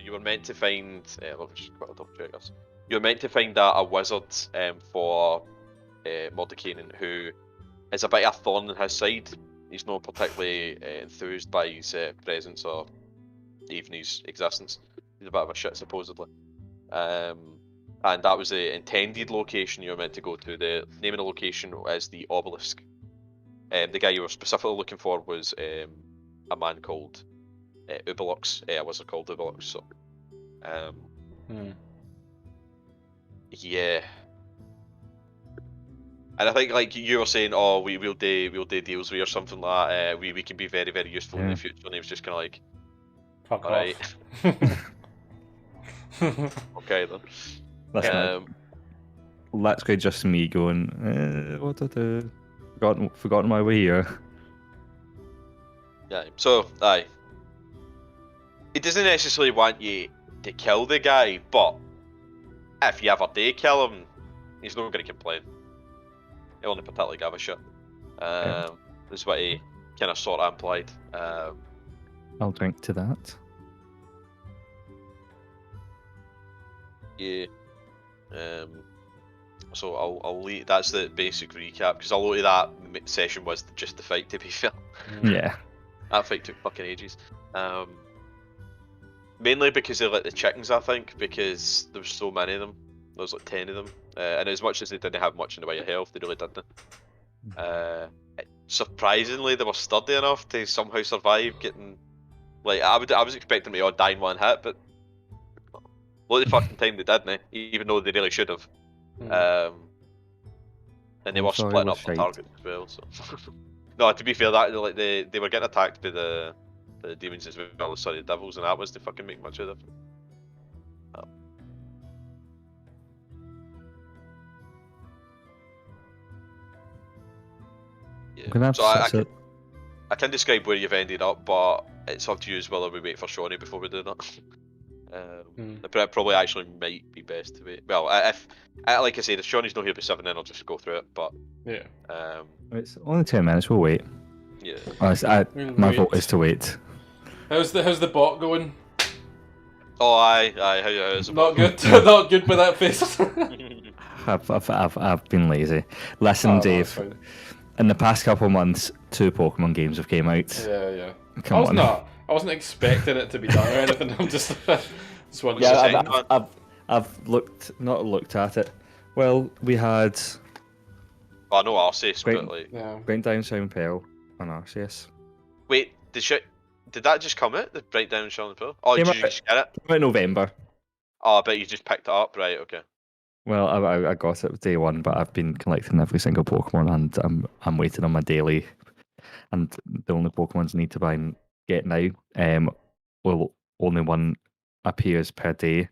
you were meant to find. Let me just quickly double check this. You were meant to find a wizard for Mordekainen, who is a bit of a thorn in his side. He's not particularly enthused by his presence or even his existence. He's a bit of a shit, supposedly. And that was the intended location you were meant to go to. The name of the location is the Obelisk. The guy you were specifically looking for was a man called Ubelux, a wizard called Ubelux. So, yeah. And I think, like you were saying, oh, we'll do deals with or something like that. We can be very, very useful in the future. And he was just kind of like, fuck alright. off. Okay then. Listen, let's go. Just me going. What to do? Forgotten my way here. Yeah. So, aye. He doesn't necessarily want you to kill the guy, but if you ever do kill him, he's not going to complain. He'll only particularly give a shit. That's what he kind of sort of implied. I'll drink to that. Yeah. So I'll leave. That's the basic recap, because a lot of that session was just the fight. To be fair. Yeah. That fight took fucking ages. Mainly because they let the chickens, I think, because there was so many of them. There was like 10 of them, and as much as they didn't have much in the way of health, they really didn't. Surprisingly, they were sturdy enough to somehow survive getting. Like I was expecting them to all die in one hit, but a lot of the fucking time they didn't, even though they really should have. And they were splitting up the targets as well. So no, to be fair, that like they were getting attacked by the demons as well as the devils, and that was to fucking make much of it. Yeah. So I can describe where you've ended up, but it's up to you as whether we wait for Shawnee before we do that. It probably actually might be best to wait. Well, if like I said, if Shawnee's not here by 7, then I'll just go through it. But yeah, it's only 10 minutes. We'll wait. Yeah. My vote is to wait. How's the bot going? Oh, aye. How's the Not bot good. Not good with that face. I've been lazy. Listen, Dave. In the past couple of months, 2 Pokemon games have came out. Yeah. Come on. I wasn't expecting it to be done or anything. I'm just wondering. Yeah, I've not looked at it. Well, we had. Oh, no, Arceus, but like. Yeah. Breakdown Sound Pearl and Arceus. Wait, did that just come out? The Breakdown Sound Pearl? Oh, did you just get it? Came out in November. Oh, I bet you just picked it up, right? Okay. Well, I got it day 1, but I've been collecting every single Pokemon, and I'm waiting on my daily. And the only Pokemons I need to buy and get now, well, only one appears per day,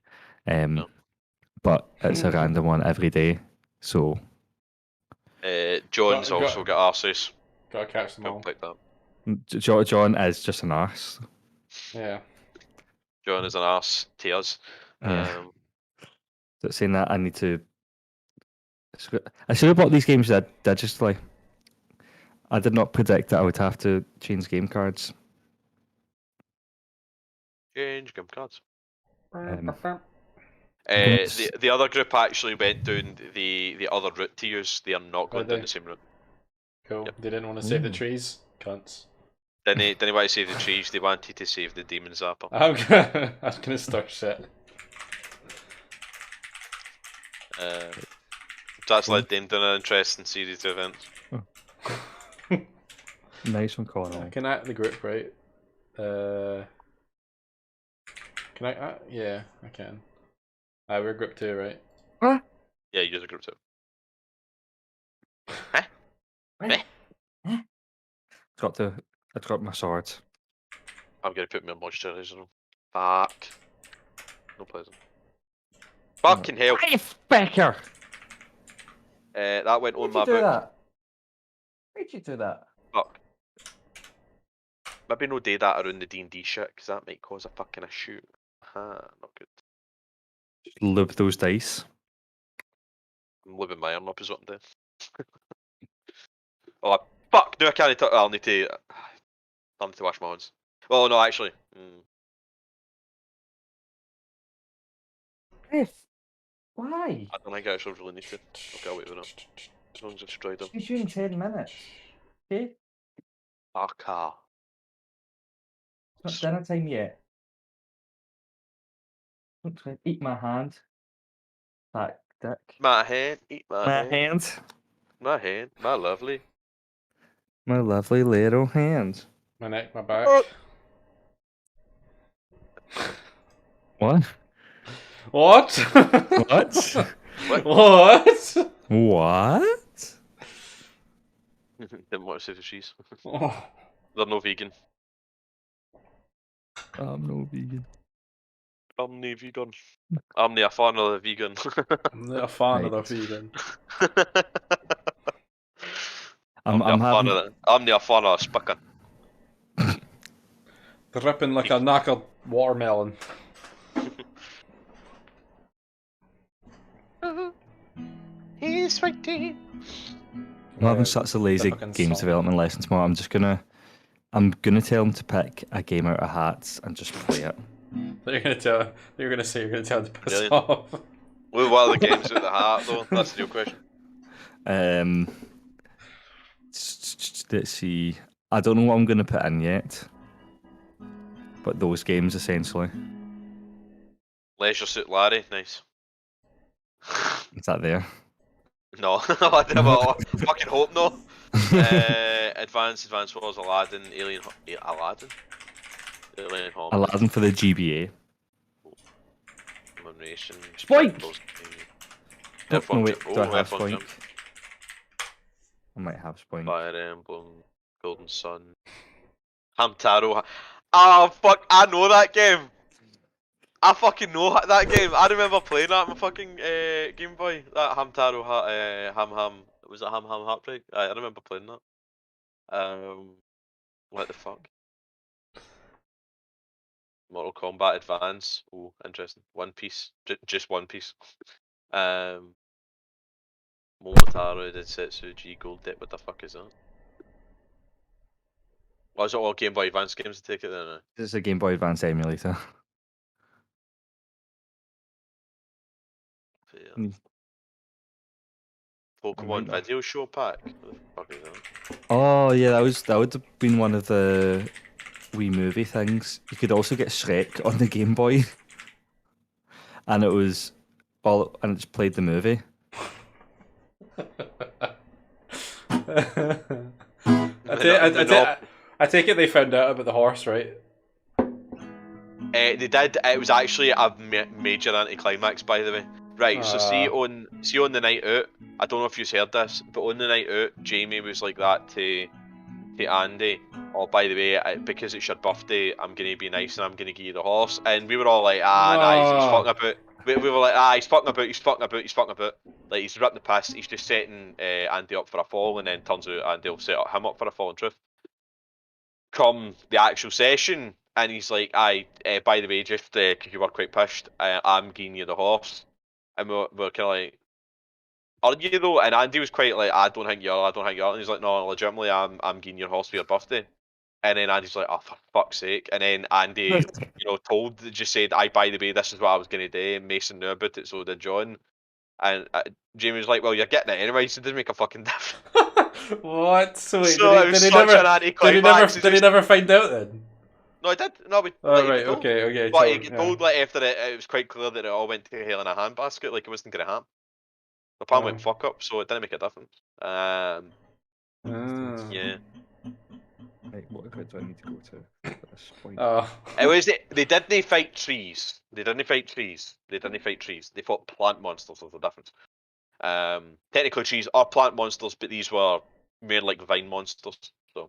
but it's a random one every day. So, John's also got Arceus. Gotta catch them all. Pick that. John is just an arse. Yeah. John is an arse. Tears. Yeah. So saying that, I need to. I should have bought these games digitally. I did not predict that I would have to change game cards. Change game cards. Yes. The other group actually went down the other route to use. They are not going down the same route. Cool. Yep. They didn't want to save the trees. Cunts. Didn't want to save the trees. They wanted to save the demon zapper. I'm gonna start shit. That's led them down an interesting series of events. Nice one, Connor. I can act the group, right? Can I? Yeah, I can. We're group 2, right? Huh? Yeah, you're the group 2. I've got my sword. I'm gonna put my moisturiser on. Fuck. No pleasant. Fucking hell. Becker! That went on my book. book. Why'd you do that? Fuck. Maybe no do that around the D&D shit, because that might cause a fucking issue. Not good. Lube those dice. I'm living my arm up is what I'm doing. Oh, fuck! No, I can't talk. I'll need to wash my hands. Oh, no, actually. If. Why? I don't think I actually really need to. Okay, I'll wait with it. As long as I destroyed him. It's you in 10 minutes. Okay? Aka. It's not dinner time yet. Don't try eat my hand. That dick. My hand, eat my My hand. hand. My hand, my lovely. My lovely little hand. My neck, my back. Oh. What? What? What? What? What? Didn't want to say the cheese. Oh. They're no vegan. I'm no vegan. I'm no vegan. I'm not a fan of the vegan. I'm not a fan of the Right. vegan. I'm not a fan having. of that. I'm not a fan of spicken. Dripping like a knackered watermelon. He's fighting. I'm having such a lazy fucking games song. development lesson tomorrow. I'm gonna tell him to pick a game out of hats and just play it. You're gonna tell. You're gonna say you're gonna tell him to piss Really? off. Well, what are the games at the heart though? That's the real question. Let's see. I don't know what I'm gonna put in yet, but those games essentially. Leisure Suit Larry, nice. Is that there? No, I never fucking hope no. Advanced Wars, Aladdin, Aladdin? Alien Home. Aladdin for the GBA. Elimination. Spoink! Oh, no wait, do I have F1 Spoink? Jump, I might have Spoink. Fire Emblem, Golden Sun. Hamtaro. Oh fuck, I know that game! I fucking know that game. I remember playing that on my fucking Game Boy. That Hamtaro, Ham. Was it Ham Heartbreak? I remember playing that. What the fuck? Mortal Kombat Advance. Ooh, interesting. One Piece. Just One Piece. Momotaro, Densetsu, G Gold Dip. What the fuck is that? Oh, is it all Game Boy Advance games to take it then? This is a Game Boy Advance emulator. Yeah. Mm. Pokemon not. Video Show Pack. What the fuck is that? Oh yeah, that would have been one of the wee movie things. You could also get Shrek on the Game Boy, and it just played the movie. I take it they found out about the horse, right? They did. It was actually a major anticlimax, by the way. Right. So see on the night out. I don't know if you've heard this, but on the night out, Jamie was like that to Andy. Oh, by the way, because it's your birthday, I'm gonna be nice and I'm gonna give you the horse. And we were all like, nah, he's fucking about. We were like, he's fucking about. Like he's ripping the piss. He's just setting Andy up for a fall, and then turns out Andy will set him up for a fall. In truth, come the actual session, and he's like, by the way, just because you were quite pissed, I'm giving you the horse. And we're kind of like, are you though? And Andy was quite like, I don't think you are. And he's like, no, legitimately, I'm giving your horse for your birthday. And then Andy's like, oh, for fuck's sake. And then Andy, just said, by the way, this is what I was going to do. And Mason knew about it, so did John. And Jamie was like, well, you're getting it anyway, so it doesn't make a fucking difference. What? So wait, So did he never find out then? No, I did. No, we. Oh, right, okay. But he told like after it was quite clear that it all went to hell in a handbasket, like it wasn't going to happen. The plan went fuck up, so it didn't make a difference. Yeah. Right, what event do I need to go to? Oh. It was. They didn't fight trees. They fought plant monsters. There's a difference. Technically, trees are plant monsters, but these were more like vine monsters. So,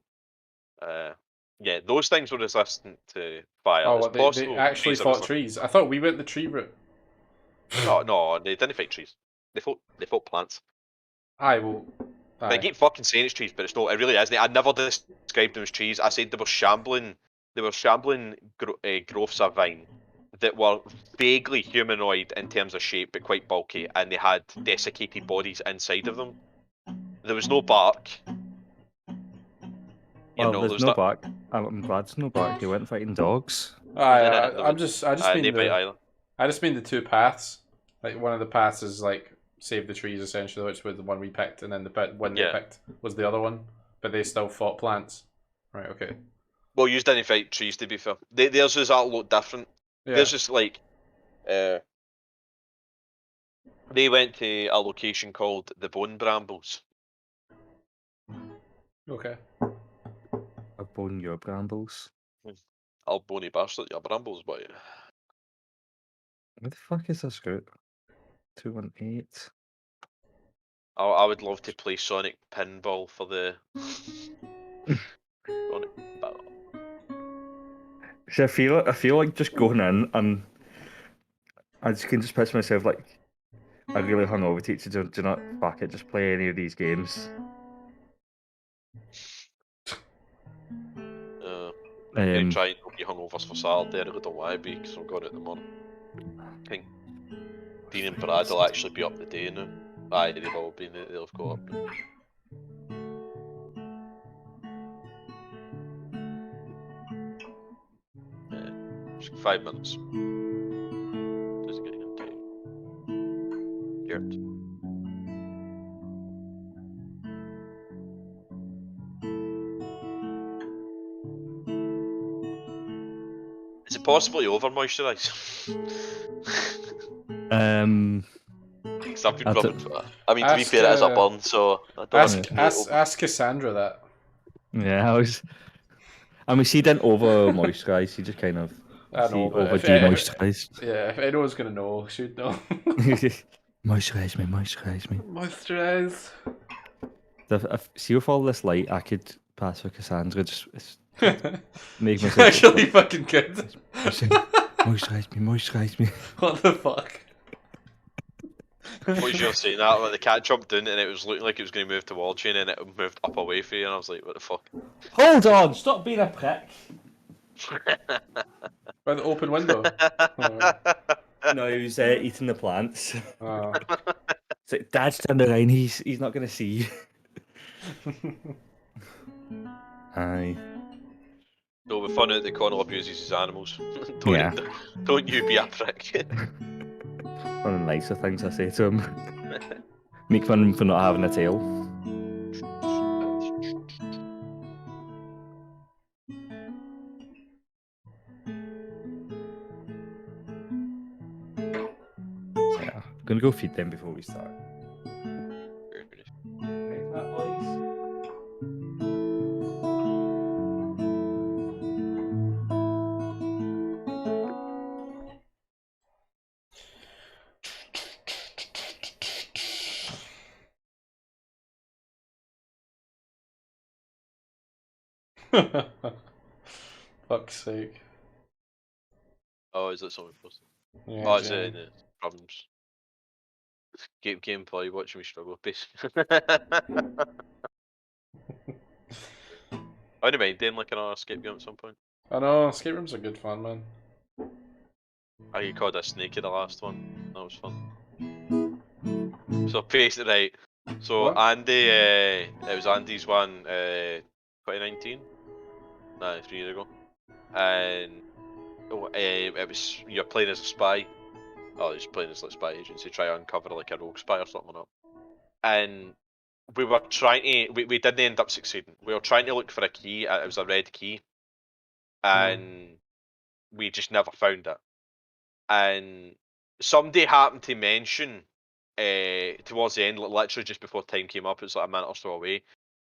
yeah, those things were resistant to fire. Oh, they actually fought trees. I thought we went the tree route. No, they didn't fight trees. They fought plants. Aye, well. I keep fucking saying it's trees, but it's not. It really isn't. I never described them as trees. I said they were shambling. They were shambling growths of vine that were vaguely humanoid in terms of shape, but quite bulky, and they had desiccated bodies inside of them. There was no bark. There's no bark. I'm glad there's no bark. They went fighting dogs. I just mean I just mean the two paths. Like one of the paths is like save the trees essentially, which was the one we picked, and then the one they picked was the other one, but they still fought plants. Right. Okay. Well, you didn't fight trees to be fair. Theirs is a lot different. Yeah. Theirs is like, they went to a location called the Bone Brambles. Okay. A bone your brambles. I'll bony bastard your brambles, boy. Where the fuck is this route? 218. I would love to play Sonic Pinball for the Sonic Battle. See, I feel like just going in and I just can just picture myself like a really hungover teacher. Do not fuck it, just play any of these games. I'm going to try and not be hungover for Saturday. I really don't want to be because I'm going out in the morning. I think Dean and Brad will actually be up the day now. Aye, they've all been, they'll have got up. 5 minutes. Just getting in time. Garrett. Is it possibly over moisturise? Because I've been rubbing. I mean, to be fair, it is a burn, so I don't ask Cassandra that. Yeah, I mean, she didn't over moisturise. She just kind of over demoisturised. Yeah, if anyone's gonna know, she'd know. Moisturise me. Moisturise. See, with all this light, I could pass for Cassandra. Just make myself actually fucking good. Moisturise me. What the fuck? What was you saying that? Like the cat jumped down and it was looking like it was going to move towards you, and then it moved up away from you, and I was like, "What the fuck?" Hold on! Stop being a prick. By the open window. No, he was eating the plants. Oh. It's like, Dad's turned around. He's not going to see you. Aye. No, we found out that Connor abuses his animals. Don't you be a prick. One of the nicer things I say to him. Make fun of him for not having a tail. Yeah, I'm gonna go feed them before we start. Fuck's sake. Oh, is that something posted? Yeah, Oh, is it in the problems? Gameplay, watching me struggle, basically. I wouldn't mind doing like another escape game at some point. I know, escape rooms are good fun, man. I called a snake in the last one. That was fun. So basically, right. So What? Andy, it was Andy's one, 2019. No, 3 years ago. And it was you're playing as a spy. Oh, he's playing as a spy agency, try to uncover like a rogue spy or something up. And we were trying to, we didn't end up succeeding. We were trying to look for a key. It was a red key, and we just never found it. And somebody happened to mention towards the end, literally just before time came up, it was like a minute or so away.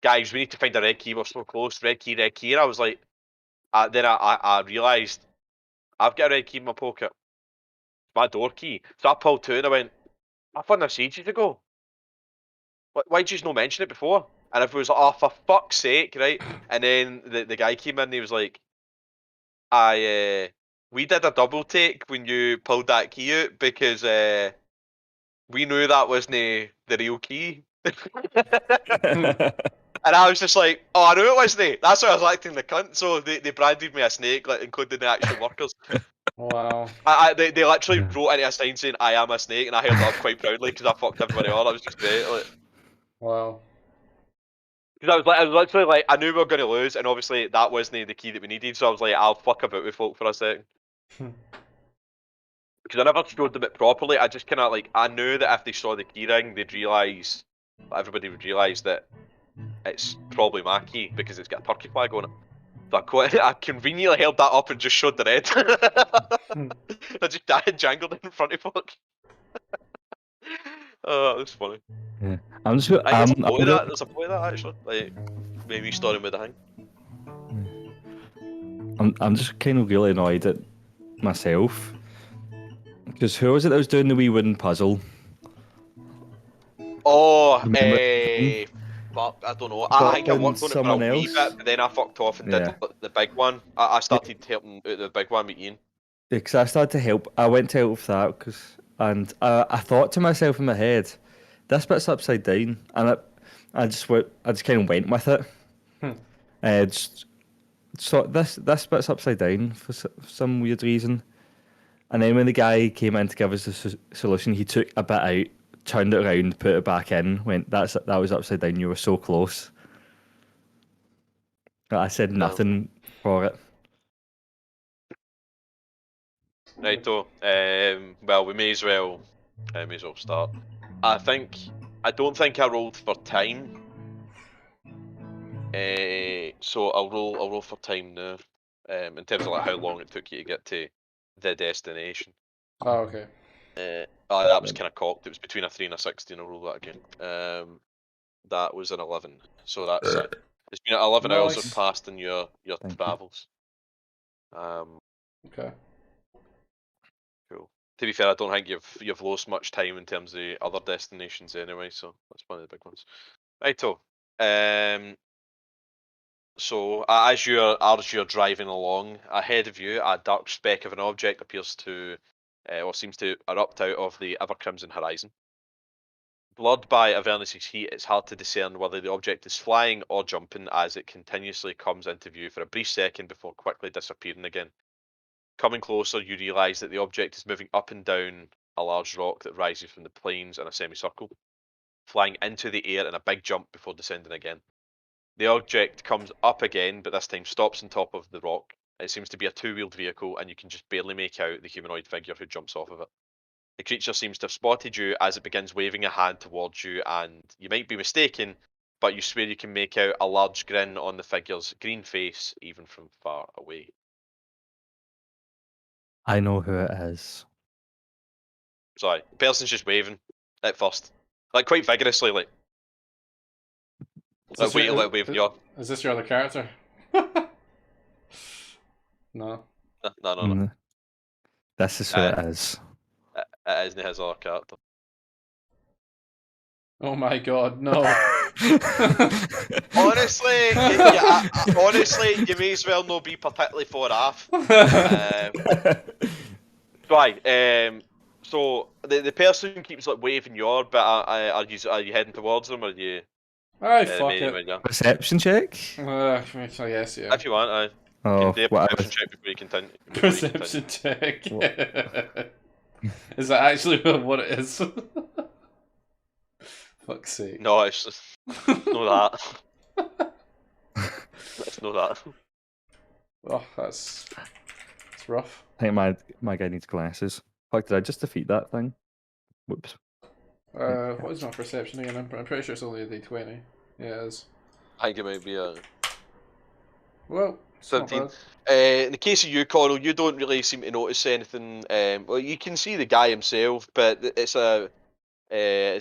Guys, we need to find a red key. We're so close. Red key, red key. And I was like, then I realised I've got a red key in my pocket. My door key. So I pulled two and I went, I found this ages ago. Why did you not mention it before? And if it was like, oh, for fuck's sake, right? And then the guy came in and he was like, we did a double take when you pulled that key out because we knew that wasn't the real key. And I was just like, oh, I knew it wasn't. That's why I was acting the cunt. So they branded me a snake, like including the actual workers. Wow. They literally wrote into a sign saying I am a snake, and I held it up quite proudly because I fucked everybody on. That was just great. Like, Wow. because I was literally like, I knew we were going to lose, and obviously that wasn't the key that we needed. So I was like, I'll fuck about with folk for a second. Because I never showed them it properly. I just kind of like, I knew that if they saw the keyring, they'd realise, everybody would realise that it's probably my key because it's got a turkey flag on it. So I conveniently held that up and just showed the red. I just jangled it in front of folk. Oh, that was funny. Yeah. I'm just. There's a point of that. There's a point of that actually. Like maybe starting with the hang. I'm just kind of really annoyed at myself because who was it that was doing the wee wooden puzzle? Oh, Remember- fuck, I don't know. I think I Fucking worked on it for a someone wee else? bit, but then I fucked off and Yeah. did the big one. I started helping out the big one with Ian. Because I started to help. I went to help with that and I thought to myself in my head, this bit's upside down, and I just kind of went with it. Just so this bit's upside down for some weird reason, and then when the guy came in to give us the solution, he took a bit out, turned it around, put it back in, went that was upside down. You were so close. I said nothing for it. Righto. Well, we may as well start. I don't think I rolled for time. So I'll roll for time now. In terms of like how long it took you to get to the destination. Oh, okay. That was kind of cocked. It was between a 3 and a 16. I'll roll that again. That was an 11. So that's it. It's been 11 hours have Nice. passed in your Thank you. travels. Okay. Cool. To be fair, I don't think you've lost much time in terms of the other destinations anyway, so that's one of the big ones. Righto. So as you're driving along, ahead of you, a dark speck of an object appears to, or seems to erupt out of the ever crimson horizon. Blurred by Avernus's heat, it's hard to discern whether the object is flying or jumping as it continuously comes into view for a brief second before quickly disappearing again. Coming closer, you realise that the object is moving up and down a large rock that rises from the plains in a semicircle, flying into the air in a big jump before descending again. The object comes up again, but this time stops on top of the rock. It seems to be a two-wheeled vehicle, and you can just barely make out the humanoid figure who jumps off of it. The creature seems to have spotted you as it begins waving a hand towards you, and you might be mistaken, but you swear you can make out a large grin on the figure's green face, even from far away. I know who it is. Sorry, the person's just waving at first, like quite vigorously, like waving you off. Is this your other character? No. No. Mm. This is who it is. It isn't his other character. Oh my god, no. Honestly, honestly, you may as well not be particularly far off. Right. So the person keeps like waving your, but are you heading towards them, or are you? Alright, fuck it. Perception check. I guess, yeah. If you want, I Oh, can do a what perception check before you continue. Perception check. Is that actually what it is? Fuck's sake. No, it's just not that. It's not that. Oh, that's rough. I think my guy needs glasses. Fuck, did I just defeat that thing? Whoops. What is my perception again? I'm pretty sure it's only a D20. Yeah, it is. I think it might be a Well, it's not 17. bad. In the case of you, Connell, you don't really seem to notice anything. Well, you can see the guy himself, but it's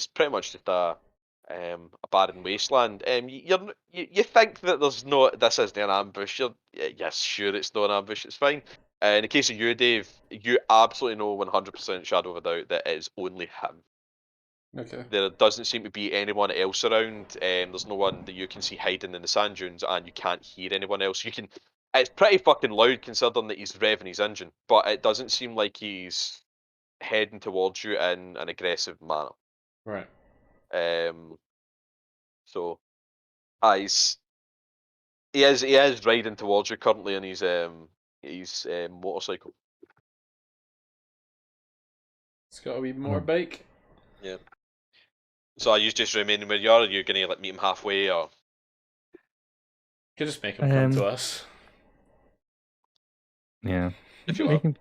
pretty much just a barren wasteland. You think that this isn't an ambush. Yes, sure, it's not an ambush. It's fine. In the case of you, Dave, you absolutely know 100% shadow of a doubt that it is only him. Okay. There doesn't seem to be anyone else around. There's no one that you can see hiding in the sand dunes, and you can't hear anyone else. It's pretty fucking loud considering that he's revving his engine, but it doesn't seem like he's heading towards you in an aggressive manner. Right. So, he is riding towards you currently on his motorcycle. It's got a wee more bike. Yeah. So are you just remaining where you are? Or are you gonna like meet him halfway, or? Could just make him come to us. Yeah. If you want.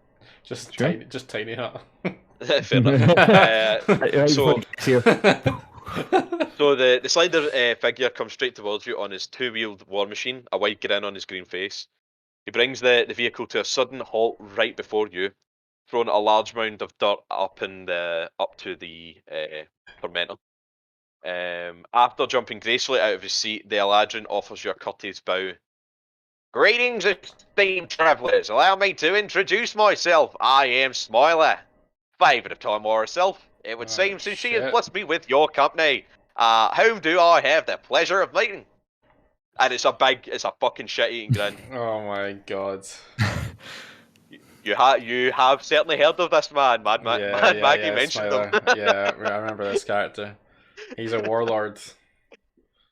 Just Sure. tiny hut. Fair enough. Right So, before it gets here. so the Slider figure comes straight towards you on his two-wheeled war machine, a wide grin on his green face. He brings the vehicle to a sudden halt right before you, throwing a large mound of dirt up to the tormentor. After jumping gracefully out of his seat, the Eladrin offers you a courteous bow. Greetings, esteemed travellers. Allow me to introduce myself. I am Smiler, favourite of Time War herself. It would seem since she has shit. blessed me with your company. Whom do I have the pleasure of meeting? And it's a fucking shit-eating grin. Oh my god. You have certainly heard of this man. Mad Maggie mentioned Smiler. him. Yeah, I remember this character. He's a warlord.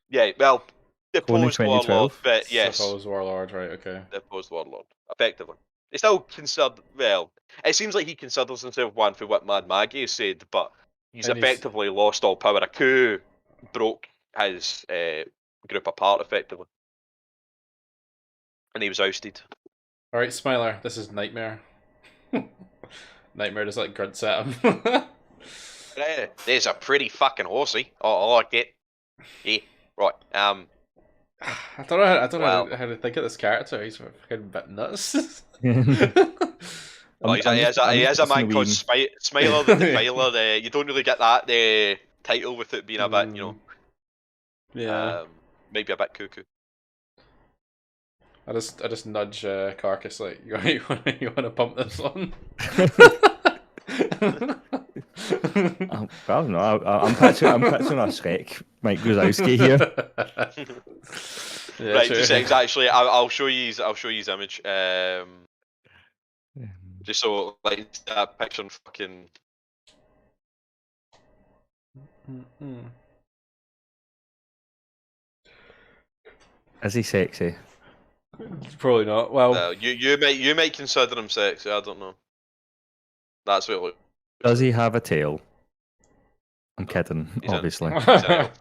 Yeah, well, the Only post-warlord, 2012? but yes. Suppose warlord, right, okay. The post-warlord, effectively. It's still considered, well, it seems like he considers himself one for what Mad Maggie has said, but he's And he's- effectively lost all power. A coup broke his group apart, effectively. And he was ousted. Alright, Smiler, this is Nightmare. Nightmare just like grunts at him. There's a pretty fucking horsey. I like it. Yeah, right. I don't know. I don't Well- know how to think of this character. He's a fucking bit nuts. Well, he is a man called Smiler the Defiler. You don't really get that title with it being a bit, Yeah. maybe a bit cuckoo. I just nudge Carcass like you want to pump this one. Well, no, I'm picturing a Shrek, Mike Wazowski here. Yeah, Right, true. just actually, I'll show you his image. Just so like that picture and fucking. Mm-mm. Is he sexy? Probably not. Well, You might consider him sexy. I don't know. That's what it looks. Does he have a tail? I'm kidding, He's an- obviously. He's an elf.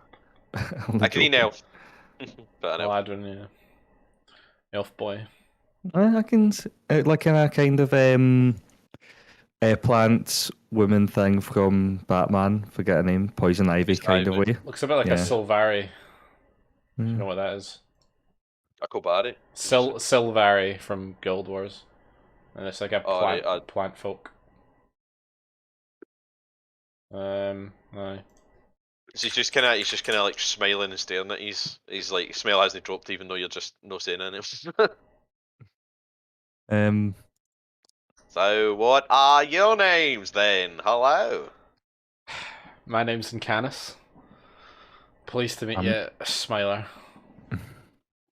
Only A green joking. elf. But an elf. Aladdin, yeah. Elf boy. I can like in a kind of plants woman thing from Batman. Forget her name. Poison Ivy Poison kind of Ivy. way. Looks a bit like a Yeah. Sylvari. Do you Mm. know what that is? A Kobari. Sylvari from Guild Wars. And it's like a Oh, plant, right, plant folk. Aye. He's just kind of like smiling and staring at he's like smile hasn't dropped even though you're just no saying anything. So what are your names then? Hello. My name's Incanis. Pleased to meet you, Smiler.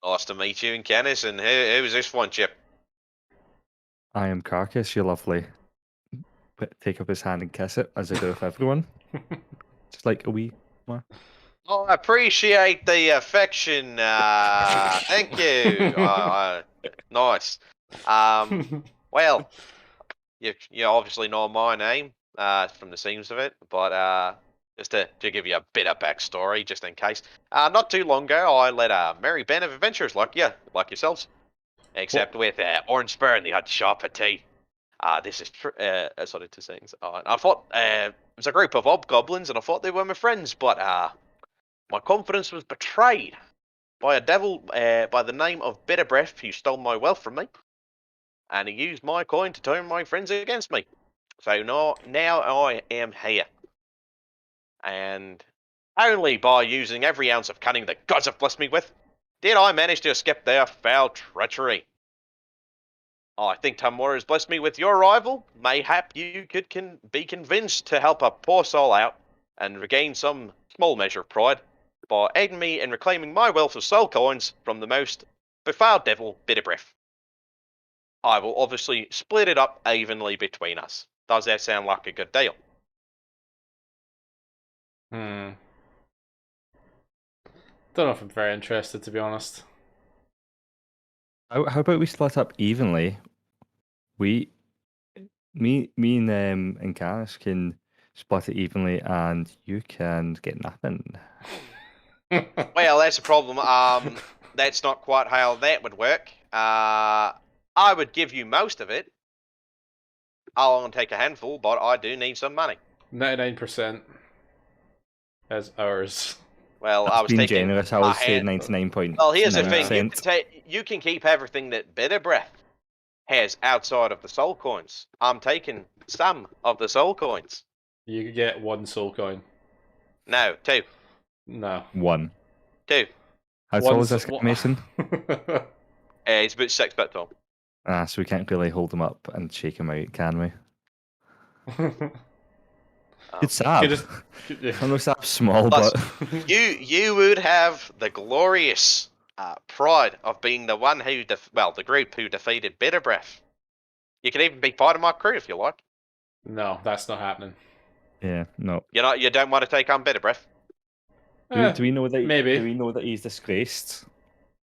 Nice to meet you, Kenneth. And who's this one, Chip? I am Carcass. You're lovely. But take up his hand and kiss it, as I do with everyone. Just like a wee. Oh, I appreciate the affection. Thank you. Nice. Well, you obviously know my name from the seams of it, but just to give you a bit of backstory, just in case. Not too long ago, I led a merry band of adventurers like yourselves, except with Orange Spur and the Hut Shop at tea. This is sorry, two things. I thought it was a group of hobgoblins, and I thought they were my friends, but my confidence was betrayed by a devil by the name of Bitter Breath, who stole my wealth from me, and he used my coin to turn my friends against me. So now I am here, and only by using every ounce of cunning the gods have blessed me with did I manage to escape their foul treachery. I think Tamora has blessed me with your arrival. Mayhap you could be convinced to help a poor soul out and regain some small measure of pride by aiding me in reclaiming my wealth of soul coins from the most befouled devil, Bitter Breath. I will obviously split it up evenly between us. Does that sound like a good deal? Don't know if I'm very interested, to be honest. How about we split up evenly? Me and Canis can split it evenly, and you can get nothing. Well, that's a problem. That's not quite how that would work. I would give you most of it, I'll only take a handful, but I do need some money. 99% as ours. Well, I That's was being taking generous. I a would say hand. 99.9%. Well, here's the thing: you can keep everything that Bitter Breath has outside of the soul coins. I'm taking some of the soul coins. You could get 1 soul coin. No, 2. No. 1. 2. How tall is this guy, Mason? He's about 6 foot tall. So we can't really hold him up and shake him out, can we? Good sab. I know sab's small, Plus, but you would have the glorious pride of being the one who, the group who defeated Bitter Breath. You can even be part of my crew if you like. No, that's not happening. yeah, no. You don't want to take on Bitter Breath. Do we know that? Maybe. Do we know that he's disgraced?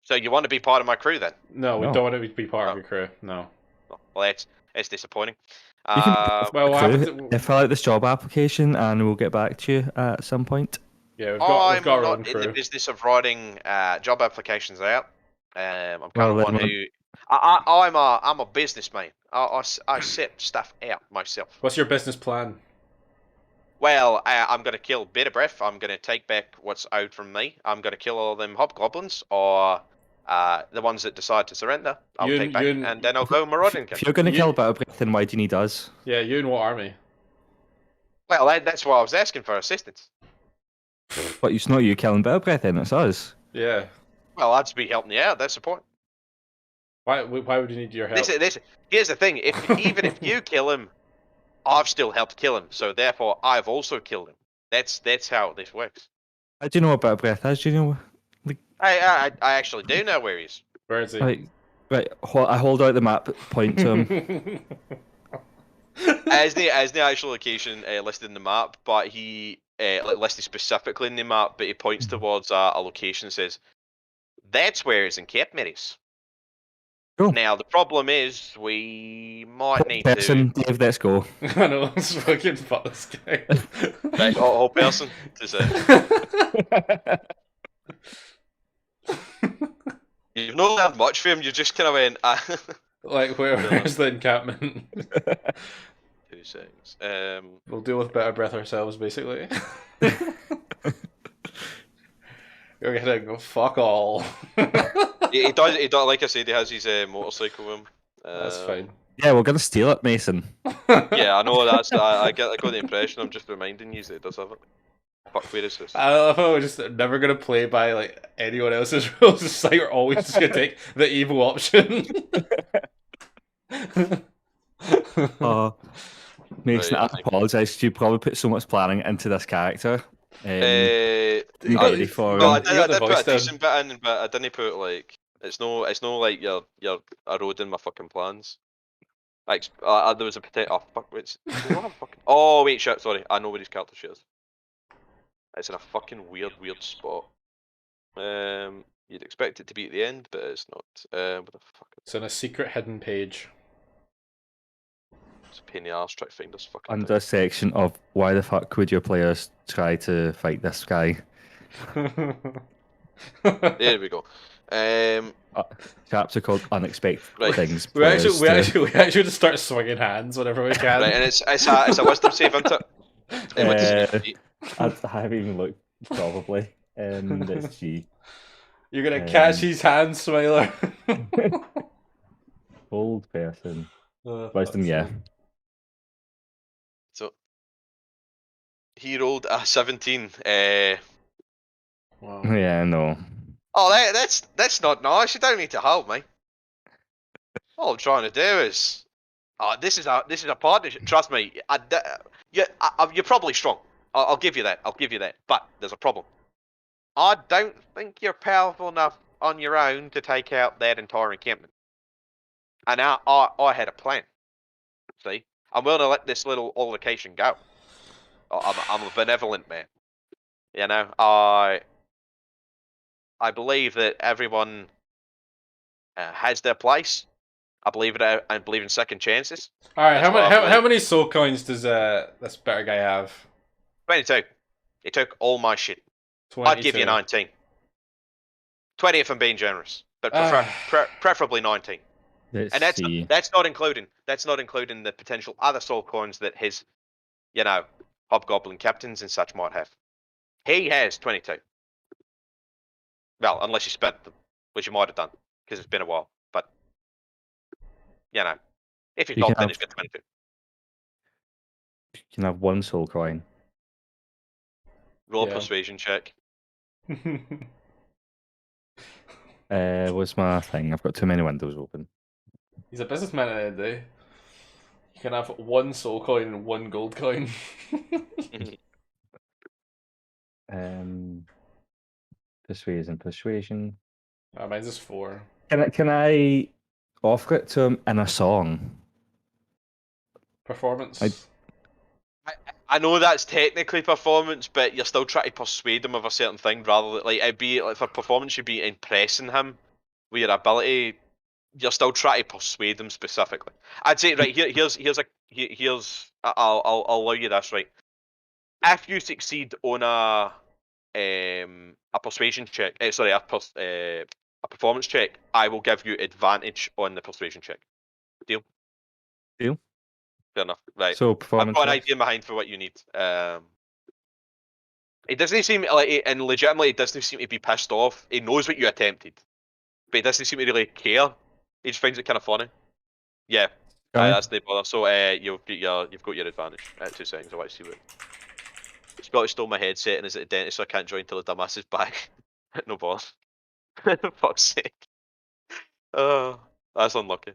So you want to be part of my crew then? No, we No. don't want to be part of your crew. No. Well, that's disappointing. You can Well, what happened to... fill out this job application, and we'll get back to you at some point. Yeah, we've got our own I'm crew. not in the business of writing job applications out. I'm kind Well, of one then- who I'm a businessman. I set stuff out myself. What's your business plan? Well, I'm going to kill Bitter Breath. I'm going to take back what's owed from me. I'm going to kill all them hobgoblins, or the ones that decide to surrender. I'll take back, and then I'll go marauding. If you're going to kill Bitter Breath, then why do you need us? Yeah, you in what army? Well, that's why I was asking for assistance. But it's not you killing Bitter Breath, then it's us. Yeah. Well, I'd just be helping you out. That's the point. Why would you need your help? Here's the thing. Even if you kill him, I've still helped kill him. So therefore, I've also killed him. That's how this works. How do you know what Bitter Breath is? Do you know? I actually do know where he is. Where is he? Right. I hold out the map, point to him. As the actual location listed in the map, but he listed specifically in the map, but he points towards a location and says, "That's where his encampment is." Cool. Now the problem is we might need Person, Dave, let's go. I know, it's fucking fuck this guy. right, whole person to say. You've not learned much from him. You just kind of went. Like, where's the encampment? 2 seconds. We'll deal with Better Breath ourselves, basically. You're gonna go fuck all. he does. Like I said, he has his motorcycle with him. That's fine. Yeah, we're gonna steal it, Mason. Yeah, I know. I got the impression. I'm just reminding you that it does have it. Fuck, where is this? I love how we're just never gonna play by like anyone else's rules. It's like we're always just gonna take the evil option. Mason, Right, I apologise. You probably put so much planning into this character. I you got ready for him. did the put voice a down. decent bit in, but I didn't put like it's no like you're eroding my fucking plans. Like there was a potential. Oh fuck! Wait, oh wait, shit. Sorry, I know where his character shit is. It's in a fucking weird spot. You'd expect it to be at the end, but it's not. What the fuck? It's in a secret hidden page. It's a pain in the arse trying to find this fucking. Under a section of why the fuck would your players try to fight this guy? There we go. Chapter called Unexpected Right. Things. we actually just start swinging hands whenever we can. Right, and it's a wisdom save, isn't it? I haven't even looked, probably. It's G. You're gonna catch his hand, Smiler. Old person. Wisdom, yeah. So he rolled a 17. Wow. Yeah, no. Oh, that's not nice. You don't need to help me. All I'm trying to do is, this is a partnership. Trust me. You're probably strong. I'll give you that. But there's a problem. I don't think you're powerful enough on your own to take out that entire encampment. And I had a plan. See, I'm willing to let this little altercation go. I'm a benevolent man. You know, I believe that everyone has their place. I believe in second chances. All right, That's what I how believe. many soul coins does this better guy have? 22. He took all my shit. 22. I'd give you 19. 20 if I'm being generous, but preferably 19. Let's And see. that's not including the potential other soul coins that his, hobgoblin captains and such might have. He has 22. Well, unless you spent them, which you might have done because it's been a while. But if you've You can not, then have he's got 22. you can have one soul coin. Roll a Yeah. persuasion check. What's my thing? I've got too many windows open. He's a businessman at the end of the day. You can have one soul coin and one gold coin. Persuasion. Mine's just 4. Can I offer it to him in a song? Performance. I know that's technically performance, but you're still trying to persuade him of a certain thing rather than it'd be like for performance you'd be impressing him with your ability. You're still trying to persuade him specifically. I'd say right I'll allow you this, right. If you succeed on a persuasion check, a performance check, I will give you advantage on the persuasion check. Deal? Deal. Fair enough. Right. So I've performance. got an idea behind for what you need. It doesn't seem like, and legitimately, it doesn't seem to be pissed off. He knows what you attempted, but he doesn't seem to really care. He just finds it kind of funny. Yeah, that's the bother. So you've got your advantage. 2 seconds. I want to see what. Scotty stole my headset and is at the dentist, so I can't join till the dumbass is back. No bother. Fuck's sake. That's unlucky.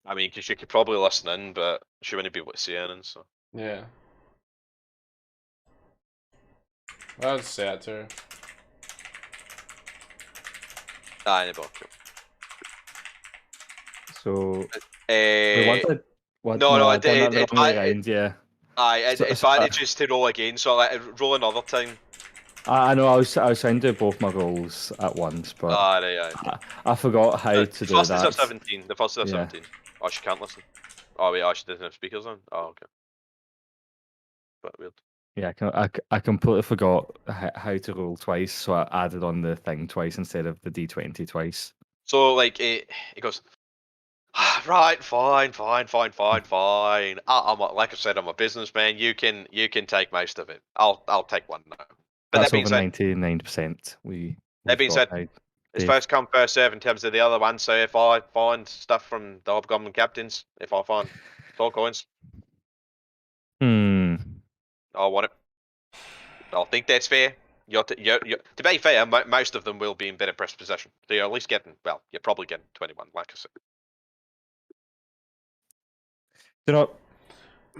I mean, because you could probably listen in, but she wouldn't be able to see anything, so. Yeah. I'll just say that to her. Aye, no bother. So No, I've done that the wrong way round, yeah. Aye, So- advantage is to roll again, so roll another time. I know I was trying to do both my rolls at once, but Aye. I forgot how to do First that. is a 17. The first is a Yeah. 17. Oh, she can't listen. Oh wait, she doesn't have speakers on. Oh, okay. But weird. Yeah, I completely forgot how to roll twice, so I added on the thing twice instead of the D20 twice. So like it goes. Right, fine. I'm like I said, I'm a businessman. You can take most of it. I'll take one now. But That's that being over said, 99%. that being said, it's first come, first serve in terms of the other one. So if I find stuff from the Hobgoblin captains, if I find soul coins, I want it. I think that's fair. To be fair, most of them will be in better press possession. So you're at least getting, well, you're probably getting 21, like I said. You know,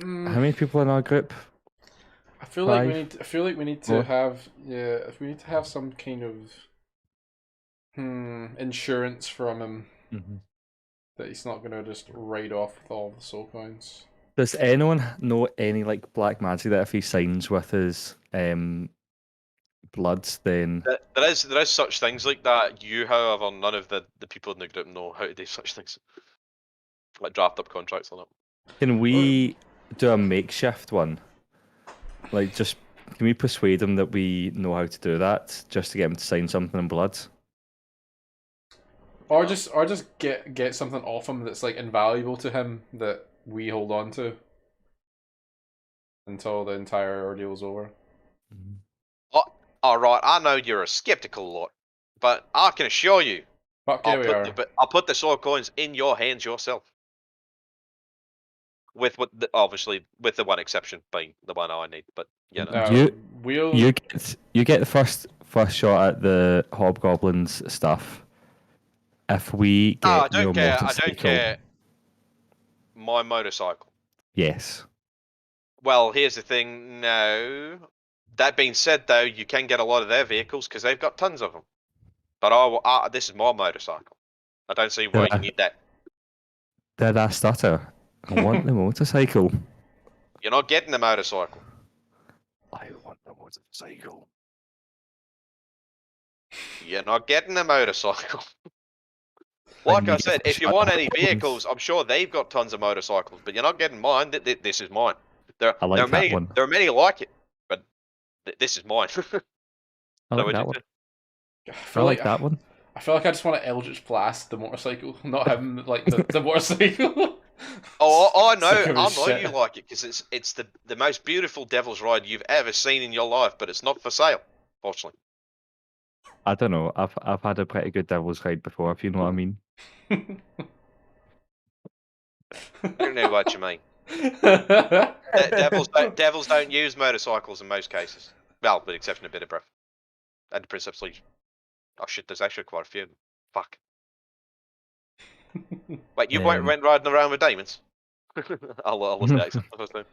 how many people in our group? I feel like we 5? need. I feel like we need to Four? have. Yeah, if we need to have some kind of insurance from him that he's not gonna just ride off with all the soul coins. Does anyone know any like black magic that if he signs with his bloods, then There is such things like that. You, however, none of the people in the group know how to do such things. Like draft up contracts on it. can we do a makeshift one? Like, can we persuade him that we know how to do that, just to get him to sign something in blood? Or just get something off him that's like invaluable to him that we hold on to until the entire ordeal's over. Alright, I know you're a skeptical lot, but I can assure you, Fuck yeah, we are. I'll put the soul coins in your hands yourself. Obviously, with the one exception being the one I need, but you know. You get the first shot at the hobgoblins stuff. If we get I don't care. motorcycle, I don't care. My motorcycle. Yes. Well, here's the thing. No. That being said, though, you can get a lot of their vehicles because they've got tons of them. But this is my motorcycle. I don't see why you need that. Did I stutter? I want the motorcycle. You're not getting the motorcycle. I want the motorcycle. You're not getting the motorcycle. Like I said, if you want any vehicles, I'm sure they've got tons of motorcycles, but you're not getting mine. This is mine. There are many like it, but this is mine. I like that one. I feel like that one. I feel like I just want to Eldritch Blast the motorcycle, not him like the motorcycle. Oh Sick no, of I his know shit. you like it because it's the most beautiful Devil's Ride you've ever seen in your life, but it's not for sale, fortunately. I don't know. I've had a pretty good Devil's Ride before, if you know what I mean. I don't know what you mean. Devils don't use motorcycles in most cases. Well, with the exception of Bit of Breath and the Prince of Sleep. Oh shit, there's actually quite a few of them. Fuck. Wait, you went riding around with demons? I'll listen to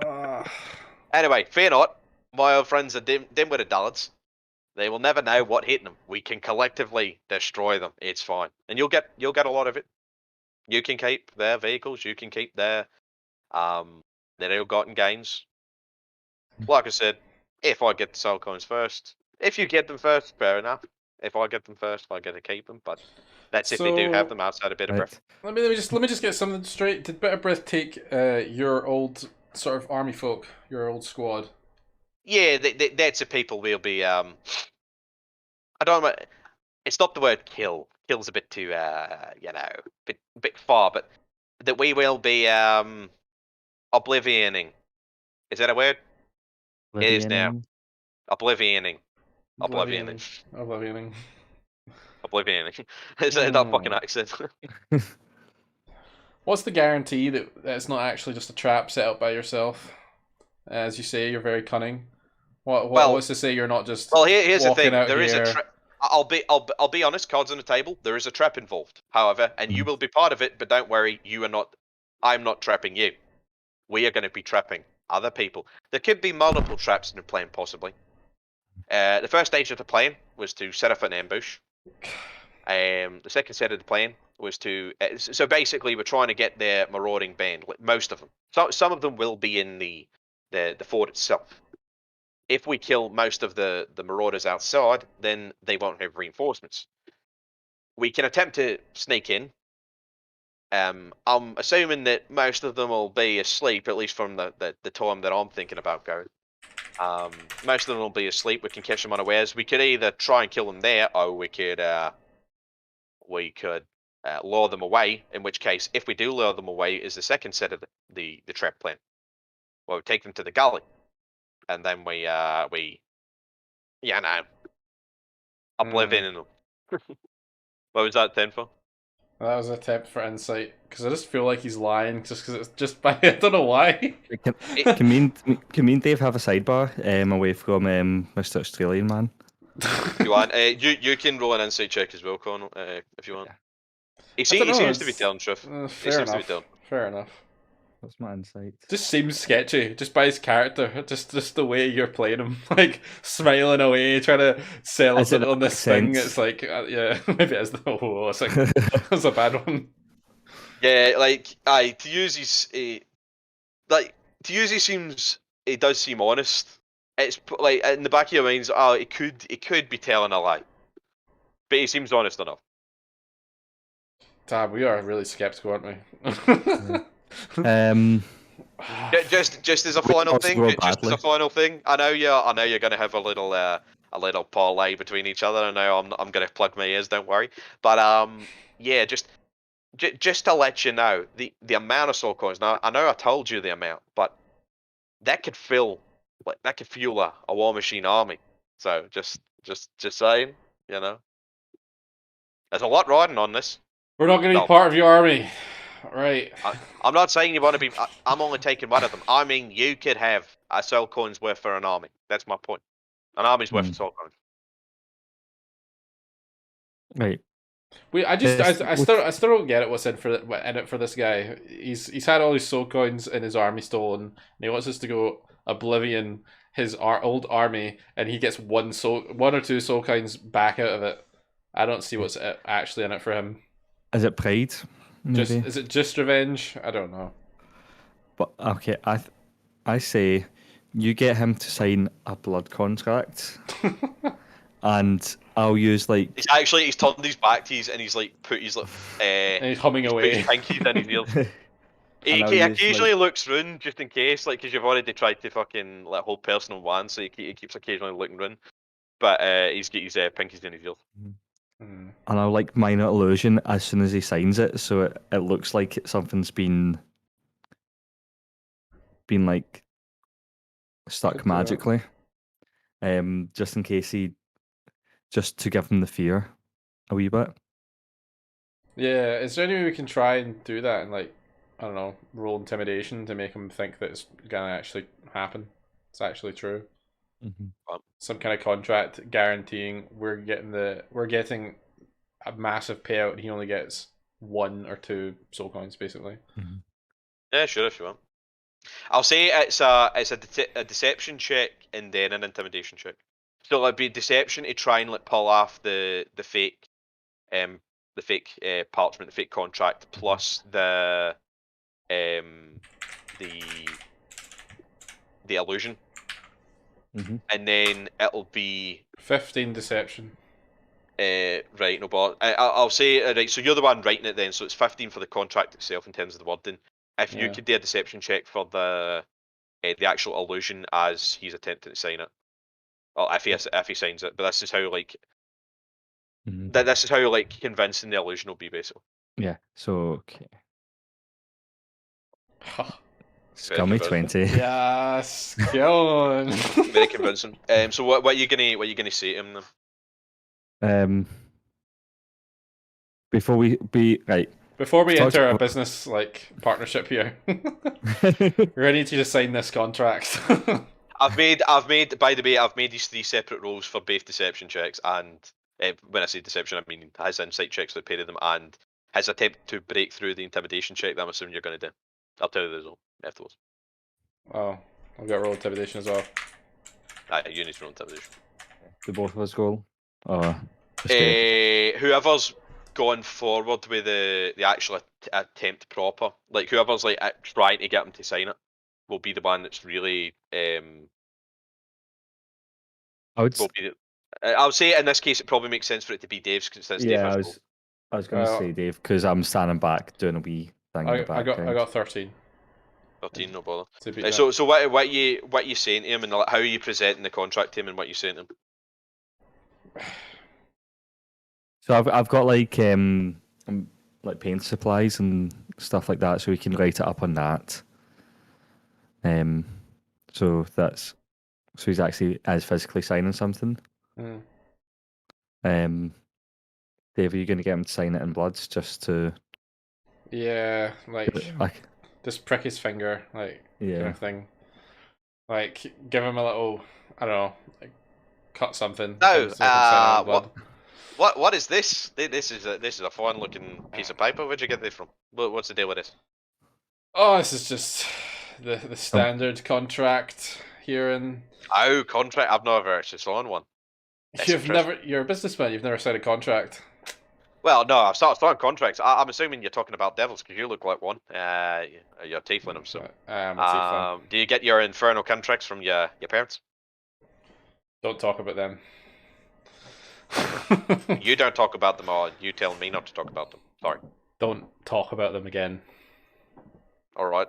that. Anyway, fear not. My old friends are dim-witted dullards. They will never know what hit them. We can collectively destroy them. It's fine, and you'll get a lot of it. You can keep their vehicles. You can keep their ill-gotten gains. Like I said, if I get the soul coins first, if you get them first, fair enough. If I get them first, I get to keep them. But that's if they do have them outside a bit of breath. Let me just get something straight. Did Bit of Breath take your old sort of army folk, your old squad? Yeah, that's the people we'll be. I don't know. It's not the word kill. Kill's a bit too, bit far. But that we will be oblivioning. Is that a word? It is now. Oblivioning. Oblivioning. Oblivioning. Oblivioning. Is that fucking accent? What's the guarantee that it's not actually just a trap set up by yourself? As you say, you're very cunning. What's to say you're not just here's the thing. out There is here... a trap. I'll be honest. Cards on the table. There is a trap involved. However, and you will be part of it. But don't worry. You are not. I'm not trapping you. We are going to be trapping other people. There could be multiple traps in the plan, possibly. The first stage of the plan was to set up an ambush. The second set of the plan was to... so basically, we're trying to get their marauding band. Most of them. So some of them will be in the fort itself. If we kill most of the marauders outside, then they won't have reinforcements. We can attempt to sneak in. I'm assuming that most of them will be asleep, at least from the time that I'm thinking about going. Most of them will be asleep. We can catch them unawares. We could either try and kill them there, or we could lure them away. In which case, if we do lure them away, is the second set of the trap plan. Well, we take them to the gully, and then we oblivion in them. What was that then for? That was an attempt for insight, because I just feel like he's lying, just because it's just by... I don't know why. Can me and Dave have a sidebar away from Mr. Australian Man? You want? You can roll an insight check as well, Con, if you want. He seems to be telling truth. Fair enough. Fair enough. What's my insight? Just seems sketchy, just by his character, just the way you're playing him, like smiling away, trying to sell us on this thing. It's like, yeah, maybe it's that's a bad one. Yeah, like, to use his, seems, it does seem honest. It's like in the back of your minds, it could be telling a lie, but he seems honest enough. Damn, we are really skeptical, aren't we? Just as a final thing, I know you're gonna have a little parlay between each other. I know I'm gonna plug my ears. Don't worry, but yeah, just to let you know the amount of soul coins. Now I know I told you the amount, but that could fuel a war machine army. So just saying, you know, there's a lot riding on this. We're not going to be part of your army. Right. I'm not saying you want to be... I'm only taking one of them. I mean, you could have a soul coin's worth for an army. That's my point. An army's worth of soul coins. Right. I still don't get it. What's in it for this guy? He's had all his soul coins in his army stolen, and he wants us to go oblivion his old army, and he gets one or two soul coins back out of it. I don't see what's actually in it for him. Is it pride? Maybe? Is it just revenge? I don't know. But okay, I say you get him to sign a blood contract, and I'll use like. He's turned his back to you, and he's like put his like. And he's humming away. His pinkies in his ears. He occasionally looks round just in case, like, because you've already tried to fucking like hold personal one, so he keeps occasionally looking round. But he's got his pinkies in his ears. Mm. And I like minor illusion as soon as he signs it, so it looks like something's been like stuck Could do that. magically. Just in case just to give him the fear a wee bit. Yeah, is there any way we can try and do that and like, I don't know, roll intimidation to make him think that it's gonna actually happen? It's actually true. Some kind of contract guaranteeing we're getting a massive payout and he only gets 1 or 2 soul coins basically. Yeah, sure, if you want. I'll say it's a deception check and then an intimidation check. So it'd be deception to try and like pull off the fake parchment, the fake contract, plus the illusion, and then it'll be 15 deception. Right, no, but I'll say right. So you're the one writing it then. So it's 15 for the contract itself in terms of the wording. If you Yeah. could do a deception check for the actual illusion as he's attempting to sign it, well, if he signs it, but this is how like this is how like convincing the illusion will be basically. Yeah. So okay. Scummy Scummy 20. Yes, go on. Very convincing. So what are you gonna say to him then? Before we enter a business like partnership here, we're gonna need you to sign this contract. I've made by the way, I've made these 3 separate roles for both deception checks and when I say deception, I mean his insight checks that paid them and his attempt to break through the intimidation check that I'm assuming you're going to do. I'll tell you the result afterwards. Oh, I've got roll intimidation as well. You need to roll intimidation. Do both of us go? Whoever's gone forward with the actual attempt proper, like whoever's like trying to get him to sign it, will be the one that's really. I would say in this case it probably makes sense for it to be Dave's since Dave has I was going to say Dave because I'm standing back doing a wee thing in the background. I got 13. 13, no bother. Right, so what you saying to him and how are you presenting the contract to him and what you saying to him? So I've got like paint supplies and stuff like that, so we can write it up on that. So he's actually physically signing something. Dave, are you going to get him to sign it in bloods just to? Yeah, like just prick his finger, like kind of thing. Like give him a little, I don't know, like cut something. No, what is this? This is a fine looking piece of paper. Where'd you get this from? What's the deal with this? Oh, this is just the standard contract here in. Oh, contract! I've never actually signed one. You're a businessman. You've never signed a contract. Well, no, I've signed contracts. I'm assuming you're talking about devils because you look like one. You're tiefling, I'm assuming. I'm a tiefling. Do you get your infernal contracts from your parents? Don't talk about them. You don't talk about them, or you tell me not to talk about them. Sorry. Don't talk about them again. All right.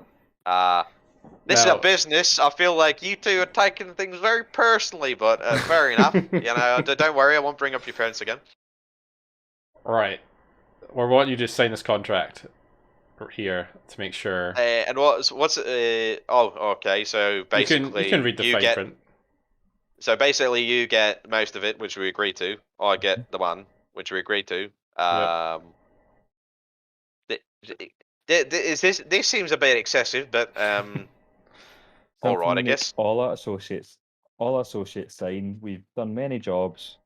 This is a business. I feel like you two are taking things very personally, but fair enough. You know, don't worry. I won't bring up your parents again. Right. We want you to sign this contract here to make sure. And what's oh, okay. So basically, you can read the fine print. So basically, you get most of it, which we agree to. I get the one, which we agreed to. This seems a bit excessive, but all right, I guess. All our associates sign. We've done many jobs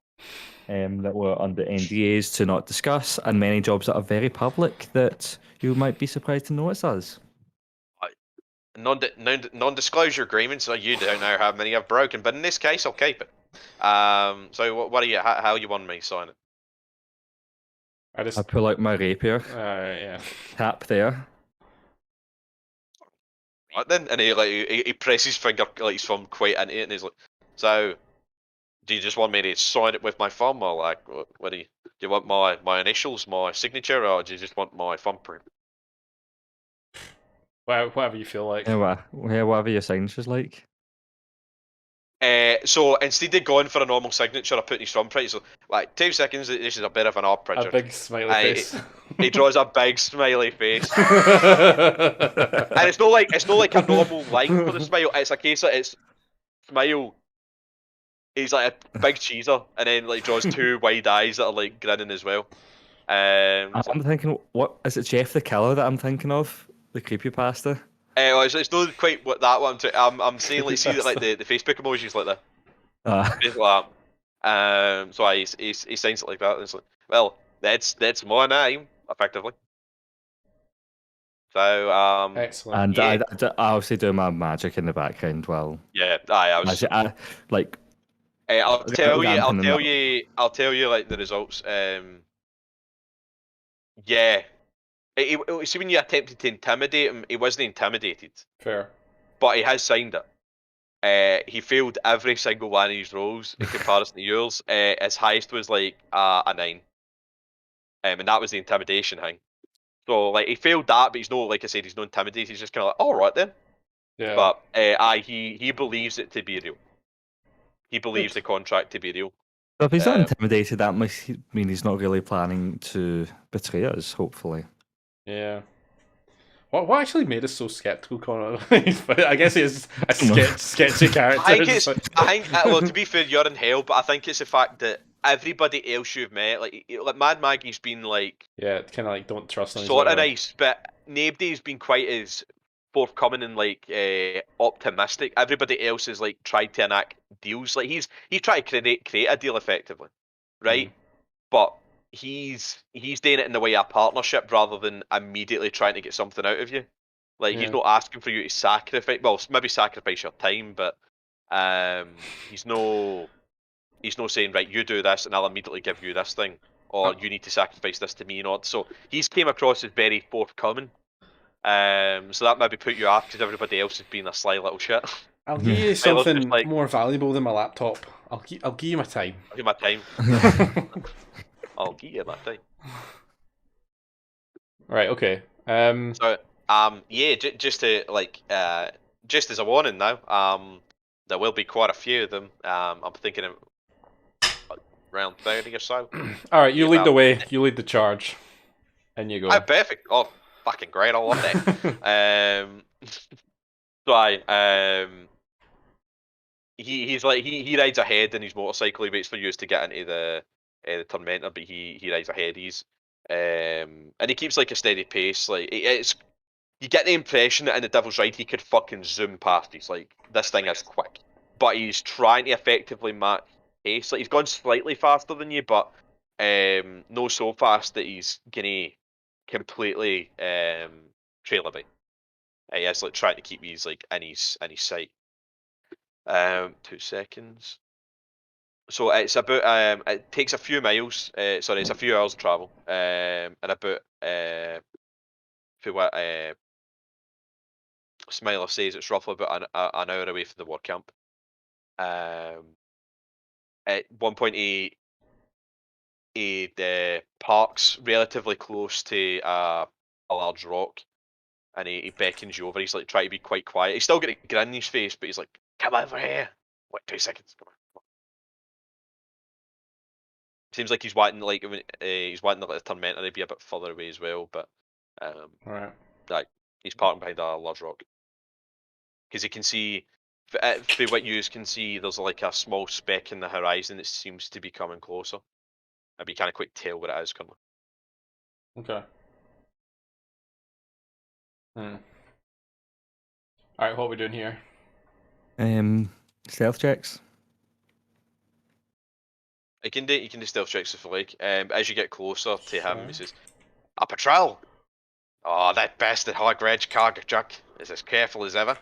that were under NDAs to not discuss, and many jobs that are very public that you might be surprised to notice us. Non-disclosure agreements. So you don't know how many I've broken, but in this case, I'll keep it. So what are you? How you want me to sign it? I pull out my rapier. Yeah. Tap there. Right then, and he presses his finger like he's from quite into it, and he's like, "So, do you just want me to sign it with my thumb, or like, what do you want my initials, my signature, or do you just want my thumbprint?" Whatever you feel like. Yeah, whatever your signature's like. So instead of going for a normal signature or putting his thumbprint, he's like 2 seconds. This is a bit of an odd A project. big smiley face. He draws a big smiley face, and and it's not like a normal line for the smile. It's a case of it's smile. He's like a big cheeser, and then like draws 2 wide eyes that are like grinning as well. I'm thinking, what is it? Jeff the Killer that I'm thinking of? The creepypasta. Well, it's not quite what that one. I'm saying like see that like the Facebook emojis like that. Basically that. So he signs it like that. And it's like, well, that's my name effectively. So excellent. And yeah. I obviously do my magic in the background while. Yeah, I was. Like. I'll tell ramping and you like the results. Yeah. See, when you attempted to intimidate him, he wasn't intimidated, Fair. but he has signed it. He failed every single one of his rolls in comparison to yours. His highest was like a 9, and that was the intimidation thing. So like he failed that, but he's no, like I said, he's no intimidated. He's just kind of like, all right then. Yeah. But he believes it to be real. He believes the contract to be real. So if he's not intimidated, that must mean he's not really planning to betray us. Hopefully. Yeah. What actually made us so skeptical, Connor? I guess he's a sketchy character. I think well, to be fair, you're in hell, but I think it's the fact that everybody else you've met, like Mad Maggie's been like, yeah, kind of like don't trust him. Sort of nice, but nobody's been quite as forthcoming and like optimistic. Everybody else has like tried to enact deals. Like he's tried to create a deal effectively, right? But he's doing it in the way of a partnership rather than immediately trying to get something out of you. Like he's not asking for you to sacrifice. Well, maybe sacrifice your time, but he's no saying, right, you do this and I'll immediately give you this thing, or you need to sacrifice this to me and all. So he's came across as very forthcoming. So that maybe put you off because everybody else has been a sly little shit. I'll give you something more valuable than my laptop. I'll give you my time. I'll give my time. I'll give you my time. Right. Okay. So yeah, just to like just as a warning now, there will be quite a few of them. I'm thinking of around 30 or so. All right, you lead the way. You lead the charge, and you go. Oh, perfect. Oh, fucking great! I love that. So he's like he rides ahead in his motorcycle. He waits for you to get into the tormentor, but he rides ahead. He's and he keeps like a steady pace. Like it's you get the impression that in the Devil's Ride he could fucking zoom past. He's like this thing is quick, but he's trying to effectively match pace. Like he's gone slightly faster than you, but no so fast that he's gonna completely trail a bit. He is like trying to keep these like in his sight. 2 seconds. So it's about it takes a few miles. Sorry, it's a few hours of travel. And about for what Smiler says, it's roughly about an hour away from the war camp. At one point, he parks relatively close to a large rock, and he beckons you over. He's like trying to be quite quiet. He's still got a grin in his face, but he's like, "Come over here." Wait, 2 seconds. Come on. Seems like he's wanting like he's wanting the tormentor to be a bit further away as well, but right. Like he's parking behind a large rock because he can see. For what you can see, there's like a small speck in the horizon that seems to be coming closer. But you can't quite tell what it is currently. Okay. Alright, what are we doing here? Stealth checks. You can do stealth checks if you like. As you get closer to him, he says, "A patrol! Oh, that bastard high-grade cargo truck is as careful as ever.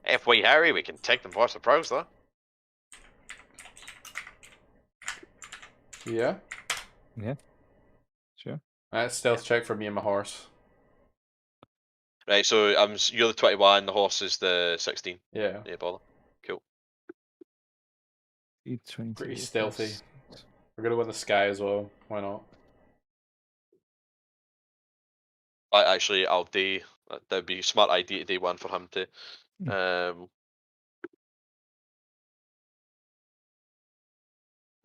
If we hurry, we can take them by surprise, though." Yeah? Yeah. Sure. That's stealth check for me and my horse. Right, so you're the 21, the horse is the 16. Yeah. Yeah, bother. Cool. Pretty stealthy. We're gonna win the sky as well. Why not? I'll do. That'd be a smart idea to do one for him to.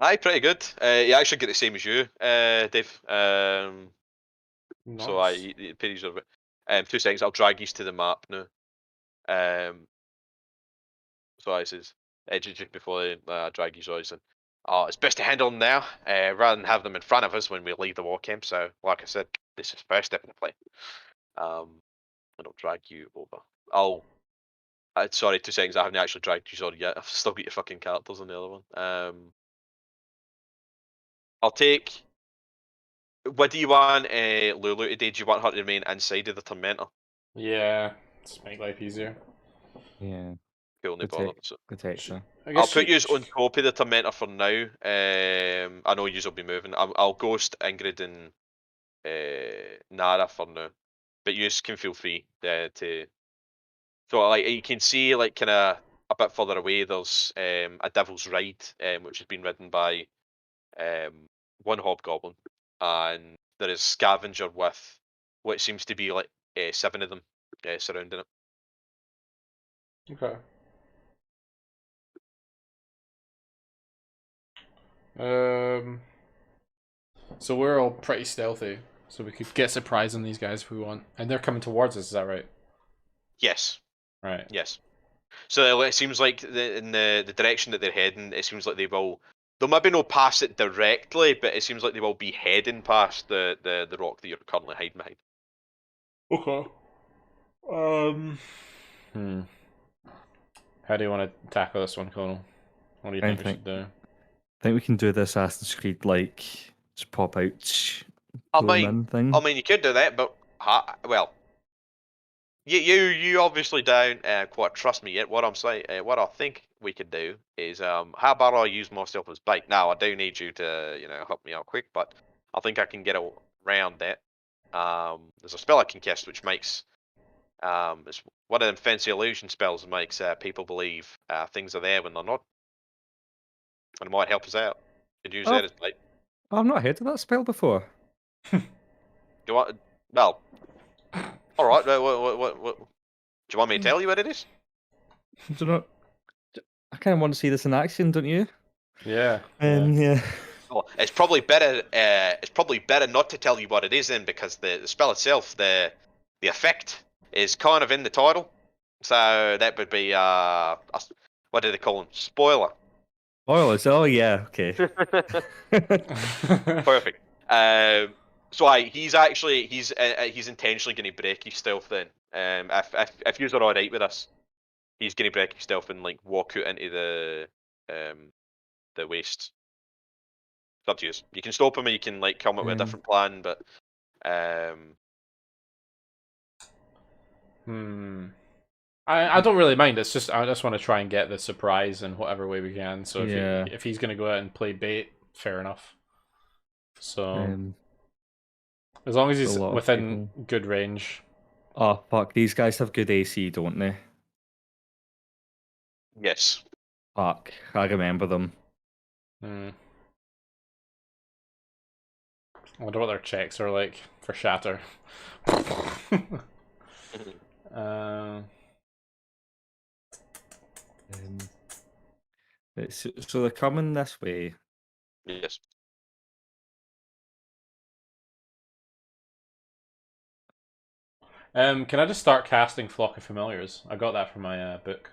Aye, pretty good. You actually get the same as you, Dave. So Nice. the pages of it. 2 seconds. I'll drag you to the map now. So I says, just before I drag you guys in. It's best to handle them now, rather than have them in front of us when we leave the war camp. So, like I said, this is first step in the plan. And I'll drag you over. Sorry, 2 seconds. I haven't actually dragged you over yet. I've still got your fucking characters on the other one. I'll take. What do you want, Lulu, today? Do you want her to remain inside of the tormentor? Yeah, just make life easier. Yeah. Cool, no bother. So Protector. I'll put you on top of the tormentor for now. I know you will be moving. I'll ghost Ingrid and Nara for now, but you can feel free to. So like you can see, like kind of a bit further away, there's a Devil's Ride, which has been ridden by one hobgoblin, and there is Scavenger with what seems to be like 7 of them surrounding it. Okay. So we're all pretty stealthy, so we could get surprise on these guys if we want, and they're coming towards us. Is that right? Yes. Right. Yes. So it seems like in the direction that they're heading, it seems like they'll maybe not pass it directly, but it seems like they will be heading past the rock that you're currently hiding behind. Okay. How do you want to tackle this one, Colonel? What do you think we should do? I think we can do the Assassin's Creed like just pop out. I thing. mean, you could do that, but well, you obviously don't quite trust me yet. What I'm saying, what I think we could do is, how about I use myself as bait? Now I do need you to help me out quick, but I think I can get around that. There's a spell I can cast which makes it's one of them fancy illusion spells that makes people believe things are there when they're not, and it might help us out. Could use that as bait. I've not heard of that spell before. Do you want? Well, all right. What? Do you want me to tell you what it is? Do you know? I kind of want to see this in action, don't you? Yeah. Yeah. Well, it's probably better. It's probably better not to tell you what it is then, because the spell itself, the effect is kind of in the title. So that would be what do they call them? Spoiler. Spoilers. Oh yeah. Okay. Perfect. So he's intentionally going to break his stealth then. If you're alright with us, he's going to break his stealth and like walk out into the waste. It's up to you. You can stop him, or you can like come up with a different plan. But I don't really mind. It's just I just want to try and get the surprise in whatever way we can. So if he's gonna go out and play bait, fair enough. So as long as he's within good range. Oh fuck! These guys have good AC, don't they? yes. Fuck! I remember them. I wonder what their checks are like for shatter. So they're coming this way. Yes. Can I just start casting Flock of Familiars? I got that from my book.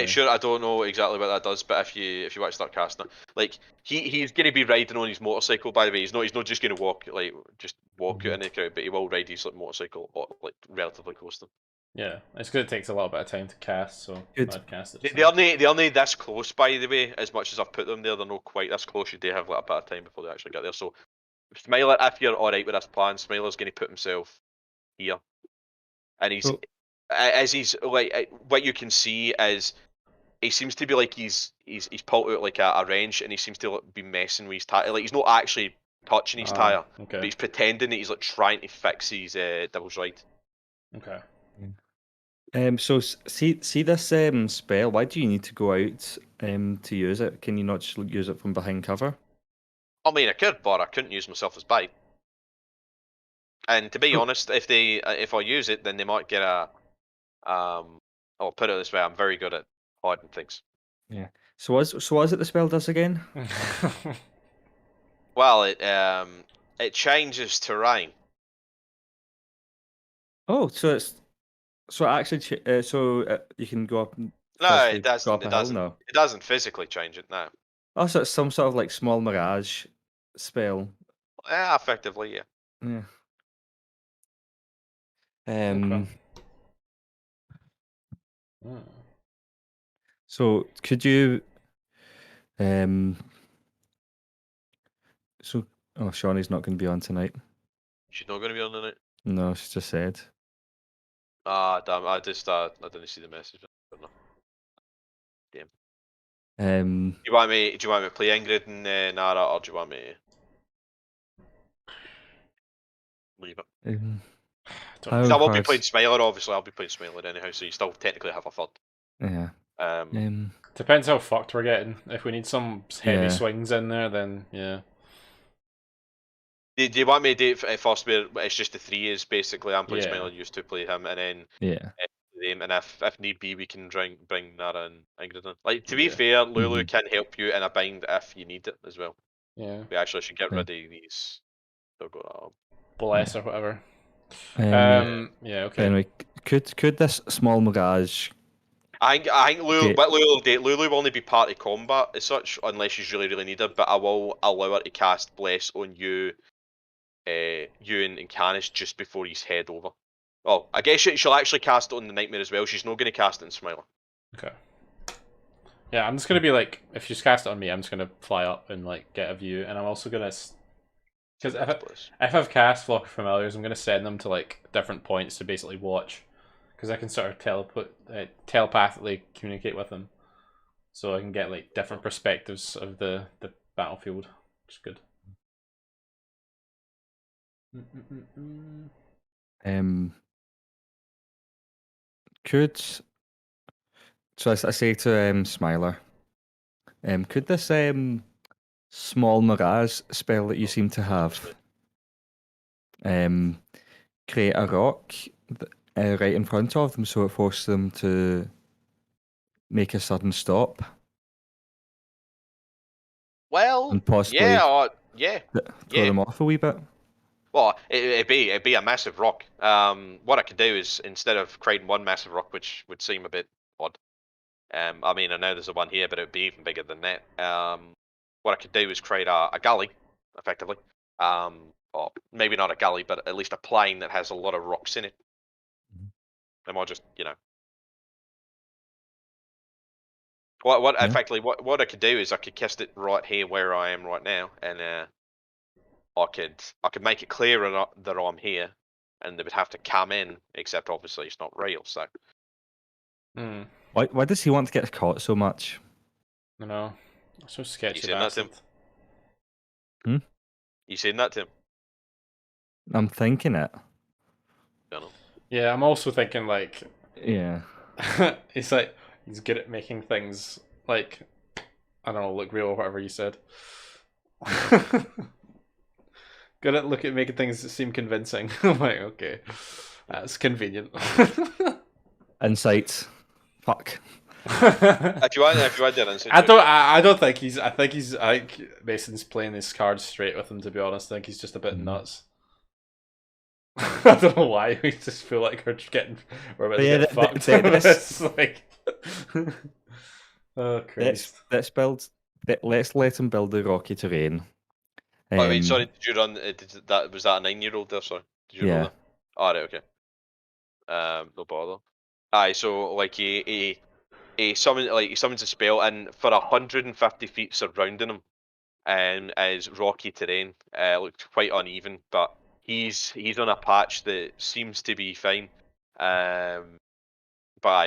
Sure, I don't know exactly what that does, but if you want to start casting it, like he's going to be riding on his motorcycle. By the way, he's not just going to walk out in the crowd, but he will ride his motorcycle like relatively close to them. Yeah, it's good. It takes a little bit of time to cast, so I'd cast it. They're only this close, by the way. As much as I've put them there, they're not quite this close. You do have like a bit of time before they actually get there. So, Smiler, if you're all right with this plan, Smiler's going to put himself here, and he's like what you can see is he seems to be like he's pulled out like a wrench, and he seems to be messing with his tire. Like he's not actually touching his tire, but he's pretending that he's like trying to fix his Devil's Ride. Okay. So see this spell. Why do you need to go out to use it? Can you not just use it from behind cover? I mean, I could, but I couldn't use myself as bait. And to be honest, if I use it, then they might get a I'll put it this way: I'm very good at hiding things. Yeah. So what is it the spell does again? Well, it changes terrain. Oh, so it actually you can go up and No, it physically go doesn't. up a hill now. It doesn't physically change it. No. Oh, so it's some sort of like small mirage spell. Yeah, effectively, yeah. Yeah. Okay. Hmm. So could you so oh Shawnee's not going to be on tonight. She's not going to be on the night. No, she just said. Ah, damn! I didn't see the message. I don't know. Damn. Um, Do you want me to play Ingrid and Nara, or do you want me to leave it? Don't Because know. I will be cards. playing Smiler. Obviously, I'll be playing Smiler anyhow. So you still technically have a third. Yeah. Depends how fucked we're getting. If we need some heavy Yeah. swings in there, then yeah. Do you want me to do it at first where it's just the three is basically I'm playing Yeah. Smiler, used to play him, and then Yeah. them, and if need be, we can bring Nara and Ingrid in. Like to be Yeah. fair, Lulu Mhm. can help you in a bind if you need it as well. Yeah. We actually should get Yeah. rid of these. They'll go. Bless or whatever. Yeah, okay. Anyway, could this small mirage? I think Lulu, Okay. what Lulu will do, Lulu will only be part of combat as such, unless she's really needed. But I will allow her to cast Bless on you, you and Canis just before he's head over. Well, I guess she'll actually cast it on the Nightmare as well. She's not going to cast it in Smiler. Okay. Yeah, I'm just gonna be like, if she's cast it on me, I'm just gonna fly up and like get a view, and I'm also gonna, because if I've cast Flock of Familiars, I'm gonna send them to like different points to basically watch, because I can sort of telepathically communicate with them, so I can get like different perspectives of the battlefield, which is good. Could so I say to Smiler, could this small mirage spell that you seem to have create a rock right in front of them so it forces them to make a sudden stop Well, and possibly yeah. throw them off a wee bit? Well, it'd be a massive rock. What I could do is instead of creating one massive rock, which would seem a bit odd. I mean, I know there's a one here, but it'd be even bigger than that. What I could do is create a gully, effectively. Or maybe not a gully, but at least a plain that has a lot of rocks in it. And I'll just, effectively what I could do is I could cast it right here where I am right now, and I could make it clearer that I'm here, and they would have to come in. Except obviously it's not real, so. Why does he want to get caught so much? I know. So sketchy. You saying that to him? You saying that to him? I'm thinking it. Don't know. Yeah, I'm also thinking like. Yeah. It's like he's good at making things like, I don't know, look real or whatever you said. Good at making things seem convincing. I'm like, okay, that's convenient. Insights. Fuck. If you want that insight, I don't think he's. I think Mason's playing his cards straight with him. To be honest, I think he's just a bit nuts. I don't know why. We just feel like we're about to get fucked. It's like, oh Christ. Let's let him build the rocky terrain. Oh wait, sorry. Did you run? Was that a 9-year-old there? Sorry. Did you roll that? Oh, right, okay. No bother. Aye, so like he summons a spell, and for 150 feet surrounding him, and is rocky terrain. Looked quite uneven, but he's on a patch that seems to be fine. But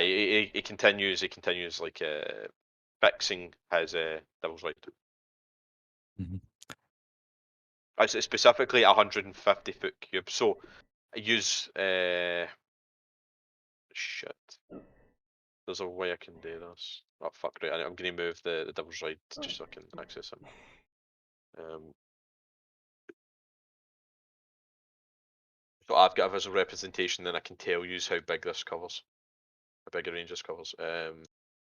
it continues. It continues like fixing his Devil's Ride. It's specifically 150 foot cube. So I use shit. There's a way I can do this. Oh fuck! Right, I'm gonna move the Devil's Ride just so I can access him. So I've got a visual representation, then I can tell you how big this covers, how big a range this covers.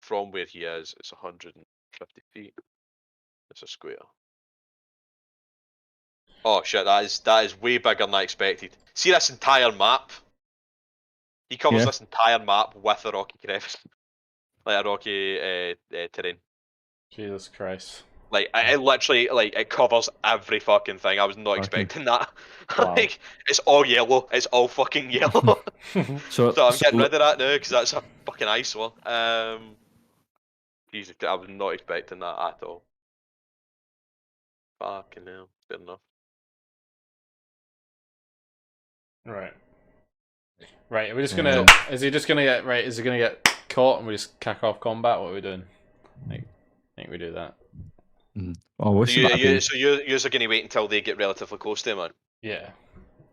From where he is, it's 100. 50 feet. It's a square. Oh shit, that is way bigger than I expected. See this entire map? He covers Yeah. this entire map with a rocky crevice. Like a rocky terrain. Jesus Christ. Like, it literally, like, it covers every fucking thing. I was not Fucking- expecting that. Wow. Like, it's all yellow. It's all fucking yellow. So, So I'm getting rid of that now, because that's a fucking eyesore. Jesus, I was not expecting that at all. Fucking hell. Fair enough. Right. Right, are we just gonna... Yeah. Is he just gonna get... Right, is he gonna get caught and we just kick off combat? What are we doing? I think we do that. Oh, what's So the map? you're going to wait until they get relatively close to him, man. Yeah.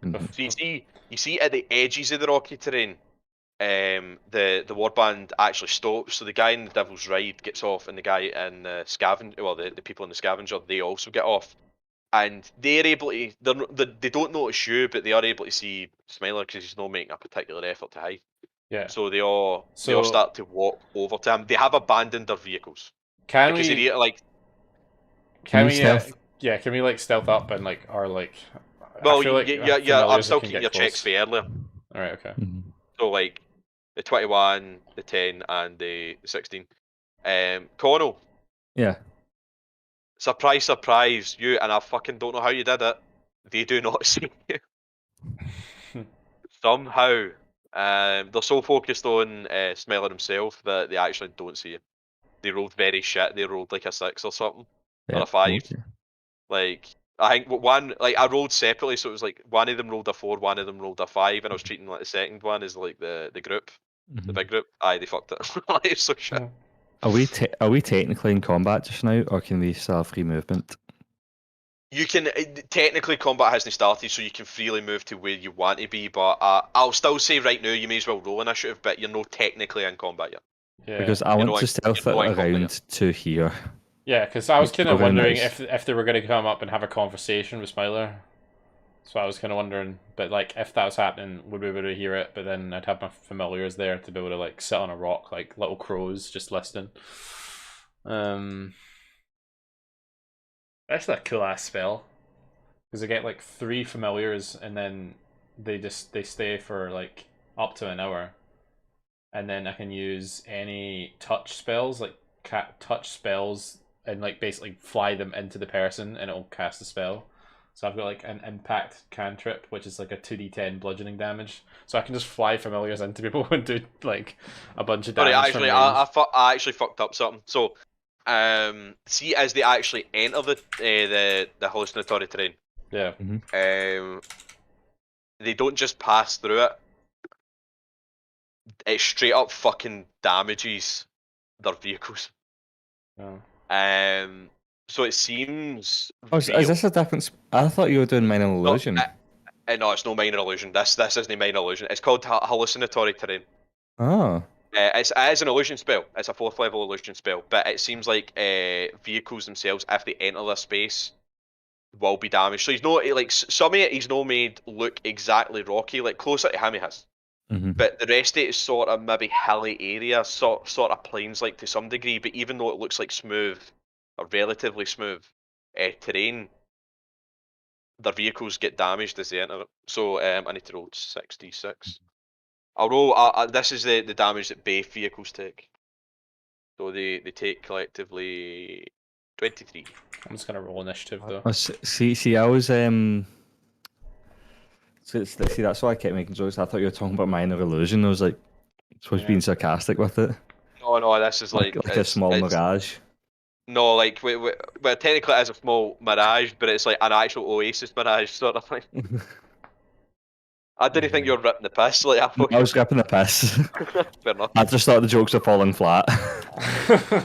Mhm. So you see at the edges of the rocky terrain, the warband actually stops. So the guy in the Devil's Ride gets off, and the guy in the scavenger, well, the people in the scavenger, they also get off, and they're able to. They don't notice you, but they are able to see Smiler because he's not making a particular effort to hide. Yeah. So they all start to walk over to him. They have abandoned their vehicles Can because we... they like. Can we we... stealth? Yeah, can we, like, stealth up and, like, or, like... Well, I feel like yeah. I'm familiars still can keeping get your checks close. for earlier. Alright, okay. Mhm. So like the 21, the 10, and the 16. Connell, Yeah. surprise, surprise, you, and I fucking don't know how you did it. They do not see you. Somehow, they're so focused on Smeller himself that they actually don't see you. They rolled very shit. They rolled like a 6 or something, or Yeah. a 5. Okay. Like, I think one, like, I rolled separately, so it was like one of them rolled a 4, one of them rolled a 5, and I was treating like the second one as like the group, the Mhm. big group. Aye, they fucked it. Like, it's so shit. Are we technically in combat just now, or can we still have free movement? You can technically combat hasn't started, so you can freely move to where you want to be. But I'll still say right now, you may as well roll initiative, but you're not technically in combat yet. Yeah. Because I You're want not to in- stealth you're it not in combat around to here. Yeah, because I was It's kind of probably wondering nice. if they were going to come up and have a conversation with Smiler. So I was kind of wondering, but like if that was happening, would we be able to hear it? But then I'd have my familiars there to be able to like sit on a rock like little crows just listening. That's a cool ass spell. Because I get like 3 familiars and then they stay for like up to an hour. And then I can use any touch spells, like touch spells, and like basically fly them into the person and it'll cast a spell. So I've got like an impact cantrip, which is like a 2d10 bludgeoning damage. So I can just fly familiars into people and do like a bunch of damage. Sorry, actually, I actually fucked up something. So, see, as they actually enter the hallucinatory terrain, Yeah. they don't just pass through it. It straight up fucking damages their vehicles. Oh. So it seems. Oh, is real. this a difference? I thought you were doing minor illusion. No, it's no minor illusion. This isn't minor illusion. It's called hallucinatory terrain. Oh. It is an illusion spell. It's a 4th level illusion spell, but it seems like vehicles themselves, if they enter the space, will be damaged. So he's not like some of it. He's not made look exactly rocky, like closer to him he has. Mm-hmm. But the rest of it is sort of maybe hilly area, sort of plains like to some degree. But even though it looks like smooth or relatively smooth terrain, their vehicles get damaged as they enter it. So I need to roll 66. I'll roll. This is the damage that both vehicles take. So they take collectively 23. I'm just gonna roll initiative though. Oh, see, I was see, that's why I kept making jokes. I thought you were talking about minor illusion. I was like, supposed to be being sarcastic with it. No, this is like a small mirage. No, like well, technically it is a small mirage, but it's like an actual oasis mirage sort of thing. I didn't think you were ripping the piss. Like I was ripping the piss. Fair enough. I just thought the jokes were falling flat.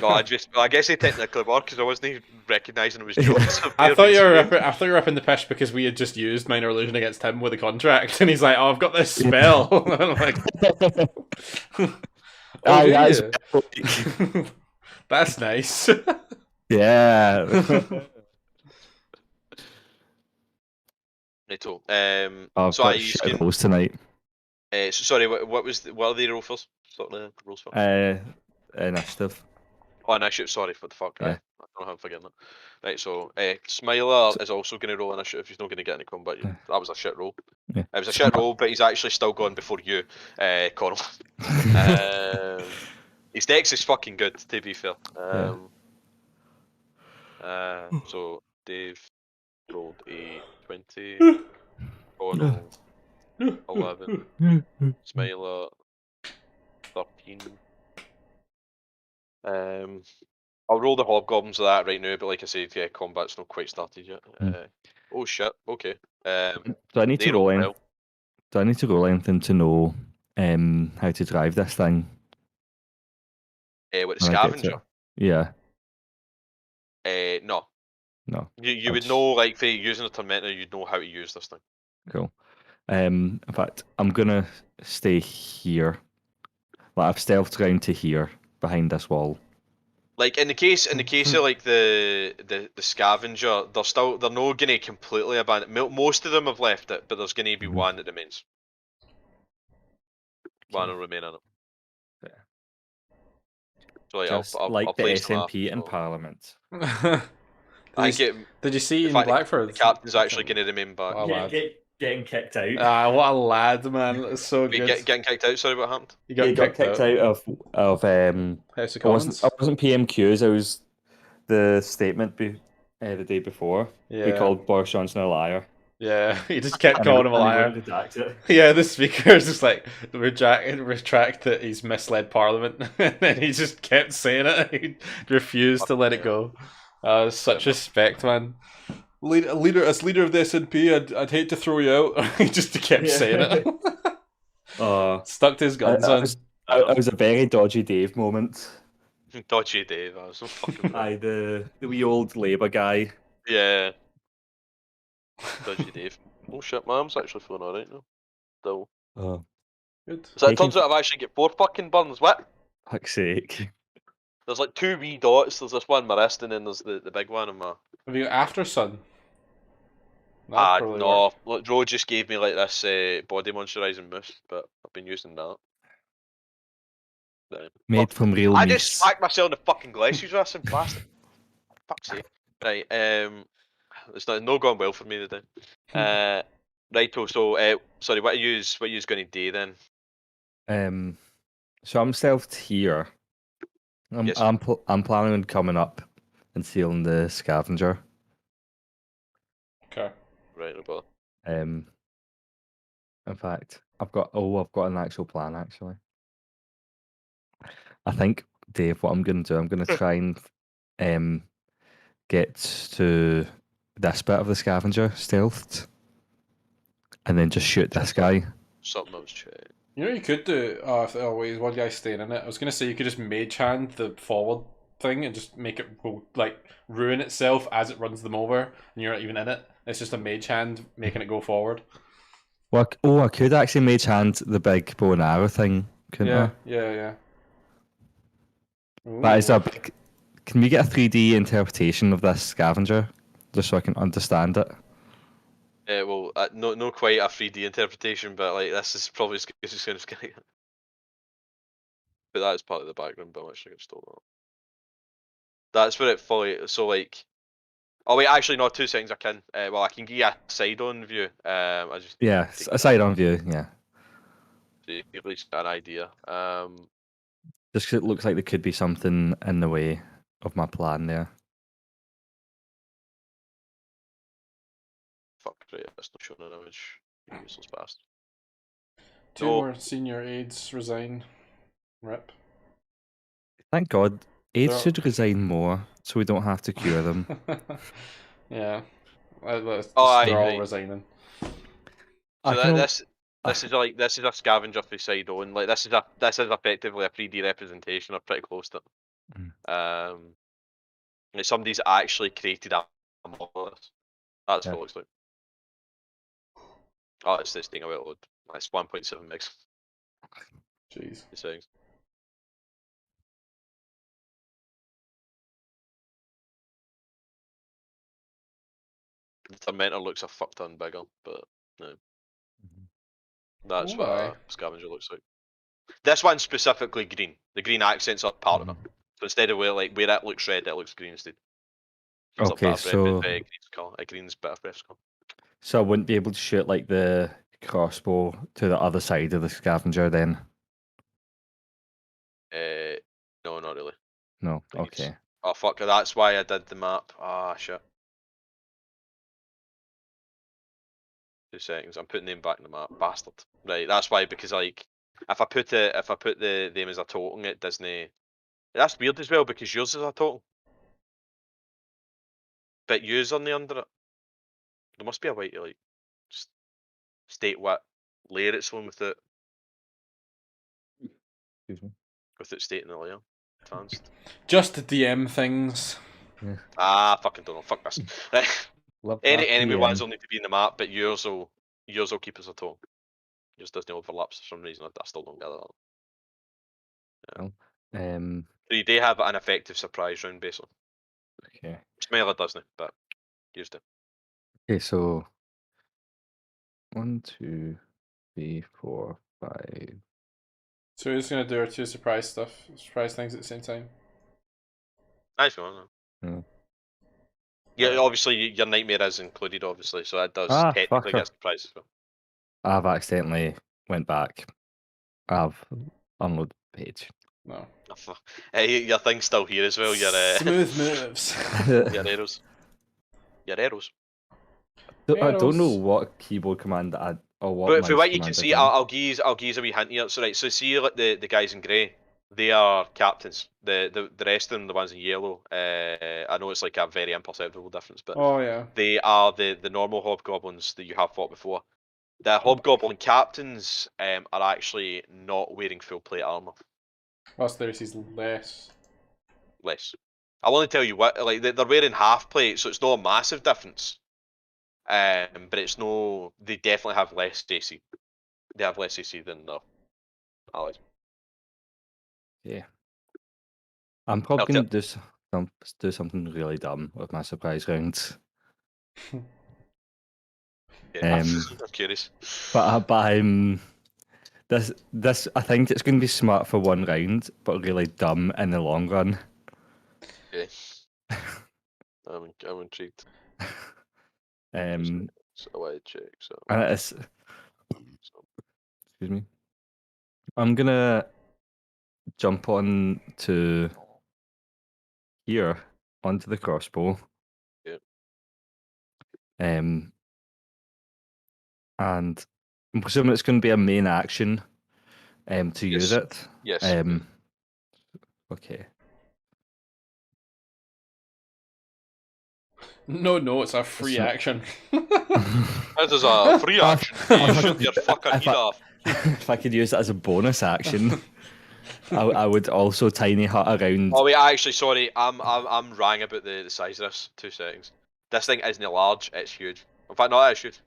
No, I guess they technically were because I wasn't even recognising it was jokes. I thought you were ripping the piss because we had just used minor illusion against him with a contract, and he's like, "Oh, I've got this spell." And I'm like, "Oh, that's nice." Yeah. Right, so I've so got I shit rolls tonight. sorry, what are the roll first? Sort of rolls for? Initiative. Oh, initiative, sorry, what the fuck. Yeah. I don't know how I'm forgetting that. Right, so Smiler is also going to roll initiative. He's not going to get any combat. Yeah. That was a shit roll. Yeah. It was a shit roll, but he's actually still gone before you, Connell. His dex is fucking good, to be fair. So Dave rolled a 20, Connell 11, Smiler 13. I'll roll the hobgoblins of that right now, but like I said, yeah, combat's not quite started yet. Oh shit, okay. Do I need they to roll rolled any- well. Do I need to roll anything to know how to drive this thing? With the when I get to scavenger? it? Yeah, No. no, You I'll would just- know, like, for using a tormentor, you'd know how to use this thing. Cool. In fact, I'm gonna stay here. Like I've stealthed around to here behind this wall. Like in the case of like the scavenger, they're not gonna completely abandon. Most of them have left it, but there's gonna be Mhm. one that remains. One Okay. will remain in it. Yeah. So like, Just I'll like the place them SNP after, in so. Parliament. I think Did you see in in fact, Blackford? the captain's actually gonna remain back. Wow. lad. Getting kicked out. What a lad, man! It's so Wait, good. getting kicked out. Sorry, what happened? You He got kicked out of House of I wasn't Commons. I wasn't PMQs. I was the statement the day before. Yeah. We called Boris Johnson a liar. Yeah, he just kept And calling him a and he liar. wouldn't redact it. Yeah, the speaker is just like retract that he's misled Parliament, and then he just kept saying it. He refused to let it go. Such respect, man. Leader, as leader of the SNP, I'd hate to throw you out. He just kept saying it. Stuck to his guns on. It was a very dodgy Dave moment. Dodgy Dave. I was so fucking. Aye, the wee old Labour guy. Yeah. Dodgy Dave. Oh shit, my arm's actually feeling alright now. Still. Oh, Good. So it Taking- turns out I've actually got 4 fucking burns. What? fuck's sake. There's like 2 wee dots. There's this one on my wrist, and then there's the big one on my. Have you got After Sun? That'd probably No. work. Look, Joe just gave me like this body moisturising mousse, but I've been using that. Made Fuck. from real I meat. just smacked myself in the fucking glasses with some plastic. Fuck's sake. Right, it's not going well for me today. Righto, so sorry, what are you going to do then? So I'm stealthed here. Yes. I'm planning on coming up and stealing the scavenger. Okay. Right, no bother. In fact, I've got an actual plan actually. I think, Dave, what I'm gonna do, I'm gonna try and get to this bit of the scavenger stealthed, and then just shoot this guy. Something else check. You know what you could do? Wait, one guy's staying in it. I was gonna say you could just mage hand the forward thing and just make it go, like, ruin itself as it runs them over, and you're not even in it. It's just a mage hand making it go forward. Well, I could actually mage hand the big bow and arrow thing, couldn't I? Yeah. That is Ooh. a big. Can we get a 3D interpretation of this scavenger, just so I can understand it? Well, no quite a 3D interpretation, but like this is probably as good as it's going to get. But that is part of the background, but I'm actually going to stole that. That's where it fully. So like. Oh wait, actually no. 2 seconds. I can. Well, I can give you a side-on view. I just. Yeah, a side-on view. Yeah. So you at least get an idea. Just 'cause it looks like there could be something in the way of my plan there. Fuck, right, that's not showing an image. You useless bastard. 2 No. more senior aides resign. Rip. Thank God, aides They're- should resign more, so we don't have to cure them. Yeah. They're aye, all right. resigning. So I this is a scavenger for side on. Like this is effectively a 3D representation or pretty close to it. Like somebody's actually created a model of this. That's what it looks like. Oh, it's this thing I will load. It's 1.7 megs. Jeez. Settings. The Tormentor looks a fuck ton bigger, but no. That's Oh, what aye. a scavenger looks like. This one's specifically green. The green accents are part of it. So instead of where it looks red, it looks green instead. It's like Okay, so green's colour. Green's bit of breath colour. so I wouldn't be able to shoot like the crossbow to the other side of the scavenger then. No, not really. No. Please. Okay. Oh fuck! That's why I did the map. Ah shit. 2 seconds. I'm putting them back in the map. Bastard. Right. That's why, because like if I put them as a token, it doesn't. That's weird as well because yours is a token, but yours aren't under it. There must be a way to like state what layer it's on Excuse me. without stating the layer. Advanced. Just DM things. Yeah. Ah, fucking don't know. Fuck this. Love Any that enemy DM. ones will need to be in the map, but yours will keep us a token. Yours doesn't overlap for some reason. I still don't get that. So you do have an effective surprise round, basically. Okay. Smiler doesn't, but used it. Okay, so 1, 2, 3, 4, 5. So we're just gonna do our 2 surprise things at the same time. Nice one. No. Yeah, obviously your nightmare is included, obviously, so that does technically fucker. get surprise as well. I've accidentally went back. I've unloaded the page. No. Hey, your thing's still here as well. Your Smooth moves. your arrows. Your arrows. I don't know what keyboard command or what. But for mouse what you command can I see, did. I'll give you a wee hint here. So right, so see like the guys in grey, they are captains. The rest of them, the ones in yellow, I know it's like a very imperceptible difference, but Oh yeah. they are the normal hobgoblins that you have fought before. The hobgoblin captains are actually not wearing full plate armor. Plus there's less. Less. I'll only tell you what, like they're wearing half plate, so it's not a massive difference. But it's no. They definitely have less AC. They have less AC than the allies. Yeah. I'm probably gonna do something really dumb with my surprise rounds. Yeah. I'm curious. But this I think it's going to be smart for one round, but really dumb in the long run. Yeah. I'm intrigued. So I check. So. And it's, excuse me. I'm gonna jump on to here onto the crossbow. Yeah. And I'm presuming it's going to be a main action. To use it. Yes. Okay. No, it's a free action. That is a free action. You shoot your fucking head off. If I could use it as a bonus action, I would also tiny hut around. Oh wait, actually, sorry, I'm wrong about the size of this. 2 seconds. This thing isn't large; it's huge. In fact, no, that is huge.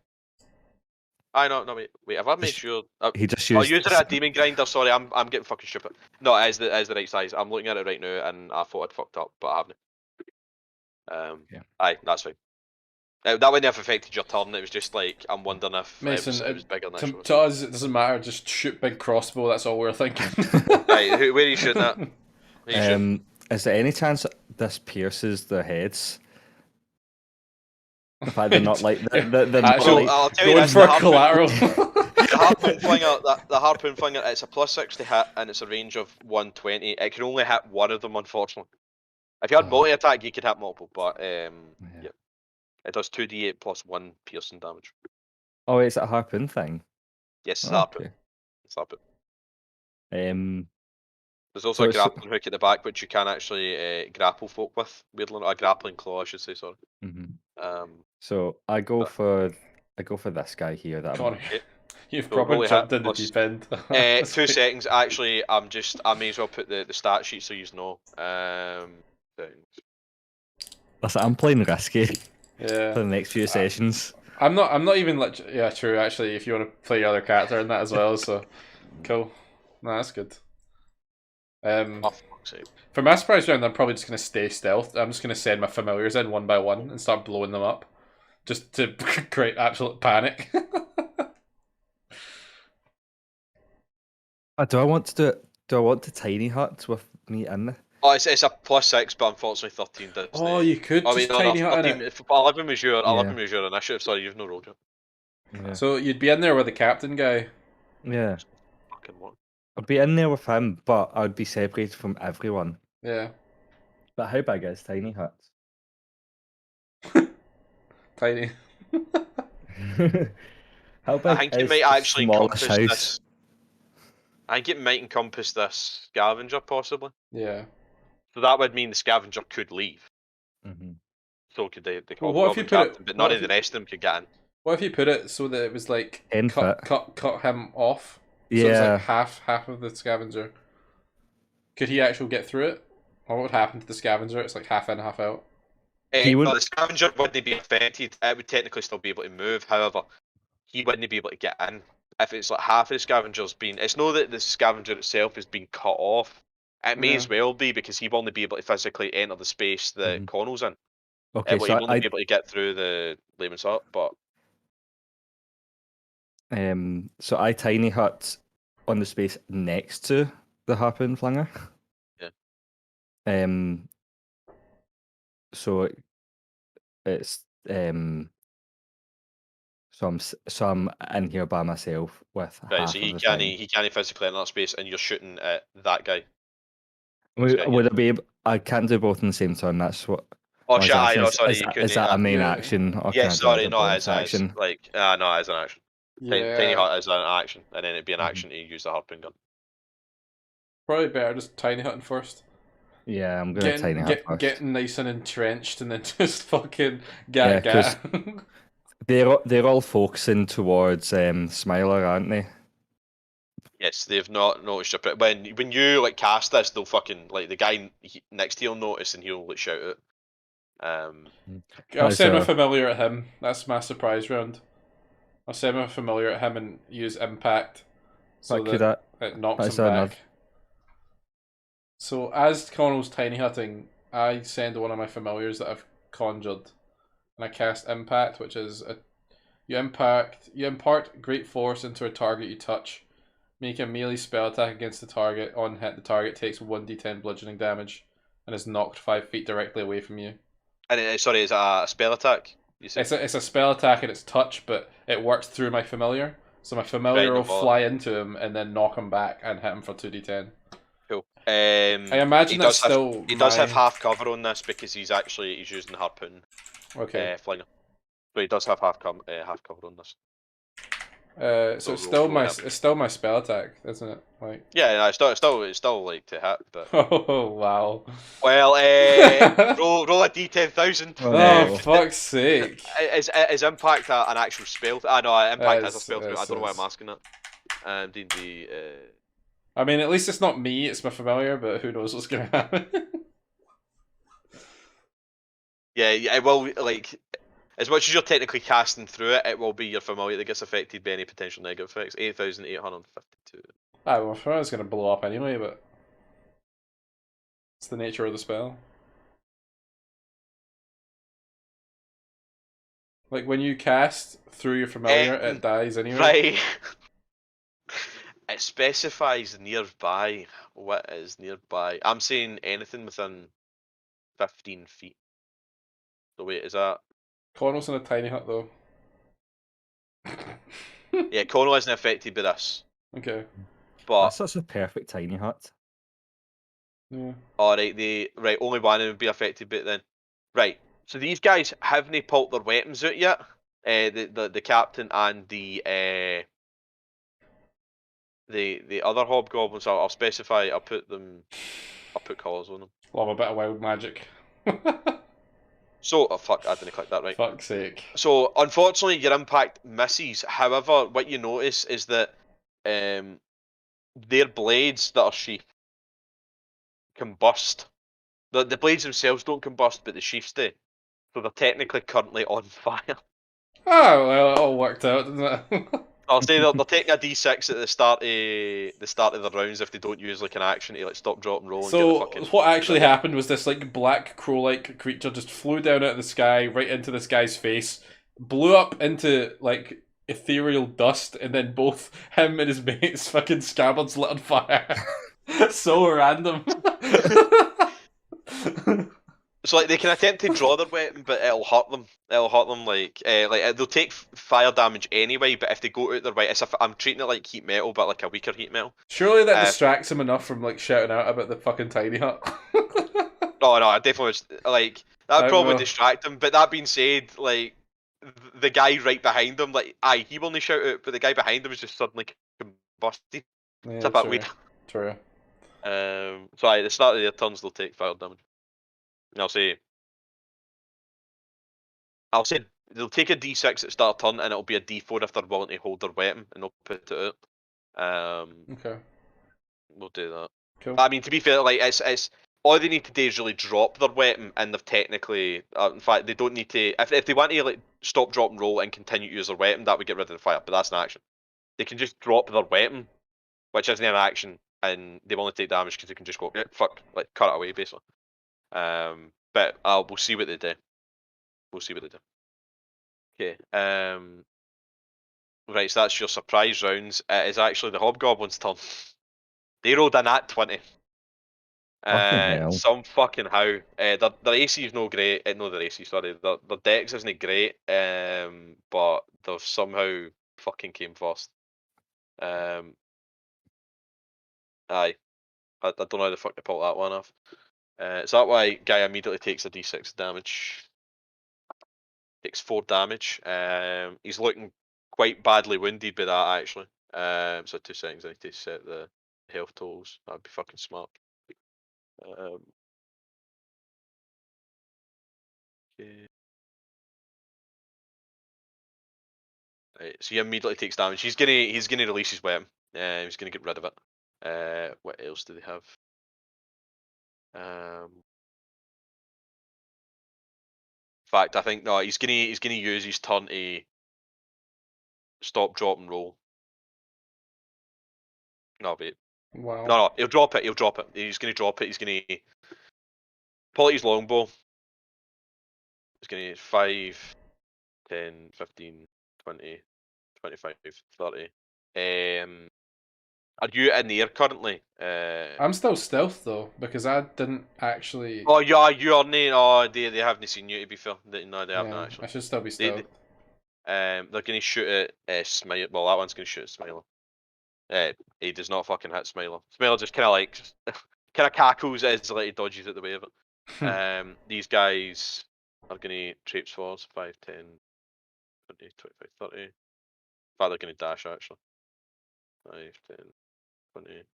No, wait. Have I made sure? He just used. Using a demon grinder. Sorry, I'm getting fucking stupid. No, it is the right size. I'm looking at it right now, and I thought I'd fucked up, but I haven't. Yeah. Aye, that's fine. That wouldn't have affected your turn. It was just like I'm wondering if Mason, it was bigger than to us, it doesn't matter. Just shoot big crossbow. That's all we're thinking. Right, where are you shooting at? Is there any chance this pierces their heads? In fact, they're not like they're Actually, I'll tell you going this, for collateral. The harpoon flinger, the harpoon flinger, it's a +60 hit and it's a range of 120. It can only hit one of them, unfortunately. If you had multi-attack, you could hit multiple, but yeah. It does 2d8 plus 1 piercing damage. Oh, it's a harpoon thing. Yes, it's harpoon. It's harpoon. There's also a grappling hook at the back, which you can actually grapple folk with. Weirdly, a grappling claw, I should say. Sorry. So I go for this guy here. That you've probably jumped in the deep end. 2 seconds. Actually, I may as well put the stat sheet so you know. Listen, I'm playing risky. Yeah. For the next few sessions. I'm not even like true actually. If you want to play your other character in that as well, so cool. No, that's good. For my surprise round, I'm probably just gonna stay stealth. I'm just gonna send my familiars in one by one and start blowing them up, just to create absolute panic. Do I want to tiny hut with me in? Oh, it's a +6, but unfortunately 13 does. Oh, you could I just mean, no, tiny hut in 13. it. 11 was your Yeah. initiative. Sorry, you've no rolled yet. Yeah. So you'd be in there with the captain guy. Yeah. Fucking what? I'd be in there with him, but I'd be separated from everyone. Yeah. But how big is Tiny Hut? Tiny. How I big think it is might the actually smallest encompass house? this. I think it might encompass this scavenger possibly. Yeah. So that would mean the scavenger could leave. Mm-hmm. So could the Well, what if you hobgoblin put it- captain, but what none if of the you- rest of them could get in. What if you put it so that it was like 10 foot. cut him off? So Yeah. it's like half of the scavenger. Could he actually get through it? Or what would happen to the scavenger? It's like half in, half out. He No, wouldn't- the scavenger wouldn't be affected. It would technically still be able to move. However, he wouldn't be able to get in. If it's like half of the scavenger's been, it's not that the scavenger itself has been cut off. It may Yeah. as well be because he will only be able to physically enter the space that Mhm. Connell's in. Okay, Well, so he won't be able to get through the layman's hut, but so I tiny hut on the space next to the harpoon flanger. Yeah. So it's so I'm in here by myself with right, half so of he the can't thing. he can't physically enter that space, and you're shooting at that guy. Would, guy would here. I be able? I can't do both in the same turn. That's what. Oh I was shit! asking. No, Is, sorry, is, you that- couldn't. is that a main Yeah. action, or can I Yes, do it as sorry, a no, bonus it is. action? Like, no, it is an action. Yeah. Tiny hut is an action, and then it'd be an Mhm. action to use the harpoon gun. Probably better just tiny hutting first. Yeah, I'm gonna tiny hut first. Getting nice and entrenched and then just fucking Yeah, get. They're all focusing towards Smiler, aren't they? Yes, they've not noticed you, but when you like cast this, they'll fucking like the guy next to you'll notice and he'll like shout it. I'll send So- a familiar at him. That's my surprise round. I'll send a familiar at him and use impact so But could that I? it knocks that's him enough. back. So as Connell's tiny hutting, I send one of my familiars that I've conjured, and I cast impact, which is you impart great force into a target you touch. Make a melee spell attack against the target. On hit, the target takes 1d10 bludgeoning damage and is knocked 5 feet directly away from you. And sorry, is it a spell attack? You said It's a spell attack and it's touch, but it works through my familiar. So my familiar Right, will no fly into him and then knock him back and hit him for 2d10. cool. I imagine that's still he does have my- half cover on this because he's using the harpoon Okay. flinger. So he does have half cover on this. So So it's still roll it. it's still my spell attack, isn't it? Like Yeah, no, it's still like to hit, but oh wow. well, roll a d10,000. Oh, Oh no. fuck's sake. Is impact an actual spell? I know impact has a It's- spell. I it's- don't know why I'm it's- asking that. D&D. I mean, at least it's not me, it's my familiar, but who knows what's gonna happen. Yeah, it will like. As much as you're technically casting through it, it will be your familiar that gets affected by any potential negative effects. 8,852. Well, my familiar's gonna blow up anyway, but it's the nature of the spell. Like when you cast through your familiar, it dies anyway. Right. It specifies nearby. What is nearby? I'm saying anything within 15 feet. So wait, is that? Connell's in a tiny hut though. Yeah, Connell isn't affected by this. Okay. But That's such a perfect tiny hut. Yeah. alright, only one would be affected by it then. Right. So these guys haven't pulled their weapons out yet. The captain and the other hobgoblins. I'll specify. I'll put colours on them. Love a bit of wild magic. So, oh fuck, I didn't click that right. Fuck's sake. So, unfortunately, your impact misses. However, what you notice is that their blades that are sheathed combust. The blades themselves don't combust, but the sheaths do. So they're technically currently on fire. Oh well, it all worked out, didn't it? I'll say they're taking a D6 at the start of the rounds if they don't use like an action to like stop, drop, and roll. And So get the fucking what actually happened was this like black crow-like creature just flew down out of the sky right into this guy's face, blew up into like ethereal dust, and then both him and his mates fucking scabbards lit on fire. So random. So like they can attempt to draw their weapon, but it'll hurt them. It'll hurt them like they'll take fire damage anyway. But if they go out their way, I'm treating it like heat metal, but like a weaker heat metal. Surely that distracts him enough from like shouting out about the fucking tiny hut. No, I definitely was, like that would probably distract him. But that being said, like the guy right behind him, like he will only shout out, but the guy behind him is just suddenly combusted. Yeah, It's a bit weird. True. So at the start of their turns, they'll take fire damage. And I'll say they'll take a D6 at start of turn, and it'll be a D4 if they're willing to hold their weapon, and they'll put it out. Okay. We'll do that. Cool. I mean, to be fair, like it's all they need to do is really drop their weapon, and they've technically, in fact, they don't need to. If they want to like stop, drop, and roll, and continue to use their weapon, that would get rid of the fire. But that's an action. They can just drop their weapon, which isn't an action, and they only take damage because they can just go, fuck, like cut it away basically. But we'll see what they do. We'll see what they do. Okay. Right, so that's your surprise rounds. It is actually the Hobgoblin's turn. They rolled a nat 20. Some fucking how. Their AC is no great. No, their AC, sorry. Their dex isn't great. But they've somehow fucking came first. Aye. I don't know how the fuck to pull that one off. So that way, guy immediately takes a d6 damage. Takes 4 damage. He's looking quite badly wounded by that actually. So 2 seconds. I need to set the health totals. That'd be fucking smart. Okay. Right, so he immediately takes damage. He's gonna release his weapon. He's gonna get rid of it. What else do they have? In fact, I think no. He's gonna use his turn to stop, drop, and roll. No, wait. Wow. No, he'll drop it. He's gonna drop it. He's gonna pull out his longbow. He's gonna use 5, 10, 15, 20, 25, 30. Are you in the air currently? I'm still stealth though because I didn't actually. Oh yeah, you are not. Oh, they haven't seen you. To be fair, no, they haven't actually. I should still be stealth. They're gonna shoot at Smiler. Well, that one's gonna shoot at Smiler. He does not fucking hit Smiler. Smiler just kind of like kind of cackles as like he dodges out the way of it. These guys are gonna traipse forwards 5, 10, 20, 25, 30. In fact, they're gonna dash actually. 5, 10, 20,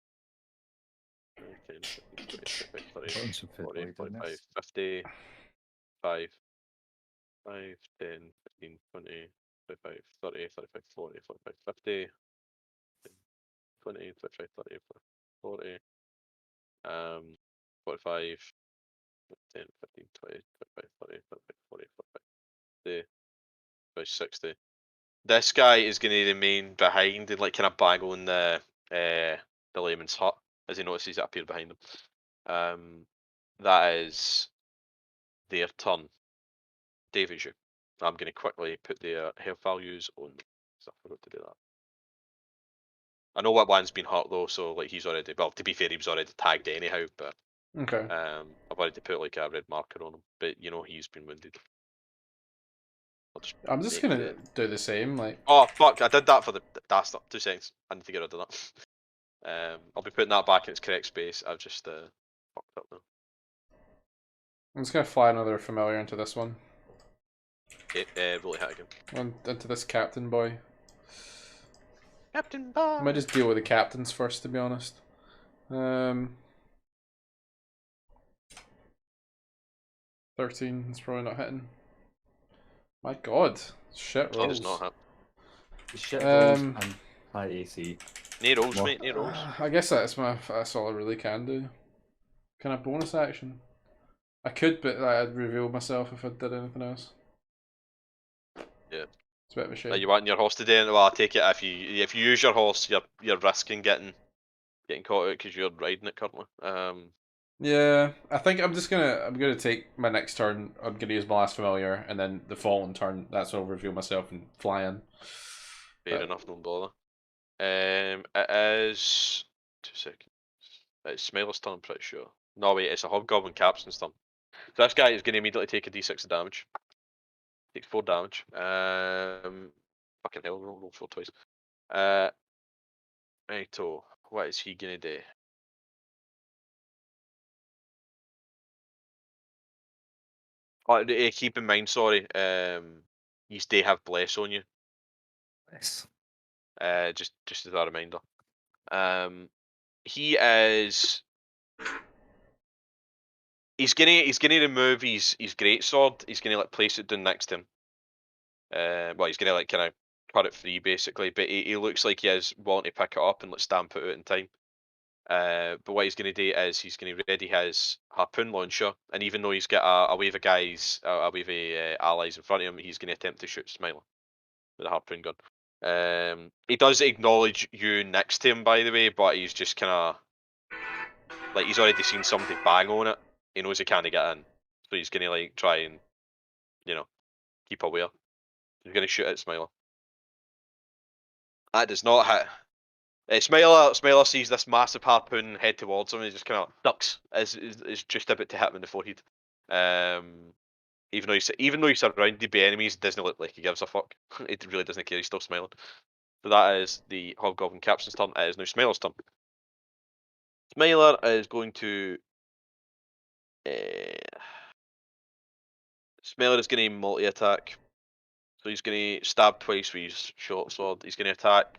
10, 20, 25, 30, 40, 45, 50, 5, 5, 10, 15, 20, 25, 30, 35, 40, 45, 50, 20, 25, 30, 40, 45, 10, 15, 20, 25, 30, 35, 40, 45, 50, 60. This guy is going to remain behind and like kind of baggle in the layman's hut as he notices it appear behind him. That is their turn. David, you. I'm going to quickly put the health values on. So I forgot to do that. I know what one's been hurt though, so like he's already. Well, to be fair, he was already tagged anyhow. But okay. I've wanted to put like a red marker on him, but you know he's been wounded. I'm just gonna do the same, like. Oh fuck! I did that for the dastard. 2 seconds. I need to get rid of that. I'll be putting that back in its correct space. I've just fucked up now. I'm just gonna fly another familiar into this one. Okay, roll it again. Into this captain boy. Captain boy. I might just deal with the captains first, to be honest. 13 is probably not hitting. My god, shit rolls. It is not hit. Shit rolls and high AC. Near rolls, mate. Near rolls. I guess that's all I really can do. Can I bonus action? I could, but I'd reveal myself if I did anything else. Yeah. It's a bit of a shame. Are you wanting your horse to do it? Well, I take it if you use your horse, you're risking getting caught out because you're riding it currently. Yeah, I think I'm gonna take my next turn. I'm gonna use my last familiar, and then the following turn, that's when I'll reveal myself and fly in. Fair enough, no bother. It is 2 seconds. It's Smiler's turn, I'm pretty sure. No wait, it's a Hobgoblin Captain's turn. So this guy is going to immediately take a d6 of damage. Takes 4 damage. Fucking hell, roll 4 twice. Righto, what is he going to do? Oh, keep in mind, sorry, you do have bless on you. Yes. Just as a reminder. He is. He's gonna remove his great sword. He's gonna like place it down next to him. Well, he's gonna like kind of cut it free basically, but he looks like he is wanting to pick it up and like stamp it out in time. But what he's gonna do is he's gonna ready his harpoon launcher, and even though he's got a wave of guys, a wave of allies in front of him, he's gonna attempt to shoot Smiler with a harpoon gun. He does acknowledge you next to him, by the way, but he's just kind of like he's already seen somebody bang on it. He knows he can't get in, so he's gonna like try and keep aware. He's gonna shoot at Smiler. That does not hit. Smiler sees this massive harpoon head towards him and he just kind of ducks. Is just about to hit him in the forehead. Even though he's surrounded by enemies, it doesn't look like he gives a fuck. It really doesn't care. He's still smiling. So that is the Hobgoblin Captain's turn. It is now Smiler's turn. Smiler is going to. Smiler is going to multi-attack. So he's going to stab twice with his short sword. He's going to attack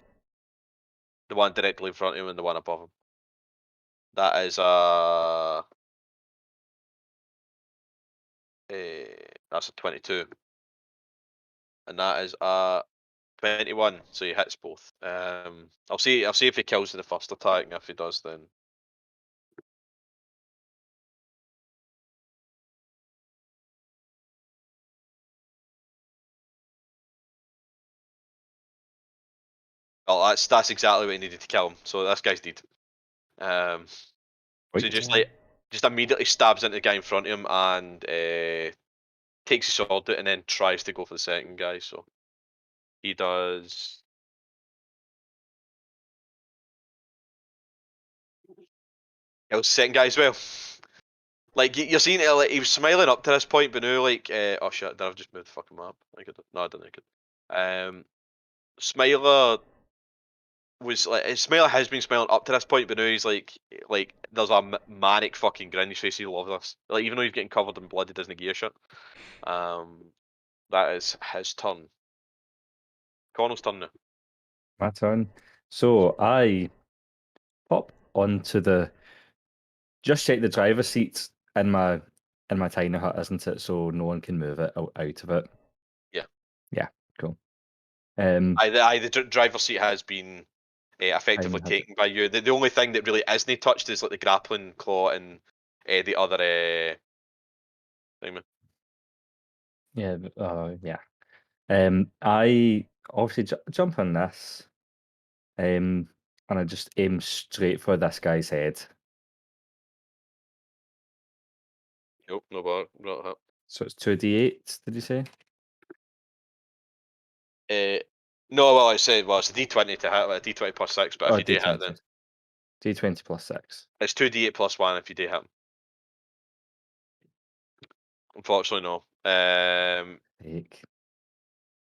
the one directly in front of him and the one above him. That is that's a 22. And that is a 21. So he hits both. I'll see if he kills in the first attack, and if he does, then. Oh, that's exactly what he needed to kill him. So this guy's dead. So he just immediately stabs into the guy in front of him and takes his sword out and then tries to go for the second guy. So he does. Kills the second guy as well. Like you're seeing it, like, he was smiling up to this point, but now like oh shit, did I just moved the fucking map? I could no, I didn't. I could. Smiler was like Smiler has been smiling up to this point, but now he's like there's a manic fucking grin on his face. He loves this. Like even though he's getting covered in blood, he doesn't give a shit. That is his turn. Connell's turn now. My turn. So I pop onto just check the driver's seat in my tiny hut, isn't it? So no one can move it out of it. Yeah. Yeah. Cool. The driver's seat has been effectively taken by you. The only thing that really isn't touched is like the grappling claw and the other thing. Yeah. Yeah. I obviously jump on this. And I just aim straight for this guy's head. Nope, no bar, not hit. So it's 2d8, did you say? No, well, I said, it's a d20 to hit, like a d20 plus 6, but if you do hit, then. d20 plus 6. It's 2d8 plus 1 if you do hit him. Unfortunately, no.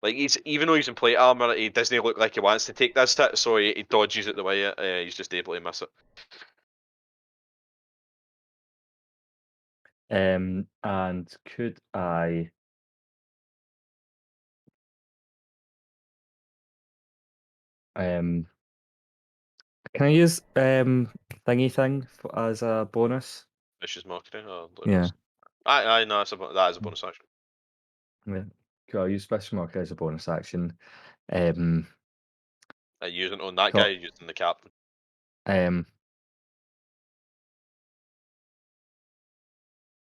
Like, even though he's in plate armor, he doesn't look like he wants to take this hit, so he dodges it the way he's just able to miss it. And could I can I use thingy thing as a bonus? Vicious marketing, or yeah. I know that is a bonus action. Yeah. Cool, I'll use special marker as a bonus action. Using on that guy, using the captain.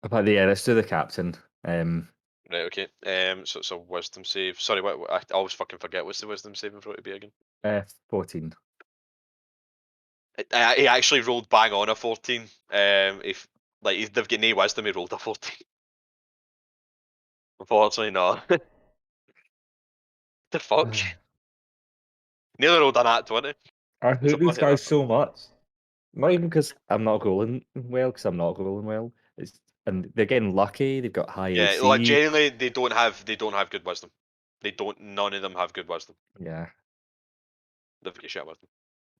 But yeah, let's do the captain. Right, okay. So it's a wisdom save. Sorry, what I always fucking forget. What's the wisdom saving throw to be again? 14. He actually rolled bang on a 14. If like they've got no wisdom, he rolled a 14. Unfortunately, no. The fuck? Nearly rolled an at 20. I hate these guys so much. Not even because I'm not rolling well, It's and they're getting lucky. They've got high Yeah, AC. like generally they don't have good wisdom. None of them have good wisdom. Yeah. They've got shit wisdom.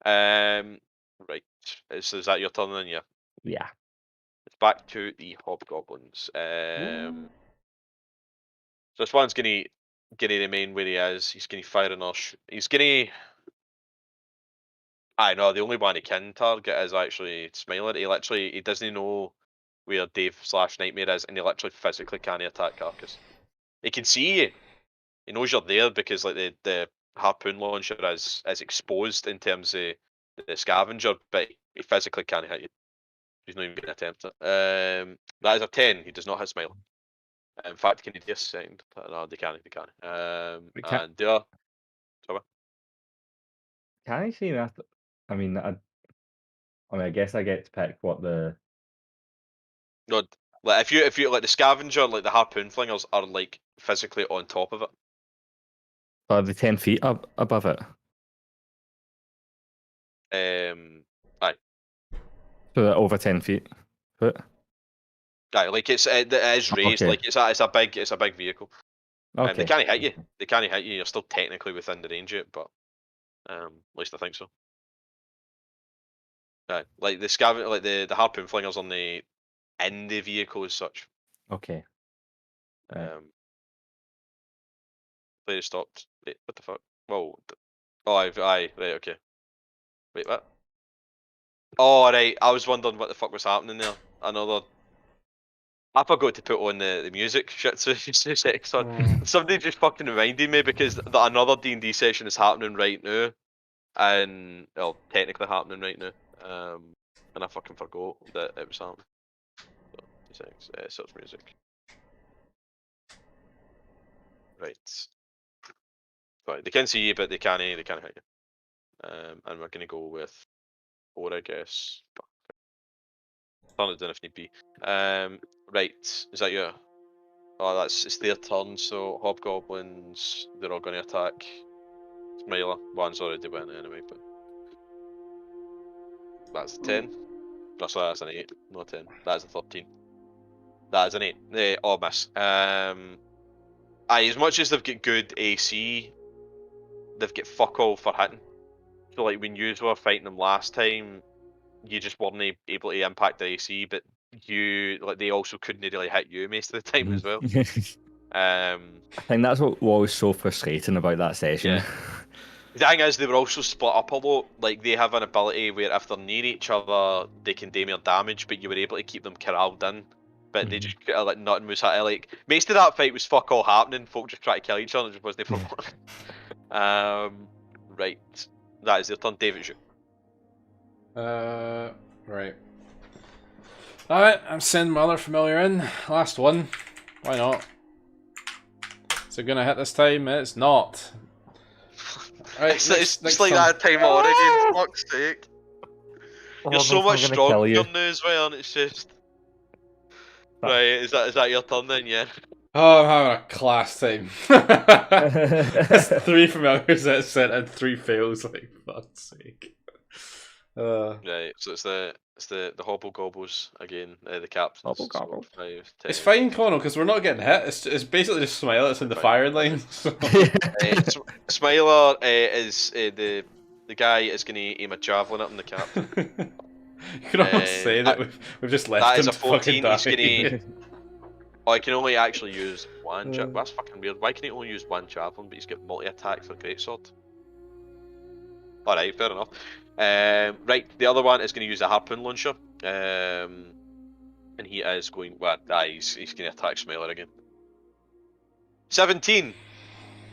Right. Is that your turn then? Yeah. Yeah. It's back to the hobgoblins. So this one's gonna remain where he is. He's gonna fire an arch. He's gonna. I know the only one he can target is actually Smiler. He doesn't know where Dave/Nightmare is, and he literally physically can't attack Carcass. He can see you. He knows you're there because like the harpoon launcher is exposed in terms of the scavenger, but he physically can't hit you. He's not even going to attempt it. That is a 10. He does not hit Smiler. In fact, can he do a second? No, they can't. They can't. And the other. Sorry. Can I see that? I mean, I guess I get to pick what the. No, like if you like the scavenger, like the harpoon flingers are like physically on top of it. Are they 10 feet above it? Aye, So they're over 10 feet. Foot. aye, like it is raised, Okay. like it's a big vehicle. Okay. They can't hit you. They can't hit you. You're still technically within the range of it, but at least I think so. Aye, like the scavenger, like the harpoon flingers on the in the vehicle as such. Okay. Right. Player stopped. Wait, what the fuck? Whoa. Oh, aye, right, okay. Wait, what? Oh, right. I was wondering what the fuck was happening there. I forgot to put on the music. Shit, so somebody just fucking reminded me because another D&D session is happening right now, and well, technically happening right now. And I fucking forgot that it was happening. So, 2 seconds. Search music. Right. Sorry, they can see you, but they can't hit you. And we're gonna go with 4, I guess. Turn it down if need be. Right, is that your? Oh, it's their turn. So hobgoblins, they're all going to attack Smiler. One's already went anyway, but that's a 10. No, sorry, that's an 8, not 10. That's a 13. That is an 8. Oh, miss. As much as they've got good AC, they've got fuck all for hitting. So like when you were fighting them last time, you just weren't able to impact the AC, but they also couldn't really hit you most of the time as well. I think that's what was so frustrating about that session. Yeah. The thing is, they were also split up a lot. Like they have an ability where if they're near each other, they can do more damage, but you were able to keep them corralled in. But they just like nothing was like most of that fight was fuck all happening. Folk just trying to kill each other, just wasn't for fun. Right, that is their turn. David, you. Right. Alright, I'm sending my other familiar in. Last one. Why not? Is it gonna hit this time? It's not. Right, it's like that time already, for fuck's sake. You're so much stronger now as well, and it's just... Right, is that your turn then, yeah? Oh, I'm having a class time. It's 3 familiars that sent and 3 fails, like, fuck's sake. Right, so it's the hobble gobbles again, the captains. Hobble gobble. So 5, 10, It's fine, Connell, because we're not getting hit. It's basically just Smile that's in the firing line. So. Smiler is the guy is going to aim a javelin at him, the captain. You can almost say that we've just left him to 14, fucking die. I can only actually use one javelin. That's fucking weird. Why can he only use one javelin, but he's got multi-attack for greatsword? Alright, fair enough. Right, the other one is going to use a harpoon launcher. And he is going... Well, he's going to attack Smiler again. 17!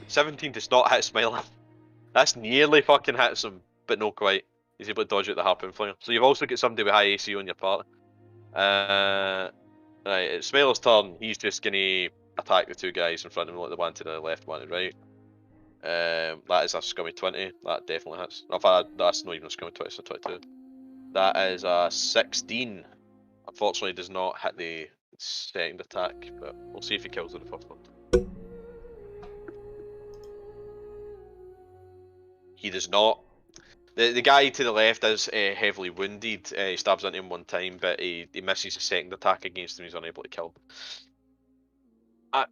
17 does not hit Smiler. That's nearly fucking hits him, but not quite. He's able to dodge out the harpoon flinger. So you've also got somebody with high AC on your party. Right, it's Smiler's turn. He's just going to attack the 2 guys in front of him, like the one to the left, one to the right. That is a scummy 20. That definitely hits. In fact, that's not even a scummy 20, it's a 22. That is a 16. Unfortunately, does not hit the second attack, but we'll see if he kills the first one. He does not. The guy to the left is heavily wounded. He stabs into him one time, but he misses a second attack against him. He's unable to kill him.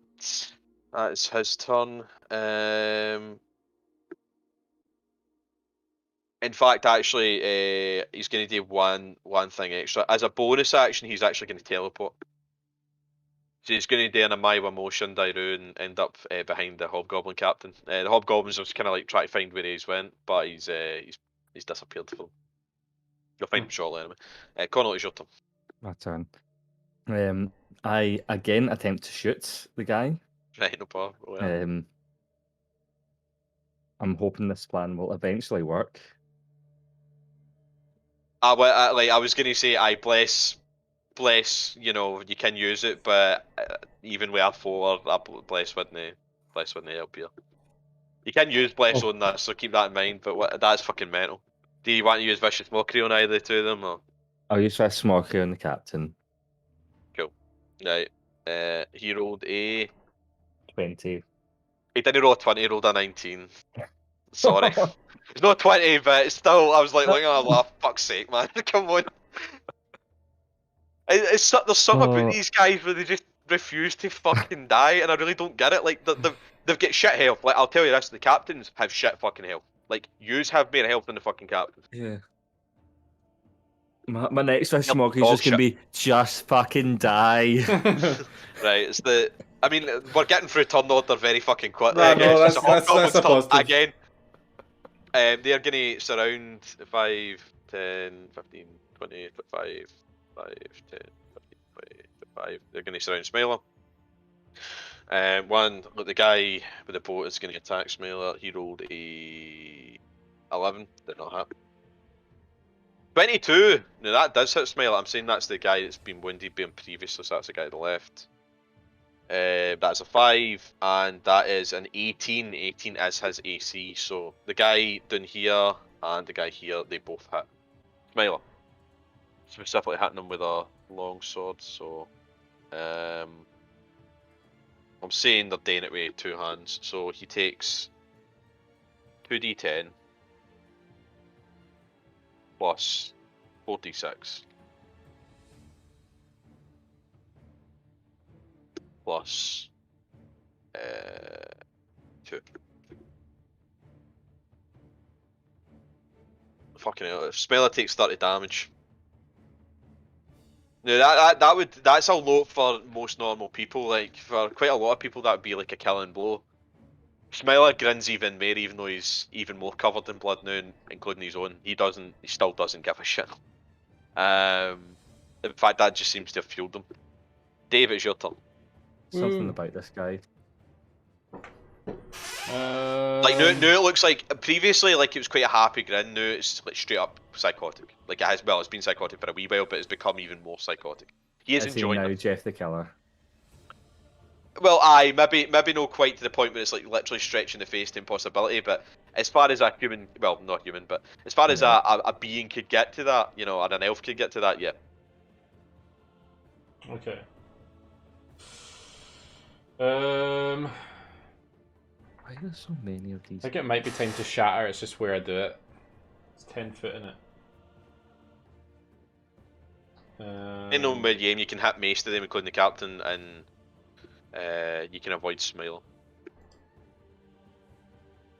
That's his turn. In fact, actually, he's going to do one thing extra. As a bonus action, he's actually going to teleport. So he's going to do an Amaiwa motion, Dairu, and end up behind the Hobgoblin captain. The Hobgoblins was kind of like trying to find where he's went, but he's disappeared from. You'll find him shortly anyway. Connell, it's your turn. My turn. I again attempt to shoot the guy. Right, no problem. I'm hoping this plan will eventually work. I was going to say, I bless, you know, you can use it, but even with R4, bless wouldn't help you. You can use bless on that, so keep that in mind, but that's fucking mental. Do you want to use Vicious Mockery on either two of them, or? I'll use Vicious Mockery on the captain. Cool. Right. He rolled a 20. He didn't roll a 20, he rolled a 19. Sorry. It's not 20, but it's still, I was like, oh, fuck's sake, man. Come on. There's something about these guys where they just refuse to fucking die, and I really don't get it. Like, they've got shit health. Like, I'll tell you this, the captains have shit fucking health. Like, yous have better health than the fucking captains. Yeah. My next Vicious Mockery is just going to be, just fucking die. Right, it's the... I mean, we're getting through turn order very fucking quickly. No, that's a positive. Again. They're going to surround 5, 10, 15, 20, 25, 5, 10, 15, 20, 25. They're going to surround Smiler. The guy with the boat is going to attack Smiler. He rolled a 11. Did not hit. 22! Now that does hit Smiler. I'm saying that's the guy that's been wounded being previously, so that's the guy to the left. That's a 5, and that is an 18. 18 is his AC, so the guy down here and the guy here, they both hit Smiler. Specifically hitting him with a long sword, so I'm saying they're doing it with 2 hands, so he takes 2d10 plus 4d6 plus 2. Fucking hell, Smeller takes 30 damage. Now that's a lot for most normal people. Like, for quite a lot of people that would be like a killing blow. Smiler grins even more, even though he's even more covered in blood now, including his own. He still doesn't give a shit. In fact, that just seems to have fueled him. Dave, it's your turn. Something about this guy. Like now it looks like previously like it was quite a happy grin. Now it's like straight up psychotic. Like it's been psychotic for a wee while, but it's become even more psychotic. He is enjoying now it. Jeff the Killer. Well, maybe not quite to the point where it's like literally stretching the face to impossibility, but as far as a human, well, not human, but as far as a being could get to that, you know, and an elf could get to that, yeah. Okay. Why are there so many of these? I think it might be time to shatter. It's just where I do it. It's 10 foot in it. In no mid-game, you can hit most of them, including the captain, and you can avoid Smile.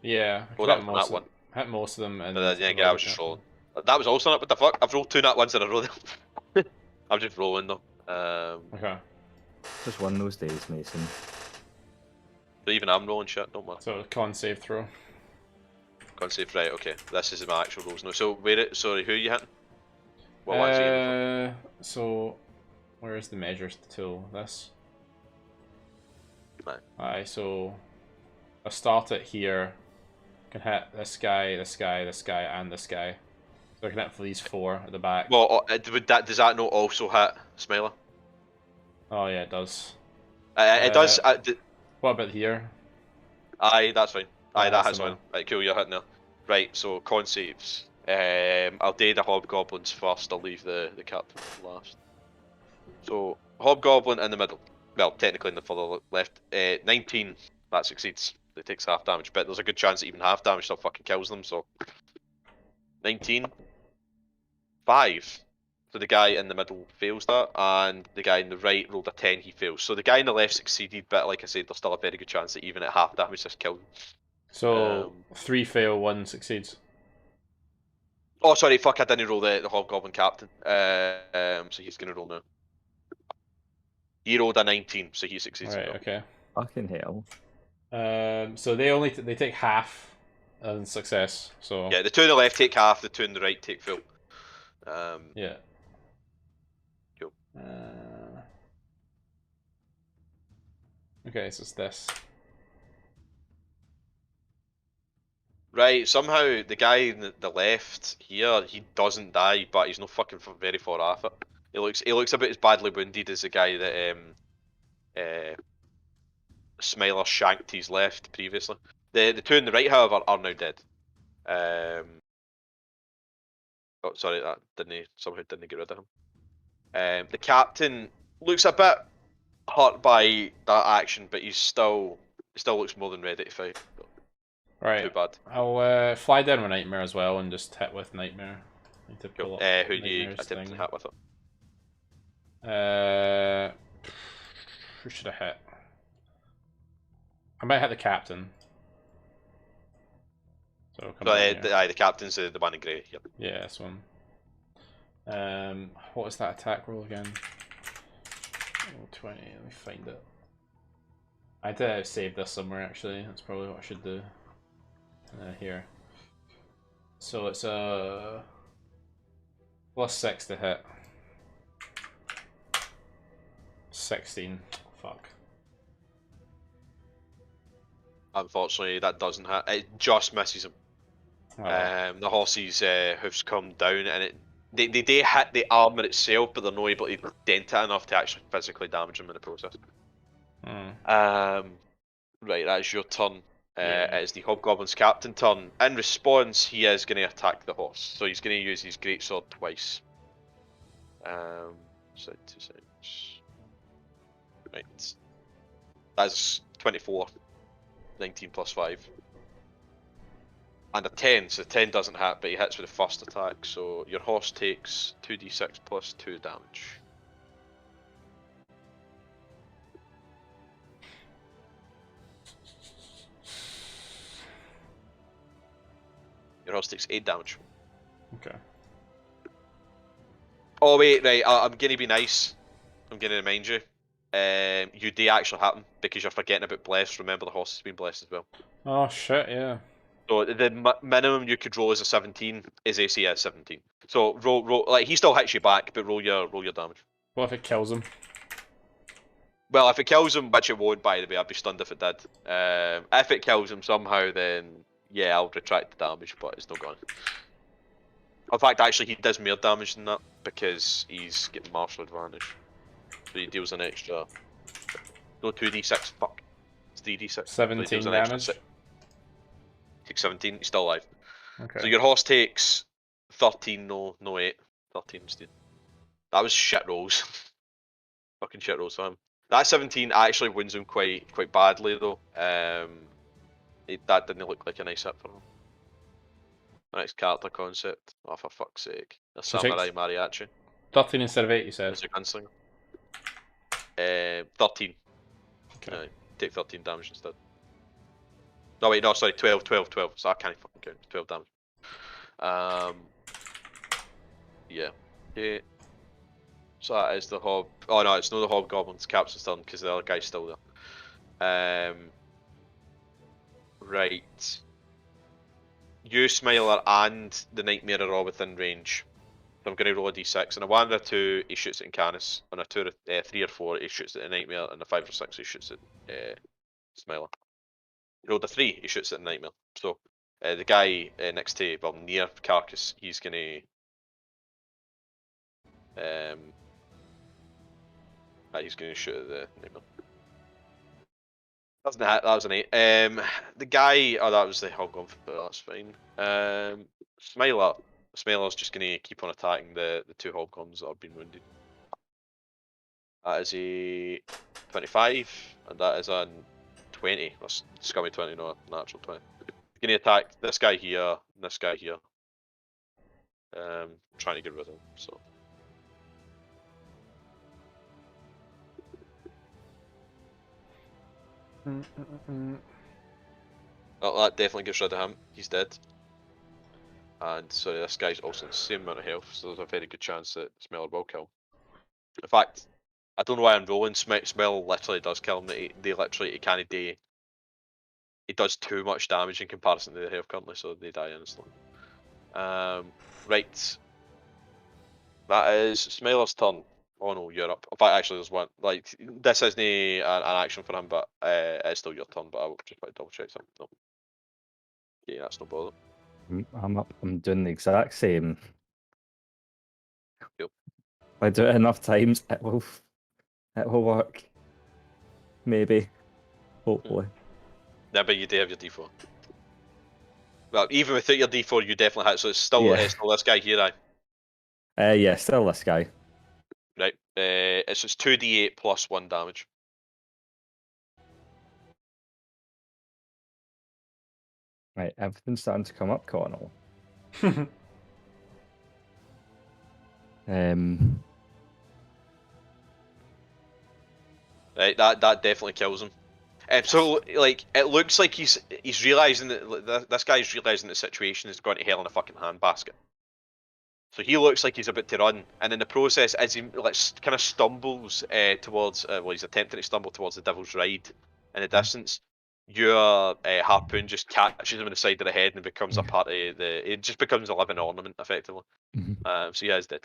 Yeah, well, that one. Hit most of them. And yeah, I was just rolling. That was also not. What the fuck? I've rolled 2 nat ones in a row. I'm just rolling though. Okay. Just one of those days, Mason. But even I'm rolling shit, don't worry. So con save throw. Con save, right? Okay, this is my actual rolls now. So sorry, who are you hitting? What one's you So where is the measures tool? This. Right. Aye, so I start it here. Can hit this guy, this guy, this guy, and this guy. So I can hit for these 4 at the back. Well, does that not also hit Smiler? Oh yeah, it does. It does. What about here? Aye, that's fine. Aye, that has fine. one. Right, cool, you're hitting there. Right, so con saves. I'll do the hobgoblins first. I'll leave the captain last. So hobgoblin in the middle. Well, technically in the further left. 19. That succeeds. It takes half damage, but there's a good chance that even half damage still fucking kills them. So 19. 5. So the guy in the middle fails that, and the guy in the right rolled a 10, he fails. So the guy in the left succeeded, but like I said, there's still a very good chance that even at half damage, this killed him. So 3 fail, 1 succeeds. Oh, sorry, fuck, I didn't roll the Hobgoblin Captain. So he's going to roll now. He rolled a 19, so he succeeds. Right, okay. Fucking hell. So they only they take half of success. So Yeah, the 2 on the left take half, the 2 on the right take full. yeah. Cool. Okay, so it's this. Right, somehow the guy in the left here, he doesn't die, but he's not fucking very far off it. He looks about as badly wounded as the guy that Smiler shanked his left previously. The 2 on the right, however, are now dead. Oh, sorry, that somehow didn't get rid of him. The captain looks a bit hurt by that action, but he still looks more than ready to fight. Right. Too bad. I'll fly down with Nightmare as well and just hit with Nightmare. Need to pull Cool. up Who you Nightmare's attempting to thing. hit with it? Who should I hit? I might hit the captain. So come on here. The captain's the one in grey. Yep. Yeah, this one. What was that attack roll again? Oh, 20. Let me find it. I had to save this somewhere actually. That's probably what I should do. Here. So it's a +6 to hit. 16. Fuck. Unfortunately, that doesn't hit. It just misses him. Oh. The horse's hooves come down, and they hit the armor itself, but they're not able to dent it enough to actually physically damage him in the process. Right, that's your turn. Yeah. It is the Hobgoblin's captain turn. In response, he is going to attack the horse, so he's going to use his greatsword twice. 6, 2, 6. Right, that's 24. 19 plus 5. And a 10, so 10 doesn't hit, but he hits with the first attack, so your horse takes 2d6 plus 2 damage. Your horse takes 8 damage. Okay. Oh wait, right, I'm going to be nice. I'm going to remind you. You do actually happen, because you're forgetting about blessed. Remember the horse has been blessed as well. Oh shit, yeah. So the minimum you could roll is a 17. His AC is 17. So roll like he still hits you back, but roll your damage. What if it kills him? Well, if it kills him, which it won't, by the way, I'd be stunned if it did. If it kills him somehow, then yeah, I'll retract the damage, but it's not going. In fact, actually, he does more damage than that because he's getting martial advantage. So he deals an extra. No 2d6. Fuck. It's 3d6. 17 so damage. Takes 17. He's still alive. Okay. So your horse takes 13. No 8. 13 instead. That was shit rolls. Fucking shit rolls for him. That 17 actually wounds him quite badly though. That didn't look like a nice hit for him. Next character concept. Oh, for fuck's sake. The So Samurai Mariachi. 13 instead of 8, you said? As a gunslinger. 13. Okay. Take 13 damage instead. No wait, no, sorry, 12. So I can't fucking count. 12 damage. Yeah. Okay. So that is the hob. Oh no, it's not the Hobgoblin's captain's turn because the other guy's still there. Right. You, Smiler, and the Nightmare are all within range. So I'm going to roll a d6. And a 1 or a 2, he shoots at Incanus. On a 3 or 4, he shoots at the Nightmare. And a 5 or 6, he shoots at Smiler. He rolled a 3, he shoots at the Nightmare. So the guy next to, well, near Carcass, he's going to. He's going to shoot at the Nightmare. That was an 8. The guy, oh, that was the Hobgoblin, that's fine. Smiler's just going to keep on attacking the 2 Hobgoblins that have been wounded. That is a 25, and that is a 20. That's scummy 20, not a natural 20. He's going to attack this guy here, and this guy here. trying to get rid of him. So. Well, that definitely gets rid of him. He's dead. And so this guy's also the same amount of health, so there's a very good chance that Smeller will kill him. In fact, I don't know why I'm rolling. Smell literally does kill him. They literally he can't do. He does too much damage in comparison to their health currently, so they die instantly. Right. That is Smeller's turn. Oh no, you're up. In fact, actually, there's one. Like this isn't an action for him, but it's still your turn. But I will just double check something. No. Yeah, that's no bother. I'm up. I'm doing the exact same. Yep. If I do it enough times, it will work. Maybe. Hopefully. Yeah, but you do have your D4. Well, even without your D4, you definitely hit. So it's still, Yeah. it's still this guy here, Yeah, still this guy. right? It's 2d8 plus 1 damage. Right, everything's starting to come up, Connell. Right, that definitely kills him. So like it looks like he's realizing that this guy's realizing the situation is going to hell in a fucking handbasket. So he looks like he's about to run, and in the process, as he kind of stumbles towards, well, he's attempting to stumble towards the Devil's Ride in the distance. Your harpoon just catches him in the side of the head and becomes a part of the. It just becomes a living ornament, effectively. So he is dead.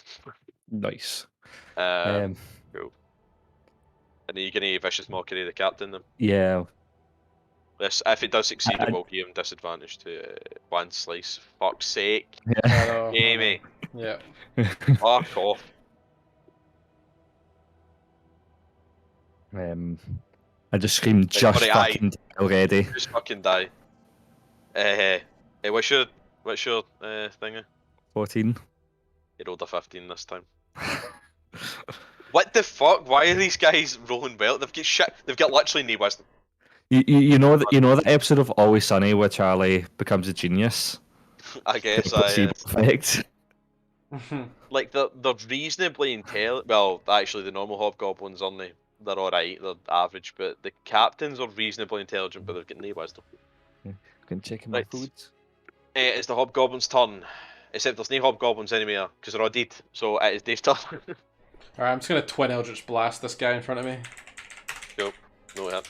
Nice. Cool. And then you get a vicious mockery of the captain. Then. Yeah. This, if it does succeed, it will give him disadvantage to one slice. Fuck's sake. Yeah. Amy. Yeah. Fuck off. I just screamed, just fucking die already. Just fucking die. What's your thingy? 14. You rolled a 15 this time. What the fuck? Why are these guys rolling well? They've got shit. They've got literally no wisdom. You know that episode of Always Sunny where Charlie becomes a genius? I guess placebo effect. Like they're reasonably intelligent. Well, actually, the normal hobgoblins aren't they? They're all right. They're average, but the captains are reasonably intelligent, but they've got no wisdom. Yeah, can check my food. It's the hobgoblin's turn, except there's no hobgoblins anymore because they're all dead. So it is Dave's turn. Alright, I'm just gonna twin Eldritch Blast this guy in front of me. Cool. No hit.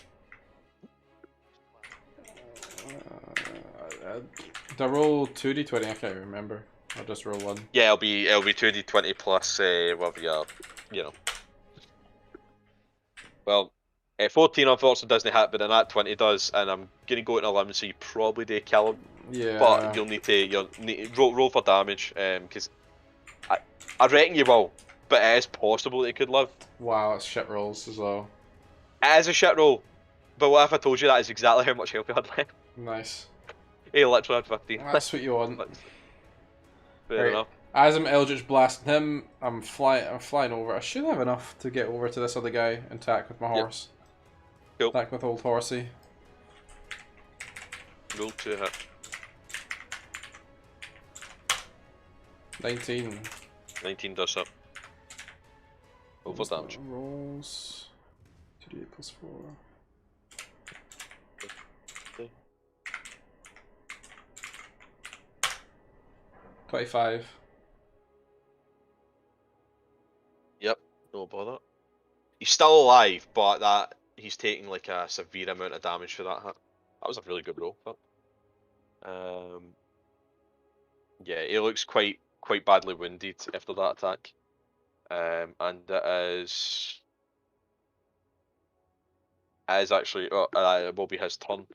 Did I roll 2d20? I can't remember. I'll just roll 1. Yeah, it'll be 2d20 plus whatever you know. Well, 14 unfortunately doesn't hit, but then that 20 does, and I'm gonna go to 11, so you probably do kill him. Yeah. But you'll need to roll for damage, because I reckon you will, but it is possible that he could live. Wow, it's shit rolls as well. It is a shit roll, but what if I told you that is exactly how much health he had left? Nice. He literally had 15. That's what you want. Fair enough. As I'm Eldritch blasting him, I'm flying over. I should have enough to get over to this other guy and attack with my horse. Cool. Attack with old horsey. Roll to hit. 19. 19 does up. Roll for damage. Rolls. 2d8 plus 4. 25. Yep, no bother. He's still alive, but that he's taking like a severe amount of damage for that hit. That was a really good roll. But, yeah, he looks quite badly wounded after that attack. And it is actually it will be his turn.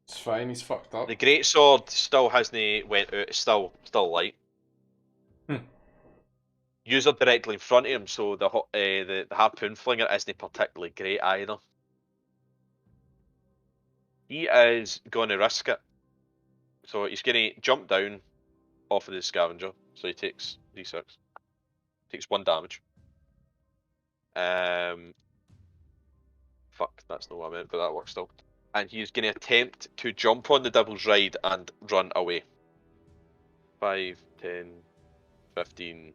It's fine, he's fucked up. The greatsword still hasn't went out. It's still light. User directly in front of him, so the harpoon flinger isn't particularly great either. He is going to risk it, so he's going to jump down off of the scavenger. So he takes d6, takes 1 damage. Fuck, that's not what I meant, but that works still. And he's going to attempt to jump on the Devil's Ride and run away. 5, 10, 15.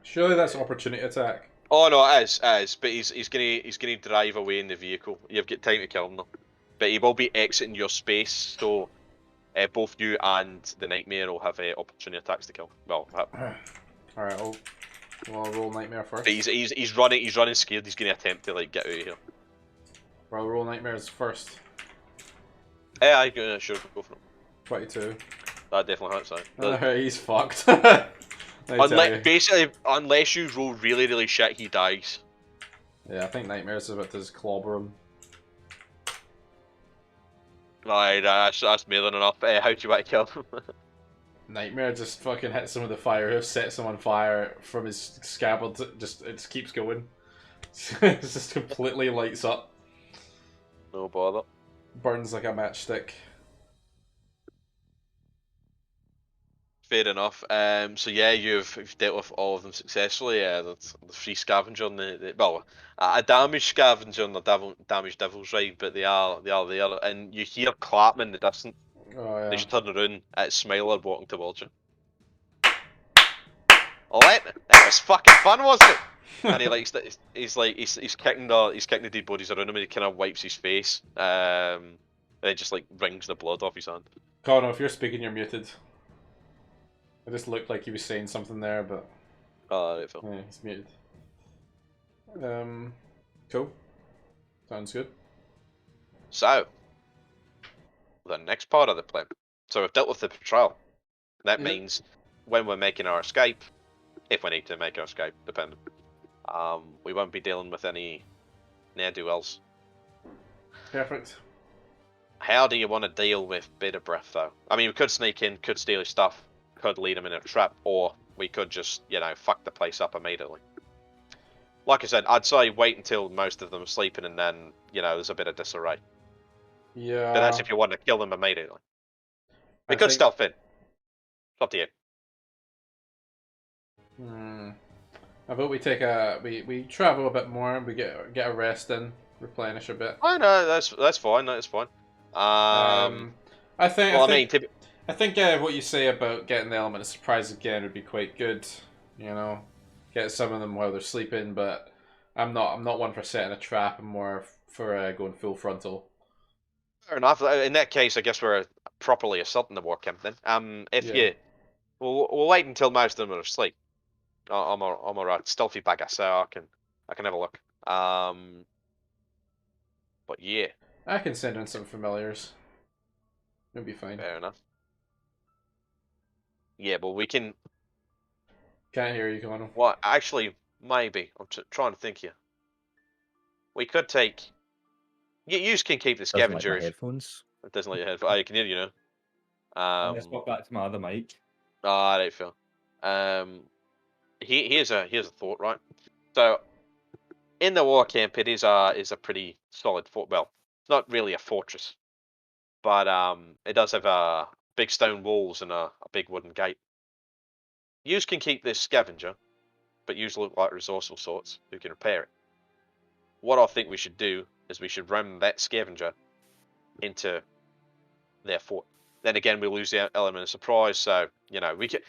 Surely that's opportunity attack. Oh no, it is. But he's gonna drive away in the vehicle. You've got time to kill him though. But he will be exiting your space, so both you and the Nightmare will have opportunity attacks to kill. Well, Alright, I'll roll Nightmare first. but he's running scared. He's gonna attempt to like get out of here. Well, I'll roll Nightmares first. Yeah, I sure go for him. 22. That definitely hurts. He's fucked. Unless you roll really shit, he dies. Yeah, I think Nightmares is about to just clobber him. Right, that's more than enough. How do you want to kill him? Nightmare just fucking hits him with a fire hoof, sets him on fire from his scabbard. It just keeps going. It just completely lights up. No bother. Burns like a matchstick. Fair enough. So yeah, you've dealt with all of them successfully. The free scavenger and a damaged scavenger and the damaged devil's ride, but they are there. And you hear clapping in the distance. Oh yeah. They just turn around. It's Smiler walking towards you. Alright, that was fucking fun, wasn't it? And he's kicking the dead bodies around him, and he kind of wipes his face. And it just like wrings the blood off his hand. Connor, if you're speaking, you're muted. It just looked like he was saying something there, but Right, yeah, he's muted. Cool. Sounds good. So, the next part of the plan. So we've dealt with the patrol. That means when we're making our escape, if we need to make our escape, depending, we won't be dealing with any ne'er-do-wells. Perfect. How do you want to deal with Bitter Breath, though? I mean, we could sneak in, could steal his stuff, could lead him in a trap, or we could just, fuck the place up immediately. Like I said, I'd say wait until most of them are sleeping, and then, there's a bit of disarray. Yeah. But that's if you want to kill them immediately. We I could think... stealth in. It's up to you. I vote we take we travel a bit more and we get a rest in, replenish a bit. Oh no, that's fine. That's fine. I think. Well, I think what you say about getting the element of surprise again would be quite good. Get some of them while they're sleeping, but I'm not one for setting a trap. I'm more for going full frontal. Fair enough. In that case, I guess we're properly assaulting the war camp then. We'll wait until most of them are asleep. I'm a stealthy bagger, so I can have a look. But yeah. I can send in some familiars. It'll be fine. Fair enough. Yeah, but we can. Can't hear you, Connor. Well, actually, maybe I'm trying to think here. We could take. You can keep the scavenger. Like headphones. It doesn't like your headphones. I can hear you now. Let's go back to my other mic. Right, Phil. Here's a thought, right? So, in the war camp, it is a pretty solid fort. Well, it's not really a fortress, but it does have big stone walls and a big wooden gate. You can keep this scavenger, but you look like resourceful sorts who can repair it. What I think we should do is we should ram that scavenger into their fort. Then again, we lose the element of surprise. So we could.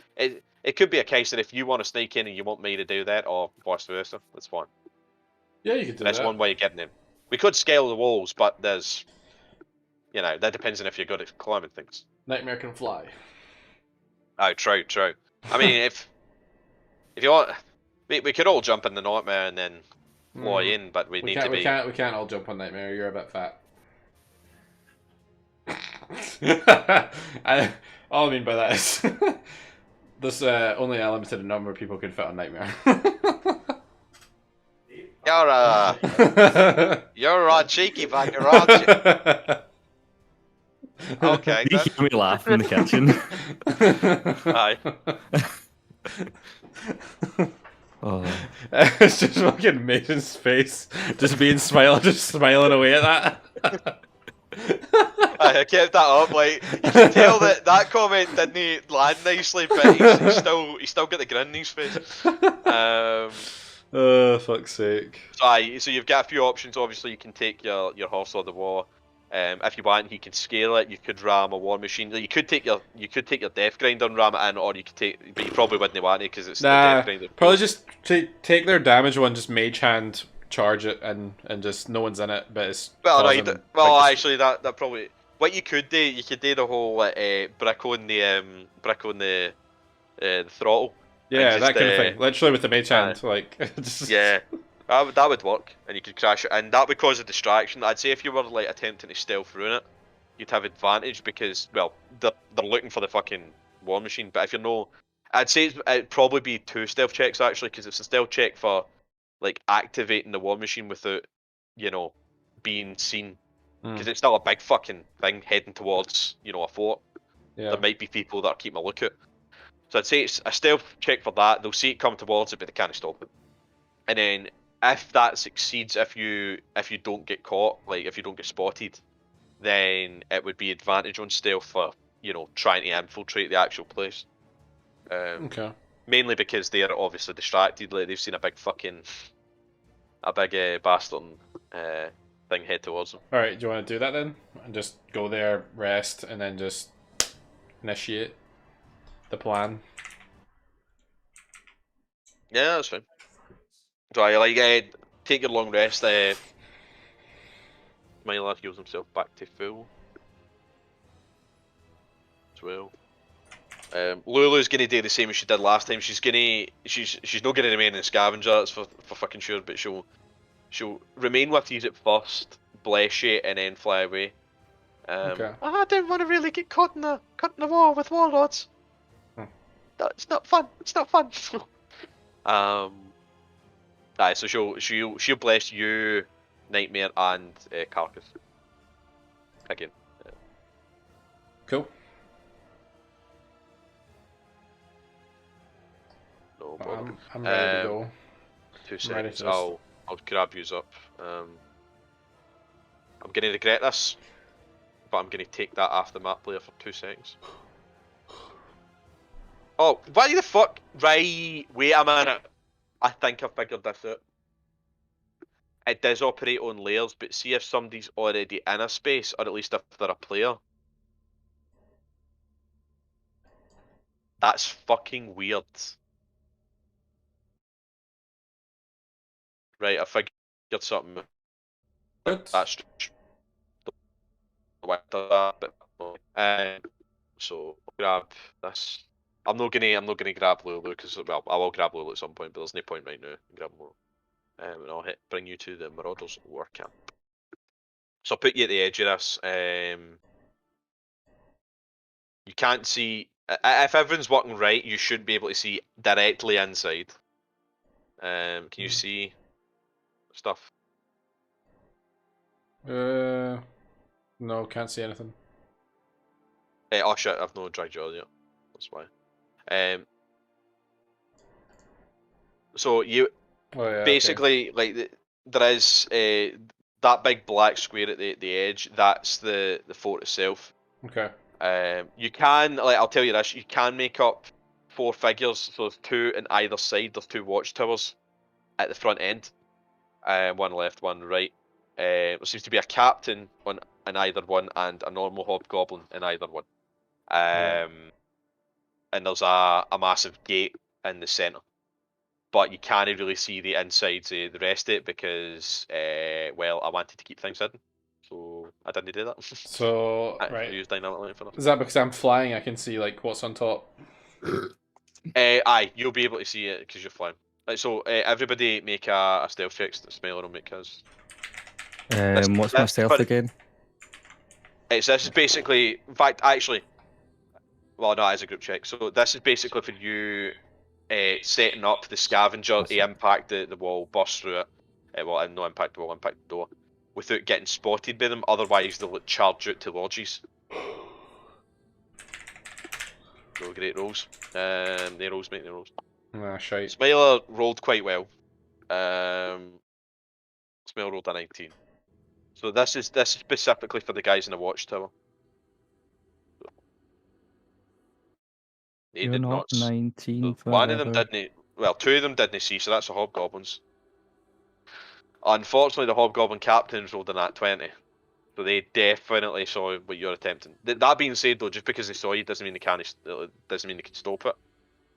It could be a case that if you want to sneak in and you want me to do that, or vice versa, that's fine. Yeah, you could do that. That's one way of getting in. We could scale the walls, but there's, that depends on if you're good at climbing things. Nightmare can fly. Oh, true. I mean, if you want, we could all jump in the Nightmare and then fly in, but we need to be. We can't all jump on Nightmare. You're a bit fat. All I mean by that is there's only a limited number of people can fit on Nightmare. You're a cheeky bagger, aren't you? Okay. You hear me laugh in the kitchen. Aye. Oh. It's just fucking Mason's face, just smiling away at that. I kept that up. Like you can tell that comment didn't land nicely, but he's still got the grin in his face. Oh fuck's sake! So you've got a few options. Obviously, you can take your horse or the war. If you want, you can scale it. You could ram a war machine. You could take your death grinder and ram it in, or you could take. But you probably wouldn't want it because it's the Nah, death grinder. probably just take their damage one, just mage hand, charge it, and just no one's in it, but it's Well, causing, right. Well, like, actually, that probably. What you could do the whole brick on the throttle. yeah, and that just, kind of thing. Literally with the mage hand, like. Just... Yeah, that would work, and you could crash it, and that would cause a distraction. I'd say if you were like attempting to stealth through it, you'd have advantage because, well, they're looking for the fucking war machine. But if you're no, I'd say it'd probably be 2 stealth checks actually, because it's a stealth check for like activating the war machine without, being seen, because it's still a big fucking thing heading towards, a fort. Yeah. There might be people that are keeping a lookout. So I'd say it's a stealth check for that. They'll see it come towards it, but they can't stop it. And then if that succeeds, if you don't get caught, like if you don't get spotted, then it would be advantage on stealth for trying to infiltrate the actual place. Okay. Mainly because they are obviously distracted. Like they've seen a big bastard thing head towards them. All right. Do you want to do that then? And just go there, rest, and then just initiate the plan. Yeah, that's fine. So I take your long rest. Mylar heals himself back to full as well. Lulu's gonna do the same as she did last time. She's not gonna remain in scavenger. That's for fucking sure. But she'll remain with you at first, bless you, and then fly away. Okay. I didn't want to really get caught in the war with warlords. That's not fun. It's not fun. Aye, so she'll bless you, Nightmare, and Carcass. Again. Cool. No bother. I'm ready to go. 2 I'm ready seconds. to just- I'll grab yous up. I'm gonna regret this, but I'm gonna take that off the map player for 2 seconds. Oh, why the fuck? Right, wait a minute. I think I've figured this out. It does operate on layers, but see if somebody's already in a space, or at least if they're a player. That's fucking weird. Right, I figured something. Good. That's so I'll grab this. I'm not gonna grab Lulu because, well, I will grab Lulu at some point, but there's no point right now. Grab Lulu. And I'll bring you to the Marauders War Camp. So I'll put you at the edge of this. You can't see if everyone's working right. You should be able to see directly inside. Can you see stuff? No, can't see anything. Oh shit! I've no dragged you yet. That's why. So you. Oh, yeah, basically, like there is that big black square at the edge. That's the fort itself. Okay. You can, like, I'll tell you this: you can make up 4 figures. So there's 2 on either side. There's 2 watchtowers at the front end. One left, one right. There seems to be a captain on either one, and a normal hobgoblin in either one. And there's a massive gate in the centre. But you can't really see the insides of the rest of it because, well, I wanted to keep things hidden, so I didn't do that. So, I right. used dynamic light for that. Is that because I'm flying? I can see like what's on top. Aye, you'll be able to see it because you're flying. Right, so everybody make a stealth check. Smeller will make his. What's my stealth again? This is basically, in fact, actually, well, no, it's a group check. So this is basically for you. Setting up the scavenger to impact the wall, burst through it. Well, no impact the wall, impact the door, without getting spotted by them. Otherwise, they'll charge out to lodges. No great rolls. They rolls, mate. They rolls. Ah, shite. Smiler rolled quite well. Smiler rolled a 19. So this is specifically for the guys in the watchtower. They You're did not not. 19 for One of them whatever. didn't. Well, 2 of them didn't see, so that's the hobgoblins. Unfortunately, the hobgoblin captains rolled a nat 20, So they definitely saw what you're attempting. That being said, though, just because they saw you doesn't mean they can stop it.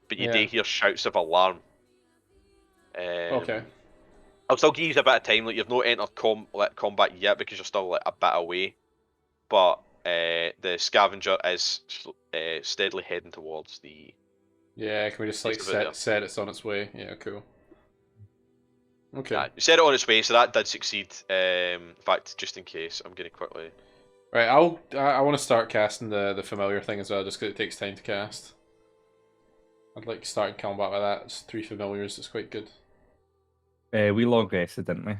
But you do hear shouts of alarm. Okay. I'll still give you a bit of time. Like you've not entered combat yet because you're still like a bit away. But the scavenger is steadily heading towards the. Yeah, can we just like set it's on its way? Yeah, cool. Okay. Yeah, you set it on its way, so that did succeed. In fact, just in case, I'm gonna quickly. Right, I want to start casting the familiar thing as well, just because it takes time to cast. I'd like starting combat with that. It's 3 familiars. It's quite good. We long rested, didn't we?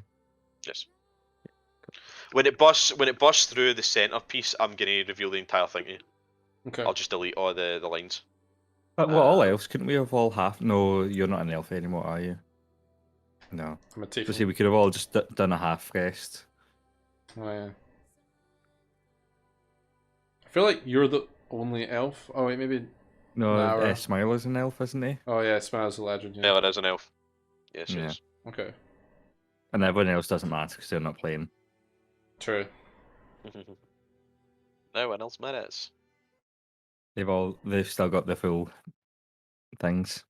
Yes. When it busts through the centerpiece, I'm gonna reveal the entire thing to you. Okay. I'll just delete all the lines. But what all else? Couldn't we have all half? No, you're not an elf anymore, are you? No. I'm a tiefling. So see, we could have all just done a half rest. Oh yeah. I feel like you're the only elf. Oh wait, maybe. No, Smile is an elf, isn't he? Oh yeah, Smile's a legend. Yeah. No, it is an elf. Yes, it Yeah. is. Okay. And everyone else doesn't matter because they're not playing. True. No one else matters. They've still got the full things.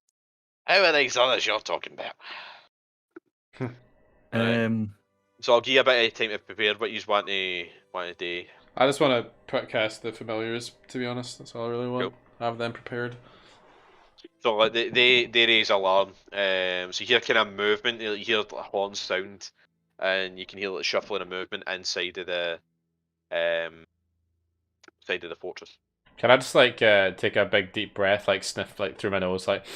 How are these others you're talking about? Right. So I'll give you a bit of time to prepare what you want to do. I just want to quick cast the familiars. To be honest, that's all I really want. Cool. Have them prepared. So like they raise alarm. So you hear kind of movement. You hear the horn sound, and you can hear the shuffling of movement inside of the side of the fortress. Can I just like take a big deep breath, like sniff like through my nose, like,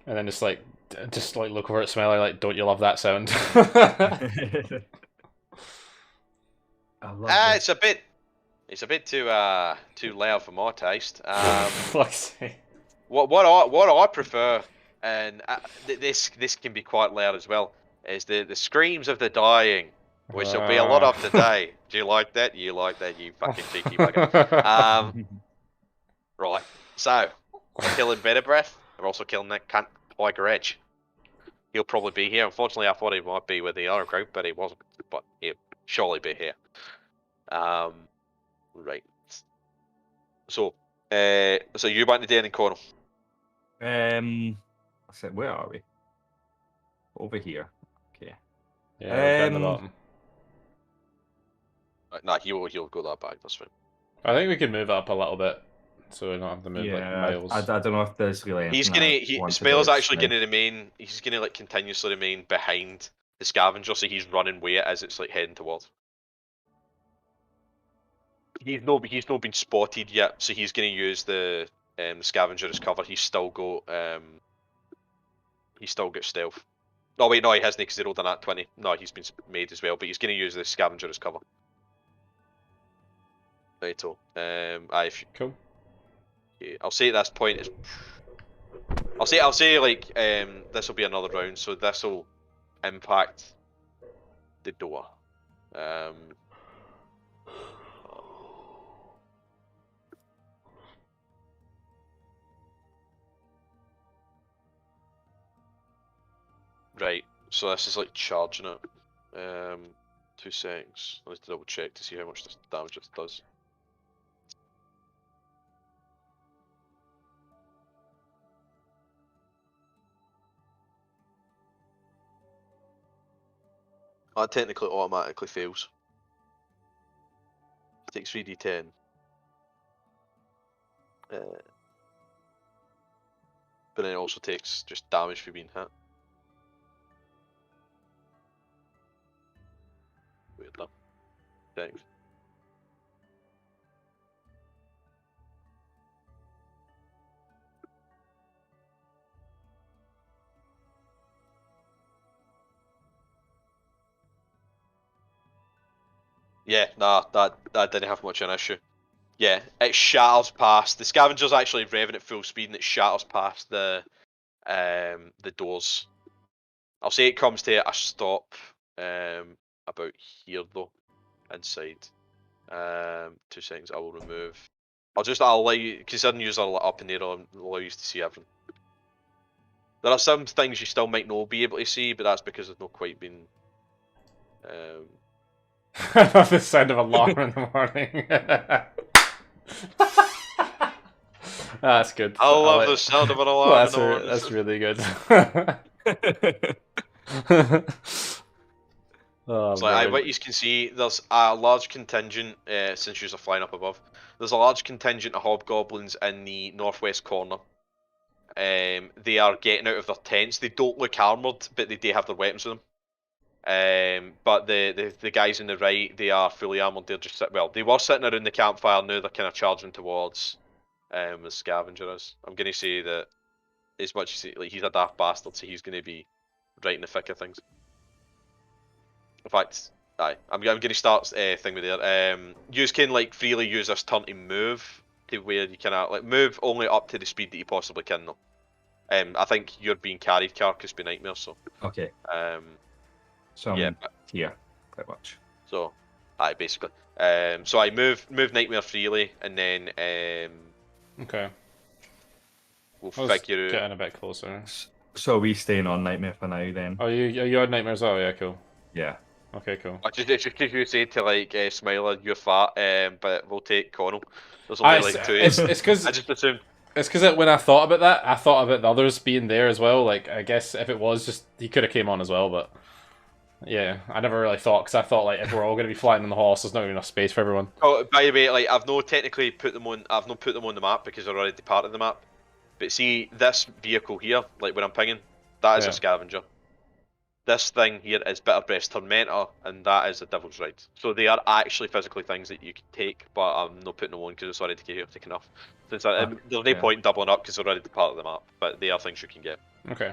and then just like look over at Smelly, like, don't you love that sound? I love It's a bit too loud for my taste. Fuck's sake. What I prefer, and this can be quite loud as well, is the screams of the dying, which there'll be a lot of today. Do you like that? You like that? You fucking cheeky bugger. Right. So we're killing Better Breath. We're also killing that cunt Tiger Edge. He'll probably be here. Unfortunately, I thought he might be with the other group, but he wasn't. But he'll surely be here. Right. So you want to do anything, Cornel? I said, where are we? Over here. Okay. Yeah, we're down the bottom. Nah, he'll go that back. That's fine. I think we can move up a little bit, so we don't have to move like miles. I don't know if there's really. Spell's actually going to remain. He's going to like continuously remain behind the scavenger, so he's running with it as it's like heading towards. He's not been spotted yet, so he's going to use the scavenger as cover. He's still got stealth. Oh wait, no, he hasn't because he rolled a nat 20. No, he's been made as well, but he's going to use the scavenger as cover. Righto. Cool. Yeah, I'll say at this point is. I'll say like this will be another round, so this will impact the door. Right, so this is like charging it. 2 seconds. I need to double check to see how much this damage it does. That technically automatically fails. It takes 3d10. But then it also takes just damage for being hit. Weird enough. Thanks. Yeah, nah, that didn't have much of an issue. Yeah, it shatters past the scavenger's actually revving at full speed, and it shatters past the doors. I'll say it comes to a stop about here though, inside. 2 seconds. I will remove. I'll let you, because I didn't use a up in there. I'll allow you to see everything. There are some things you still might not be able to see, but that's because they've not quite been I love the sound of alarm in the morning. That's good. I love like... the sound of an alarm in the morning. That's really good. Oh, It's like, man. what you can see, there's a large contingent, since you're flying up above, there's a large contingent of hobgoblins in the northwest corner. They are getting out of their tents. They don't look armoured, but they do have their weapons with them. But the guys on the right, they are fully armoured. They're just they were sitting around the campfire. Now they're kind of charging towards the scavenger is. I'm going to say that as much as he's a daft bastard, so he's going to be right in the thick of things. In fact, I'm going to start thing with there. You can like freely use this turn to move to where you can like move only up to the speed that you possibly can though. I think you're being carried, Carcass, by Nightmare, so. Okay. So yeah, here, pretty much. So, basically. So I move Nightmare freely, and then okay. We'll I was figure out. Getting a bit closer. So are we staying on Nightmare for now then? Oh, you on Nightmare as well? Yeah, cool. Yeah. Okay, cool. It's just because you say to like Smiler, you're fat, but we'll take Connell. There's only like two. It's because I just assumed. It's because when I thought about that, I thought about the others being there as well. Like, I guess if it was just he could have came on as well, but yeah, I never really thought because I thought like if we're all going to be flying on the horse, there's not going to be enough space for everyone. Oh, by the way, like I've not technically put them on. I've not put them on the map because they're already part of the map. But see this vehicle here, like when I'm pinging, that is a scavenger. This thing here is Bitterbreast's Tormentor, and that is a Devil's Ride. So they are actually physically things that you can take, but I'm not putting them on because it's already chaotic enough. Since there's no point doubling up because they're already part of the map, but they are things you can get. Okay.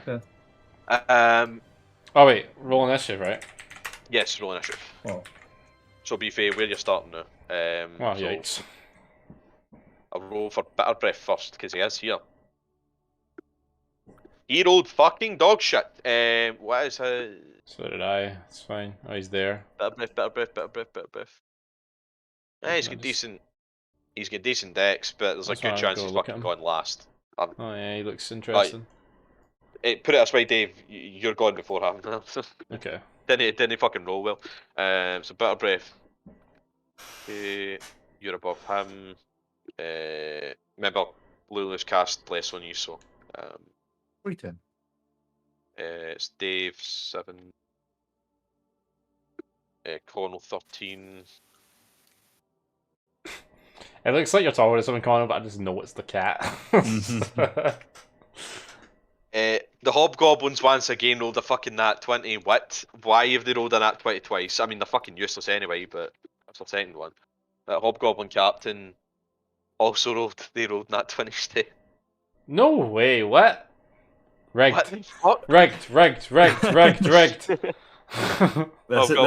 Oh wait, roll initiative, right? Yes, roll initiative. Oh. So be fair, where you're starting now. Well, yikes. I'll roll for Bitterbreath first because he is here. He rolled fucking dog shit. What is his? So did I. It's fine. Oh, he's there. Bitterbreath. Yeah, he's got decent. He's got decent decks, but there's a good chance he's fucking gone last. Oh yeah, he looks interesting. Put it this way, Dave. You're gone before him. Okay. Didn't fucking roll well. So Bitterbreath. You're above him. Remember, Lulu's cast less on you, so. Return. It's Dave 7. Connell 13. It looks like you're talking to someone, Connor, but I just know it's the cat. The Hobgoblins once again rolled a fucking nat 20. What? Why have they rolled a nat 20 twice? I mean, they're fucking useless anyway, but that's the second one. That Hobgoblin captain also rolled nat 20 today. No way, what? Rigged. What the fuck? Rigged. This is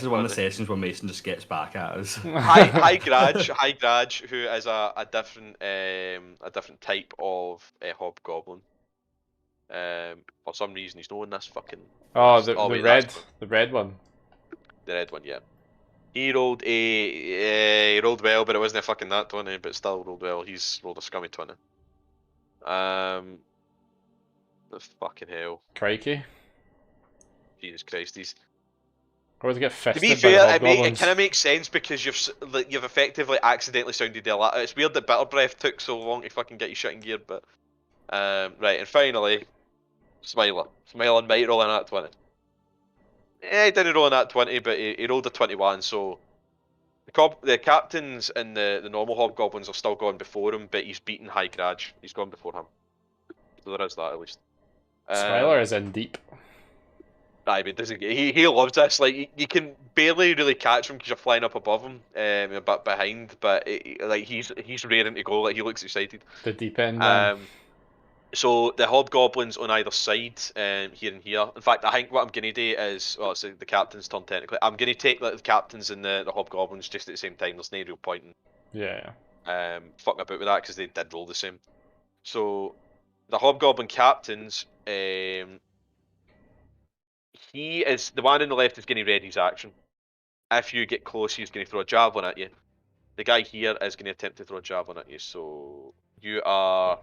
one of the sessions where Mason just gets back at us. High Grudge, who is a different type of hobgoblin. For some reason he's knowing this fucking. Oh, the red one. The red one, yeah. He rolled he rolled well, but it wasn't a fucking nat 20, but still rolled well. He's rolled a scummy 20. The fucking hell. Crikey. Jesus Christ, he's. Or to get fisted. To be fair, it kind of makes sense because you've effectively accidentally sounded the alarm. It's weird that Bitterbreath took so long to fucking get you shit in gear, but right, and finally, Smiler might roll in at 20. Yeah, he didn't roll in at 20, but he rolled a 21. So the captains and the normal hobgoblins are still going before him, but he's beaten High Grudge. He's gone before him, so there is that at least. Smiler is in deep. I mean, he loves this. Like you can barely really catch him because you're flying up above him, a bit behind. But he's raring to go. Like he looks excited. The deep end. So the hobgoblins on either side, here and here. In fact, I think what I'm gonna do is, well, it's the captain's turn technically. I'm gonna take like, the captains and the hobgoblins just at the same time. There's no real point in fucking about with that because they did roll the same. So the hobgoblin captains, he is the one on the left is going to ready his action. If you get close, he's going to throw a javelin at you. The guy here is going to attempt to throw a javelin at you. So you are.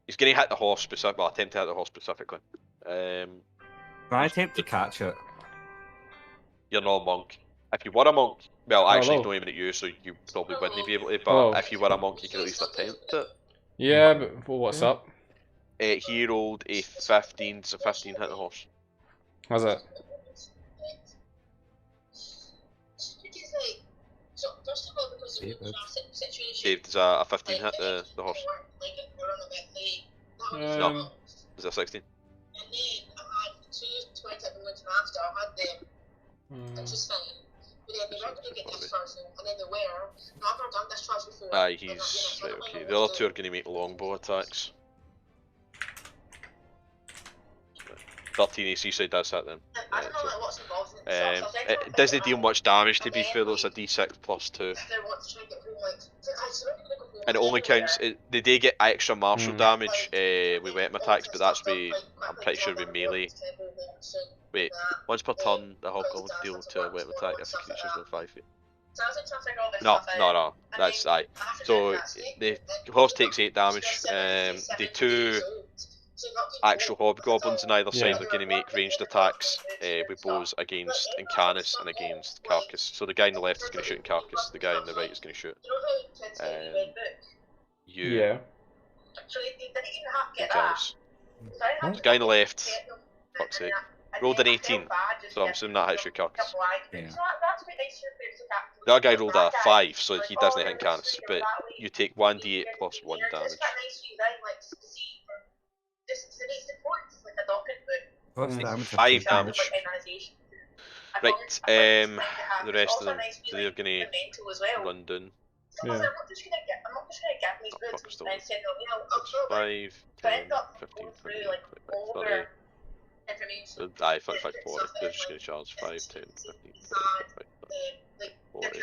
He's going to hit the horse specifically. Well, attempt to hit the horse specifically. Can I attempt to catch it? You're not a monk. If you were a monk, well, Oh, actually, he's hello. not aiming at you, so you probably wouldn't be able to. But Oh. if you were a monk, you could at least attempt it. Yeah, but well, what's up? He rolled a 15, so 15 hit the horse. How's that? Dave, does a 15 hit the horse? Um, Is that 16? Aye, he's right. Okay, the other two are going to make longbow attacks. 13 AC, so he does hit then. It doesn't deal much damage, to be fair, though. It's a d6 plus 2. And it only counts. They do get extra martial damage with weapon attacks, but that's I'm pretty sure with melee. Wait, once per turn, the hobgoblins deal to a weapon attack if the creature's within 5 feet. No, that's aye. So the horse takes 8 damage. The 2 actual hobgoblins on either side are going to make ranged attacks with bows against Incanus and against Carcass. So the guy on the left is going to shoot Carcass, the guy on the right is going to shoot you. yeah. Incanus. The guy on the left, fuck's sake, rolled an 18, so I'm assuming that hits your Carcass. Yeah. The other guy rolled a 5, so he doesn't hit Incanus, but you take 1d8 plus 1 damage. What's the damage? 5 damage. Right, the rest of them, so they're going to run down. Yeah. 5, 10, 15, 20, 25, 30. Aye, 35, 40. They're just going to charge 5, 10, 15, 20, 25, 30, 40.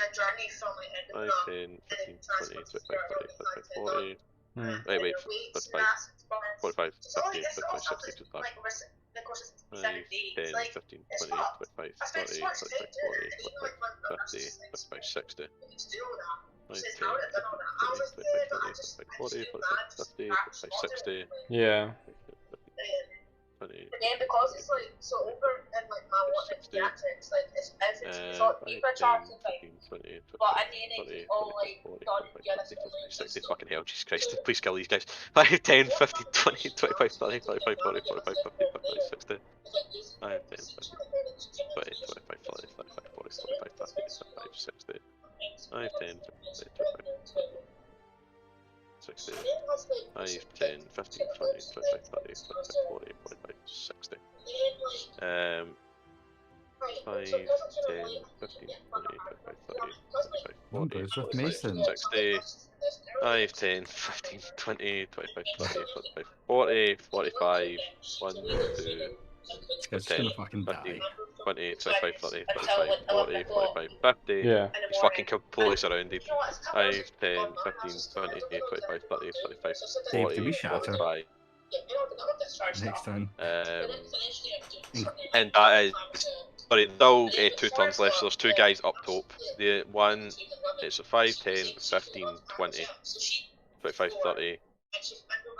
5, 10, 15, 20, 25, 30, 35, 40. Wait, 35, 45, 50, 55, 60, 65. 5, 10, 15, 20, 25, 30, 35, 40, 45, 50, 55, 60. 5, 10, 15, 20, 25, 30, 35, 40, 45, 50, 55, 60. Yeah. 20, And then because it's like so over in like my watching theatrics, like it's so either charts and things. 20, 20, But in the end it's all like 40, done 45, together. 50, 60, fucking hell, Jesus Christ, please kill these guys. 5, 10, 15, 20, 25, 30, 35, 40, 45, 50, 55, 60. 5, 10, 15, 20, 25, 30, 35, 40, 45, 50, 55, 60. 5, 10, 15, 25, 60. 5, 10, 15, 20, 25, 30, 35, 40, 45, 60. 5, 10, 15, 20, 25, 30, 35, 40, Numbers with 45, Mason. 60. 5, 10, 15, 20, 25, 30, 45, 40, 45, 1, 2, This guy's just 10, gonna fucking 15, die. 20, 25, 30, 35, 40, 45, 50. Yeah. He's fucking completely surrounded. 5, 10, 15, 20, 25, 30, 35, Dave, 40, do we shatter 45. Next time. And that is, sorry, still 2 turns left, so there's 2 guys up top. The one, it's a 5, 10, 15, 20, 25, 30.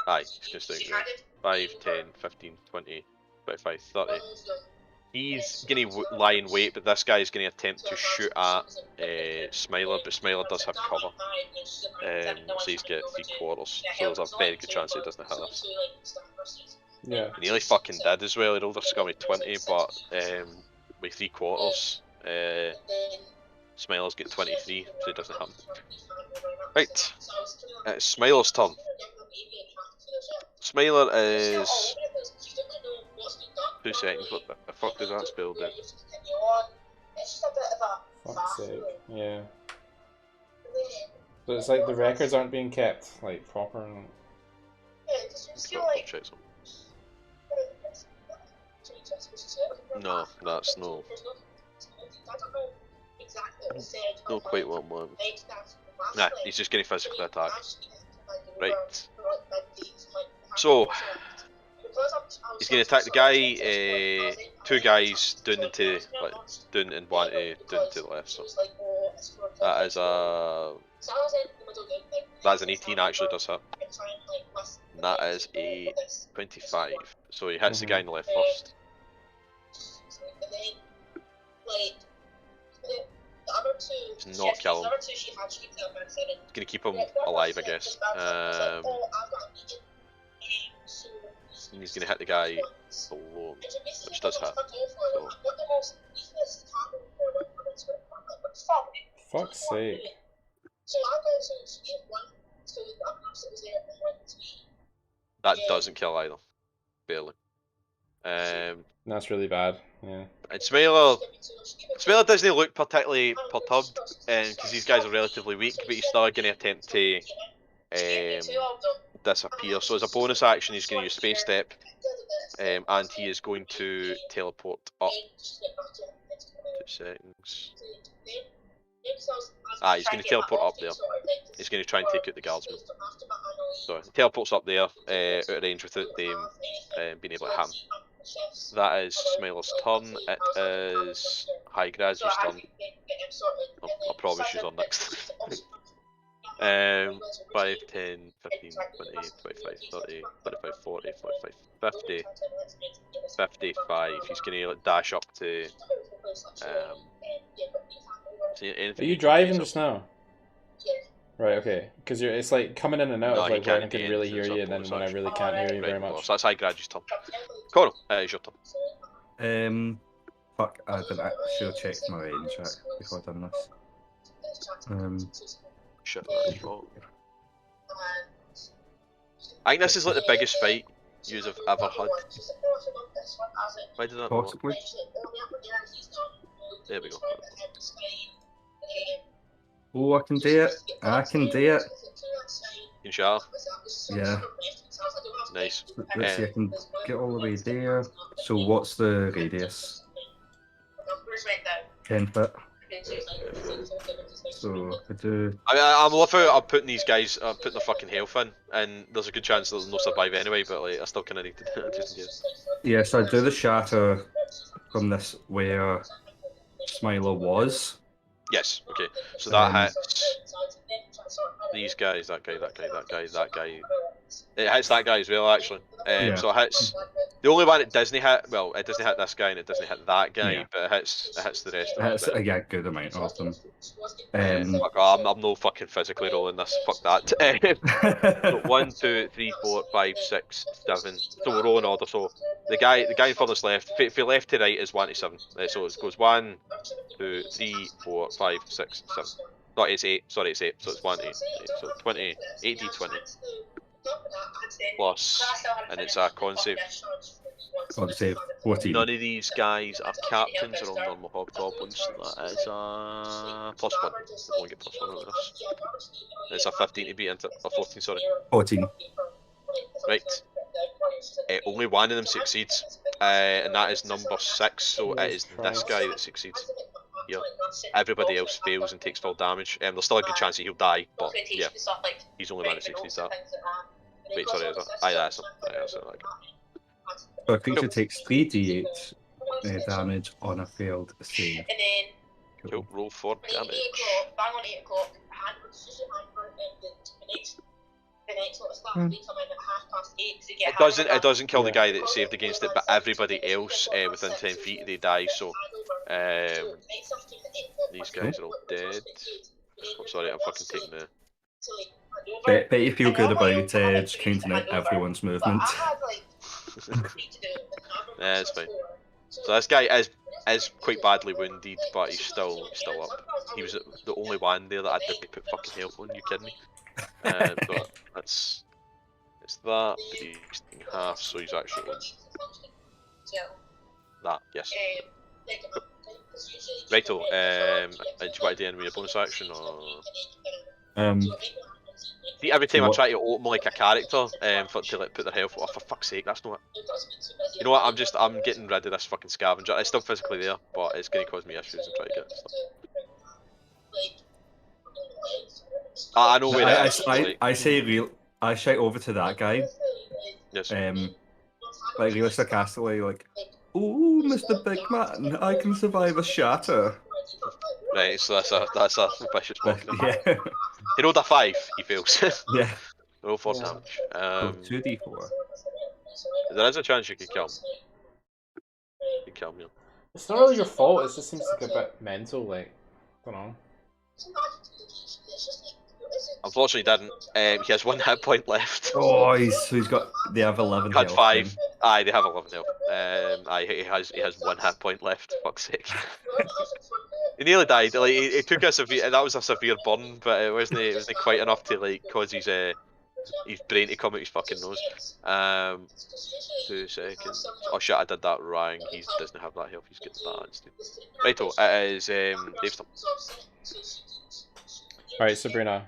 Aye, he's going to stay there. 5, 10, 15, 20, 25, 30. He's going to lie in wait, but this guy is going to attempt to shoot at Smiler, but Smiler does have cover. So he's got 3 quarters, so there's a very good chance he doesn't hit us. Yeah. He nearly fucking did as well, he rolled a scummy 20, but with 3 quarters, Smiler's got 23, so he doesn't hit him. Right, it's Smiler's turn. Smiler is... 2 seconds, what the fuck does that spell do? Fuck's sake. Yeah. So it's like the records aren't being kept like proper. And... Check some. No, that's no. Not quite what I want. Nah, he's just getting physically attack. Right. So, he's going to attack the guy, 2 guys down into, like, down and one down to the left, so. That is an 18 actually does hit. And that is a 25. So he hits the guy on the left first. other two, It's not kill him. the other two she had, she could have been said. It's gonna keep him alive, I guess. Oh, I've got a meeting. So And he's gonna hit the guy below him, which does hit. So Fuck's sake. So I go to get one, so the other person was there and went to me. that doesn't kill either, barely. That's really bad. Yeah. And Smiler doesn't look particularly perturbed, because these guys are relatively weak, but he's still going to attempt to disappear. So as a bonus action, he's going to use Space Step, and he is going to teleport up. 2 seconds. He's going to teleport up there. He's going to try and take out the guardsman. So he teleports up there, out of range without them being able to hit him. That is Smiler's turn. It is High Gradu's turn. I'll probably she's on next. 5, 10, 15, 20, 25, 30, 35, 40, 45, 50, 55. He's going to dash up to. Are you driving just now? Right, okay. Because it's like coming in and out of like when I can really hear you and then when I really can't hear you very much. So that's High Gradu's turn. Connell, it's your turn. Fuck, I should have checked my range before I've done this. Shit, that's wrong. I think this is like the biggest fight you've ever had. Why did that Possibly. There we go. Oh, I can do it. I can do it. You sure? Yeah. Nice. Let's see, I can get all the way there. So what's the radius? 10 foot. So I do. I'm loving I'm putting these guys, I'm putting the fucking health in, and there's a good chance that they'll not survive anyway, but like, I still kind of need to do it just in case. Yeah, so I do the shatter from this where Smiler was. Yes, okay. So that hits these guys, that guy, that guy, that guy, that guy. It hits that guy as well, actually. Yeah. So it hits. The only one it doesn't hit, well, it doesn't hit this guy and it doesn't hit that guy, Yeah. but it hits the rest of That's them. a good amount of them. Fuck, I'm no fucking physically rolling this. Fuck that. So 1, 2, 3, 4, 5, 6, 7. So we're rolling order. So the guy furthest left, for left to right is 1 to 7. So it goes 1, 2, 3, 4, 5, 6, 7. No, it's 8. Sorry, it's 8. So it's 1 to 8. So 20, 8d20 plus, and it's a con save. Con save 14. None of these guys are captains or on normal hobgoblins. So that is a +1. We only get +1 out of this. It's a 15 to beat into a 14. Sorry. 14. Right. Only one of them succeeds, and that is number 6. So it is this guy that succeeds. Yeah. Everybody else fails and takes full damage. There's still a good chance that he'll die, but yeah, he's the only one that succeeds that. Wait, sorry, is that? That's it. So a creature takes 3d8 damage on a failed save. Cool. Roll 4 damage. Bang on 8 o'clock, hand would just hand for the next lot of staff, they come in at 8:30 to get It doesn't kill the guy that saved against it, but everybody else within 10 feet they die. So these guys are all dead. I'm sorry, I'm fucking taking the. Bet you feel good about just counting out everyone's movement. Yeah, it's fine. So this guy is quite badly wounded, but he's still up. He was the only one there that I didn't put fucking health on. You kidding me? But it's that. But he's taking half, so he's actually on that. Yes. Righto. Do you want to do any a bonus action or? See, every time I try to open like a character to like put their health. Oh, for fuck's sake, that's not. You know what? I'm getting rid of this fucking scavenger. It's still physically there, but it's going to cause me issues and try to get it. I know where it is. I say I shout over to that guy. Yes. Like real sarcastically, like, "Ooh, Mr. Big Man, I can survive a shatter." Right, so that's a vicious block. Yeah. He rolled a 5. He fails. Yeah. Roll 4 damage. 2d4. There is a chance you could kill him. You could kill him. It's not really your fault. It just seems like a bit mental. Like don't know. It's just like, Unfortunately, he didn't. He has 1 hit point left. Oh, he's got. They have 11 Had health. 5. then. Aye, they have 11 health. He has 1 hit point left. Fuck's sake. He nearly died. Like he took a severe. That was a severe burn, but it wasn't. It wasn't quite enough to like cause his brain to come out his fucking nose. 2 seconds. Oh shit! I did that wrong. He doesn't have that health. He's getting that instead. Righto. It is Dave's turn. Alright, Sabrina.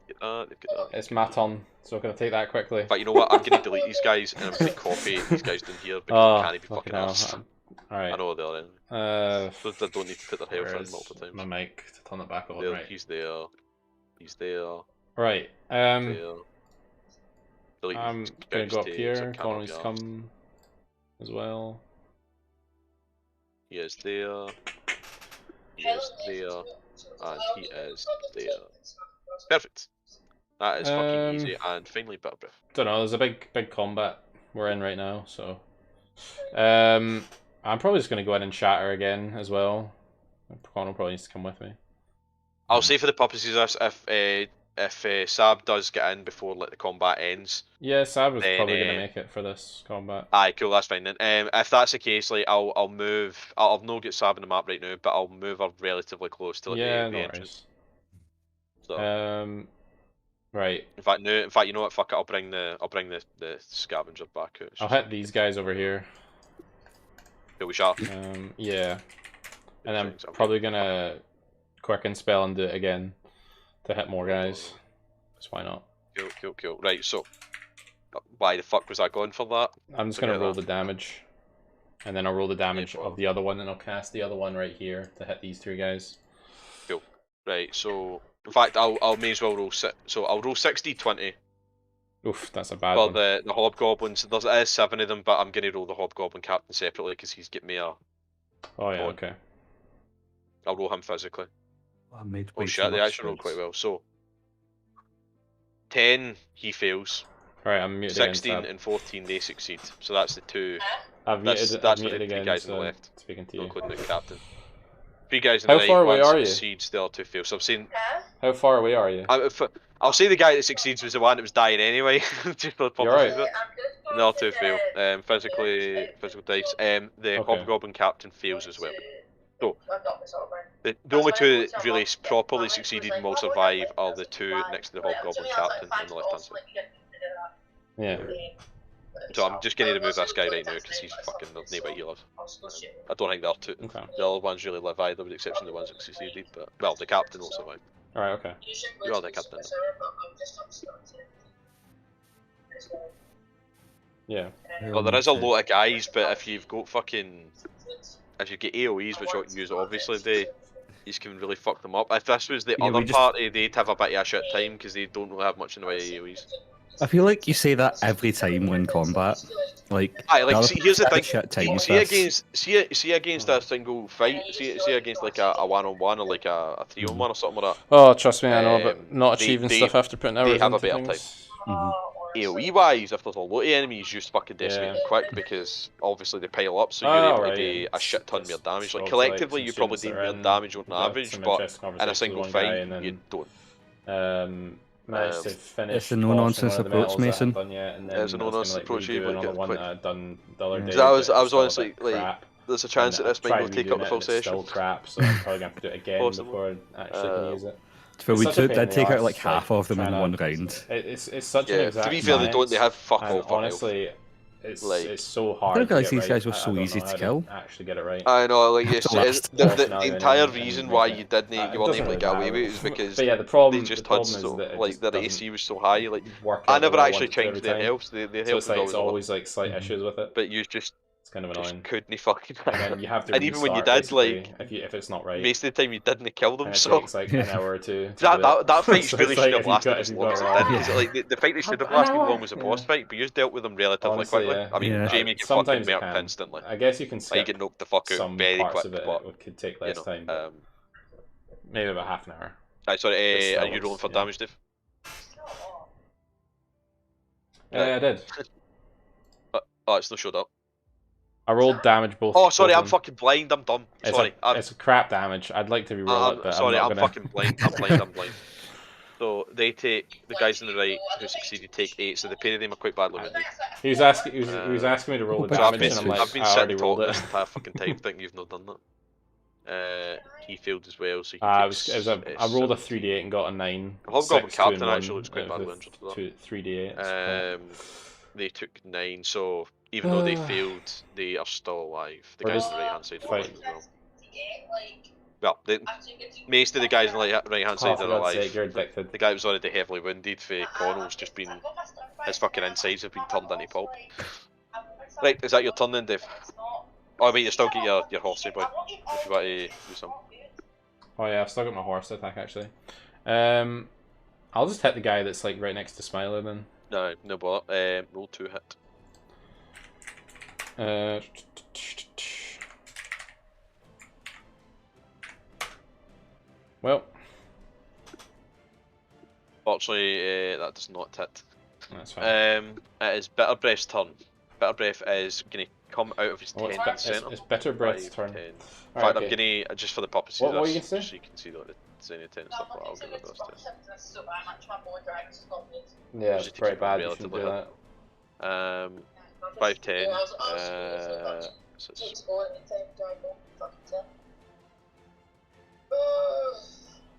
They've got that. It's my turn, so I'm gonna take that quickly. But you know what? I'm gonna delete these guys and I'm gonna copy these guys down here because Oh, they can't be fucking hell. arsed. Alright. I know they're in. So they don't need to put their health in Where's multiple times. my mic to turn it back on, There, right. He's there. He's there. Right, There. Delete I'm these gonna go up bounce here, tapes, I cannot Connor's be arsed. come as well. He is there. He is there. And he is there. Perfect. That is fucking easy. And finally, bit of breath. Don't know, there's a big combat we're in right now, so... I'm probably just gonna go in and shatter again as well. Connor probably needs to come with me. I'll say for the purposes of this, if Sab does get in before like the combat ends. Yeah, Sab was Then, probably gonna make it for this combat. Aye, cool, that's fine then. If that's the case, like I'll move. I'll not get Sab on the map right now, but I'll move her relatively close to like Yeah, the no entrance. worries. So, Right. in fact, no. In fact, you know what? Fuck it. I'll bring the scavenger back out. It's I'll just- hit these guys over here. Cool, we shot. Yeah. And I'm Thanks, okay. probably gonna quicken spell and do it again to hit more guys. Just why not? Cool. Right, so why the fuck was I going for that? I'm just gonna Forget roll that. the damage. And then I'll roll the damage well. of the other one and I'll cast the other one right here to hit these 3 guys. Cool. Right, so in fact, I'll may as well roll so I'll roll 60-20 Oof, that's a bad for one. the hobgoblins. There is 7 of them, but I'm gonna roll the hobgoblin captain separately because he's get me a. Oh yeah, one. okay. I'll roll him physically. I made Oh way shit, too they much actually rolled quite space. well. So 10 he fails, Alright, I'm muted again. 16 Sab. and 14 they succeed. So that's the 2, I've that's- muted, that's I've for the muted 3 again, guys on the so left. speaking to you. including the captain. 3 guys on How the right, far away one are you? succeeds, the other 2 fail. So I'm saying How far away are you? I'll say the guy that succeeds was the one that was dying anyway, just for the You're purposes right. of it. The other 2 fail. Physical dice. The Okay. hobgoblin captain fails as well. So the only 2 that really properly succeeded and will survive are the 2 next to the hobgoblin captain on the left hand side. Yeah. So I'm just going to remove this guy right now because he's fucking there's no way he lives. I don't think Okay. the other ones really live either, with the exception of the ones that succeeded. But well, the captain will survive. Alright, okay. You are the captain. Yeah. But there is a lot of guys, but if you've got if you get AoEs, which you use obviously, you can really fuck them up. If this was the Yeah, we other just- party, they'd have a bit of a shit time because they don't really have much in the way of AoEs. I feel like you say that every time we're in combat. Like, Aye, like the see, here's the other thing. shit time with See this. against a single fight. See against like a 1-on-1 or like a 3-on-1 or something like that. Oh, trust me, I know, but not they- achieving they- stuff after putting hours they have a into better things. Mhm. AoE wise, if there's a lot of enemies, just fucking decimate them quick because obviously they pile up, so you're Oh, able right, to do a it's shit ton just more damage. Like roguelikes collectively, and you probably students do that are more in, damage on we've had average, some but interesting in a conversations single with one guy, fight, and then, you don't. Managed to finish It's a no-nonsense washing one of the approach, metals I Mason. hadn't done yet, and then It's a I was no-nonsense gonna, approach, redo you would another get one quick. that I'd done the other day. So I was but it's still a honestly bit like, crap. there's a chance that And this I might tried not take up redoing the it full and it's session. still crap, so I'm probably gonna have to do it again Possible. before I actually can use it. But It's we such a pain in did the take out arse, like half of them in trying one to- round. It's such an Yeah, exact to be fair, they don't. They science, have fuck and all for health. honestly, it's Like- so I hard. didn't to realise get these right. guys were I so don't easy know to how kill. actually get it right. I know, like That's it's, the it's last. the Personality entire and reason make why it- you didn't, it you weren't doesn't able to really get away matter. with it, is because But yeah, the problem, they just the problem had is so that it like just their doesn't AC was so high, like work I out the never way I actually want it to every changed their time. health. Their So health it's like was it's always always like slight Mhm. issues with it. but you just It's kind of annoying. couldn't fucking. And then you have to and even when you restart, did, like basically, if it's not right, most of the time you didn't kill them. and it So takes like an hour or two. To that do that, it. that fight So really it's should like have lasted if as you long got as it it wrong. did. 'Cause, like the fight that should have An lasted hour, long was a boss yeah. fight, but you just dealt with them relatively Honestly, quickly. yeah. I mean, Yeah. Jamie get fucking Sometimes you murked can. instantly. I guess you can Like, you skip get knocked the fuck out some very parts quick. of it. But It could take you less know, time. But maybe about half an hour. Aye, sorry, It's are still you rolling for yeah. damage, Dave? Yeah, I did. Oh, it's not showed up. I rolled damage both. Oh, sorry, both I'm of them. fucking blind. I'm dumb. Sorry. It's a crap damage. I'd like to re-roll it, but Sorry, I'm I'm not gonna. fucking blind. I'm blind. I'm blind. So they take the guys on the right who succeeded take 8. So the pair of them are quite badly wounded. He was asking me to roll the So I've damage, been, and I'm like, I've been I already sitting rolled talking it. this entire fucking time, thinking you've not done that. He failed as well, so he I takes. rolled a 3d8 and got a 9. The Hobgoblin 6, 2, and Captain 1, actually looks quite badly injured for that. 3d8. They took 9, so even though they failed, they are still alive. The guys on the right hand side are alive as well. Well, most of the guys on the right hand side for are God's alive. sake, you're addicted. The guy who was already heavily wounded for Connell's just been. His fucking insides have been turned into pulp. Right, is that your turn then, Dave? Oh wait, you still get your horsey boy. If you want to do something. Oh yeah, I've still got my horse attack actually. I'll just hit the guy that's like right next to Smiler then. No bother. Roll 2 hit. Well. Fortunately, that does not hit. That's fine. It is Bitter Breath's turn. Bitter Breath is going to come out of his tent in the centre. It's Bitter Breath's turn. 10. In Right, fact, okay. I'm going to, just for the purposes What of were you this, gonna so you can see like, the Zenith tent and stuff like that, I'll give it this to Yeah, it's Just to pretty keep it bad. You shouldn't do relatively that. 5, 10, so it's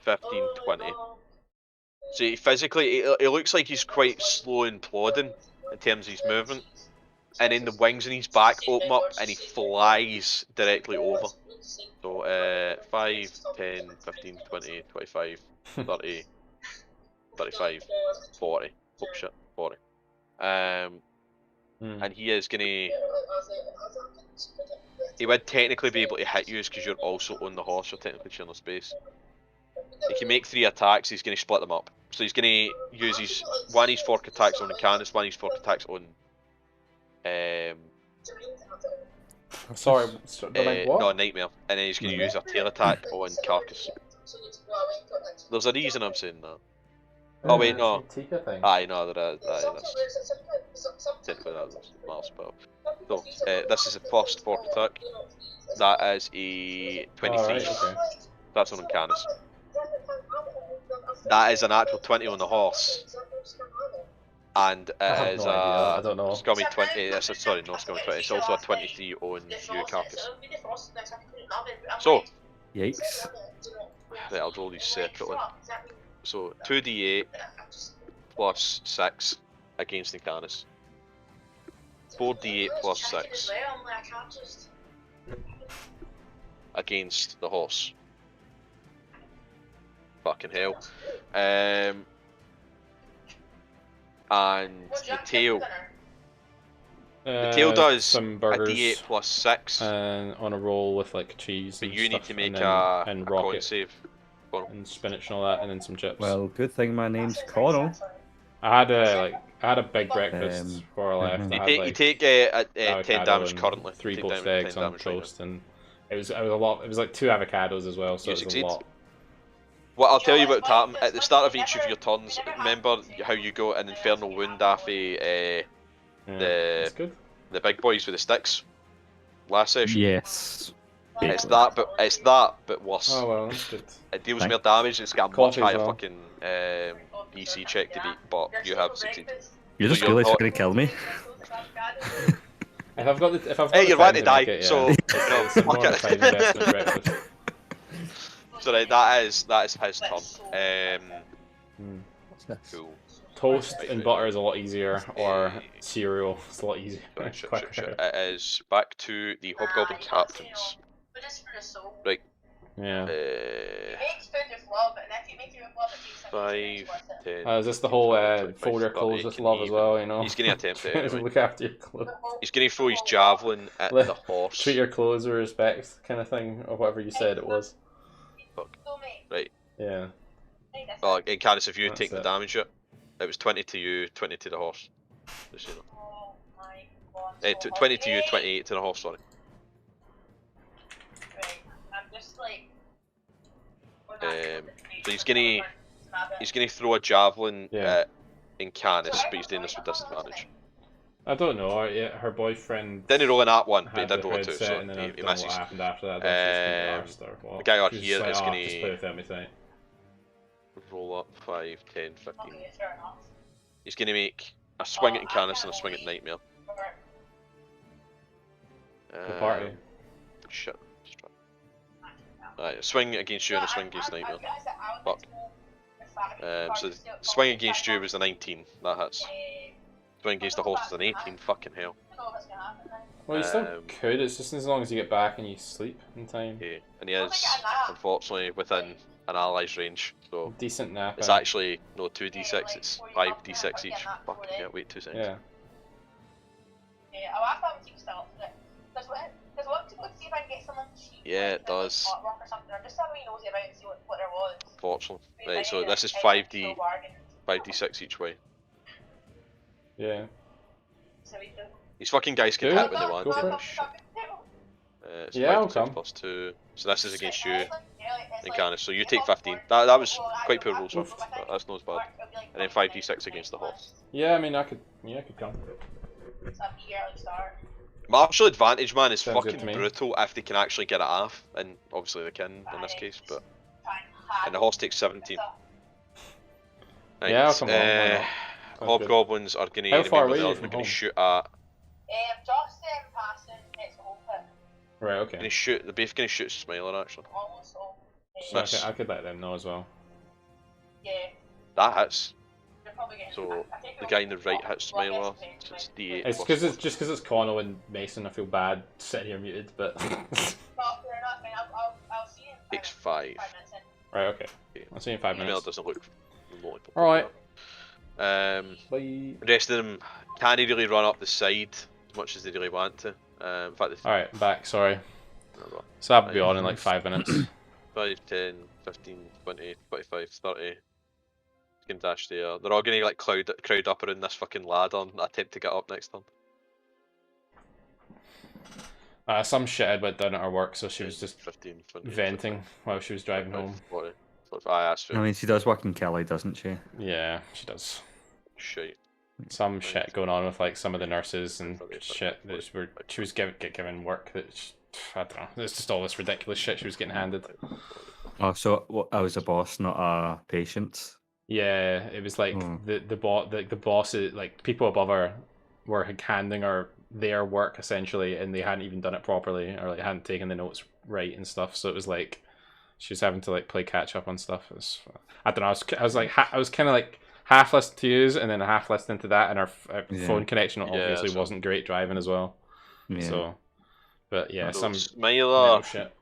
15, 20. So physically, it looks like he's quite slow and plodding in terms of his movement. And then the wings on his back open up and he flies directly over. So 5, 10, 15, 20, 25, 30, 35, 40. Oh shit, 40. And he is gonna. He would technically be able to hit you because you're also on the horse, you're technically sharing the space. He can make 3 attacks, he's going to split them up. So he's going to use one of his fork attacks on Canis, one of his fork attacks on... Sorry, what? No, Nightmare. And then he's going to use a tail attack on Carcass. There's a reason I'm saying that. Oh wait, no. Aye, no, that's technically that's my spell. So, this is a first fork attack. That is a 23. Right, okay. That's on Canis. That is an actual 20 on the horse. And it is I don't know. Scummy 20. Sorry, no Scummy 20. It's also a 23 on you, Carcass. So, Yikes. right, I'll roll these separately. So, 2d8 plus 6 against the Canis. 4d8 plus 6 against the horse. Fucking hell. And the tail. The tail does some a burgers, d8 plus 6. and on a roll with like cheese. But and you need stuff, to make and a con rocket save. and spinach and all that, and then some chips. Well, good thing my name's Connell. I had a big breakfast before I left. I had, You take 10 damage and currently. 3 Take poached 10 eggs on damage right toast, and it was a lot. It was like 2 avocados as well, so You it was succeed. a lot. What I'll tell you about happen at the start of each of your turns. Remember how you got an infernal wound off Yeah, that's good. the big boys with the sticks last session. Yes. It's that, but worse. Oh well, that's good. It deals Thank- more damage. It's got a much Coffee as higher well. fucking DC check to beat, but you have succeeded. You just you're realised you're not- going to kill me. If I've got the Hey, you're time about to die, make it, yeah. so it's more fuck of a it. time investment breakfast. So right, that is his turn. Cool. Toast and butter is a lot easier, or cereal is a lot easier. Shit. It is back to the Hobgoblin Captains. Right. Yeah. 5, 10. Is this the whole 25, fold your 30, clothes with can love as even- well, you know? He's going to attempt it anyway. Look after your clothes. He's going to throw his javelin at Let- the horse. Treat your clothes with respect, kind of thing, or whatever you said it was. Right. Yeah. Oh, and Canis, if you That's take the it. damage, it was 20 to you, 20 to the horse. Just so you know. 20 to you, 28 to the horse, sorry. So he's gonna throw a javelin Yeah. at Canis, but he's doing this with disadvantage. I don't know. Her boyfriend Didn't roll in that one, but he had did the roll a 2, headset, so and then I he don't know what misses. happened after that. I don't know if she was being arsed or what. The guy on She was here just is like, going just play with him tonight. roll up 5, 10, 15. Okay, fair enough. He's going to make a swing at Incarnus and a swing at Nightmare. The party. Shit. Right, swing against you and a swing against Nightmare. Fuck. So the swing against you was a 19. That hits. Swing against the horse is an 18. Fucking hell. Well, you still could. It's just as long as you get back and you sleep in time. Yeah, and he is unfortunately within an ally's range, so Decent nap. it's actually no 2d6. It's 5d6 each. Fucking hell! Wait 2 seconds. Yeah. Yeah, it does. Just have a wee nosy about and see what there was. Unfortunately. Right, so this is 5d6 each way. Yeah. These fucking guys can Do hit it. when they want. Go for it. So Yeah, I'll 5d6 come. plus 2. So this is against you, Incarnus. So you take 15. That was quite poor rolls, but that's not as bad. And then 5d6 against the horse. Yeah, I mean, I could come. Martial advantage, man, is Sounds good fucking to me. brutal if they can actually get it off, and obviously they can in this case. But and the horse takes 17. Right, Yeah, I'll come on. Why not? Sounds good. Hobgoblins are going How to far remember away are they're you from going to home? shoot at. Just passing, it's open. Right, They're okay. both going to shoot Smiler actually. Almost open. So Miss. I could let them know as well. Yeah. That hits. They're probably getting So I think the guy on the right hits Smiler. So it's D8. It's plus because four. it's just because it's Connell and Mason. I feel bad sitting here muted, but No, they're not fine. I'll see you in Takes 5. 5 minutes in. right, okay. I'll see you in 5 Smiler minutes. doesn't look remotely popular. All right. The Bye. rest of them can't really run up the side as much as they really want to. In fact, All right, I'm back. Sorry. they So I'll be on in like 5 minutes. 5, 10, 15, 20, 25, 30. Can dash there. They're all gonna like crowd up around this fucking ladder and attempt to get up next time. Some shit had went down at her work, so she was just 15, 20, venting while she was driving 25, home. 40, 45. That's I fair. mean, she does work in Kelly, doesn't she? Yeah, she does. Shit. Some shit going on with like some of the nurses and 30, shit that she was given work that I don't know. It's just all this ridiculous shit she was getting handed. Oh, so I was a boss, not a patient. Yeah, it was like the bosses, like people above her, were handing her their work essentially, and they hadn't even done it properly or like hadn't taken the notes right and stuff. So it was like she was having to like play catch up on stuff. I don't know. I was kind of like half listening to yous and then half listening to that, and our phone connection obviously wasn't great driving as well. Yeah. So, but yeah, So some Smiler. mental shit.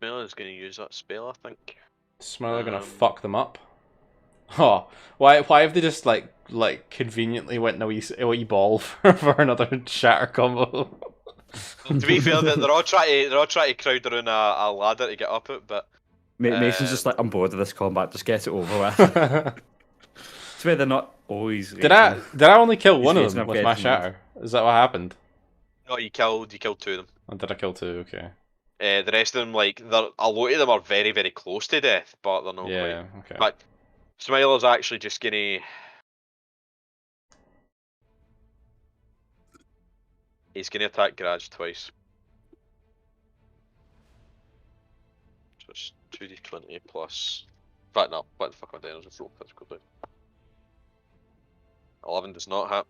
Smiler's gonna use that spell, I think. Smiler gonna fuck them up. Oh, why have they just like conveniently went a wee ball for another shatter combo? To be fair, they're all trying to crowd around a ladder to get up it, but Mason's just like, I'm bored of this combat, just get it over with. It's where they're not always. Did I only kill one of raging them up with my getting shatter? Is that what happened? no, you killed 2 of them. Or did I kill 2? Okay. The rest of them, like, a lot of them are very, very close to death, but they're not Yeah. quite. Okay. But Smiler's actually just gonna. He's gonna attack Garage twice. So it's 2d20 plus. In fact, no. What the fuck am I doing? I'll just roll physical down. 11 does not hit.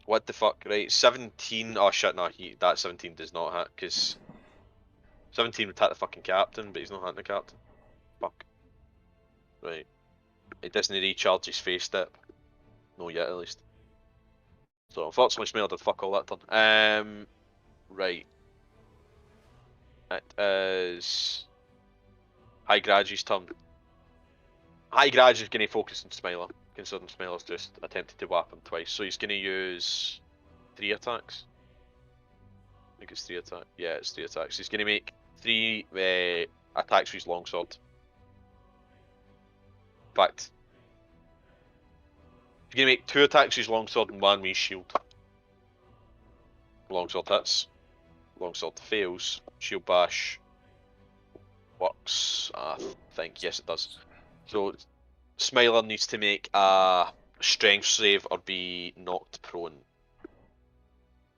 What the fuck? Right, 17. Oh shit, no. That 17 does not hit because 17 would hit the fucking captain, but he's not hitting the captain. Fuck. Right. It doesn't recharge his face step. No yet, at least. So unfortunately, Smail did fuck all that turn. Right. It is High Gradu's turn. High Gradu is going to focus on Smiler, considering Smiler's just attempted to whap him twice. So he's going to use 3 attacks. I think it's 3 attacks. Yeah, it's 3 attacks. He's going to make 3 attacks with his longsword. In fact, he's going to make 2 attacks with his longsword and 1 with his shield. Longsword hits. Longsword fails. Shield bash works, I think. Yes, it does. So Smiler needs to make a strength save or be knocked prone.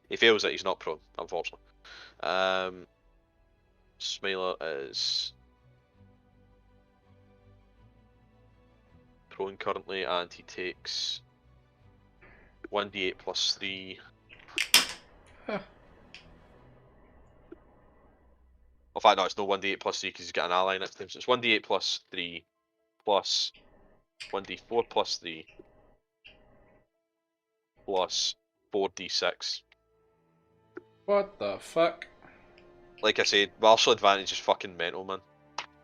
He fails it, he's not prone, unfortunately. Smiler is prone currently, and he takes 1d8 plus 3. Huh. In fact, no, it's no 1d8 plus 3 because he's got an ally next to him. So it's 1d8 plus 3 plus 1d4 plus 3 plus 4d6. What the fuck? Like I said, martial advantage is fucking mental, man.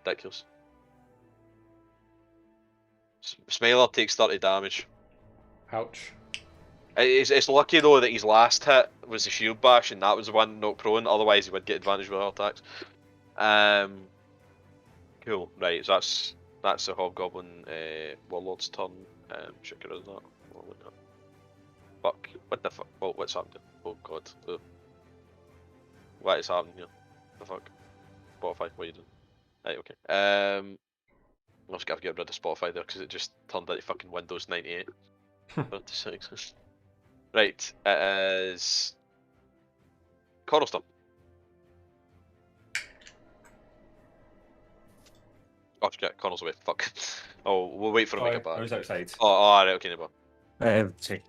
Ridiculous. Smiler takes 30 damage. Ouch. It's lucky though that his last hit was the shield bash and that was the one knocked prone, otherwise he would get advantage with all attacks. Cool, right, so that's the Hobgoblin Warlord's turn. Should get rid of that. Fuck. What the fuck? Oh, what's happening? Oh god. Ugh. What is happening here? The fuck? Spotify, what are you doing? Right, okay. I'm just gonna get rid of Spotify there because it just turned into fucking Windows 98. 36. Right, it is Connell's turn. Oh shit, Connell's away. Fuck. Oh, we'll wait for him to get back. I was outside. Oh, alright, okay, no bother.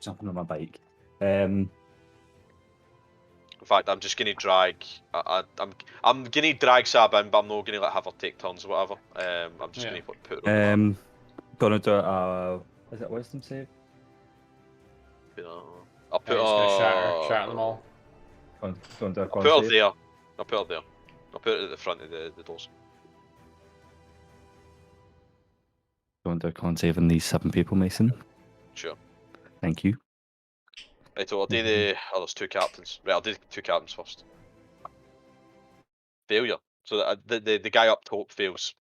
Jumping on my bike. In fact, I'm just gonna drag. I'm gonna drag Sab in, but I'm not gonna have her take turns or whatever. I'm just gonna put her on Gonna do is it wisdom save? I'll put Just gonna shatter them all. Don't do a I'll con put her save. there. I'll put her there. I'll put it at the front of the doors. Don't do a con save on these 7 people, Mason. Sure. Thank you. Right, so I'll do the. Oh, there's 2 captains. Right, I'll do the 2 captains first. Failure. So the guy up top fails.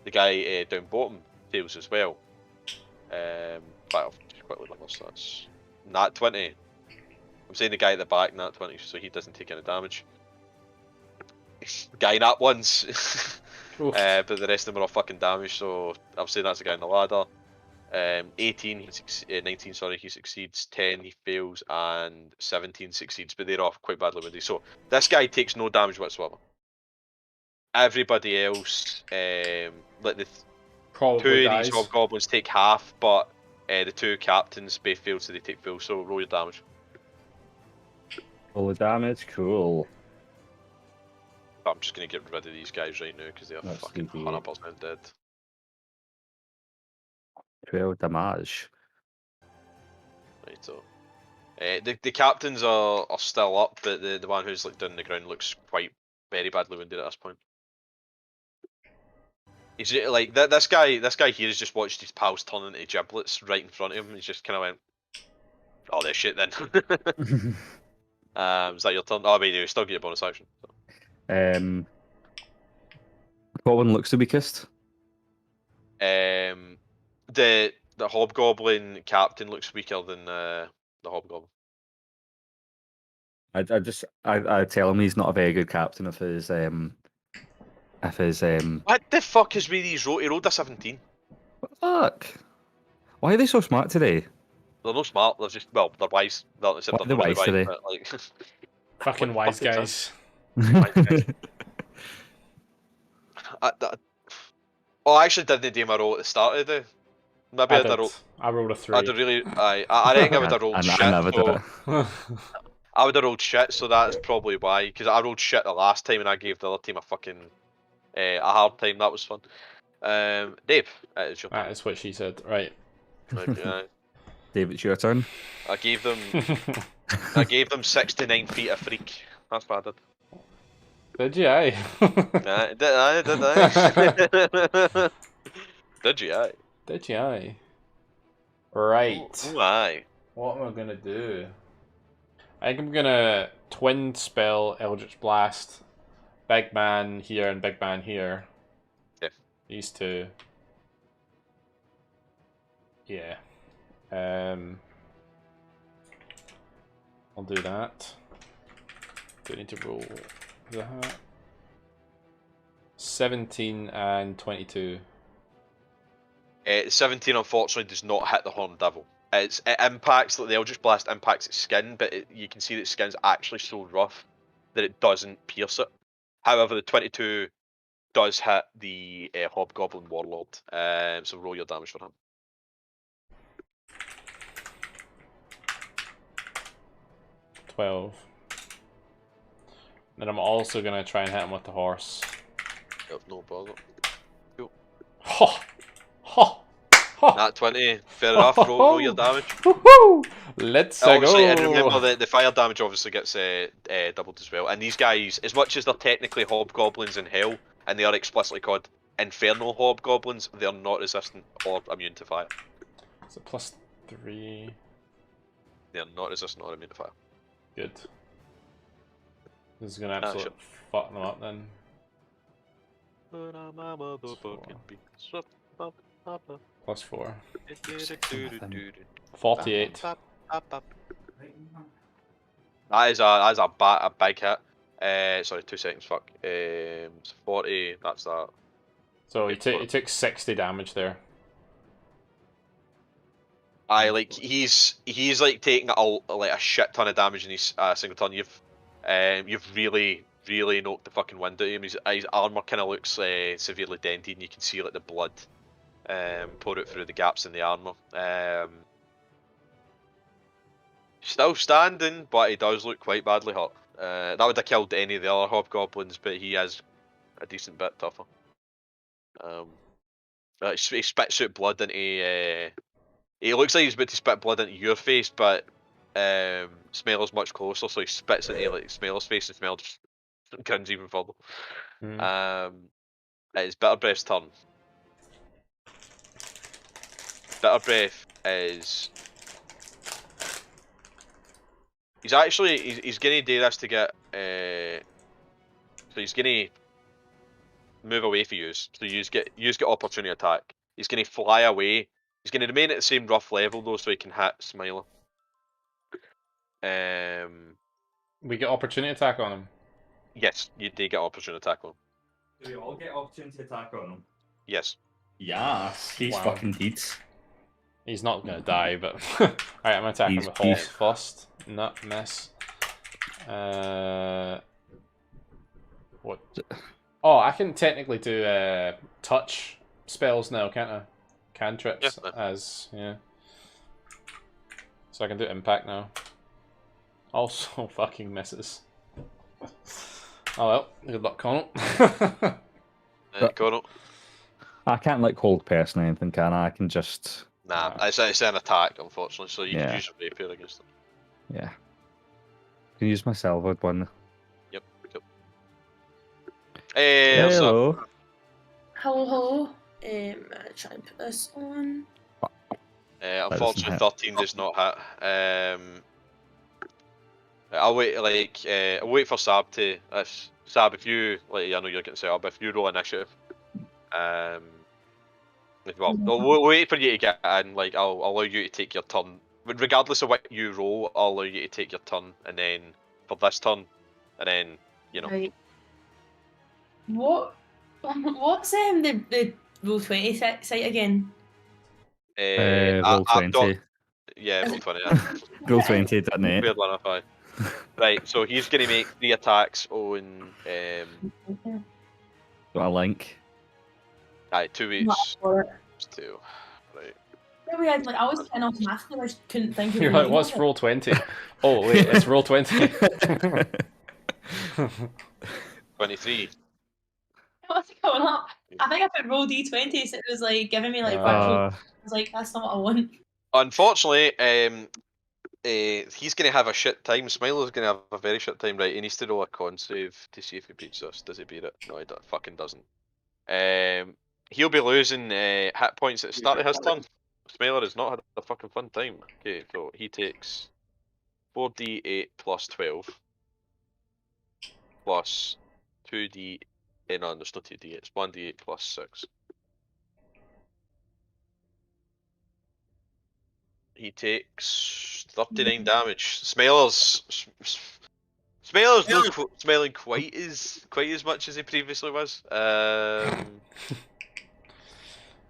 The guy down bottom fails as well. But I'll just quickly look at that's nat 20. I'm saying the guy at the back nat 20, so he doesn't take any damage. Guy nat once. But the rest of them are all fucking damaged, so I'm saying that's the guy on the ladder. 18, 19, sorry, he succeeds. 10, he fails, and 17 succeeds, but they're off quite badly with these. So this guy takes no damage whatsoever. Everybody else, like the Probably 2 of dies. these hobgoblins take half, but the 2 captains both fail, so they take full. So roll your damage. All the damage, cool. I'm just gonna get rid of these guys right now because they are That's fucking DD8. 100% dead. 12 damage. Right, so the captains are still up, but the one who's like down the ground looks quite very badly wounded at this point. He's like this guy here has just watched his pals turn into giblets right in front of him. He's just kind of went, "Oh, this shit then." Is that your turn? Oh, wait, you still get a bonus action. So. What one looks the weakest? The hobgoblin captain looks weaker than the hobgoblin. I tell him he's not a very good captain if his What the fuck is with these rolled? He rolled a 17. Fuck. Why are they so smart today? They're not smart. They're just they're wise. They're Why are they wise today? But, like, Fucking what wise the fuck guys. I actually didn't do my roll at the start of the. Maybe I'd have rolled. I rolled a 3. I'd have really. I reckon I would have rolled shit. I never did So it. I would have rolled shit, so that's probably why. Because I rolled shit the last time and I gave the other team a fucking a hard time. That was fun. Dave, it's your turn. That is what she said. Right. Okay, Dave, it's your turn. I gave them 69 feet of freak. That's what I did. Did you? Aye. Did I? Did you? Aye. Did you? Aye. Right. Oh, aye. What am I gonna do? I think I'm gonna twin spell Eldritch Blast. Big man here and big man here. Yeah. These 2. Yeah. I'll do that. Do I need to roll that? 17 and 22. 17 unfortunately does not hit the Horned Devil. It impacts, the Eldritch Blast impacts its skin, but you can see that its skin's actually so rough that it doesn't pierce it. However, the 22 does hit the Hobgoblin Warlord, so roll your damage for him. Then I'm also gonna try and hit him with the horse. Yep, no bother. Cool. Ho! Ho! Ho! Nat 20, fair enough, roll your damage. Woohoo! Let's Obviously, go! and remember the fire damage obviously gets doubled as well. And these guys, as much as they're technically hobgoblins in hell, and they are explicitly called infernal hobgoblins, they are not resistant or immune to fire. Is it +3? They are not resistant or immune to fire. Good. This is gonna absolutely fuck them up then. +4. 48. That is a big hit. Sorry, 2 seconds. Fuck. 40. That's that. So he took 60 damage there. Like he's like taking a shit ton of damage in his single turn. You've really knocked the fucking wind out of him. His armor kind of looks severely dented, and you can see like the blood pour out through the gaps in the armor. Still standing, but he does look quite badly hurt. That would have killed any of the other hobgoblins, but he is a decent bit tougher. He spits out blood into. It looks like he's about to spit blood into your face, but Smeller's much closer, so he spits into like Smeller's face, and Smeller just grins even further. It's Bitter Breath's turn. Bitter Breath is. He's gonna do this to get. So he's gonna move away for you. So you get opportunity attack. He's gonna fly away. He's going to remain at the same rough level though, so he can hit Smiler. We get opportunity attack on him. Yes, you do get opportunity attack on him. Do we all get opportunity attack on him? Yes. Yes, he's Wow. fucking deeds. He's not going to die, but... Alright, I'm attacking with horse first. Not miss. What? Oh, I can technically do touch spells now, can't I? Cantrips yeah. So I can do impact now. Also fucking misses. Oh well, good luck, Connell. Connell. I can't like hold person or anything, can I? I can just. Nah, it's an attack, unfortunately, so you can use a rapier against them. Yeah. I can use my salvoed one. Yep. Hey, hello. Hello. Try and put this on. Unfortunately, 13 does not hit. I'll wait. I'll wait for Sab to. Sab, if you I know you're getting set up. If you roll initiative, well, we'll wait for you to get in. I'll allow you to take your turn, regardless of what you roll. I'll allow you to take your turn, and then for this turn, and then Right. What's the roll 20 site again? Roll 20. Yeah, roll 20. Roll 20, doesn't it? Weird one, I Right, so he's going to make 3 attacks on. Got a link. 2 weeks. 2. Right. I was kind of automatically, I just couldn't think of You're like, what's roll 20? Oh, wait, let's roll 20. 23. What's going up? I think I put roll d20, so it was like giving me like virtual. I was like, that's not what I want. Unfortunately, he's going to have a shit time. Smiler's going to have a very shit time, right? He needs to roll a con save to see if he beats us. Does he beat it? No, he fucking doesn't. He'll be losing hit points at the start of his turn. Smiler has not had a fucking fun time. Okay, so he takes 4d8 plus 12 plus 2d. No, there's no 2d8. It's 1d8 plus 6. He takes 39 damage. Smiler's not smiling quite as much as he previously was.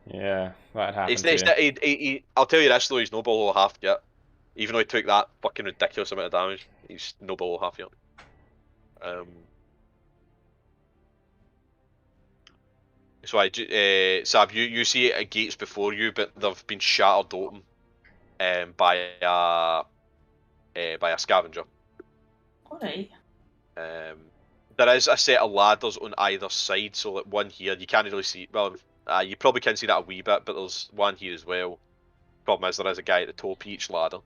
Yeah, that happened to you. I'll tell you this though, he's no below half yet. Even though he took that fucking ridiculous amount of damage, he's no below half yet. So Sav, you see it at gates before you, but they've been shattered open by a scavenger. Alright. There is a set of ladders on either side, so like one here, you can't really see. Well, you probably can see that a wee bit, but there's one here as well. Problem is, there is a guy at the top of each ladder.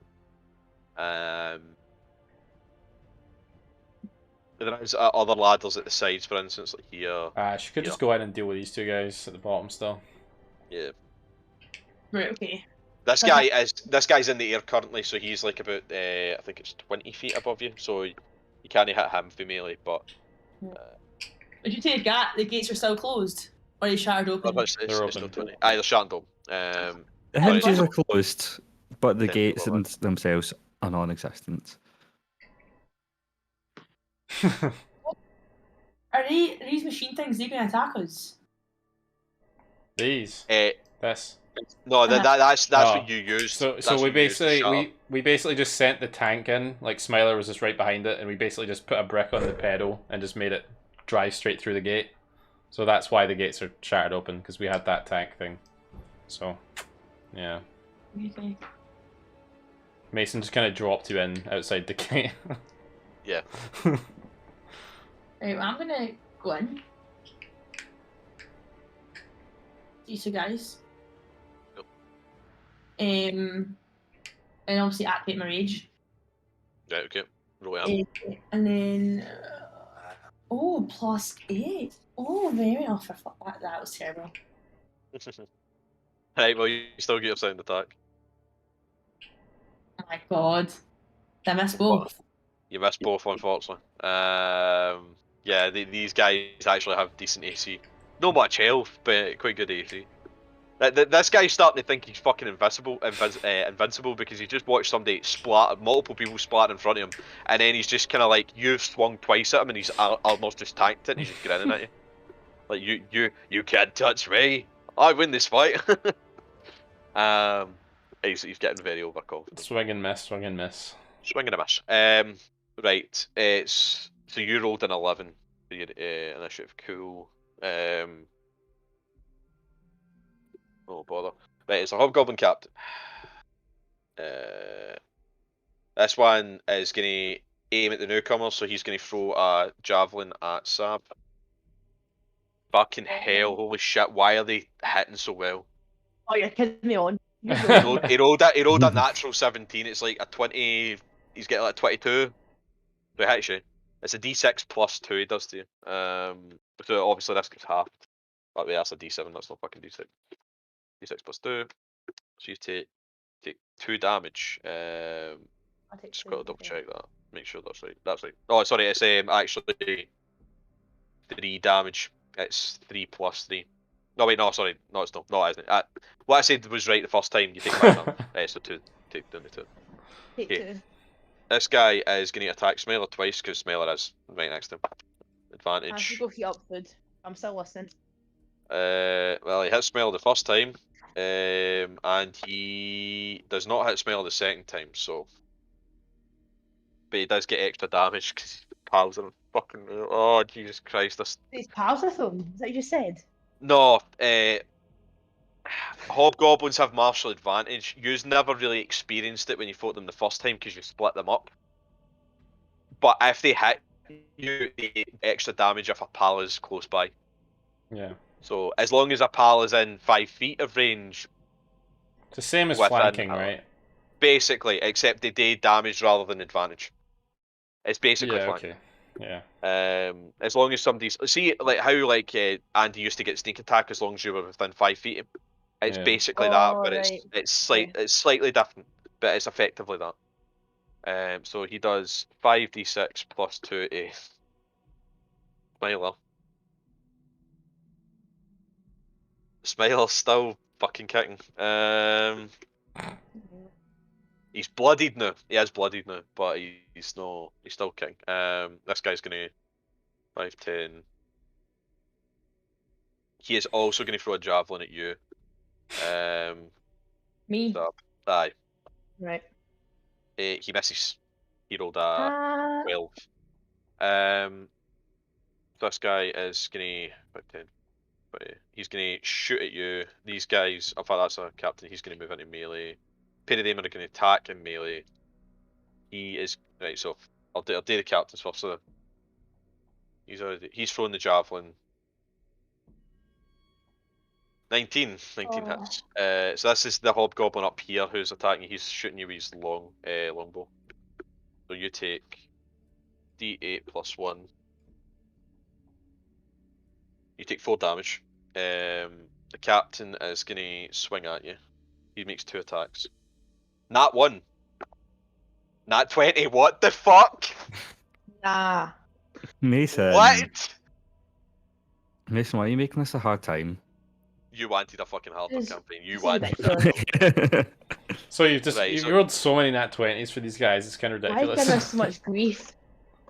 There is other ladders at the sides, for instance, like here. She could just go in and deal with these two guys at the bottom still. Yeah. Right, okay. This guy's in the air currently, so he's like about I think it's 20 feet above you, so you can't hit him for melee. But would you say the gates are still closed, or are they shattered open? it's They're still open. 20. Aye, they're shattered open. The hinges are closed, but the gates themselves are non-existent. Are these machine things they can attack us? These. This. No, that's Oh. what you used. So That's we what you used to shut up. we basically just sent the tank in, like Smiler was just right behind it, and we basically just put a brick on the pedal and just made it drive straight through the gate. So that's why the gates are shattered open, because we had that tank thing. So, yeah. What do you think? Mason just kind of dropped you in outside the gate. Yeah. Right, well, I'm gonna go in. These two guys. Yep. And obviously activate my rage. Right, okay. Roll it up. And then oh, +8. Oh, very off. That was terrible. Right, well, you still get your sound attack. Oh my god. Did I miss both? You missed both, unfortunately. Yeah, these guys actually have decent AC. Not much health, but quite good AC. This guy's starting to think he's fucking invincible because he just watched somebody multiple people splat in front of him, and then he's just kind of like, you've swung twice at him, and he's almost just tanked it, and he's just grinning at you. Like, you can't touch me. I win this fight. He's getting very overconfident. Swing and miss, swing and miss. Swing and a miss. Right. So you rolled an 11 for your initiative. Cool. Oh bother. Right, it's a hobgoblin captain. This one is gonna aim at the newcomer, so he's gonna throw a javelin at Sab. Fucking hell! Holy shit! Why are they hitting so well? Oh, you're kidding me on. He rolled a natural 17. It's like a 20. He's getting like a 22. So it hits you. It's a D6 plus 2 he does to you. So obviously this gets halved. That way that's a D7, that's not fucking D6. D6 plus 2. So you take 2 damage. Just gotta double check that. Make sure that's right. That's right. Oh sorry, it's actually 3 damage. It's 3 plus 3. No wait, no, sorry. No, it's not. No, it isn't. What I said was right the first time. You take 5 damage. So 2. Take down the 2. Take Okay. 2. This guy is going to attack Smiler twice because Smiler is right next to him. I Advantage. should go heat up food. I'm still listening. Well, he hit Smiler the first time, and he does not hit Smiler the second time. So, but he does get extra damage because his pals are fucking. Oh Jesus Christ! These pals with him. Is that what you just said? No, hobgoblins have martial advantage. You've never really experienced it when you fought them the first time because you split them up. But if they hit you, they get extra damage if a pal is close by. Yeah. So as long as a pal is in 5 feet of range, It's the same as within flanking, right? basically, except they do damage rather than advantage. It's basically Yeah, flanking. okay. Yeah. As long as somebody's like how Andy used to get sneak attack as long as you were within 5 feet. It's Yeah. basically that, but right. it's slightly different, but it's effectively that. So he does 5d6 plus 2 to Smiler. Smiler's still fucking kicking. He's bloodied now. He is bloodied now, but he's still kicking. This guy's gonna 5, 10. He is also gonna throw a javelin at you. Me. Stab. Aye. Right. He misses. He rolled a Ah. 12. This guy is gonna about 10, 20. He's gonna shoot at you. These guys, in fact, that's a captain. He's gonna move into melee. Pair of them are gonna attack in melee. He is right. So I'll do the captains first. So he's throwing the javelin. 19 hits. So this is the hobgoblin up here who's attacking. He's shooting you with his longbow. So you take D8 plus 1. You take 4 damage. The captain is gonna swing at you. He makes 2 attacks. Nat 1. Nat 20. What the fuck? Nah. Mason. What? Mason, why are you making this a hard time? You wanted a fucking harder This- campaign. You this is wanted ridiculous. that. So you've just Right, you've so- rolled so many nat 20s for these guys. It's kind of Why ridiculous. give us so much grief?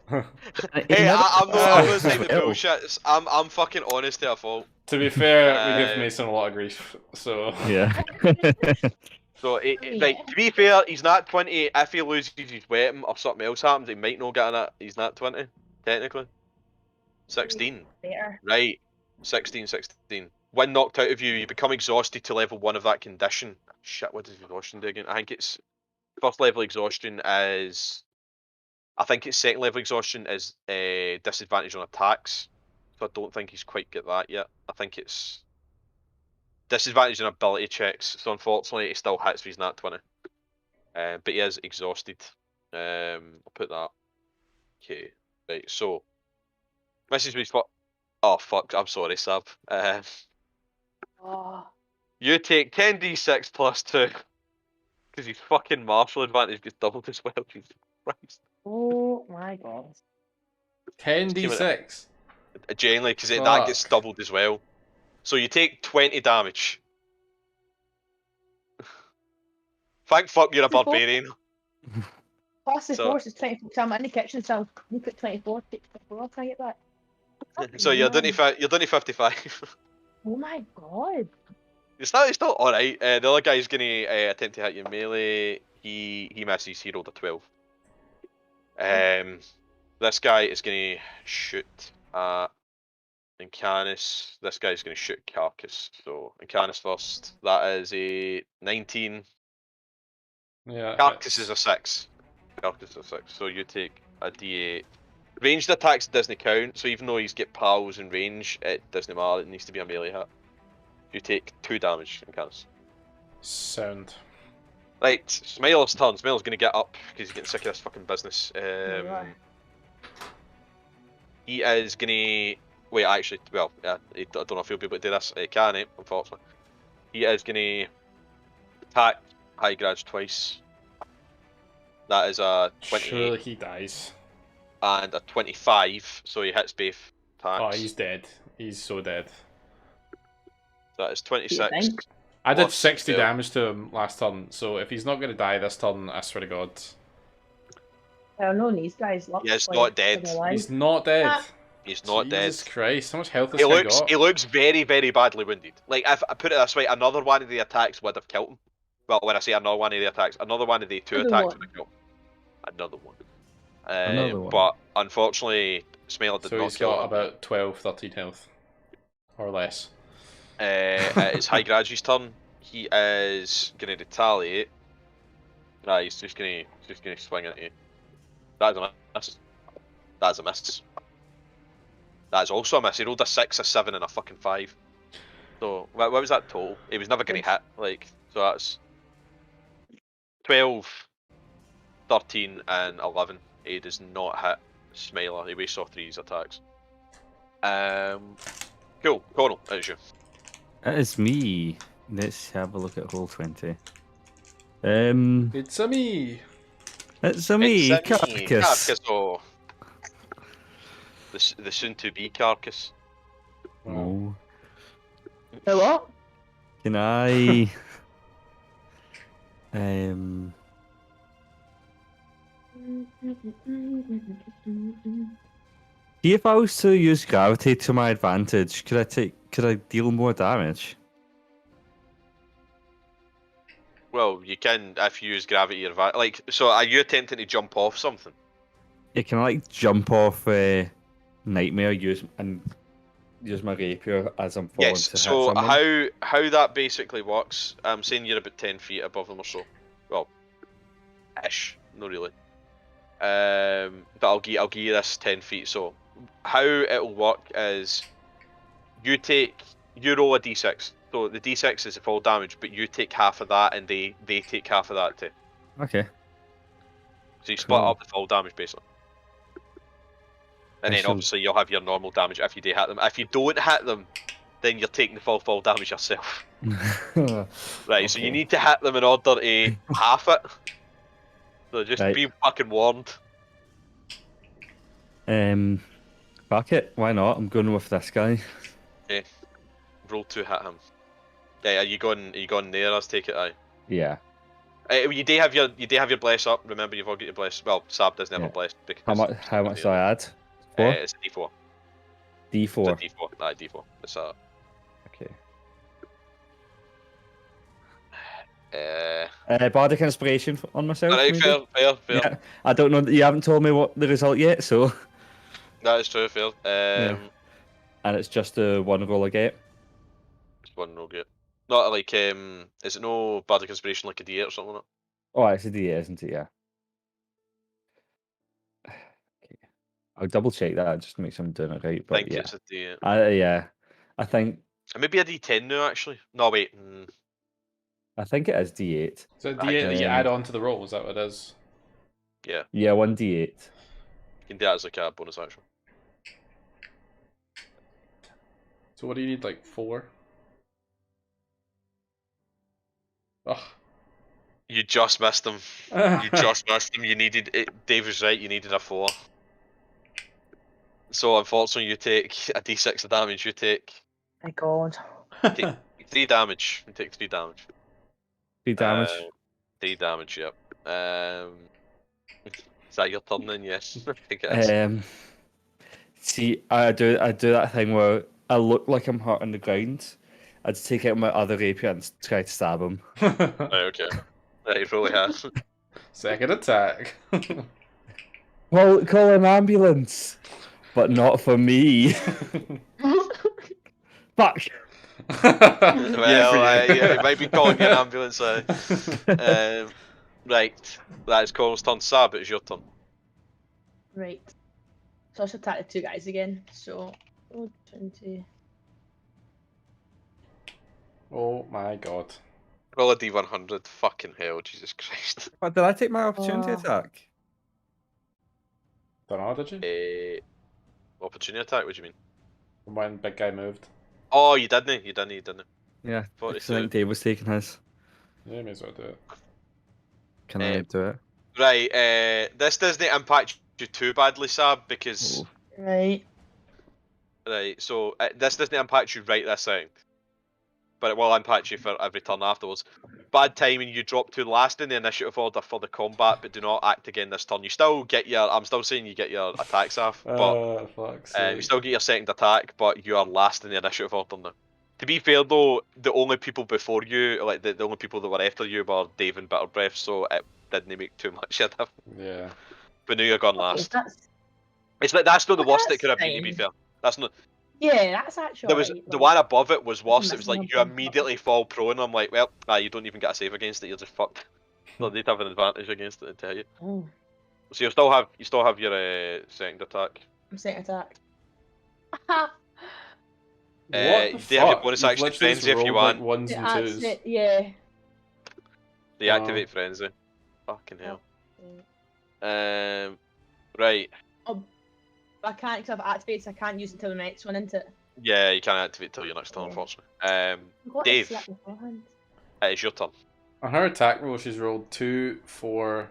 Hey, I'm not saying the Ill. bullshit. I'm fucking honest there, fault. To be fair, we give Uh, Mason a lot of grief. So Yeah. So, Yeah. right, to be fair, he's not 20. If he loses his weapon or something else happens, he might not get in it. He's not 20, technically. 16. Better. Right. 16. When knocked out of you, you become exhausted to level 1 of that condition. Shit, what does exhaustion do again? I think it's first level exhaustion is. I think it's second level exhaustion is disadvantage on attacks. So I don't think he's quite get that yet. I think it's disadvantage on ability checks. So unfortunately, he still hits if he's not 20. But he is exhausted. I'll put that. Okay. Right. So message me spot. Oh fuck! I'm sorry, Sab. Oh. You take 10d6 plus 2 because his fucking martial advantage gets doubled as well. Jesus Christ. Oh my god. 10d6. Genuinely, because that gets Fuck. doubled as well. So you take 20 damage. Thank fuck you're a Before- barbarian. Plus the So- force is 24. So I'm in the kitchen, so you put 24, take 24, can I get that? So you're done Man. you're done to 55. Oh my god. It's still alright. The other guy's gonna attempt to hit you melee. He misses. He rolled a 12. This guy is gonna shoot at Incanus. This guy's gonna shoot Carcass. So Incanus first. That is a 19. Yeah. Carcass is a 6. Carcass is a 6. So you take a D8. Ranged attacks doesn't count, so even though he's get pals in range, it doesn't matter. It needs to be a melee hit. You take 2 damage, Incanus. Sound. Right, Smiler's turn. Smiler's gonna get up because he's getting sick of this fucking business. Right. He is gonna wait. Actually, well, I don't know if he'll be able to do this. He can, unfortunately. He is gonna attack High Grudge twice. That is a 28 Surely he dies. and a 25, so he hits both attacks. Oh, he's dead. He's so dead. That is 26. think? I did Plus 60 still. damage to him last turn, so if he's not going to die this turn, I swear to God. Well, no, these guys look. Yeah, he's not dead. He's not dead. Ah. He's not Jesus dead. Christ, how much health has He guy looks got? he looks very, very badly wounded. Like, if I put it this way, another one of the attacks would have killed him. Well, when I say another one of the attacks, another one of the 2 Another attacks one. would have killed him. Another one. Another one. But unfortunately, Smiler did So not he's kill got him. about 12, 13 health. Or less. It's High Gradu's turn. He is gonna retaliate. Nah, he's just gonna swing at you. That's a miss. That's a miss. That's also a miss. He rolled a 6, a 7, and a fucking 5. So what was that total? He was never gonna hit. Like, so that's 12, 13, and 11. He does not hit Smiler. He wastes all 3 of his attacks. Cool. Connell, it's you. It is me. Let's have a look at hole 20. It's a me! It's a me, It's a me, Carcass. Carcass, oh. The soon-to-be Carcass. Oh. The what? Can I? See if I was to use gravity to my advantage, could I deal more damage? Well, you can if you use gravity advantage. Like, so are you attempting to jump off something? Yeah, can I like jump off Nightmare use my rapier as I'm falling Yes. to hit So someone? how that basically works? I'm saying you're about 10 feet above them or so. Well, ish. Not really. But I'll give you this 10 feet. So how it'll work is you roll a d6. So the d6 is the full damage, but you take half of that, and they take half of that too. Okay. So you split Cool. up the full damage basically. And I then shall- obviously you'll have your normal damage if you do hit them. If you don't hit them, then you're taking the full damage yourself. Right, so you Okay. need to hit them in order to half it. So just Right. be fucking warned. Fuck it. Why not? I'm going with this guy. Roll to hit him. Yeah, are you going there? Let's take it out. Yeah. You do have your bless up. Remember, you've all got your bless. Well, Sab doesn't have Yeah. a bless because How much do I add? 4? It's a D4. D4. It's a D4. Nah, D4. It's a. Okay. Bardic inspiration on myself. Alright, Maybe? fair. Yeah. I don't know. You haven't told me what the result yet, so. That is true, fair. Yeah. And it's just a 1 roll I get. Just one roll get. Not like is it no bardic inspiration like a D8 or something like that? Oh, it's a D8, isn't it? Yeah. Okay. I'll double check that just to make sure I'm doing it right. I But think yeah. it's a D8. Yeah. I think It may be a D10 now actually. No wait. it is D8. So D8 that you add on to the roll, is that what it is? Yeah. Yeah, 1 D8. You can do that as like a bonus action. So what do you need, like 4? Ugh. You just missed them. You just missed them. You needed it. Dave was right. You needed a 4. So unfortunately, you take a D6 of damage. You take My God. 3 damage. You take 3 damage. 3 damage. 3 damage. Yep. Is that your turn then? Yes. I think it is. See, I do that thing where I look like I'm hurt on the ground. I'd take out my other rapier and try to stab him. Right, okay. Right, he probably has. Second attack. Call an ambulance, but not for me. Fuck. Well, yeah, you might be calling an ambulance. Right, that is Colin's turn. Sab, it's your turn. Right. So I should attack the 2 guys again. So, 20. Oh my god. Roll a D100. Fucking hell, Jesus Christ. But did I take my opportunity attack? Don't know, did you? Opportunity attack? What do you mean? When big guy moved. Oh, you didn't. Yeah, because I 42. think Dave was taking his. Yeah, may as well do it. Can I do it? Right, this doesn't impact you too badly, Sab, because... Oh. Right. Right, so this doesn't impact you right this second. But it will impact you for every turn afterwards. Bad timing, you drop to last in the initiative order for the combat, but do not act again this turn. You still get your... I'm still saying you get your attacks off, but... Fuck's you still get your second attack, but you are last in the initiative order now. To be fair though, the only people before you, like the only people that were after you were Dave and Bitter Breath, so it didn't make too much of a difference. Yeah. But now you're gone Okay, last. that's, It's like that's not the worst it that's could have been, to be fine. fair. That's not. yeah, that's actually. There was alright, the like- one above it was worse. It was missing like you one thing. immediately fall prone. I'm like, well, you don't even get a save against it. You're just fucked. So they'd have an advantage against it, I tell you. Oh, So you still have your second attack. I'm second attack. What You the do have your fuck? bonus You've action literally frenzy if you rolled, like, want. ones and That's twos. it, yeah. Deactivate frenzy. Fucking hell. Right. I can't, because I've activated, so I can't use it until the next one, isn't it? Yeah, you can't activate till your next turn, Yeah. unfortunately. What Dave. is that beforehand? It is your turn. On her attack roll, she's rolled 2, 4,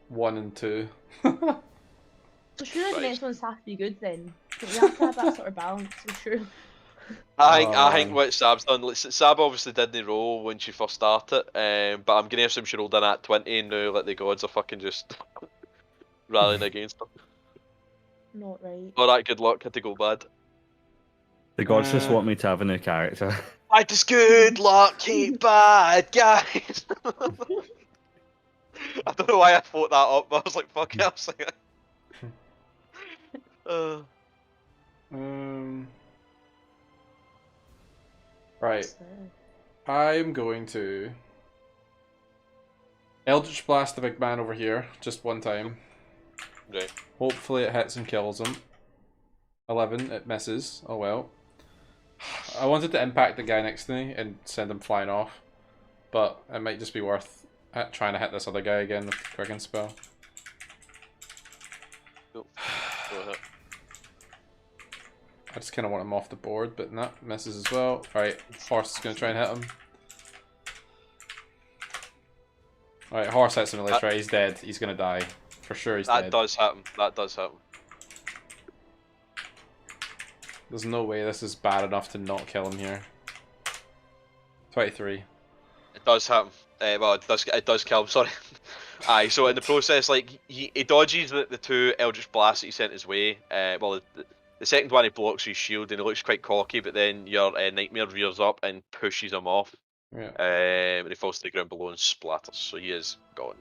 1, and 2. So surely the Right. next one's have to be good then. We have to have that sort of balance, so sure. I think what Sab's done. Sab obviously didn't roll when she first started, but I'm gonna assume she rolled in at 20 and now like the gods are fucking just rallying against her. Not right. Alright, good luck, had to go bad. The gods just want me to have a new character. I just good luck, keep bad guys. I don't know why I thought that up, but I was like, fuck it, I'll sing it. Right. I'm going to Eldritch Blast the big man over here, just one time. Right. Hopefully it hits and kills him. 11, it misses. Oh well. I wanted to impact the guy next to me and send him flying off, but it might just be worth trying to hit this other guy again with the Quicken spell. Cool. Go ahead. I just kind of want him off the board, but no, misses as well. Right, Horse is going to try and hit him. Right, Horse hits him at least, right, he's dead. He's going to die. For sure he's dead. That does happen. That does happen. There's no way this is bad enough to not kill him here. 23. It does happen. Well, it does kill him, sorry. Aye, so in the process, like, he dodges the two Eldritch Blasts that he sent his way. Well, the second one he blocks his shield and he looks quite cocky, but then your Nightmare rears up and pushes him off. Yeah. And he falls to the ground below and splatters, so he is gone.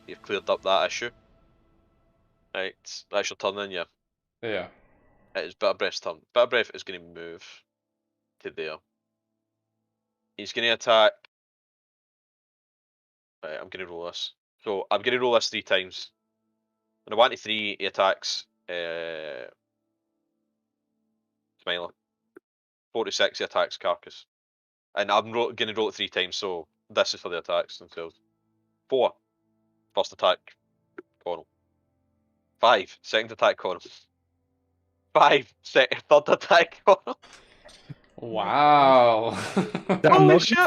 You've cleared up that issue. Right, that's your turn then, yeah. Yeah. It is Bitter Breath's turn. Bitter Breath is going to move to there. He's going to attack. Right, I'm going to roll this. So I'm going to roll this 3 times. On a 1 to 3, he attacks Smiler. 4 to 6, he attacks Carcass. And I'm going to roll it 3 times, so this is for the attacks themselves. 4, first attack, Connell. 5, second attack, Connell. 5, third attack, Connell. Wow. Holy shit!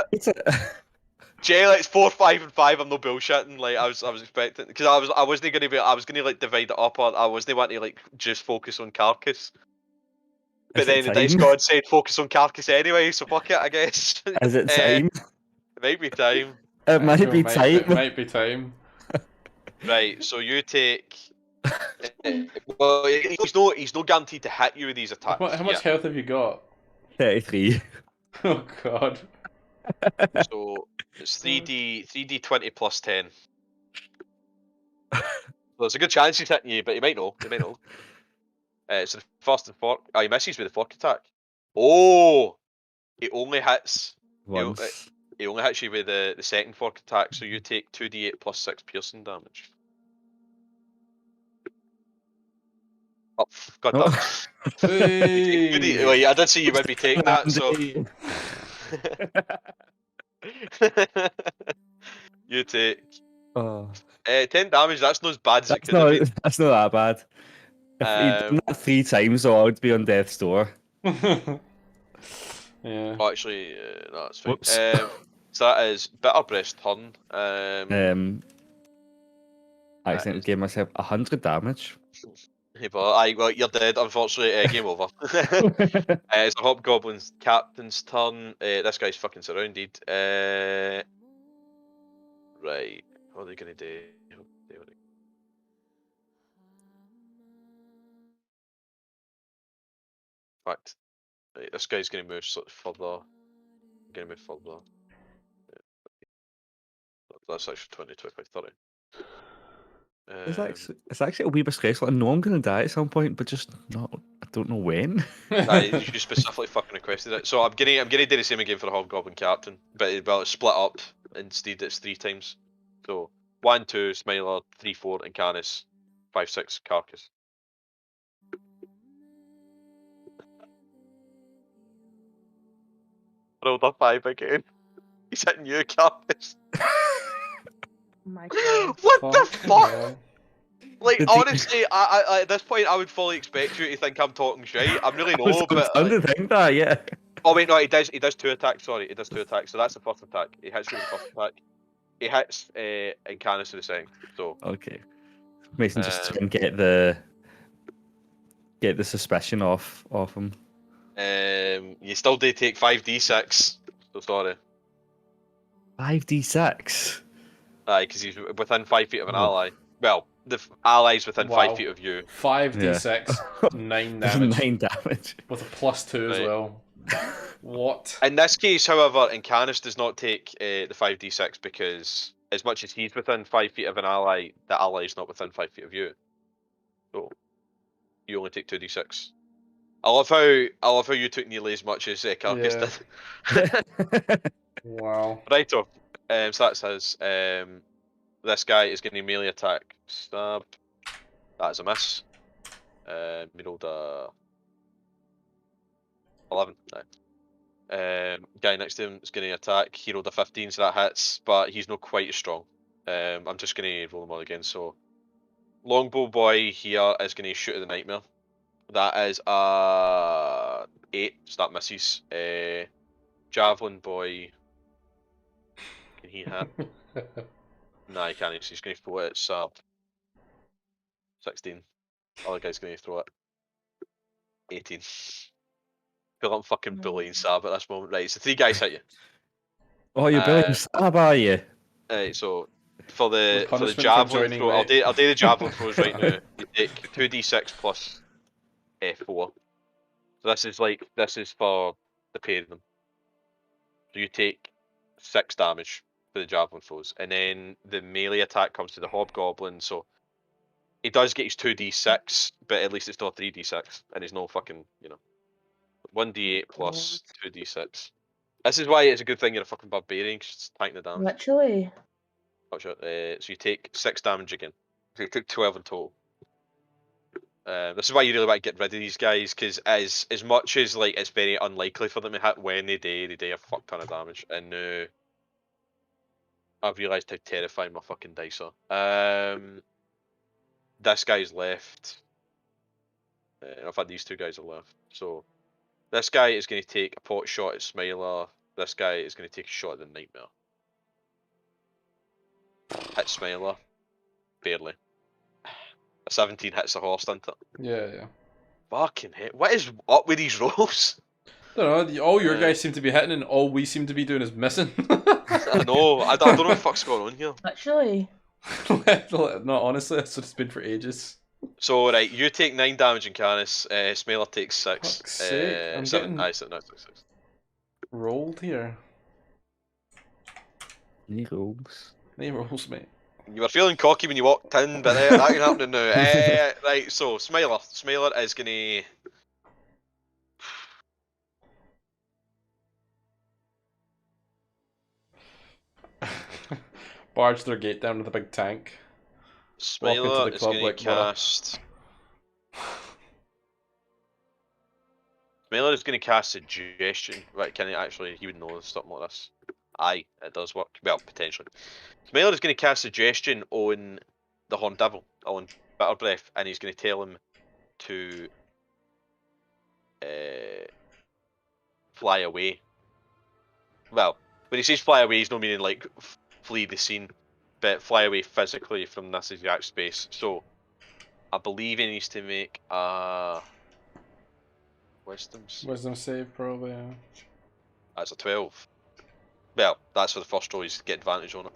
Jay, it's 4, 5, and 5. I'm no bullshitting. Like I was expecting, because I wasn't gonna be. I was gonna like divide it up. I wasn't wanting to like just focus on Carcass. But then the dice god said focus on Carcass anyway, so fuck it, I guess. Is it time? It might be time. It might be time. It might be time. Right, so you take. Well, he's no guaranteed to hit you with these attacks. How much health have you got? 33. Oh god. So it's 3d20 plus 10. So there's a good chance he's hitting you, but he might know. He might know. So the first and fork. Oh, he misses with the fork attack. Oh, he only hits Once. He only hits you with the second fork attack. So you take 2d8 plus 6 piercing damage. Oh, god damn. Hey. Well, I did see you maybe take that. So you take 10 damage. That's not as bad as it could have been. That's not that bad. If he'd done that 3 times, though, I would be on death's door. Yeah. Oh, actually, no, that's fine. Whoops. So that is Bitter Breath's turn. I accidentally gave myself 100 damage. Well, you're dead, unfortunately. Game over. It's the Hobgoblin's captain's turn. This guy's fucking surrounded. Right. What are they going to do? Fact. Right, this guy's going to move sort of further. Going to move further. That's actually 20, 25, 30. It's actually a wee bit stressful. I know I'm going to die at some point, but just not. I don't know when. You specifically fucking requested it. So I'm gonna do the same again for the Hobgoblin captain, but it's split up. Instead, it's 3 times. So 1, 2, Smiler, 3, 4, and Canis, 5, 6, Carcass. Rolled a 5 again. He's hitting you, Carcass. My God. What the fuck? Yeah. Like, Did he- honestly, I at this point, I would fully expect you to think I'm talking shit. I'm really no, but I'm to think that, yeah. oh wait, no, he does 2 attacks. Sorry, he does 2 attacks. So that's the first attack. He hits you with the first attack. He hits Incanus with the second. So Okay. Mason just to get the suspicion off him. you still do take 5d6. So sorry. 5d6. Aye, because he's within 5 feet of an Oh. ally. Well, the allies within Wow. 5 feet of you. 5d6, 9 damage. 9 damage. With a +2 as Right. well. What? In this case, however, Incanus does not take the 5d6 because as much as he's within 5 feet of an ally, the ally is not within 5 feet of you. So you only take 2d6. I love how you took nearly as much as Carcass Yeah. did. Wow. Right up. So that's his. This guy is getting a melee attack. Stab. That is a miss. We rolled a 11. No. Guy next to him is going to attack. He rolled a 15, so that hits, but he's not quite as strong. I'm just going to roll them all again. So, Longbow Boy here is going to shoot at the Nightmare. That is a 8, so that misses. Javelin Boy, can he hit? Nah, he can't. So he's going to throw it at Sab. 16. Other guy's going to throw it. 18. Feel like I'm fucking bullying Sab at this moment. Right, so 3 guys hit you. Oh, you're brilliant. Stab, are you? Right, so for the punishment for javelin joining, throw, I'll mate. do the javelin throws right now. You take 2d6 plus 4. So this is for the pair of them. So you take 6 damage for the javelin throws, and then the melee attack comes to the hobgoblin. So he does get his 2d6, but at least it's not 3d6, and he's no fucking 1d8 plus 2d6. This is why it's a good thing you're a fucking barbarian, 'cause it's tanking the damage. Literally. So you take 6 damage again. So you took 12 in total. This is why you really want to get rid of these guys, because as much as like it's very unlikely for them to hit when they do a fuck ton of damage. And I've realised how terrifying my fucking dice are. This guy's left. In fact, these 2 guys are left. So this guy is going to take a pot shot at Smiler. This guy is going to take a shot at the Nightmare. Hit Smiler. Barely. A 17 hits the horse, doesn't it? Yeah. Fucking hell. What is up with these rolls? I don't know, all your guys seem to be hitting and all we seem to be doing is missing. I know, I don't know what the fuck's going on here. Literally. No, honestly, that's what it's been for ages. So, right, you take 9 damage in Canis, Smiler takes 6. Fuck's sake, I'm 7, getting- no, 6. Rolled here. Any rolls? Any rolls, mate. You were feeling cocky when you walked in, but that ain't happening now. Right, so, Smiler is gonna... Barge their gate down with a big tank. Walk into Smiler the is club gonna like what a- cast... Smiler is gonna cast Suggestion. Right, can he actually, he would know something like this. Aye, it does work. Well, potentially. Smiler is going to cast Suggestion on the Horned Devil, on Bitter Breath, and he's going to tell him to fly away. Well, when he says fly away, he's not meaning like flee the scene, but fly away physically from this exact space. So, I believe he needs to make a Wisdom save, probably. Yeah. That's a 12. Well, that's for the first roll, he's get advantage on it.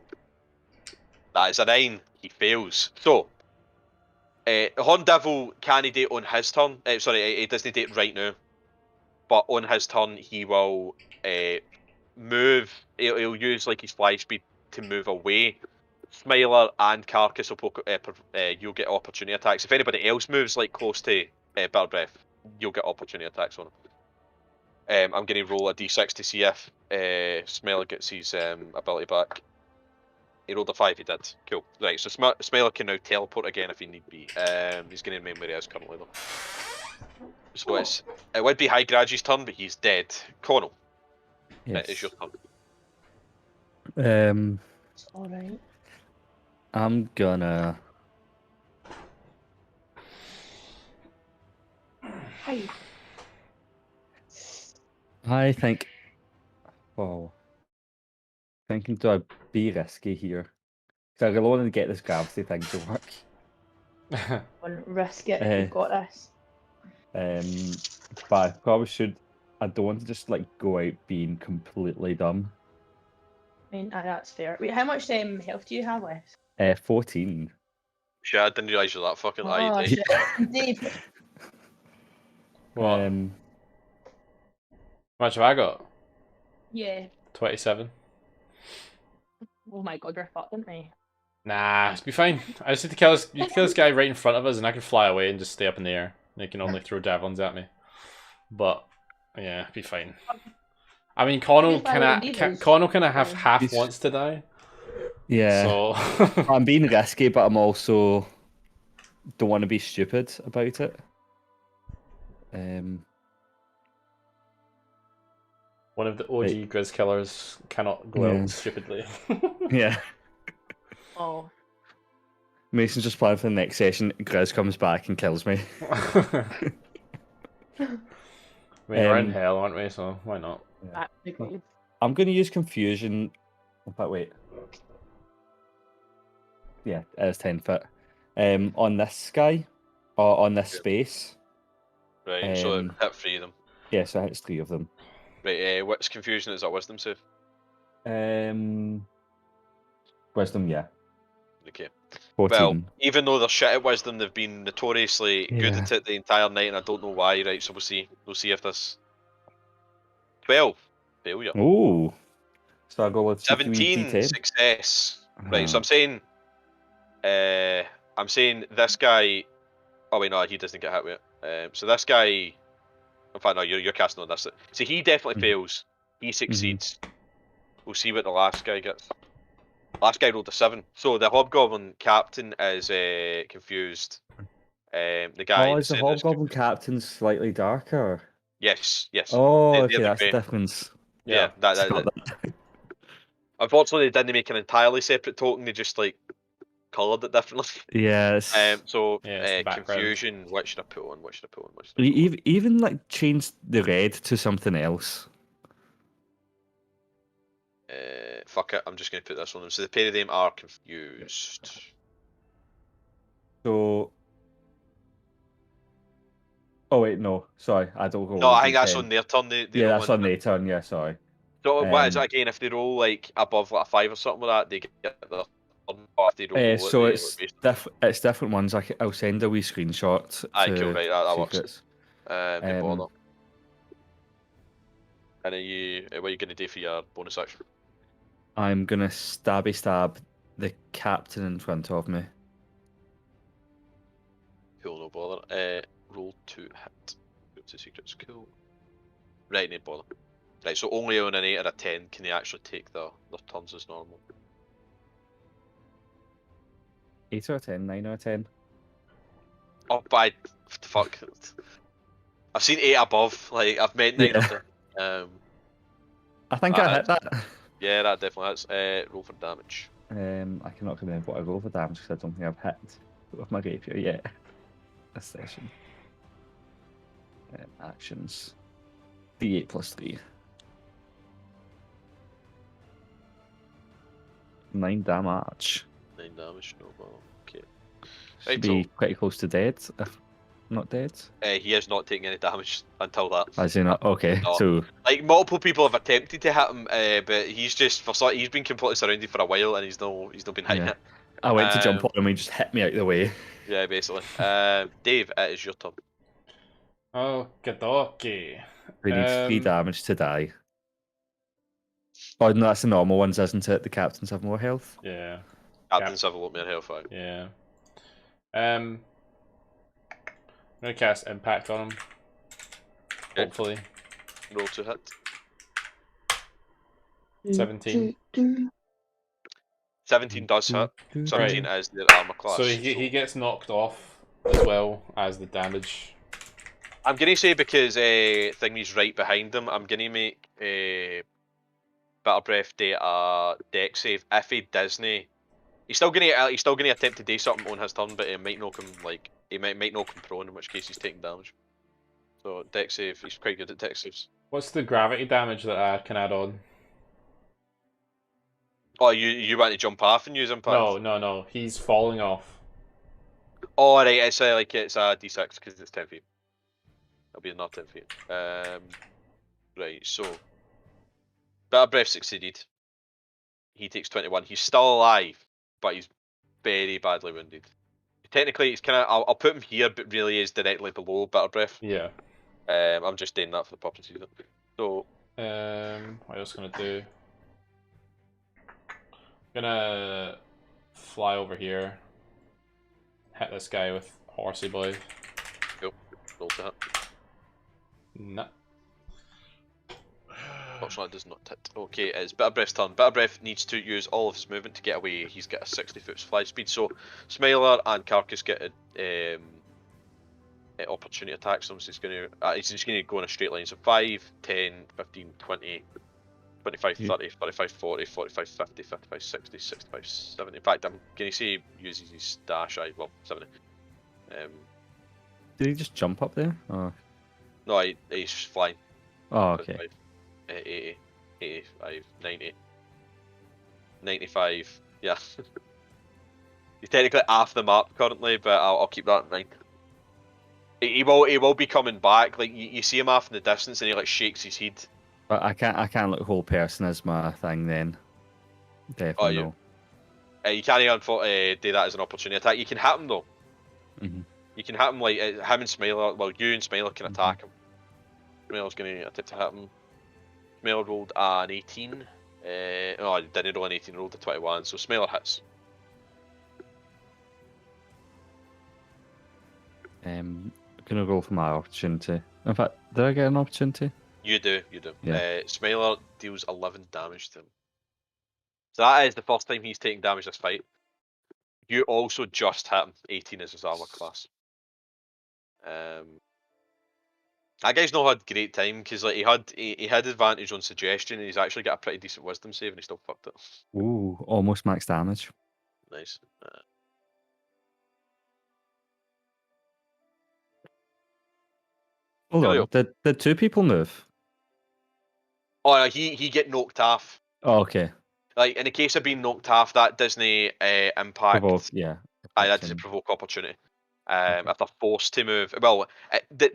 That is a 9. He fails. So, Horn Devil can he date on his turn? Sorry, he doesn't date right now. But on his turn, he will move. He'll use like his fly speed to move away. Smiler and Carcass will you'll get opportunity attacks. If anybody else moves like close to Bitter Breath, you'll get opportunity attacks on him. I'm going to roll a d6 to see if Smiler gets his ability back. He rolled a 5, he did. Cool. Right, so Smiler can now teleport again if he need be. He's going to remember where he is currently though. So it would be High Gradgy's turn, but he's dead. Connell, Yes. it's your turn. It's alright. I'm gonna. Hi. I think. Well, thinking do I be risky here? So I really want to get this gravity thing to work. Risk it if you've got this. But I probably should. I don't want to just like go out being completely dumb. I mean, that's fair. Wait, how much health do you have left? 14. Shit, I didn't realise you were that fucking Oh, light. shit. Dave. What? How much have I got? Yeah. 27. Oh my god, we're fucked, didn't we? Nah, it's be fine. I just need to kill this. You kill this guy right in front of us, and I can fly away and just stay up in the air. They can only throw javelins at me. But yeah, be fine. I mean, Connell kind of half wants to die. Yeah. So I'm being risky, but I'm also don't want to be stupid about it. One of the OG Grizz killers cannot go out stupidly. Yeah. Oh. Mason's just planning for the next session. Grizz comes back and kills me. I mean, we're in hell, aren't we? So why not? Yeah. I'm going to use confusion. In fact, wait. Yeah, it is 10 foot. On this guy, or on this space. Right, so it hit 3 of them. Yeah, so it hits 3 of them. Right, what's confusion? Is that wisdom save? Wisdom, yeah. Okay. 14. Well, even though they're shit at wisdom, they've been notoriously good at it the entire night, and I don't know why. Right, so we'll see. We'll see if this 12 failure. Ooh. So I'll go with 17 success. Right, so I'm saying this guy. Oh wait, no, he doesn't get hit with it. So this guy. In fact, no, you're casting on this. So he definitely fails. He succeeds. We'll see what the last guy gets. Last guy rolled a 7. So the Hobgoblin captain is confused. The guy. Oh, is the Hobgoblin captain slightly darker? Yes, yes. Oh, okay, that's the difference. Yeah, that. Unfortunately, they didn't make an entirely separate token. They just like coloured it differently. Yes. So confusion. What should I put on? What should I put on? Even like change the red to something else. Fuck it. I'm just going to put this on them. So the pair of them are confused. So. Oh wait, no. Sorry, I don't go. No, I think that's on their turn. Yeah, that's on their turn. Yeah, sorry. So what is it again? If they roll like above like a 5 or something like that, they get their. If they roll so it's different ones. I'll send a wee screenshot. Aye, cool, right, that works. No bother. And what are you going to do for your bonus action? I'm gonna stab the captain in front of me. Cool, no bother. Roll to hit. Go to secrets, cool. Right, no bother. Right, so only on an 8 or a 10 can they actually take their turns as normal. 8 or 10, 9 or 10. Oh, but fuck. I've seen 8 above. Like I've meant 9 of them. I think I hit that. Yeah, that definitely hits. Roll for damage. I cannot remember what I roll for damage because I don't think I've hit with my rapier yet. This session. Actions. D8 plus 3. 9 damage. 9 damage, no problem. Okay. Should be pretty close to dead, if not dead. He is not taking any damage until that. Is he not? Okay, no. So... Like, multiple people have attempted to hit him, but he's just, he's been completely surrounded for a while and he's not been hitting it. I went to jump on him and he just hit me out of the way. Yeah, basically. Dave, it is your turn. Okay. We need 3 damage to die. Oh, no, that's the normal ones, isn't it? The captains have more health? Yeah. Captains have a lot more health, right? Yeah. I'm gonna cast Impact on him. Okay. Hopefully. Roll to hit. 17. 17 does hit. 17 is the armor class. So he gets knocked off as well as the damage. I'm gonna say because Thingy's right behind him, I'm gonna make Bitter Breath do a deck save. If he doesn't, he's still gonna attempt to do something on his turn, but it might knock him he might knock him prone, in which case he's taking damage. So deck save, he's quite good at deck saves. What's the gravity damage that I can add on? Oh, you want to jump off and use impact? No. He's falling off. Oh, right. It's a d6 because it's 10 feet. It'll be another 10 feet. Right. So, Bitter Breath succeeded. He takes 21. He's still alive, but he's very badly wounded. technically it's kind of I'll put him here, but really is directly below Bitter Breath. Yeah. I'm just doing that for the purposes of it. So what else gonna do? I'm gonna fly over here. Hit this guy with Horsey Blade. cool. Roll to hit. No. Fortunately, it does not hit. Okay, it's Bitter Breath's turn. Bitter Breath needs to use all of his movement to get away. He's got a 60-foot fly speed, so Smiler and Carcass get an opportunity attacks. So he's just going to go in a straight line. So 5, 10, 15, 20, 25, 30, 35, 40, 45, 50, 55, 60, 65, 70. In fact, I'm going to say he uses his dash. Well, 70. Did he just jump up there? Oh, No, he's flying. oh okay. 80, 85, 90, 95, yeah. He's technically off the map currently, but I'll keep that in mind. He will be coming back. Like you see him off in the distance, and he like shakes his head. But I can't look whole person as my thing then. Definitely no. You can't even do that as an opportunity attack. You can hit him though. Mm-hmm. You can hit him like him and Smiler. Well, you and Smiler can attack him. Smiler's gonna attempt to hit him. Smiler rolled an 18. No, I didn't roll an 18. Rolled a 21. So Smiler hits. Gonna go for my opportunity. In fact, did I get an opportunity? You do. Yeah. Smiler deals 11 damage to him. So that is the first time he's taking damage this fight. You also just hit him. 18 is his armor class. That guy's not had a great time because like he had advantage on suggestion and he's actually got a pretty decent wisdom save and he still fucked it. Ooh, almost max damage. Nice. Hold Hello. on, did two people move? Oh, he get knocked off. Oh, okay. Like in the case of being knocked off, that Disney impact. Provoke, yeah. That doesn't provoke opportunity. If they're forced to move, well,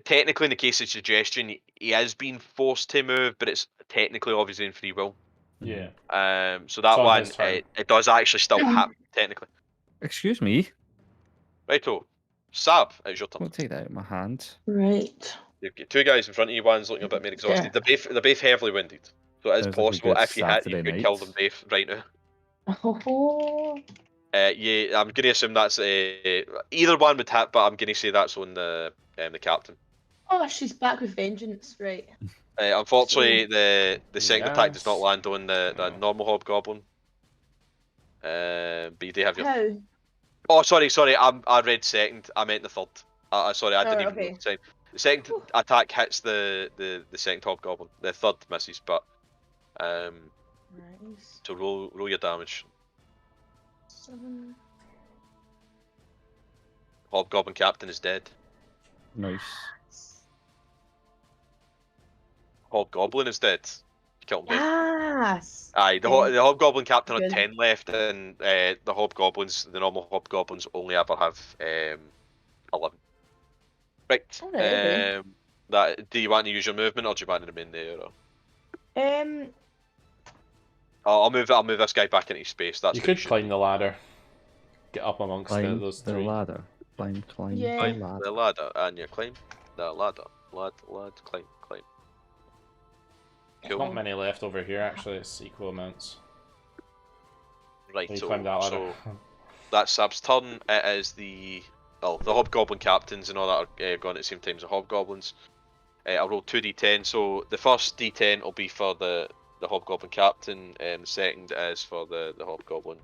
technically in the case of suggestion, he is being forced to move, but it's technically obviously in free will. Yeah. So that one, it does actually still happen technically. Excuse me. Righto, Sab, it's your turn. I'll take that out of my hand. Right. You've got two guys in front of you. One's looking a bit more exhausted. Yeah. They're both heavily wounded, so it is Sounds like a possible good if you hit, you Saturday could night. kill them both right now. Oh. Yeah, I'm gonna assume that's either one would hit, but I'm gonna say that's on the captain. Oh, she's back with vengeance, right? Unfortunately, the second attack does not Yes. land on the normal hobgoblin. But you do have your. How? Oh, sorry. I read second. I meant the third. Sorry, I didn't even okay. know the second. The second attack hits the second hobgoblin. The third misses, but Nice. so roll your damage. 7. Hobgoblin captain is dead. Nice. Hobgoblin is dead. You killed him both. Yes. Aye, the hobgoblin captain had Good. 10 left, and the normal hobgoblins only ever have 11. Right. Alright, okay. Do you want to use your movement, or do you want to remain there? Or? Um. I'll move this guy back into space. That's You what could should climb do. the ladder. Get up amongst Climb those the three. ladder. Climb Yeah. the Climb ladder. the ladder, and you climb the ladder. Climb. There's not many left over here, actually. It's equal amounts. Right, You so, climb that ladder. that's Sab's turn. It is the hobgoblin captains and all that are going at the same time as the hobgoblins. I'll roll 2d10. So the first d10 will be for the hobgoblin captain, and the second is for the hobgoblin.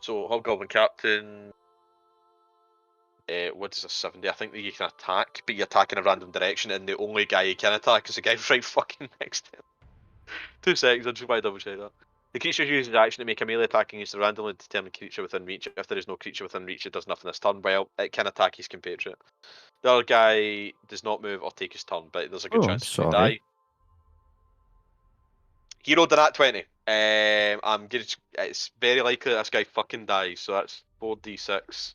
So hobgoblin captain. What is a 70? I think that you can attack, but you attack in a random direction, and the only guy you can attack is the guy right fucking next to him. 2 seconds, I just want to double check that. The creature uses action to make a melee attack against a randomly determined creature within reach. If there is no creature within reach, it does nothing this turn. Well, it can attack his compatriot. The other guy does not move or take his turn, but there's a good chance he may sorry. die. He rolled a nat 20. It's very likely this guy fucking dies, so that's 4d6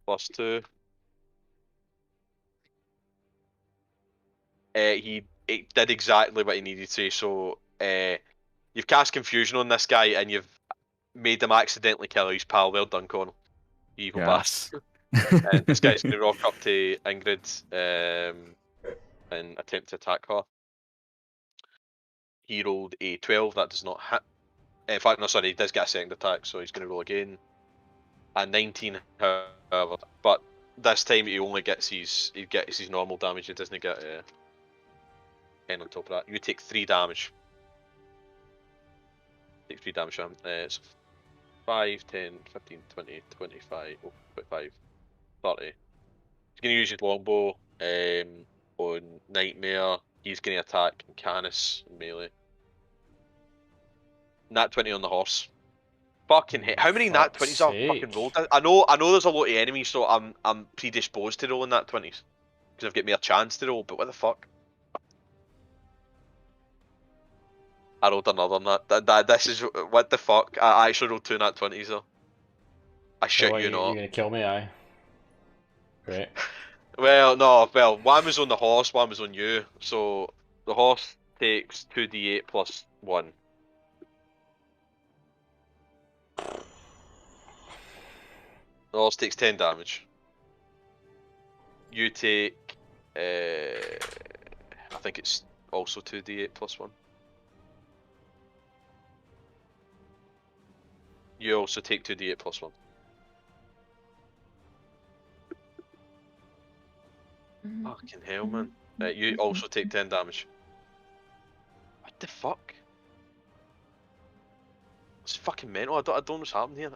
plus 2. He did exactly what he needed to, so you've cast confusion on this guy and you've made him accidentally kill his pal. Well done, Connell. evil Yes. bastard. And this guy's going to rock up to Ingrid and attempt to attack her. He rolled a 12, that does not hit. In fact, no, sorry, he does get a second attack, so he's going to roll again. A 19, however, but this time he only gets his normal damage. He doesn't get any on top of that. You take 3 damage. Take 3 damage. So 5, 10, 15, 20, 25, 25, 30. He's going to use his longbow on Nightmare. He's going to attack Canis melee. Nat 20 on the horse. Fucking hell. How many nat 20s I've fucking rolled? I know there's a lot of enemies, so I'm predisposed to rolling nat 20s. Because I've got me a chance to roll, but what the fuck? I rolled another nat. This is, what the fuck? I actually rolled 2 nat 20s though. I shit you not. You're gonna kill me, aye. Great. Well, no, one was on the horse, one was on you. So, the horse takes 2d8 plus 1. The horse takes 10 damage. You take, I think it's also 2d8 plus 1. You also take 2d8 plus 1. Fucking hell, man. You also take 10 damage. What the fuck? It's fucking mental. I don't know what's happened here.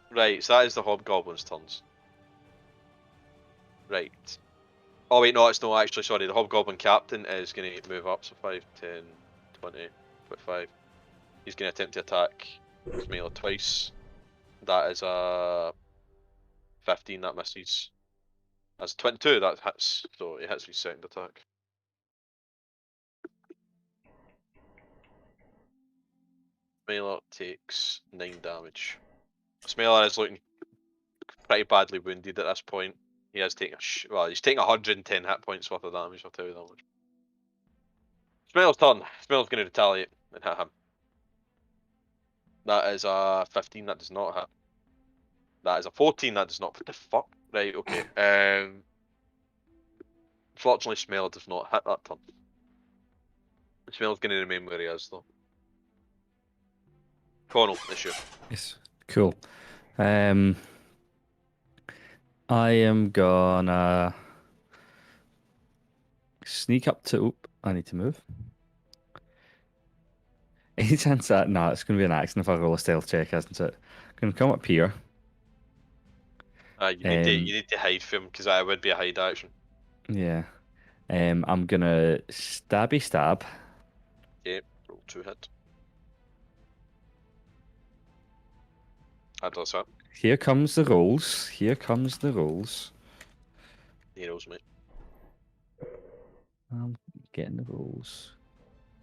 Right, so that is the Hobgoblin's turns. Right. Oh wait, no, it's not actually, sorry. The Hobgoblin Captain is going to move up, so 5, 10, 20, 25. He's going to attempt to attack Smiler twice. That is a 15, that misses. That's 22, that hits, so it hits his second attack. Smiler takes 9 damage. Smiler is looking pretty badly wounded at this point. He has taken he's taking 110 hit points worth of damage, I'll tell you that much. Smiler's turn. Smiler's going to retaliate and hit him. That is a 15, that does not hit. That is a 14, that does not. What the fuck? Right, okay. Fortunately, Smeller does not hit that turn. Smeller's going to remain where he is, though. Connell, it's you. Yes. Cool. I am gonna sneak up to. Oop, I need to move. Any chance that? No, it's gonna be an accident if I roll a stealth check, isn't it? Gonna come up here. You need to hide from him because that would be a hide action. Yeah. I'm gonna stabby stab. Okay, roll 2 hit. That does that. Here comes the rolls. Here comes the rolls. Heroes, mate. I'm getting the rolls.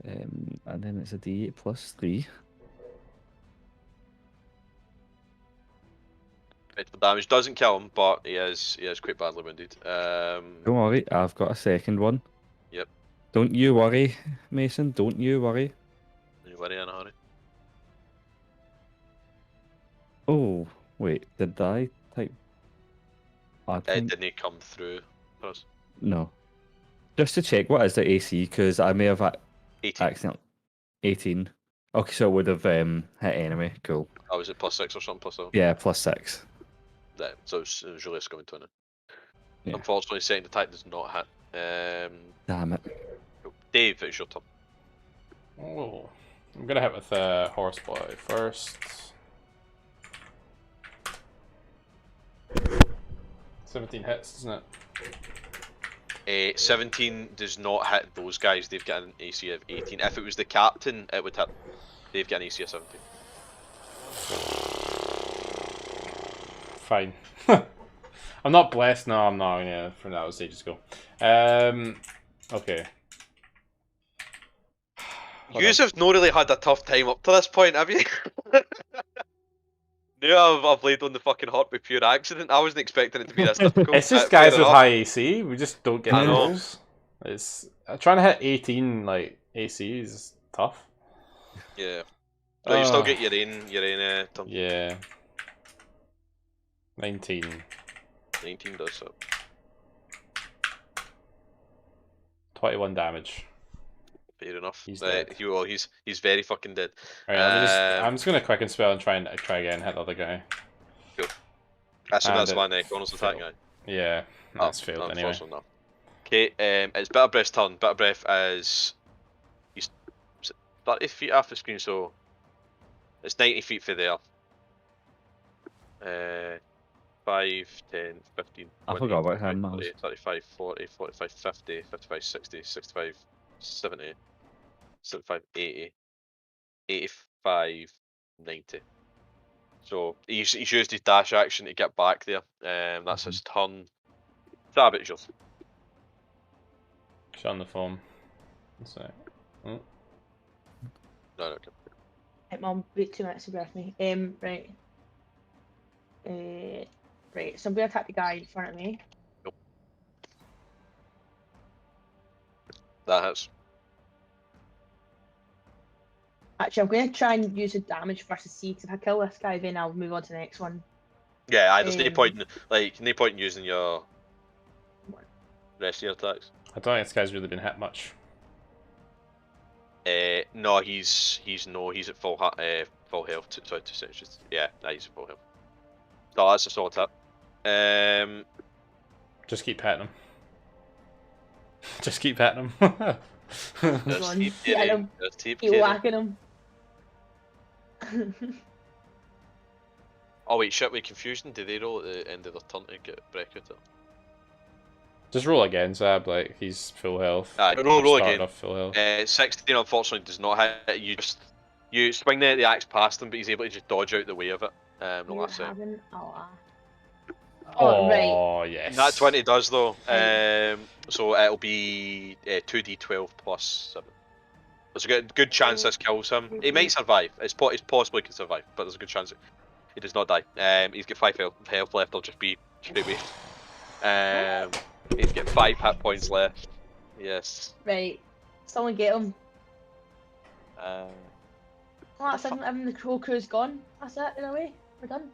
And then it's a D8 plus 3. Critical damage doesn't kill him, but he is quite badly wounded. Don't worry, I've got a second one. Yep. Don't you worry, Mason. Don't you worry. You worry in a hurry. Oh, wait, did I type? It didn't come through for us. No. Just to check, what is the AC? Because I may have 18. accidentally 18. Okay, so it would have hit enemy. Cool. Oh, was it plus 6 or something? Plus 7? Yeah, plus 6. Yeah, so it was really going 20. Yeah. Unfortunately, second attack does not hit. Damn it. Dave, it's your turn. Oh, I'm gonna hit with Horseboy first. 17 hits, doesn't it? 17 does not hit those guys. They've got an AC of 18. If it was the captain, it would hit. They've got an AC of 17. Fine. I'm not blessed. No, I'm not. Yeah, from that was ages ago. Okay. You have not really had a tough time up to this point, have you? No, I've laid on the fucking hot by pure accident. I wasn't expecting it to be this difficult. It's just guys with high AC. We just don't get I know. those. It's trying to hit 18 like AC is tough. Yeah. But you still get your own turn. Yeah. 19. 19 does so. 21 damage. Fair enough. He's dead. He's very fucking dead. Alright, I'm just gonna quicken spell and try again, hit the other guy. Cool. I assume And that's it one Connell's attack failed. guy. Yeah, that's failed anyway. Unfortunately not. Okay, it's Bitter Breath's turn. Bitter Breath is... He's 30 feet off the screen, so... It's 90 feet for there. 5, 10, 15, 20, I forgot about him. 30, 35, 40, 45, 50, 55, 60, 65, 70, 75, 80, 85, 90. So he's used his dash action to get back there. That's his turn. Stab, it's yours. Shut on the phone. One sec. Oh. No, okay. Hey, Mom, wait 2 minutes to breath me. Right. Right, so I'm gonna attack the guy in front of me. That hits. Actually, I'm gonna try and use the damage first to see, because if I kill this guy, then I'll move on to the next one. Yeah, there's no point in using your rest of your attacks. I don't think this guy's really been hit much. No, he's at full health. Sorry, 2 seconds. Yeah, he's at full health. No, that's a solid hit. Just keep petting him. Just keep petting him. Just keep Hit kidding. him. Just keep Keep kidding. whacking him. Oh wait, shit, with confusion, did they roll at the end of their turn to get break out? Just roll again, Zab. Like he's full health. Roll Starting again. off full health. 16 unfortunately does not hit. You swing the axe past him, but he's able to just dodge out the way of it. The You're last time. having a laugh. Oh, right. yes. That 20 does though. Right. So it'll be 2d12 plus 7. There's a good chance this kills him. He might survive. It's possibly can survive, but there's a good chance he does not die. He's got 5 health left. I'll just be straight away. He's got 5 hit points left. Yes. Right. Someone get him. Uh, Oh, that's it. The whole crew's gone. That's it, in a way. We're done.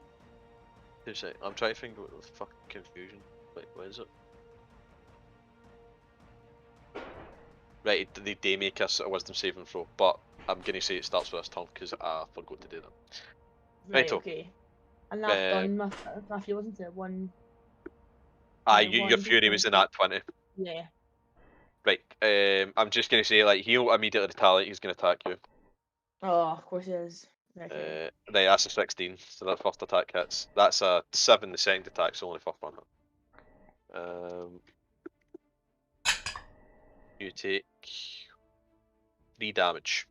I'm trying to think what the fucking confusion. Wait, what is it? Right, they make us a wisdom saving throw, but I'm gonna say it starts with this turn because I forgot to do that. Right, Righto. okay. And that's done. My fury wasn't it? One. Your fury was in that 20. Yeah. Right, I'm just gonna say like he'll immediately retaliate. He's gonna attack you. Oh, of course it is. Okay. Right, that's a 16, so that first attack hits. That's a 7, the second attack, so only first one hit. You take 3 damage.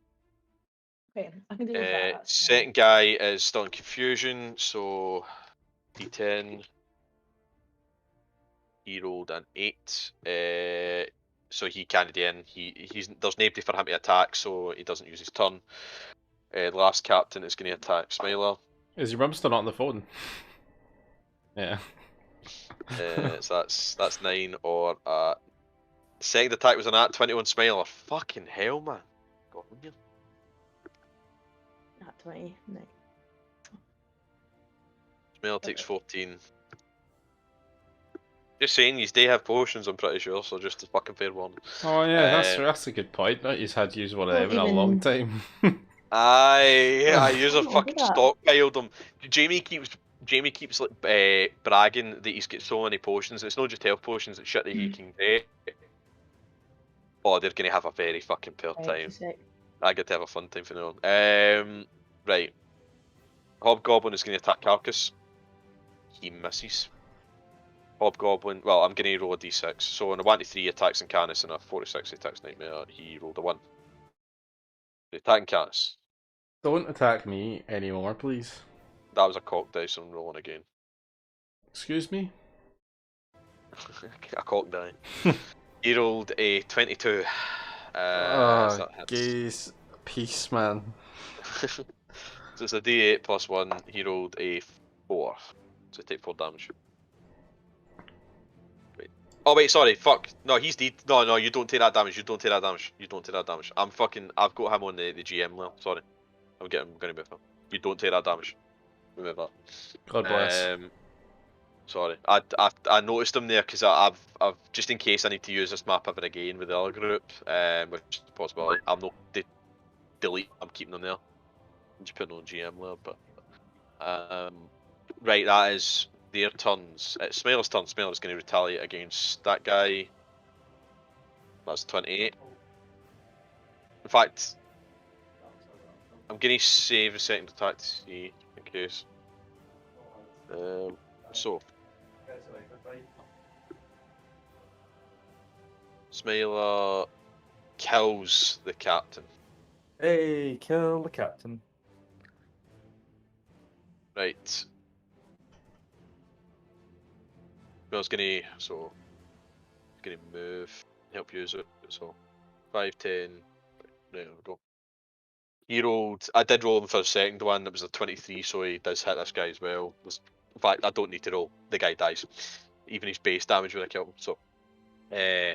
Okay, I can deal with that. That's fine. Second guy is still in confusion, so D10. He rolled an 8. So he can't do in. There's nobody for him to attack, so he doesn't use his turn. The last captain is going to attack Smiler. Is your mum still not on the phone? Yeah. So that's 9 or second attack was an at 21 Smiler. Fucking hell, man. Got him here. Not 20. No. Smiler takes 14. Just saying, you do have potions, I'm pretty sure, so just a fucking fair warning. Oh yeah, that's a good point. Not he's had to use one of them in a long time. I use a Oh, fucking look at that. stockpiled them. Jamie keeps like bragging that he's got so many potions. It's not just health potions, it's shit that he can get. Oh, they're gonna have a very fucking fair time. I get to have a fun time for now on. Right. Hobgoblin is gonna attack Carcass. He misses. Hobgoblin, well, I'm gonna roll a d6. So on a 1 to 3 attacks Incarnus and a 4 to 6 attacks Nightmare, he rolled a 1. The attack Incarnus. Don't attack me anymore, please. That was a cock dice, so I'm rolling again. Excuse me? A cock die. He rolled a 22. Oh, gaze. Peace, man. So it's a d8 plus 1. He rolled a 4. So take 4 damage. Wait. Oh wait, sorry, fuck. No, he's dead. No, you don't take that damage. You don't take that damage. You don't take that damage. I've got him on the GM now. Sorry. I'm gonna move him. You don't take that damage. Remember that. God bless. Sorry, I noticed them there because I've just in case I need to use this map ever again with the other group, which is a possibility. I'm not delete. I'm keeping them there. I'm just putting on GM layer, but right, that is their turns. It's Smiler's turn. Smiler's going to retaliate against that guy. That's 28. In fact, I'm going to save a second attack to see in case. So. Smiler kills the captain. Hey, kill the captain. Right. Smiler's gonna move, help use it. So 5, 10. There we go. He rolled. I did roll him for the second one. It was a 23, so he does hit this guy as well. In fact, I don't need to roll. The guy dies. Even his base damage when I kill him. So, I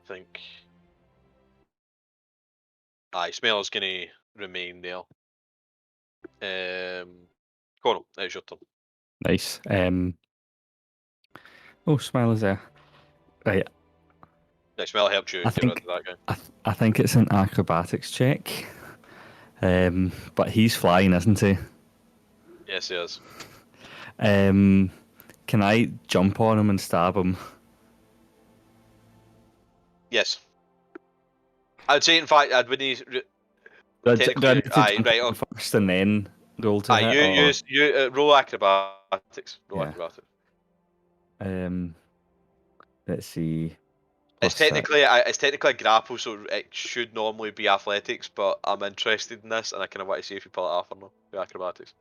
think. Aye, Smeller's gonna remain there. Connell, it's your turn. Nice. Oh, Smiler's there. Right. Yeah, Smeller helped you get rid of that guy. I think it's an acrobatics check. But he's flying, isn't he? Yes, he is. Can I jump on him and stab him? Yes. I'd say, in fact, I'd wouldn't. Do I need to Aye, jump right. on first and then roll to hit? You roll acrobatics. Roll Yeah. acrobatics. Let's see. It's technically a grapple, so it should normally be athletics, but I'm interested in this, and I kind of want to see if you pull it off or not. With acrobatics.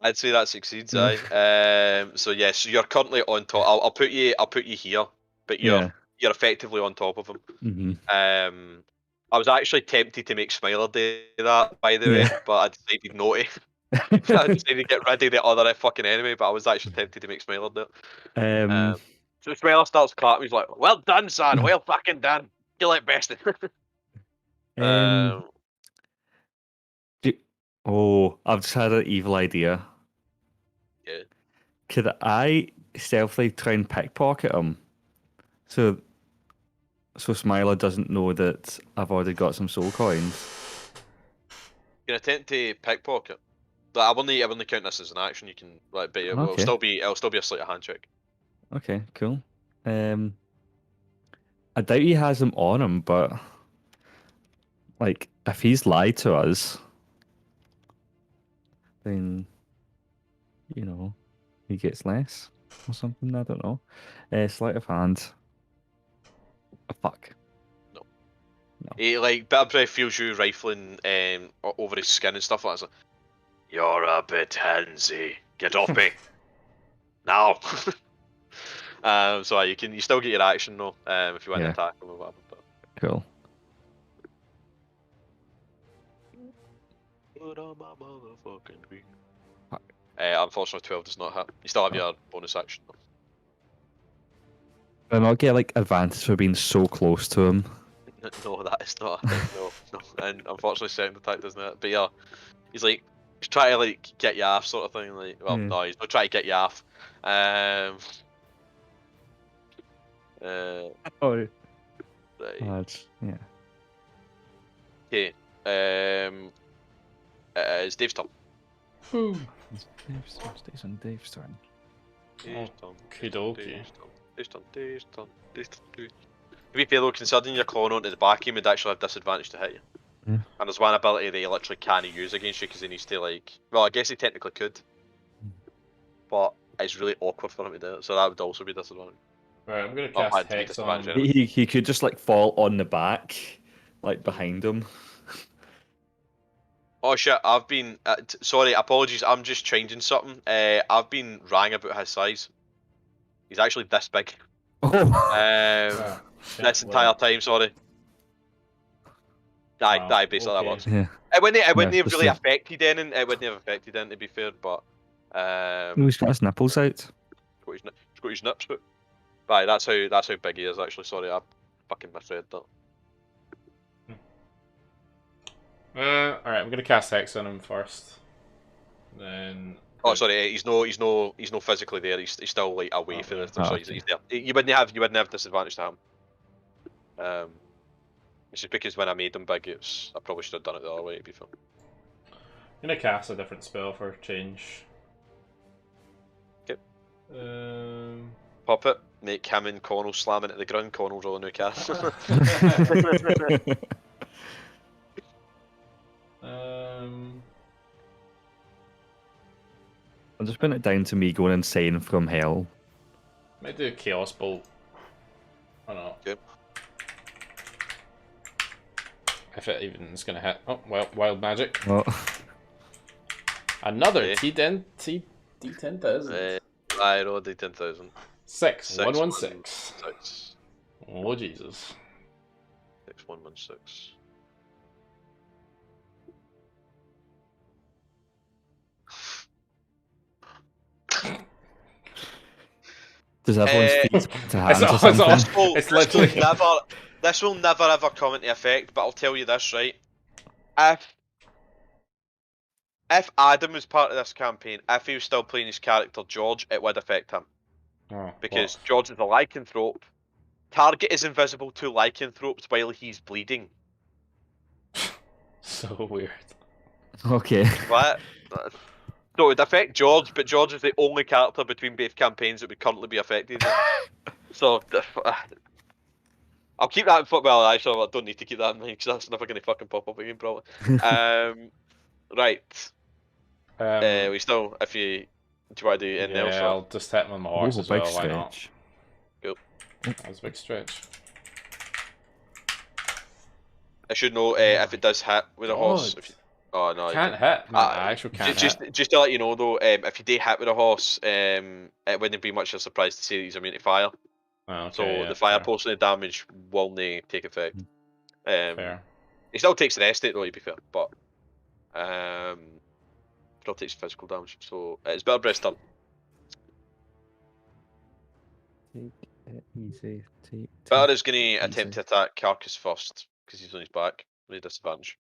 I'd say that succeeds. Aye. So yes, you're currently on top. I'll put you here, but you're effectively on top of him. Mm-hmm. I was actually tempted to make Smiler do that, by the way, but I decided not to. I decided to get rid of the other fucking enemy, but I was actually tempted to make Smiler do it. So Smiler starts clapping. He's like, "Well done, son. Well fucking done. You like best." I've just had an evil idea. Yeah. Could I stealthily try and pickpocket him? So Smiler doesn't know that I've already got some soul coins. You can attempt to pickpocket. But I wouldn't count this as an action. You can but it'll still be a sleight of hand check. Okay, cool. I doubt he has them on him, but like if he's lied to us, then he gets less or something. I don't know. Sleight of hand. Oh, fuck. No. He bit of breath feels you rifling over his skin and stuff like that. Like, "You're a bit handsy. Get off me now." So you still get your action though, if you want to attack him or whatever. But... Cool. Unfortunately, 12 does not hit. You still have your bonus action though. Do I not get like advantage for being so close to him? No, that is not a thing. No. And unfortunately, second attack doesn't hit. But yeah, he's trying to get you off, sort of thing. No, he's not trying to get you off. Right. Yeah. Okay. It's Dave's turn. Dave's on Dave's turn. Dave's turn. To be fair though, considering you're clawing onto the back, he would actually have disadvantage to hit you. Yeah. And there's one ability that he literally can't use against you because he needs to well, I guess he technically could, but it's really awkward for him to do it. So that would also be disadvantage. Right, I'm gonna cast Hex on. He could just fall on the back, behind him. Oh shit! I've been sorry. Apologies. I'm just changing something. I've been wrong about his size. He's actually this big. Oh. This entire time. Sorry. Basically that works. Yeah. It wouldn't have really affected anything. It wouldn't have affected anything, to be fair, but He's got his nipples out. He's got his nips out. Right, that's how big he is actually. Sorry, I fucking misread that. Alright, I'm gonna cast Hex on him first. Then. Oh, sorry, he's no physically there. He's still like away from it. So he's there. You wouldn't have disadvantage to him. It's just because when I made him big, I probably should have done it the other way. To be fair. I'm gonna cast a different spell for change. Okay. Pop it. Make him and Connell slam into the ground. Connell's all a new cast. I'll just put it down to me going insane from hell. Might do a Chaos Bolt. Or not. Okay. If it even is gonna hit. Oh, well, wild magic. Oh. Another Okay. D10,000. I rolled D10,000. 6. 6, 116. 6. Oh, Jesus. 6116. Does everyone's feet to hands it's or something? awesome. It's literally This will never ever come into effect, but I'll tell you this, right? If Adam was part of this campaign, if he was still playing his character George, it would affect him. Oh, Because George is a lycanthrope. Target is invisible to lycanthropes while he's bleeding. So weird. Okay. What? So it would affect George, but George is the only character between both campaigns that would currently be affected. So I'll keep that in foot. Well, actually, I don't need to keep that in mind because that's never going to fucking pop up again, probably. Right. We still, if you do, you want to do anything else? I'll just hit him on the horse as big well. Why not? stretch. Cool. That was a big stretch. I should know if it does hit with a horse. God. Oh no, Can't hit. No, I actually can't hit. Just to let you know though, if you do hit with a horse, it wouldn't be much of a surprise to see that he's immune to fire. Oh, okay, So yeah, the fire fair. portion of damage will not take effect. Fair. He still takes the rest of it though, to be fair, but still takes physical damage. So it's Better Breast's turn. Take it easy. Better is going to attempt to attack Carcass first because he's on his back with disadvantage.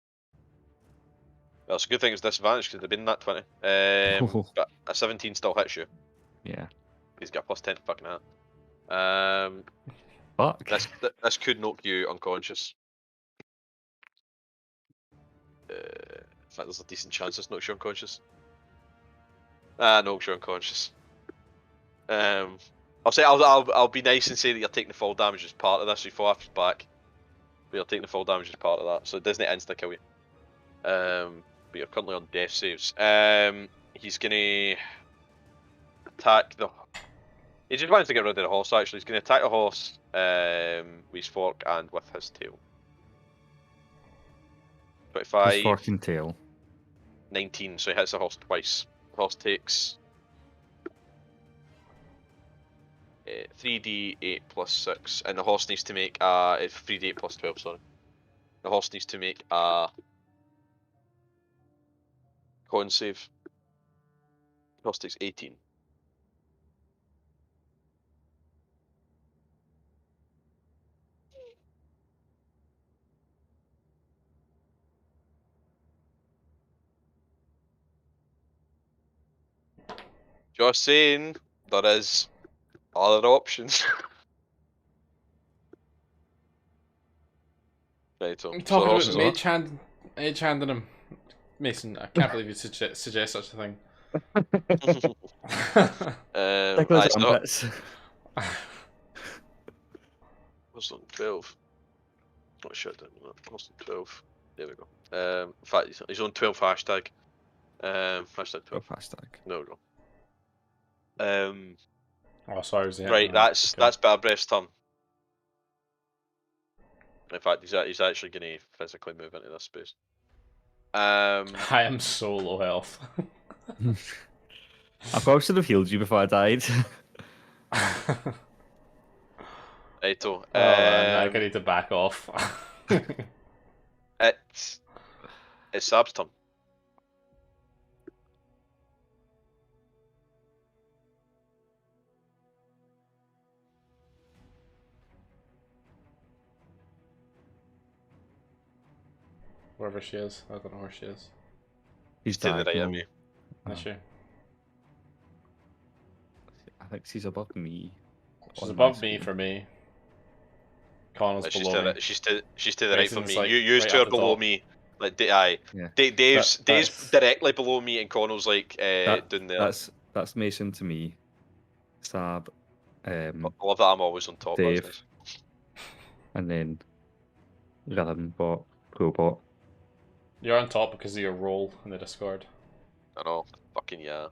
Well, it's a good thing it's disadvantage because they've been that 20. But a 17 still hits you. Yeah. He's got a plus 10 to fucking hit. Fuck. This could knock you unconscious. In fact, there's a decent chance this knocks you unconscious. Knocks you unconscious. I'll be nice and say that you're taking the fall damage as part of this. So you fall off his back, but you're taking the fall damage as part of that. So it doesn't insta kill you. But you're currently on death saves. He's gonna attack the. He just wants to get rid of the horse. Actually, he's gonna attack the horse with his fork and with his tail. 25. His fork and tail. 19. So he hits the horse twice. The horse takes 3d8 plus 6, and the horse needs to make a 3d8 plus 12. Sorry, the horse needs to make a con save. The horse takes 18. Just saying, there is other options. Right, so I'm the talking horse about mage handing him. Mason, I can't believe you suggest such a thing. What's on 12? Not shut down. What's on 12? There we go. In fact, he's on 12 hashtag. Hashtag 12. Hashtag. There we go. Oh, sorry, was right, that's Better Breast's turn. In fact, he's actually going to physically move into this space. I am so low health. I probably should have healed you before I died. Righto. I need to back off. It's Sab's turn. wherever she is. I don't know where she is. She's To the right of diagonal. me. Is she? I think she's above me. She's on my above me screen. for me. Connell's She's below me. she's to the right from Mason's, me. like, You right two at are the below top. me. Like aye. Yeah. Dave's That's- directly below me, and Connell's like down there. That's Mason to me. Sab, I love that I'm always on top. Dave. That's nice. and then Rhythm Bot, Probot. You're on top because of your role in the Discord. I know. Fucking yeah.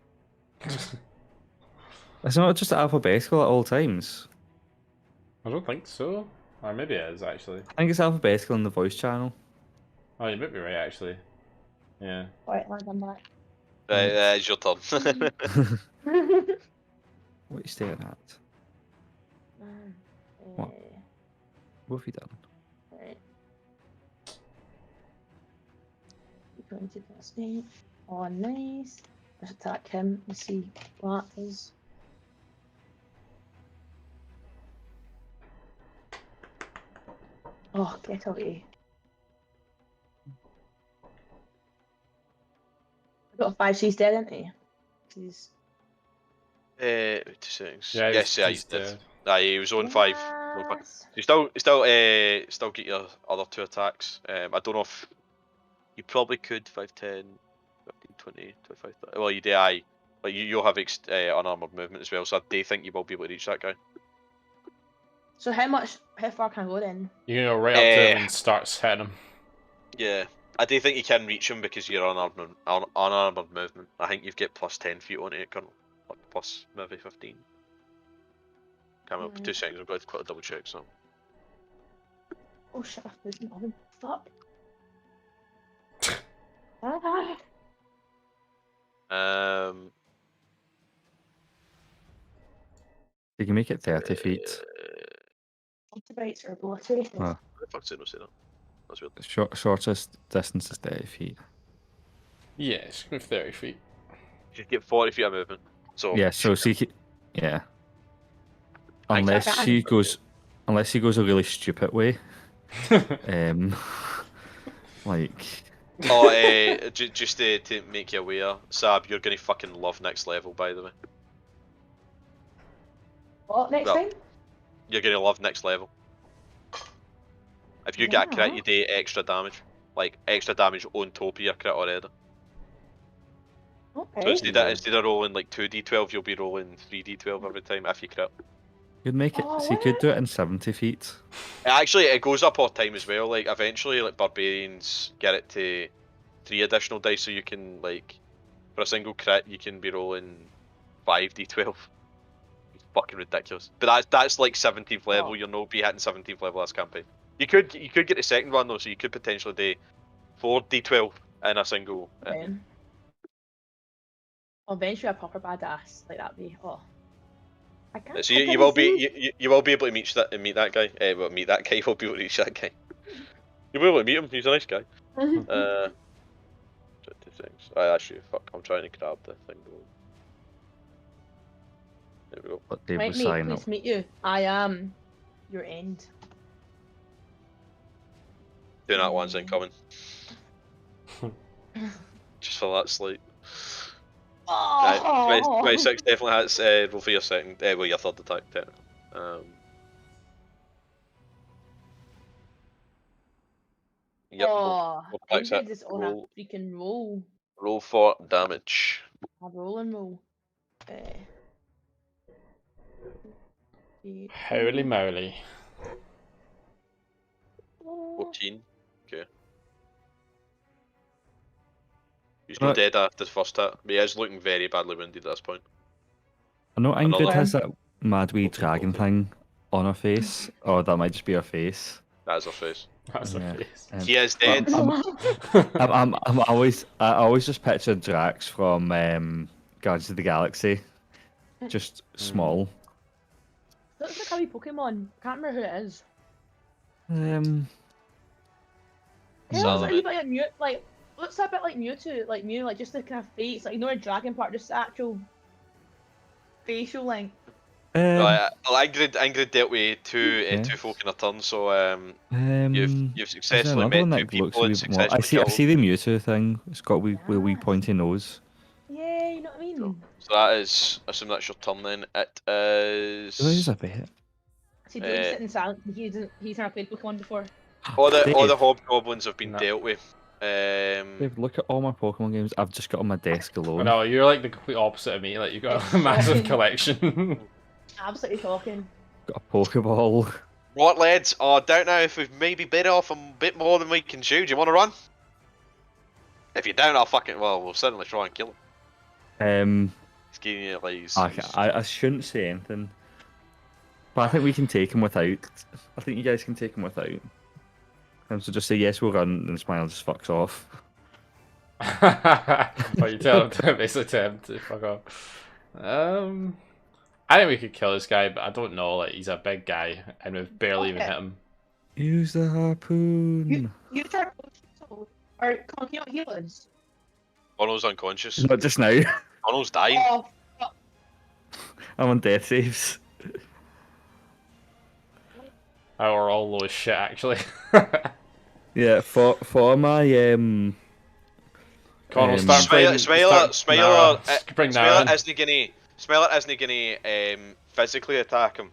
It's not just alphabetical at all times. I don't think so. Or maybe it is, actually. I think it's alphabetical in the voice channel. Oh, you might be right, actually. Yeah. Alright, lad, I'm back. Right, it's your turn. What are you staring at? What? What have you done? Right. 20 plus 8. Oh, nice. Let's attack him and see what that is. Oh, get away. I got a 5C dead, didn't he? He's... 2 seconds. Yeah, Yes, yeah, he's he did. dead. Aye, he was on 5. On 5. Yes. You still get your other 2 attacks. I don't know if you probably could 5, 10, 15, 20, 25, 30. Well, you do. Aye, but you'll have unarmored movement as well. So I do think you will be able to reach that guy. So how far can I go then? You can go right up to him and start hitting him. Yeah, I do think you can reach him because you're unarmored movement. I think you've got plus 10 feet on it, currently. Like plus maybe 15. Come up 2 seconds. I've got to quickly double check. So. Oh shit, there's nothing. Fuck. Ah. You can make it 30 feet. Ultimates are obliterated. Oh. What the fuck's did I say that? That's weird. Shortest distance is 30 feet. Yeah, it's going 30 feet. You get 40 feet of movement. So Yeah, so yeah. I Unless can't- she goes a really stupid way. Like. Oh, just to make you aware, Sab, you're gonna fucking love next level, by the way. What, next Well, time? You're gonna love next level. If you get a crit, you do extra damage. Like, extra damage on top of your crit already. Okay. So instead of rolling like 2d12, you'll be rolling 3d12 every time if you crit. You'd make it. Oh, So you could do it in 70 feet. Actually, it goes up all the time as well. Like, eventually, like, barbarians get it to 3 additional dice, so you can, like, for a single crit, you can be rolling 5d12. It's fucking ridiculous. But that's like 17th level. Oh. You'll not be hitting 17th level this campaign. You could get the second one though, so you could potentially do 4d12 in a single. Eventually a proper badass like that'd be I can't. So you will be able to meet that guy. Well, meet that guy. You will be able to reach that guy. You'll be able to meet him. He's a nice guy. 20 things. Actually, fuck. I'm trying to grab the thing. There we go. But they Might will me sign up. please meet you. I am your end. Doing that one's incoming. Just for that slight. Right, 26 definitely hits. Roll for your second. Well, your third attack. Yep. Oh, attacks Ingrid hit. is on a freaking roll. Roll for damage. A roll and roll. Holy moly. 14. Okay. He's not dead after the first hit, but he is looking very badly wounded at this point. I know Ingrid Another- has that mad wee Okay, dragon thing on her face. Or that might just be her face. That is her face. That's Yeah. a face. He is dead. I always just picture Drax from Guardians of the Galaxy. Just small. Looks like a wee Pokemon. Can't remember who it is. It looks like a wee bit like Mew, like looks a bit like Mewtwo, like Mew, like just the kind of face, like ignore the dragon part, just the actual facial length. Right, Ingrid dealt with two Yes. two folk in a turn, so you've is there successfully another one met two that looks people a and wee bit more? successfully I killed see the Mewtwo thing. It's got a wee Yes. pointy nose. Yeah, you know what I mean? So that is, I assume that's your turn then. It is. There is a bit. So Joey's sitting silent. He's never played Pokemon before. All the Dave, hobgoblins have been No. dealt with. Dave, look at all my Pokemon games I've just got on my desk alone. No, you're like the complete opposite of me. Like you got a massive collection. Absolutely talking. Got a Pokeball. Right, lads, I don't know if we've maybe bit off a bit more than we can chew. Do you want to run? If you don't, we'll certainly try and kill him. He's giving you like I shouldn't say anything. But I think we can take him without. I think you guys can take him without. So just say yes, we'll run, and Smile just fucks off. But you tell him to basically tell him to fuck off. I think we could kill this guy, but I don't know. Like he's a big guy, and we've barely even hit him. Use the harpoon. You try or come on, you know what heal is? Bono's unconscious. Not just now. Bono's dying. Oh, fuck. I'm on death saves. Oh, we're all low as shit, actually. Yeah, for my Connell, start playing. Smiler isn't gonna physically attack him.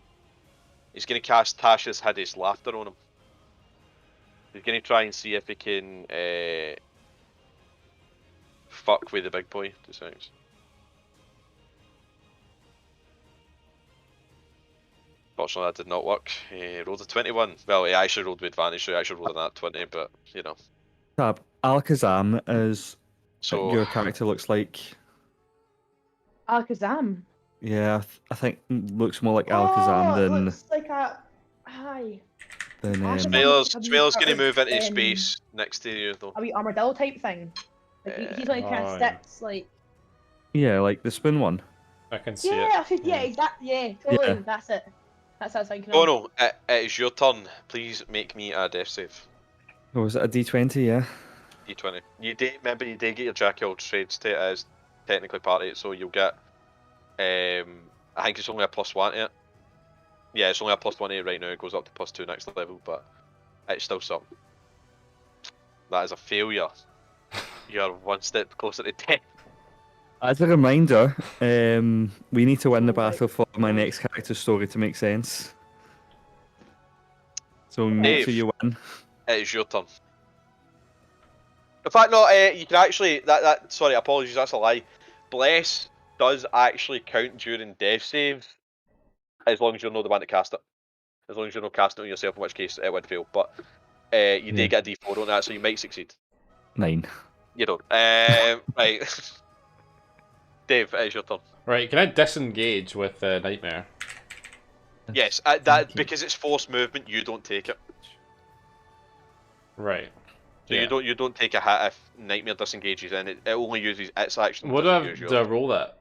He's gonna cast Tasha's Hideous Laughter on him. He's gonna try and see if he can fuck with the big boy. 2 seconds. Fortunately, that did not work. He rolled a 21. Well, he actually rolled with advantage, so he actually rolled a nat 20, but, you know. Tab, Alakazam is So, your character looks like. Alakazam. Yeah, I think looks more like Alakazam It than looks like a hi. Smiler's going to move into space next to you, though. A wee armadillo type thing. Like he's like kind of sticks like. Yeah, like the spin one. I can see Yeah, it. yeah, totally. Yeah. That's it. That's what I was thinking. Oh no, it is your turn. Please make me a death save. Or was it a D20? Yeah. D20. Remember you did get your Jackal trade state as technically part of it, so you'll get. I think it's only a +1 to it. Yeah, it's only a +1 to it right now. It goes up to +2 next level, but it's still something. That is a failure. You're one step closer to death. As a reminder, we need to win the battle for my next character's story to make sense. So make sure you win. It is your turn. In fact, no, you can actually. Sorry, apologies, that's a lie. Bless does actually count during death saves, as long as you're not the one to cast it. As long as you're not casting it on yourself, in which case it would fail. But you did get a D4 on that, so you might succeed. 9. You don't. Right. Dave, it is your turn. Right, can I disengage with Nightmare? Yes, because it's forced movement, you don't take it. Right. So you don't take a hit if Nightmare disengages, and it only uses its action. What do I roll that?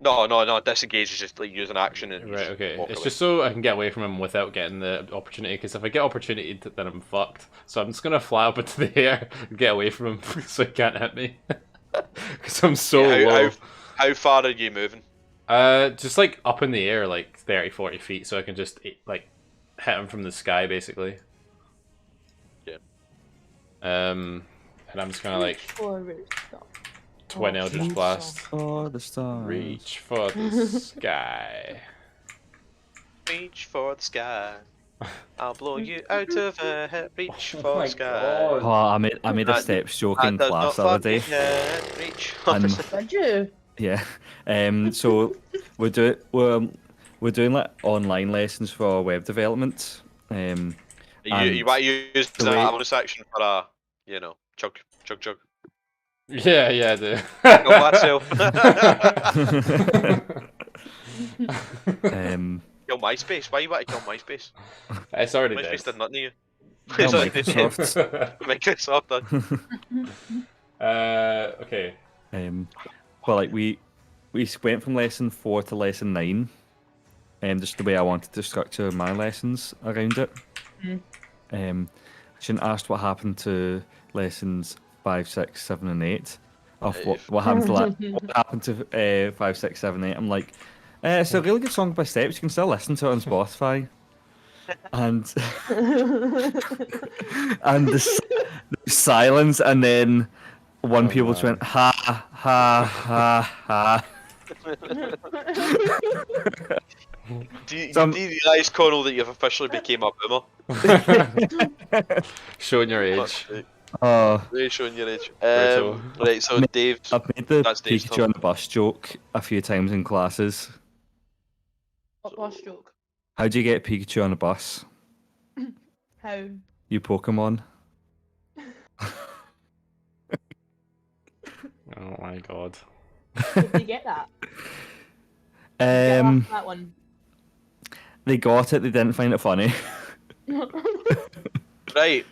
No. Disengage is just like use an action and right. Okay. It's away. just so I can get away from him without getting the opportunity. Because if I get opportunity, then I'm fucked. So I'm just gonna fly up into the air and get away from him, so he can't hit me. Because I'm so low. How far are you moving? Just like up in the air, like 30-40 feet, so I can just like hit him from the sky, basically. Yeah. And I'm just gonna like 20 Eldritch Blast. For the stars. Reach for the sky. Reach for the sky. I'll blow you out of here. Reach for the sky. God. Oh, I made a steps joke in class the other day. Reach for the sky. Did you? Yeah. So we're doing like online lessons for web development. You want to use that bonus action for a, chug. Yeah, I do. Go myself. Kill MySpace. Why you want to kill MySpace? It's already MySpace dead. did nothing to you. Kill Microsoft. Microsoft done. Okay. Well, like we went from lesson 4 to lesson 9, just the way I wanted to structure my lessons around it. Shouldn't asked what happened to lessons 5, 6, 7, and 8. Of what happened to what happened to 5, 6, 7, 8. I'm like, It's a really good song by Steps. You can still listen to it on Spotify. And and the silence, and then one people just went ha ha ha ha. Do you realise, Connell, that you've officially became a boomer? Showing your age. Really showing your age. Right, so Dave. I've made the that's Dave's Pikachu on the bus joke a few times in classes. What bus joke? How do you get Pikachu on a bus? How? You Pokemon. Oh my god. Did you get that? That one. They got it. They didn't find it funny. Right.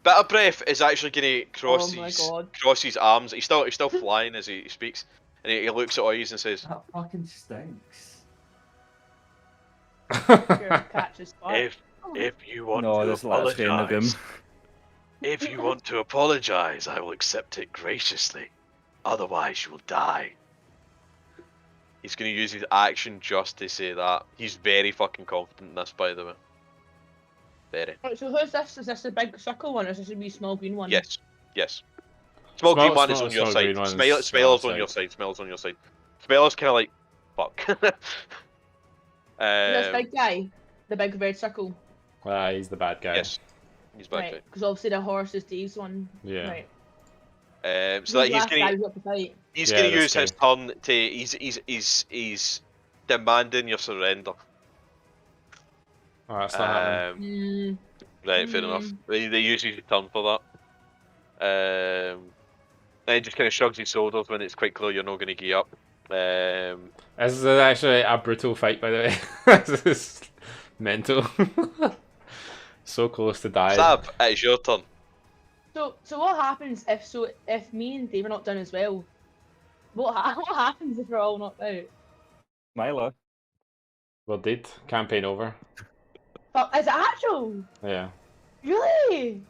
Bitter Breath is actually going to cross his arms. He's still flying as he speaks, and he looks at Oz and says, That fucking stinks. If you want to apologize, if you want to apologize, I will accept it graciously. Otherwise, you will die. He's going to use his action just to say that. He's very fucking confident in this, by the way. Very. Right, so who's this? Is this the big circle one, or is this a wee small green one? Yes. Small green one is on your side. Smiler's on your side. Smiler's on your side. Smiler's kind of like, fuck. This big guy, the big red circle. He's the bad guy. Yes, he's bad guy. Because obviously the horse is Dave's one. Yeah. Right. So that he's gonna use his turn to he's demanding your surrender. Oh, that's not happening. Right, fair enough. They use his turn for that. And he just kind of shrugs his shoulders when it's quite clear you're not going to gear up. This is actually a brutal fight, by the way. This is mental. So close to dying. Sab, it's your turn. So what happens if me and Dave are not done as well? What happens if we're all knocked out? Milo. Well, dead. Campaign over. Fuck, is it actual? Yeah. Really?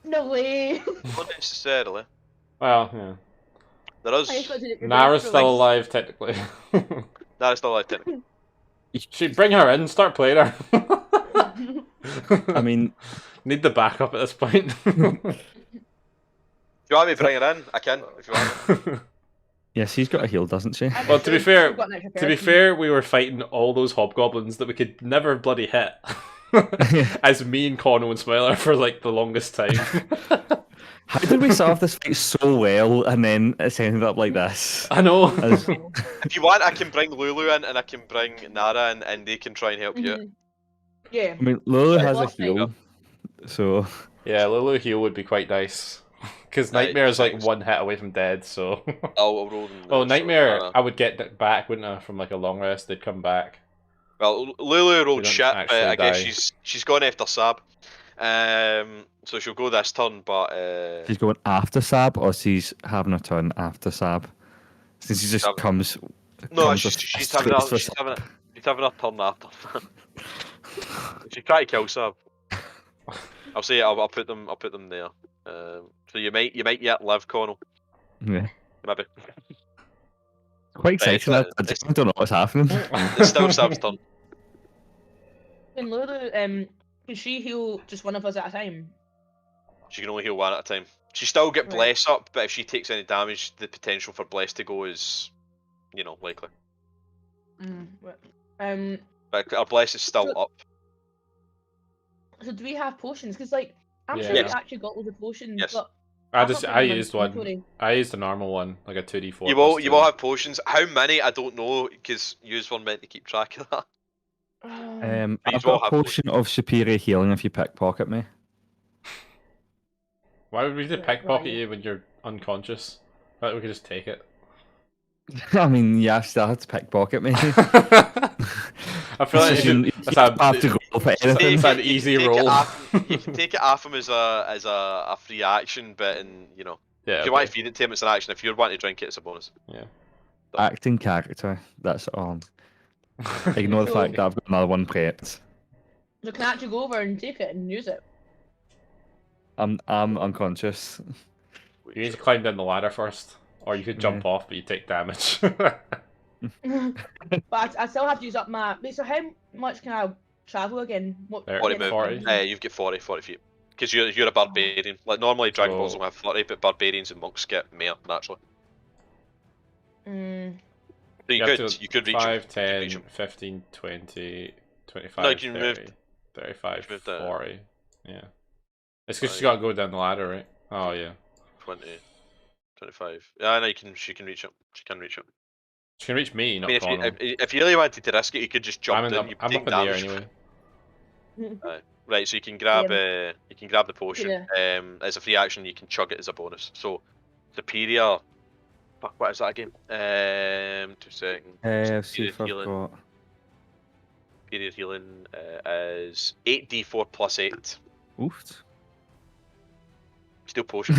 No way. Not necessarily. Well, yeah. There is. Nara's still alive, technically. Nara's still alive, technically. Should bring her in, start playing her. I mean, need the backup at this point. If you want me to bring her in, I can. If you want. Yeah, she's got a heal, doesn't she? Well, to be fair, we were fighting all those hobgoblins that we could never bloody hit. As me and Connell and Smiler for like the longest time. How did we solve this fight so well and then it's ended up like this? I know. If you want, I can bring Lulu in and I can bring Nara in and they can try and help you. Yeah. I mean, Lulu has a heal, so... Yeah, Lulu heal would be quite nice. Because Nightmare is like one hit away from dead, so... I'll roll them. Well, Nightmare, I would get back, wouldn't I? From like a long rest, they'd come back. Well, Lulu rolled shit, but I die. guess she's gone after Sab. So she'll go this turn, but... She's going after Sab, or she's having a turn after Sab? Since she just comes... No, she's having a turn after. She's trying to kill Sab. I'll say I'll put them there. So you might yet live, Connell. Yeah. Maybe. Quite exciting. I don't know what's happening. It's still Sab's turn. Can Lulu, can she heal just one of us at a time? She can only heal one at a time. She still get Bless up, but if she takes any damage, the potential for Bless to go is, likely. But our Bless is still up. So do we have potions? Because I'm sure Yes. we actually got loads of potions. Yes. But I used one. I used a normal one, like a 2d4. You will have potions. How many? I don't know, because you weren't meant to keep track of that. I've got a potion of superior healing if you pickpocket me. Why would we just pickpocket you when you're unconscious? We could just take it. I mean, yeah, I still have to pickpocket me. I feel like you have to go for anything. It's an easy roll. You can take it off him as a free action, but if you want to feed it to him, it's an action. If you want to drink it, it's a bonus. Yeah. Acting character. That's all. Ignore the fact that I've got another one prepped. You can actually go over and take it and use it. I'm unconscious. You need to climb down the ladder first, or you could jump off, but you take damage. But I still have to use up my. Wait, so how much can I travel again? What? There, 40 40. movement. You've got 40 feet. Because you're a barbarian. Like normally Dragon Balls So- will have 30, but barbarians and monks get more naturally. Mm, So you have could to- reach 5, him. You could 10, reach him. 15, 20, 25, No, you can 30, move- 35, you moved that. 40. Yeah. It's because Oh, she's got to go down the ladder, right? Oh, yeah. 20, 25. Yeah, no, she can reach him. She can reach him. She can reach me, I not mean, Chrono. if you really wanted to risk it, you could just jump I'm in. You up take in the air damage. anyway. Right, so you can grab the potion. Yeah. As a free action, you can chug it as a bonus. So superior. Fuck, what is that again? 2 seconds. I've seen if I've healing. got. Superior healing is 8d4 plus 8. Oofed. Still potion.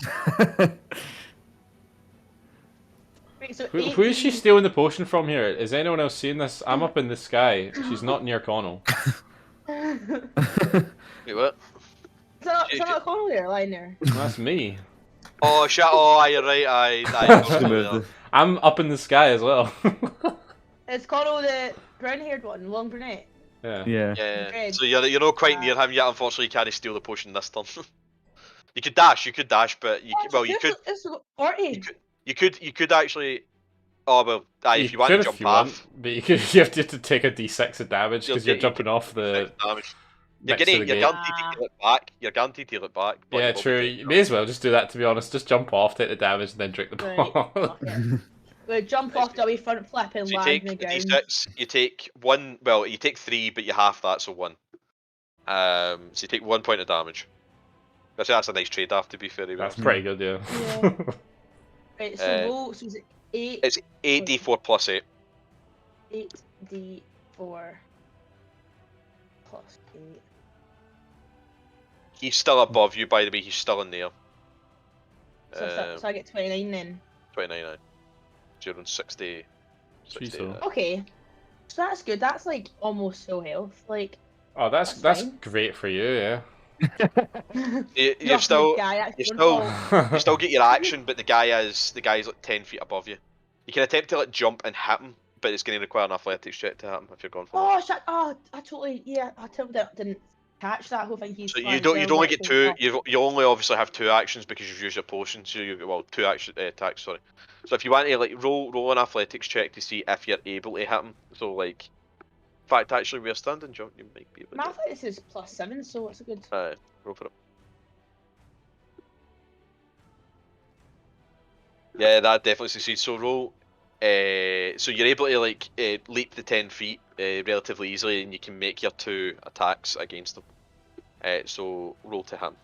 Wait, so Who is she stealing the potion from here? Is anyone else seeing this? I'm up in the sky. She's not near Connell. Wait, what? It's not a Connell there, lying there. That's me. Oh shit! Oh, you're right. I I'm up in the sky as well. It's Connell, the brown-haired one, long brunette. Yeah. Yeah. Yeah. Red. So you're not quite near him yet. Unfortunately, you can't steal the potion this turn. You could dash, but you could. It's 40. You could actually. Oh well, if you want to jump off, but you have to take a d6 of damage because you're jumping off the. damage. You're You're guaranteed to heal it back. You're guaranteed to heal it back. But Yeah, you will true. be You may as well just do that. To be honest, just jump off, take the damage, and then drink the Right. ball. Okay. We'll jump off the wee front flip and So you land take in the the ground. d6. You take 1. Well, you take 3, but you half that, so 1. So you take 1 point of damage. That's a nice trade-off, to be fair. That's pretty good, yeah. Yeah. Right, so roll. So is it 8? It's 8d4 plus 8. 8d4 plus 8. He's still above you, by the way. He's still in there. So I get 29 then. 29 now. So you're on 60. Jeez, Okay. So that's good. That's like almost full health. Like. Oh, that's fine. great for you, yeah. You Not still the guy, that's you your still fault. you still get your action, but the guy's like 10 feet above you. You can attempt to jump and hit him, but it's going to require an athletics check to hit him if you're going for it. Oh shit! Oh, I totally I totally didn't catch that whole thing. He's So flying you'd only well, get but- 2. You only obviously have 2 actions because you've used your potion. So you get 2 action attacks. Sorry. So if you want to like roll an athletics check to see if you're able to hit him. So like, in fact, actually, we're standing jump. You might be able to. My athletics is +7, so it's a good. Roll for it. Yeah, that definitely succeeds. So roll. So you're able to like leap the 10 feet relatively easily, and you can make your 2 attacks against them. So roll to him.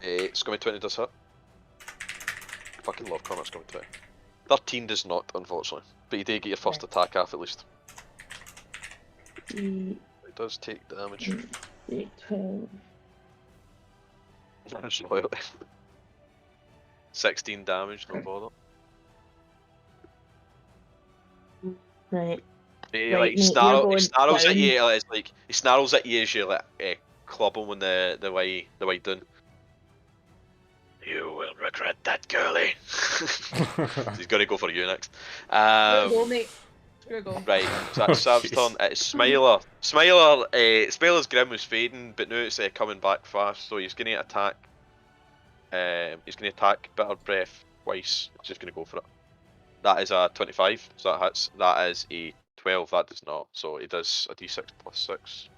It's going to be 20 does hit. Fucking love comments going to 20. 13 does not, unfortunately. But you did get your first attack off at least. It does take damage. 8, 12. 16 damage, no bother. Right. He Right, like mate, you're snarls going at you. down. It's like he snarls at you as you like club him with the way done. You will regret that, girlie. He's gonna go for you next. Go, mate. Go. Right, so that's Sav's turn. It's Smiler. Smiler's grim was fading, but now it's coming back fast. So he's gonna attack. He's gonna attack Bitter Breath twice. He's just gonna go for it. That is a 25, so that hits. That is a 12, that does not. So he does a d6 plus 6.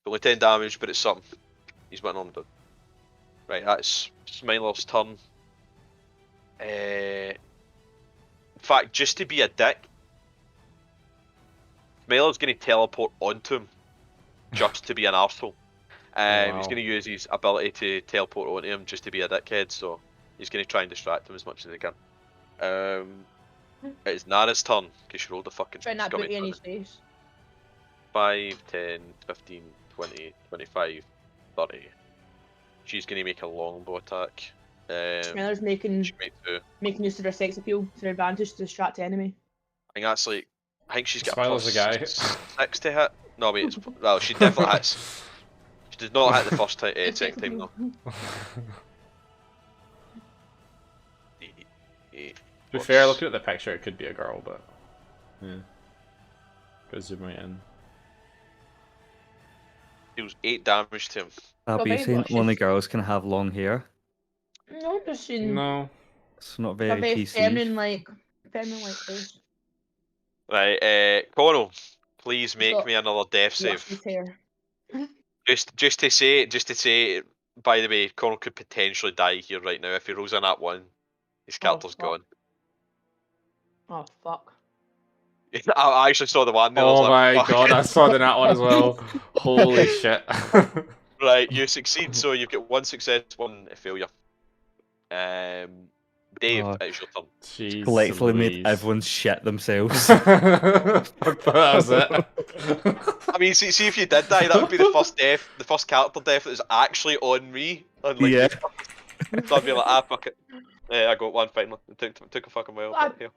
Only 10 damage, but it's something. He's went on with it. Right, that's Smiler's turn. In fact, just to be a dick, Smiler's going to teleport onto him, just to be an arsehole. Wow. He's going to use his ability to teleport onto him just to be a dickhead, so he's going to try and distract him as much as he can. It's Nara's turn, because she rolled a fucking Trying that scummy booty in 20. his face. 5, 10, 15, 20, 25, 30. She's going to make a longbow attack. Smeller's making She might do. making use of her sex appeal to their advantage to distract the enemy. I think that's like, I think she's got a Smiler's plus the guy. 6 to hit. No, wait. Well, she definitely hits. She did not hit the first time. Second time though. To be fair, looking at the picture, it could be a girl, but yeah. Go zoom right in. Deals 8 damage to him. Abby, you saying only girls can have long hair? No, just seen No. It's not a very very PC. feminine face. Right, Connell, please make got me another death save. Luscious hair. Just to say, by the way, Connell could potentially die here right now if he rolls in that one. His character's fuck. gone. Oh fuck. I actually saw the one there. I was Oh like, my fuck. god, I saw the nat one as well. Holy shit. Right, you succeed, so you've got 1 success, 1 failure. Dave, Oh. it's your turn. Jeez Collectively made Louise. everyone shit themselves. That was it. I mean, see if you did die, that would be the first character death that was actually on me. Unlike Yeah. So I'd be like, fuck it. Yeah, I got one finally. It took a fucking while. But, yeah.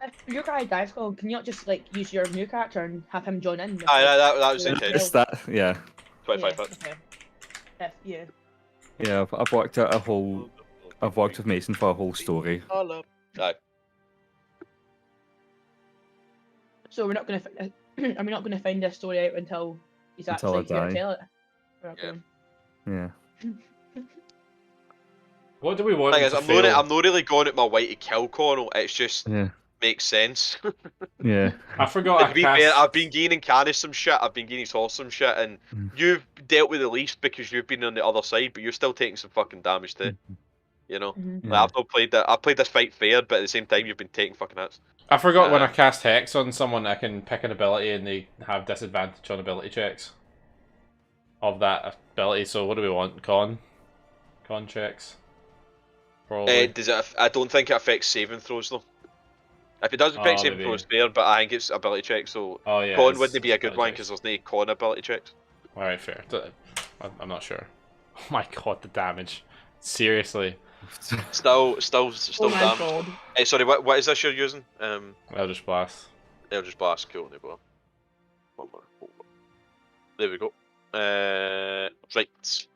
If your guy dies, can you not just like use your new character and have him join in? That was the Yeah. intention. It's that, yeah. 25 hits. Okay. Yeah. Yeah, I've worked out a whole. I've worked with Mason for a whole story. Aye. So we're not gonna. Are we not gonna find this story out until he's Until actually I here to die. tell it? Yeah. Yeah. What do we want Thing him is, to I'm fail? not really going at my way to kill Connell. It's just Yeah. makes sense. Yeah. I forgot To be I fair, cast... I've been gaining Canis some shit. I've been gaining Sauce some shit, and you've dealt with the least because you've been on the other side, but you're still taking some fucking damage too. You know, Mhm. like, I've not played that. I've played this fight fair, but at the same time, you've been taking fucking hits. I forgot when I cast Hex on someone, I can pick an ability and they have disadvantage on ability checks of that ability. So what do we want? Con checks? Probably. Does it? I don't think it affects saving throws though. If it does affect saving maybe. throws, fair, but I think it's ability checks. So Oh yeah. con it's wouldn't be a good one ability because checks. there's no con ability checks. Alright, fair. I'm not sure. Oh my god, the damage. Seriously. Still Oh my damage. god. Sorry, what is this you're using? Eldritch Blast. Eldritch Blast, cool, no bother. One more. There we go. Right. Is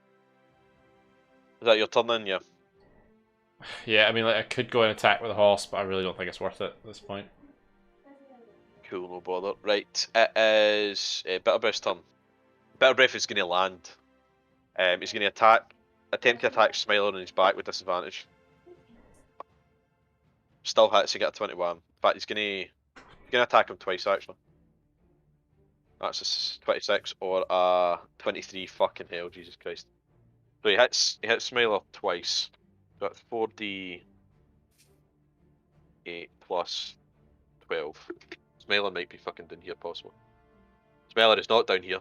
that your turn then? Yeah. Yeah, I mean, like I could go and attack with a horse, but I really don't think it's worth it at this point. Cool, no bother. Right, it is Bitterbreath's turn. Bitterbreath is going to land. He's going to attempt to attack Smiler on his back with disadvantage. Still hits, he got a 21. In fact, he's going to attack him twice actually. That's a 26 or a 23. Fucking hell, Jesus Christ. So he hits Smiler twice. So that's 4d8 plus 12. Smiler might be fucking down here, possible. Smiler is not down here.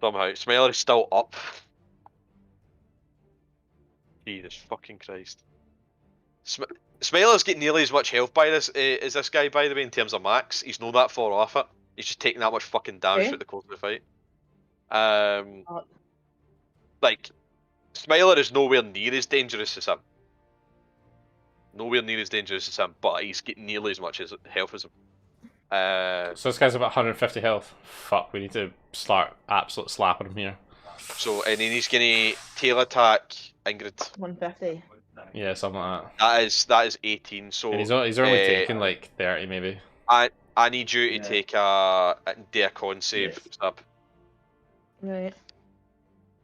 Somehow. Smiler is still up. Jesus fucking Christ. Smiler's getting nearly as much health by this as this guy, by the way, in terms of max. He's not that far off it. He's just taking that much fucking damage at the course of the fight. Like, Smiler is nowhere near as dangerous as him. Nowhere near as dangerous as him, but he's getting nearly as much health as him. So this guy's about 150 health. Fuck, we need to start absolute slapping him here. So, and then he's gonna tail attack Ingrid. 150. Yeah, something like that. That is 18. So And he's only taking like 30 maybe. I need you to take do a con save, Snap. Right.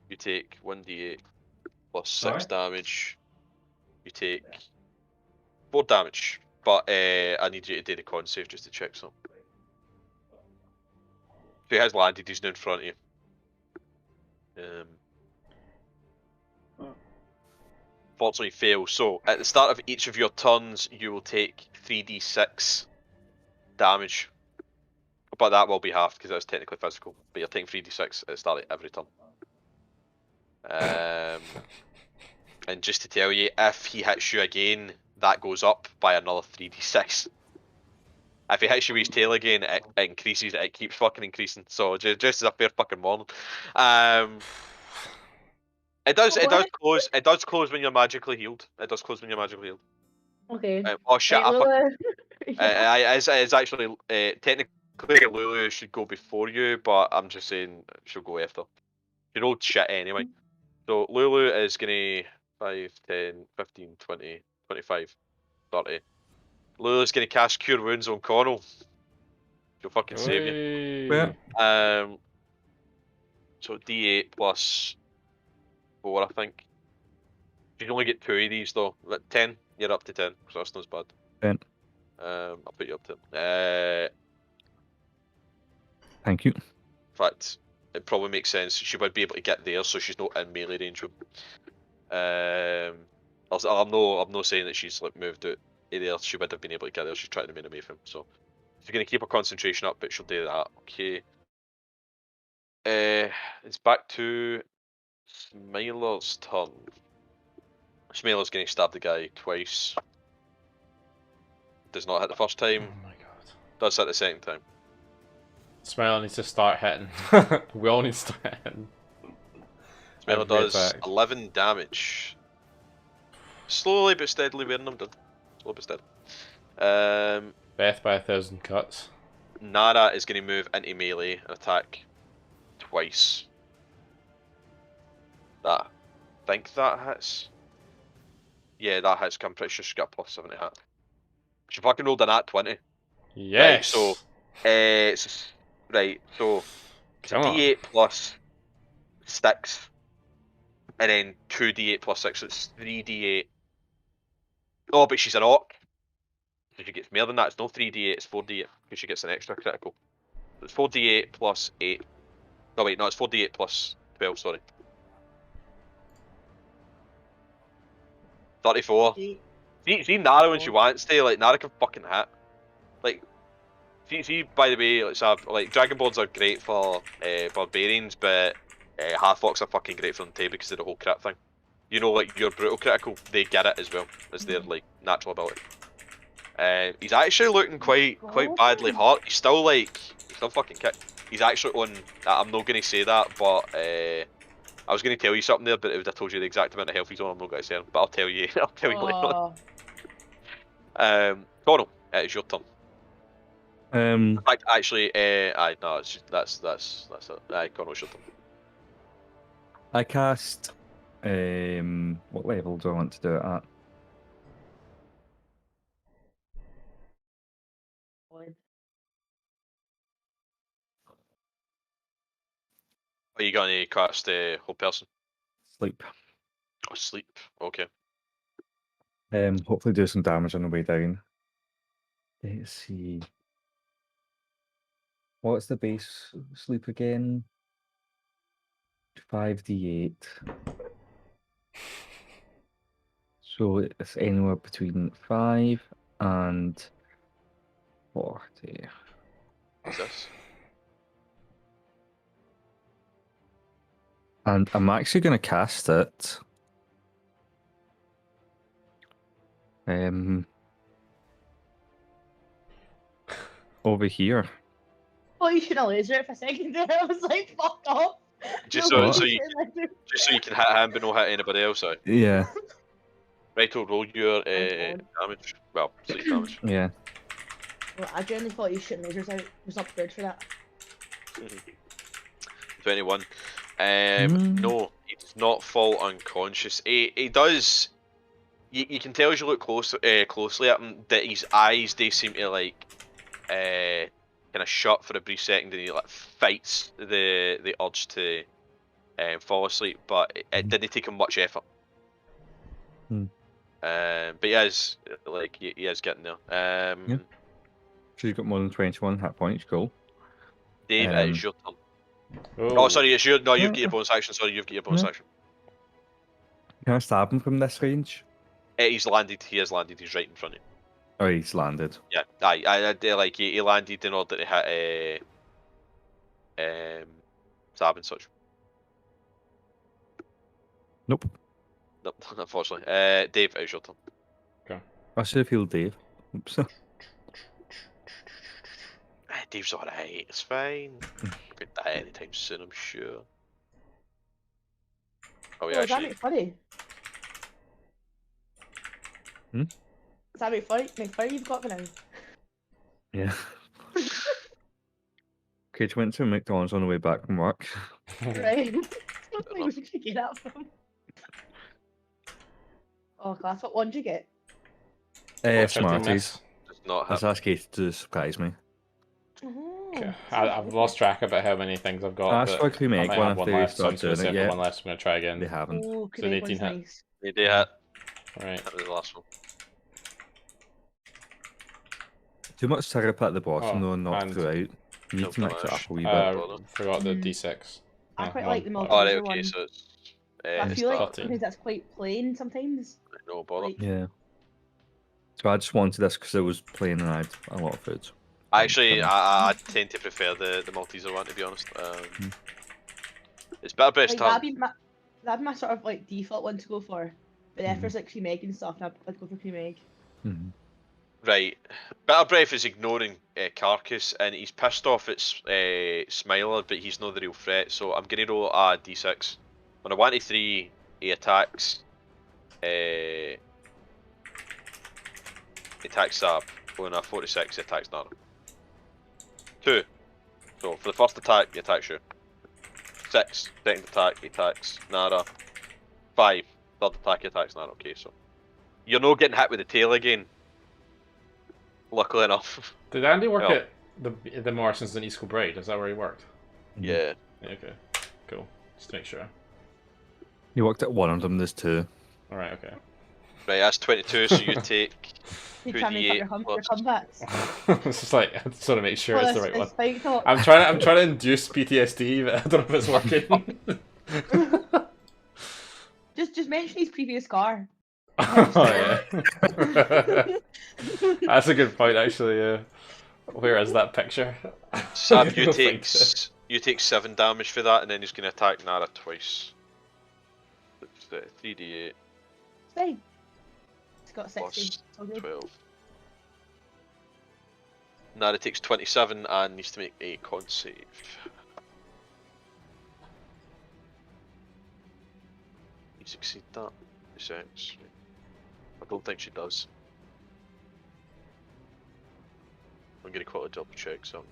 You take 1d8 plus 6 damage. You take 4 damage, but I need you to do the con save just to check something. So he has landed, he's now in front of you. Fortunately fail. So at the start of each of your turns you will take 3d6 damage. But that will be halved because that's technically physical. But you're taking 3d6 at the start of every turn. And just to tell you, if he hits you again, that goes up by another 3d6. If he hits you with his tail again, it increases. It keeps fucking increasing. So just as a fair fucking warning. It does close. It does close when you're magically healed. It does close when you're magically healed. Okay. Oh shit! Right, well, it's actually technically Clearly Lulu should go before you, but I'm just saying she'll go after. You know shit anyway. So Lulu is gonna 5, 10, 15, 20, 25, 30. Lulu's gonna cast Cure Wounds on Connell. She'll fucking save you. Oi. So D8 plus 4, I think. You can only get 2 of these though. Like 10, you're up to 10, so that's not as bad. 10. I'll put you up to. Thank you. In fact, it probably makes sense. She would be able to get there, so she's not in melee range. I'm not saying that she's like moved out there. She would have been able to get there. She's trying to remain away from him. So she's gonna keep her concentration up, but she'll do that. Okay. It's back to Smiler's turn. Smiler's gonna stab the guy twice. Does not hit the first Oh time. my god. Does hit the second time. Smiler needs to start hitting. We all need to start hitting. Smiler Every does attack. 11 damage. Slowly but steadily wearing them down. Slowly but steady. Death by 1,000 cuts. Nara is going to move into melee and attack twice. I think that hits. Yeah, that hits. I'm pretty sure she's got a +7 to hit. She fucking rolled a nat 20. Yes! so, Right, so it's a Come on. D8 plus 6. And then 2d8 plus 6, so it's 3d8. Oh, but she's an orc. So she gets more than that. It's not 3d8, it's 4d8, because she gets an extra critical. So it's 4d8 plus 8. Oh wait, no, it's 4d8 plus 12, sorry. 34. See Nara when she wants to, like, Nara can fucking hit. Like, see by the way, like Dragonborns are great for barbarians, but Half-Orcs are fucking great for them too because of the whole crit thing. You know, like your brutal critical, they get it as well as their like natural ability. He's actually looking quite badly hurt. He's still fucking kicked. He's actually on. I'm not going to say that, but I was going to tell you something there, but it would have told you the exact amount of health he's on. I'm not going to say it, but I'll tell you. I'll tell you later on. Connell, it's your turn. In fact, actually, no, it's just, that's it. Connell's your turn. I cast. What level do I want to do it at? Are you going to cast whole person? Sleep. Oh, sleep. Okay. Hopefully do some damage on the way down. Let's see. What's the base sleep again? 5d8. So it's anywhere between 5 and 40. What's this? And I'm actually going to cast it. Over here. Oh, you should have laser it for a second there. I was like, fuck off. Just No, so you you shouldn't laser. just so you can hit him, but not hit anybody else out. Yeah. Right, I'll roll your God. damage. Well, sleep damage. Yeah. Well, I genuinely thought you shooting lasers out was not prepared for that. 21. Mm. No, he does not fall unconscious. He does. You can tell as you look closely at him that his eyes they seem to like kind of shut for a brief second, and he like fights the urge to fall asleep, but it didn't take him much effort. Hmm. But he is like he is getting there. Yeah. So you've got more than 21 hit points. Cool. Dave, it is your turn. Oh, Oh, sorry, it's your. No, you've got your bonus action. Sorry, you've got your bonus action. Can I stab him from this range? He's landed. He has landed. He's right in front of you. Oh, he's landed. Yeah, I like he landed in order to hit Stab and such. Nope. Nope, unfortunately. Dave, it's your turn. I should have healed Dave. Oops. Dave's alright. It's fine. Could die anytime soon, I'm sure. Oh, yeah, Oh, is that actually. make funny? Hmm? Is that make funny you've got me now? Yeah. Cage went to McDonald's on the way back from work. Right. Where did you get that from? Oh, class. What one did you get? What, 13 Smarties. miss? Does not Let's have. ask Kate to surprise me. Oh, Okay. I've lost track about how many things I've got. Ask But for Cream I Egg might one have if one they left, so I'm start just going to doing say it I've got yet. one left. I'm going to try again. They haven't. Oh, So an 18 hit. nice. They did hit. Right. That was the last one. Too much syrup at the bottom though, and not and throughout. You need Don't to mix it finish. up a wee bit. Forgot the Mm. D6. I No, quite one, like the whatever. Alright, Malteser okay, one. so it's. But I it's feel like 13. sometimes that's quite plain sometimes. No bother. Like, Yeah. So I just wanted this because it was plain and I had a lot of food. Actually, Done. I tend to prefer the Malteser one, to be honest. It's better breast that'd tongue. be my sort of like default one to go for. But if Mhm. there's like cream egg and stuff, I'd go for cream egg. Mhm. Right. Better Breath is ignoring Carcass, and he's pissed off at Smiler, but he's not the real threat, so I'm going to roll a d6. On a 1 to 3, he attacks. He attacks Sab. On a 4 to 6, he attacks Nara. 2. So for the first attack, he attacks you. 6. Second attack, he attacks Nara. 5. Third attack, he attacks Nara. Okay, so. You're not getting hit with the tail again. Luckily enough. Did Andy work Yeah. at the Morrisons in East Kilbride? Is that where he worked? Yeah. Yeah, okay. Cool. Just to make sure. You worked at one of them, there's two. Alright, okay. Right, that's 22, so you take You try and make up your, 2d8 your plus- comebacks. It's just like I just want to make sure Well, it's the right one. fine, thought. I'm trying to induce PTSD, but I don't know if it's working. Just mention his previous car. Oh yeah. That's a good point actually, yeah. Where is that picture? Sam, Go find you take 7 damage for that, and then he's going to attack Nara twice. It's 3d8 Fine. It's got 60. plus It's all good. 12. Nara takes 27 and needs to make a con save. You succeed that. 6. I don't think she does. I'm going to quickly double check some.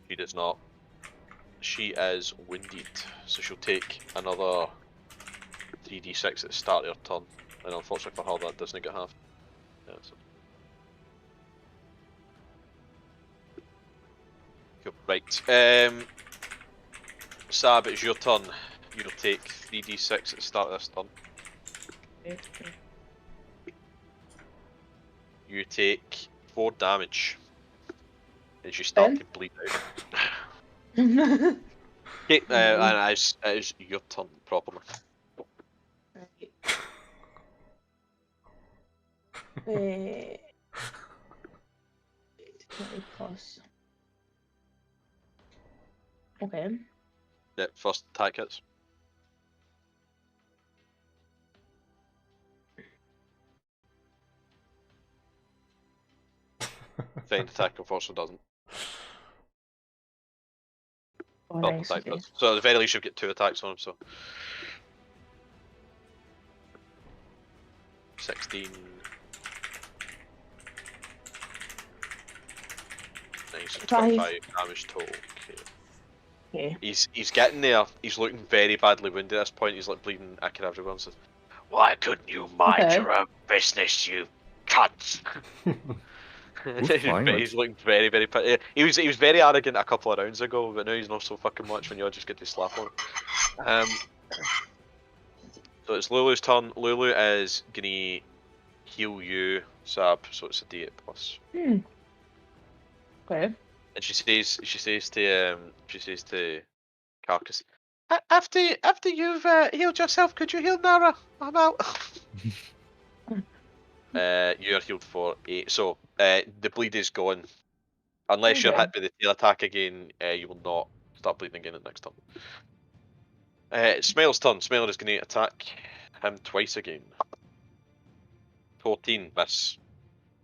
She does not. She is winded, so she'll take another 3d6 at the start of her turn, and unfortunately for her that doesn't get half. Yeah, so. Cool. Right, Sab, it's your turn. You'll take 3d6 at the start of this turn. Okay. You take 4 damage as you start Ben? to bleed out. Okay, and it is your turn properly. Right. 20 plus. Okay. Yeah, first attack hits. Second attack unfortunately doesn't. Oh, Third nice. attack Okay. does. So at the very least you'll get 2 attacks on him, so. 16. Nice, 25 damage total. Okay. Okay. He's getting there. He's looking very badly wounded at this point. He's like bleeding acid everywhere and says, "Why couldn't you mind Okay. your own business, you cunts?" fine, He's looking very, very. He was very arrogant a couple of rounds ago, but now he's not so fucking much when you just get to slap on him. So it's Lulu's turn. Lulu is gonna heal you, Sab. So it's a D8 plus. Okay. And she says to Carcass, after you've healed yourself, could you heal Nara? I'm out. You are healed for 8. So the bleed is gone. Unless you're Okay. hit by the tail attack again, you will not start bleeding again at next turn. Smiler's turn. Smiler is going to attack him twice again. 14 miss.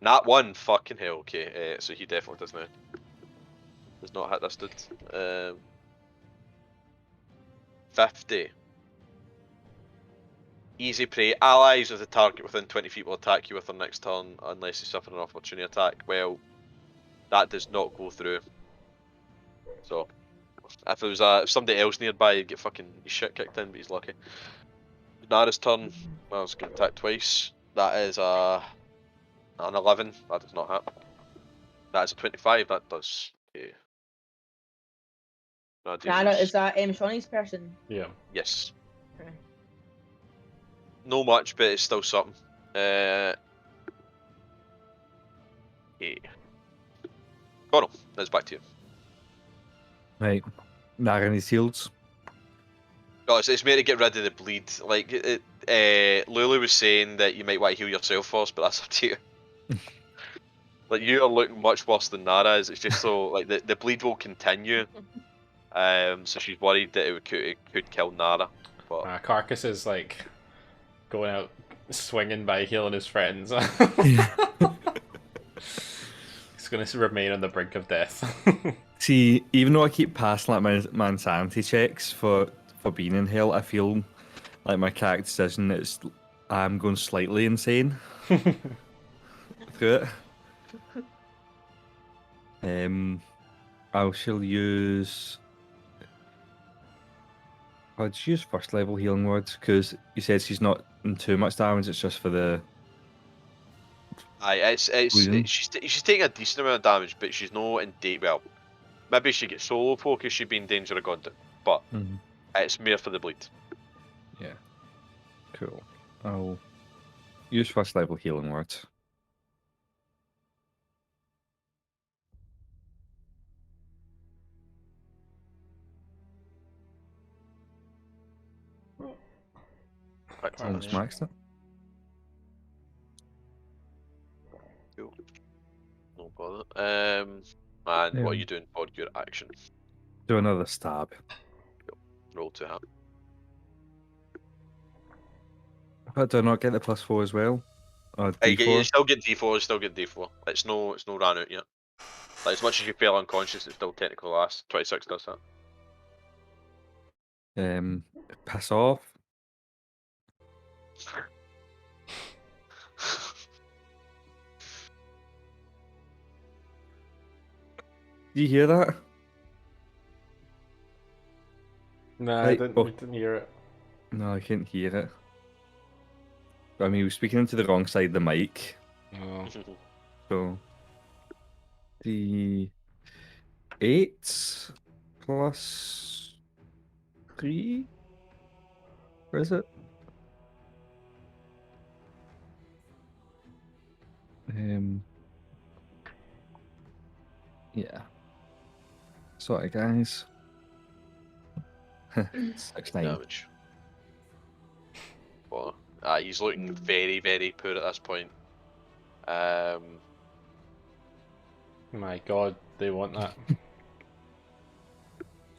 Not one. Fucking hell. Okay, so he definitely does now. Does not hit this dude. 50. Easy prey. Allies of the target within 20 feet will attack you with their next turn unless they suffer an opportunity attack. Well, That does not go through. So, if it was if somebody else nearby, he'd get fucking his shit kicked in, but he's lucky. Nara's turn. Well, I was going to attack twice. That is an 11. That does not hit. That is a 25. That does. Okay. Nara, is that Shawnee's person? Yeah. Yes. Okay. No much, but it's still something. Yeah. Connell, that's back to you. Right. Nara needs heals. Oh, it's made to get rid of the bleed. Like, Lulu was saying that you might want to heal yourself first, but that's up to you. Like, you are looking much worse than Nara is. It's just so, like, the bleed will continue. So she's worried that it could kill Nara. But Carcass is, like, going out swinging by healing his friends. He's going to remain on the brink of death. See, even though I keep passing like my insanity checks for being in hell, I feel like my character decision is I'm going slightly insane through it. I shall use. I'll just use first level healing words because you said she's not in too much damage. It's just for the. aye, she's taking a decent amount of damage, but she's not in date. Well, maybe she gets solo focus. She'd be in danger of going down, but it's mere for the bleed. Yeah. Cool. I'll use first level healing words. Almost maxed it. Cool. No bother. And what are you doing for your action? Do another stab. Roll to hit. But do I not get the +4 as well? Or You D4? still get D4. You still get D4. It's no ran out yet. Like, as much as you feel unconscious, it still technically lasts. 26 does that. Piss off. Do you hear that? No, Right, I didn't hear it. No, I can't hear it. I mean, we're speaking into the wrong side of the mic. Oh. So, the 8 plus 3? Where is it? Yeah. Sorry, guys. 6-9. Damage. Well, he's looking very, very poor at this point. My god, they want that.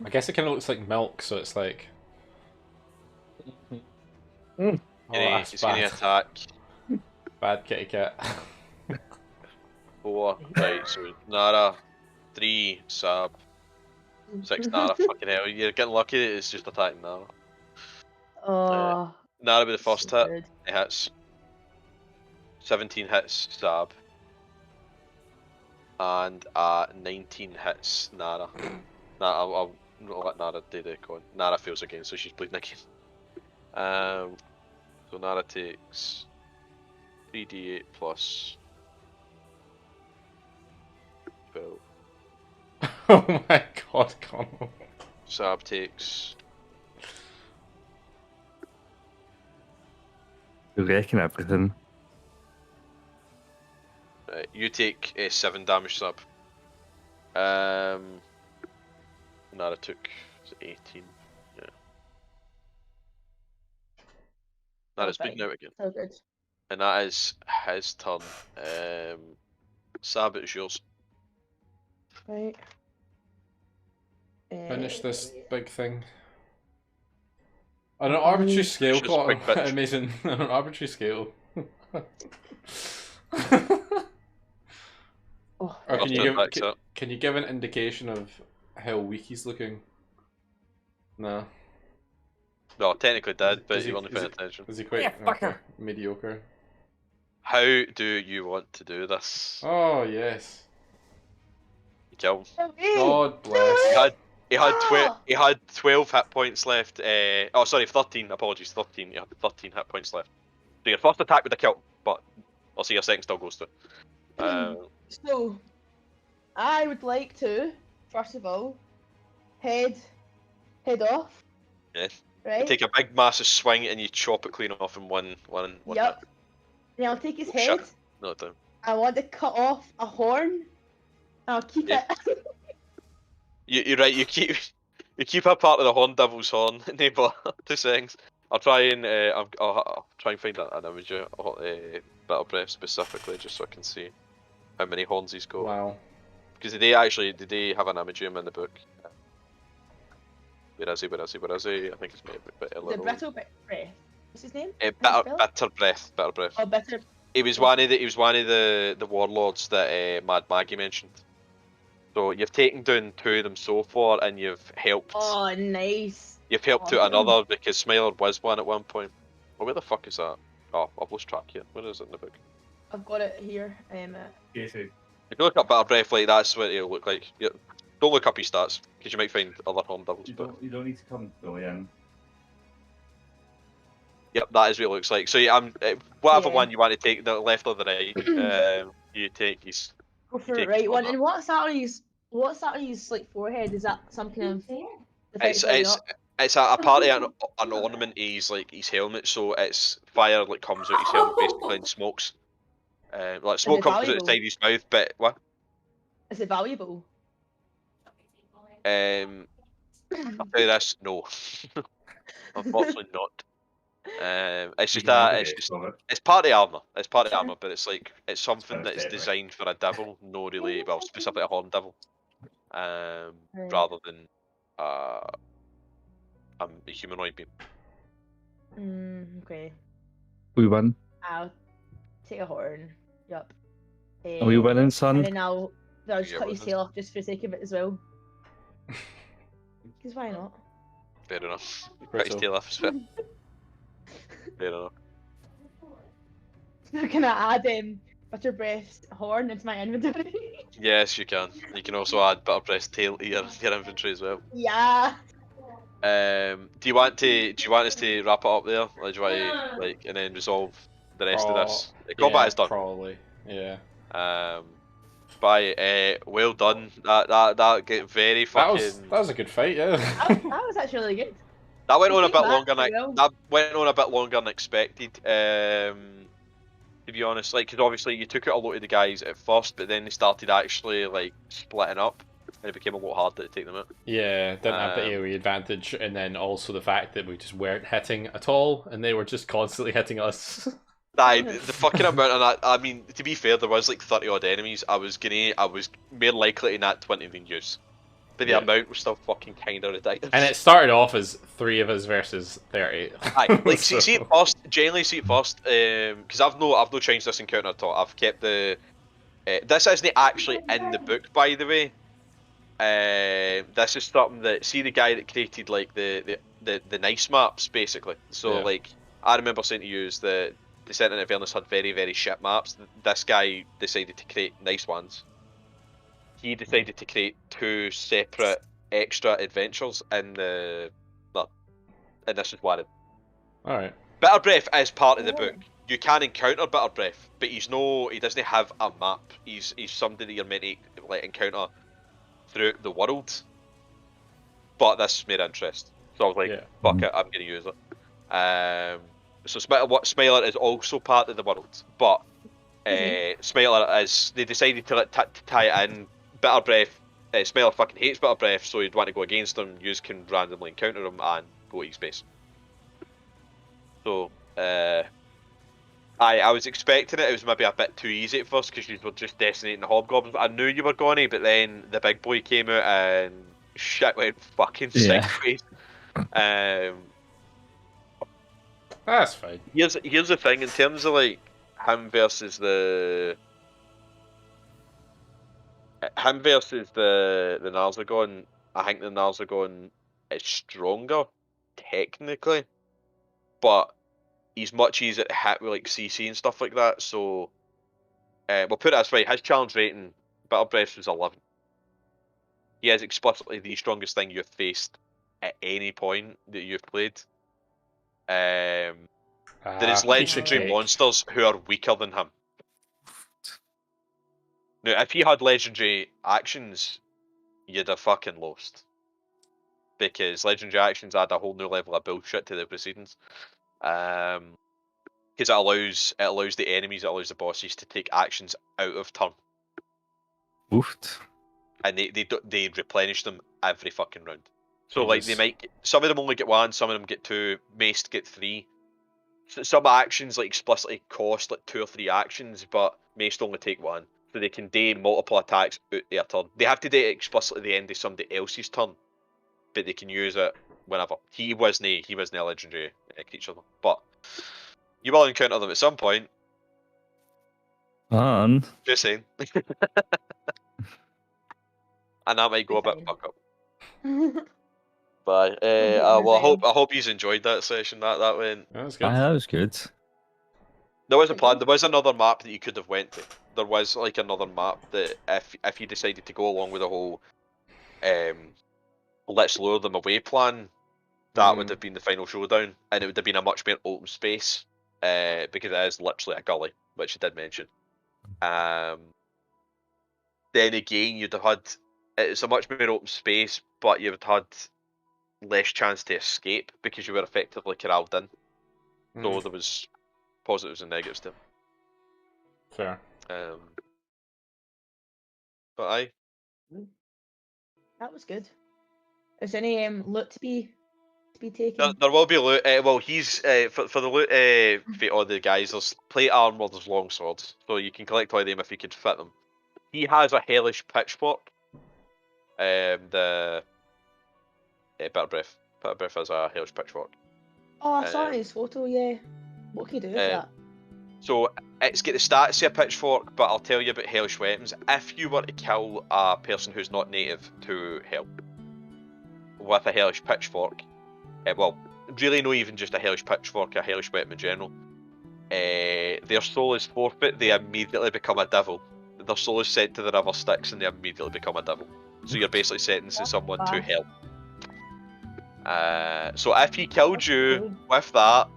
I guess it kind of looks like milk, so it's like. Oh, that's he's gonna bad. attack. Bad kitty cat. 4. Right, so Nara. 3, Sab. 6, Nara. Fucking hell, you're getting lucky. It's just attacking Nara. Oh. Nara with the first so hit. good. It hits. 17 hits Sab. And 19 hits Nara. I'll let Nara do the con. Nara fails again, so she's bleeding again. So Nara takes 3d8 plus 12. Oh my god, Connell. Sab takes. You reckon everything? You take 7 damage, Sab. Nara took 18. Yeah. Nara's bleeding out again. So good. And that is his turn. Sab, it's yours. Right. Finish this big thing. On an arbitrary scale, Finish this big bitch. amazing. On an arbitrary scale. Oh, Or I'll stand back to that. can you give an indication of how weak he's looking? No. No, technically did, but Is you he- only is paid it- attention. Is he quite Yeah, fucker. okay, mediocre? How do you want to do this? Oh yes. kill him. God bless. He had 12 hit points left. Oh, sorry, 13. Apologies, 13. He had 13 hit points left. So your first attack with a kill, but I'll see your second still goes through. So, I would like to, first of all, head off. Yeah. Right? You take a big massive swing and you chop it clean off in one Yep. hit. Then I'll take his Oh, head. shit. No time. I want to cut off a horn. And I'll keep Yeah. it. You're right. You keep a part of the Horn Devil's horn. Neighbour, 2 seconds. I'll try and I'll try and find an image of Bitter Breath specifically, just so I can see how many horns he's got. Wow. Because did they have an image of him in the book? Where is he? I think it's maybe a bit The little. brittle breath. What's his name? Bitter Breath. Oh, bitter. He was one of the warlords that Mad Maggie mentioned. So you've taken down 2 of them so far, and you've helped. Oh, nice. You've helped out another because Smiler was one at one point. Well, where the fuck is that? Oh, I've lost track here. Where is it in the book? I've got it here. If you look up Bitter Breath, like that's what it'll look like. Don't look up his stats because you might find other Horn Devils. You don't need to come fully in. Yep, that is what it looks like. So whatever Yeah. one you want to take, the left or the right, you take his. Go for Take the right it one. on And what's that on his like forehead? Is that some kind of? It's a part of an ornament. He's like his helmet, so it's fire like comes out his helmet basically and smokes. Like smoke it comes out valuable? the side of his mouth, but what? Is it valuable? I'll tell you this, no. Unfortunately not. It's just it's part of the armor. It's part of the armor, but it's something that's designed for a devil, no really, well, specifically a Horn Devil, rather than a humanoid being. Okay. We win. I'll take a horn. Yup. Are we winning, And son? then I'll just Yeah, cut his winning. tail off just for the sake of it as well. Because why not? Fair enough. Cut his tail off as well. Fair enough. So can I add Bitter Breath's horn into my inventory? Yes, you can. You can also add Bitter Breath's tail to your inventory as well. Yeah. Do you want us to wrap it up there, or do you want to and then resolve the rest of this? The combat is done. Probably. Yeah. Well done. That get very fucking. That was a good fight. Yeah. That was actually really good. That went on a bit Feedback, longer than well. that went on a bit longer than expected. To be honest, like, because obviously you took out a lot of the guys at first, but then they started actually like splitting up, and it became a lot harder to take them out. Yeah, didn't have the AoE advantage, and then also the fact that we just weren't hitting at all, and they were just constantly hitting us. The fucking amount of that. I mean, to be fair, there was like 30 odd enemies. I was more likely to nat 20 than use. But the amount was still fucking kind of ridiculous. And it started off as 3 of us versus 30. Aye, like So- see it first. Generally see it first, because I've no changed this encounter at all. I've kept the. This isn't actually in the book, by the way. This is something that the guy that created like the nice maps basically. So Yeah. like I remember saying to you is the Descent into Avernus had very very shit maps. This guy decided to create nice ones. He decided to create 2 separate extra adventures in the. And this is one. Alright. Bitter Breath is part of the book. You can encounter Bitter Breath, but he doesn't have a map. He's somebody that you're meant to like encounter throughout the world. But this is mere interest. So I was like, fuck it, I'm gonna use it. So Smiler is also part of the world, but Smiler is. They decided to tie it in. Bitter Breath. Smiler fucking hates Bitter Breath, so you'd want to go against him. You can randomly encounter him and go to his base. So, I was expecting it. It was maybe a bit too easy at first because you were just decimating the hobgoblins. But I knew you were going to. But then the big boy came out and shit went fucking sideways. That's fine. Here's the thing in terms of like him versus the Narzagon. I think the Narzagon is stronger technically, but he's much easier to hit with like CC and stuff like that. So we'll put it this way: his challenge rating, Bitter Breath was 11. He is explicitly the strongest thing you've faced at any point that you've played. There is Piece of legendary cake. monsters who are weaker than him. Now, if he had legendary actions, you'd have fucking lost. Because legendary actions add a whole new level of bullshit to the proceedings. Because it allows the enemies, it allows the bosses to take actions out of turn. Oofed. And they replenish them every fucking round. So like they Jesus. might some of them only get one, some of them get two, maced get three. Some actions like explicitly cost like 2 or 3 actions, but maced only take one. So they can do multiple attacks out their turn. They have to do it explicitly at the end of somebody else's turn, but they can use it whenever. He wasn't a legendary creature, but you will encounter them at some point. And Just saying. And that might go a bit Fine. fuck up. But It'll be well, fine. I hope you enjoyed that session. That went. That was good. that was good. There was a plan. There was another map that you could have went to. There was like another map that if you decided to go along with the whole let's lure them away plan, that would have been the final showdown, and it would have been a much more open space because it is literally a gully, which you did mention. Then again, you'd have had it's a much more open space, but you'd have had less chance to escape because you were effectively corralled in. So there was positives and negatives to it. Fair. But aye. That was good. Is there any loot to be taken? There will be loot. Well, he's for the loot for all the guys. There's plate armor, there's long swords, so you can collect all of them if you could fit them. He has a hellish pitchfork. The Bitter Breath. Bitter Breath has a hellish pitchfork. Oh, I saw his photo. Yeah. What can you do with that? So it's got the stats of a pitchfork, but I'll tell you about hellish weapons. If you were to kill a person who's not native to hell with a hellish pitchfork, well, really not even just a hellish pitchfork, a hellish weapon in general, their soul is forfeit, they immediately become a devil. Their soul is sent to the river Styx and they immediately become a devil. So you're basically sentencing someone to hell. So if he killed you with that,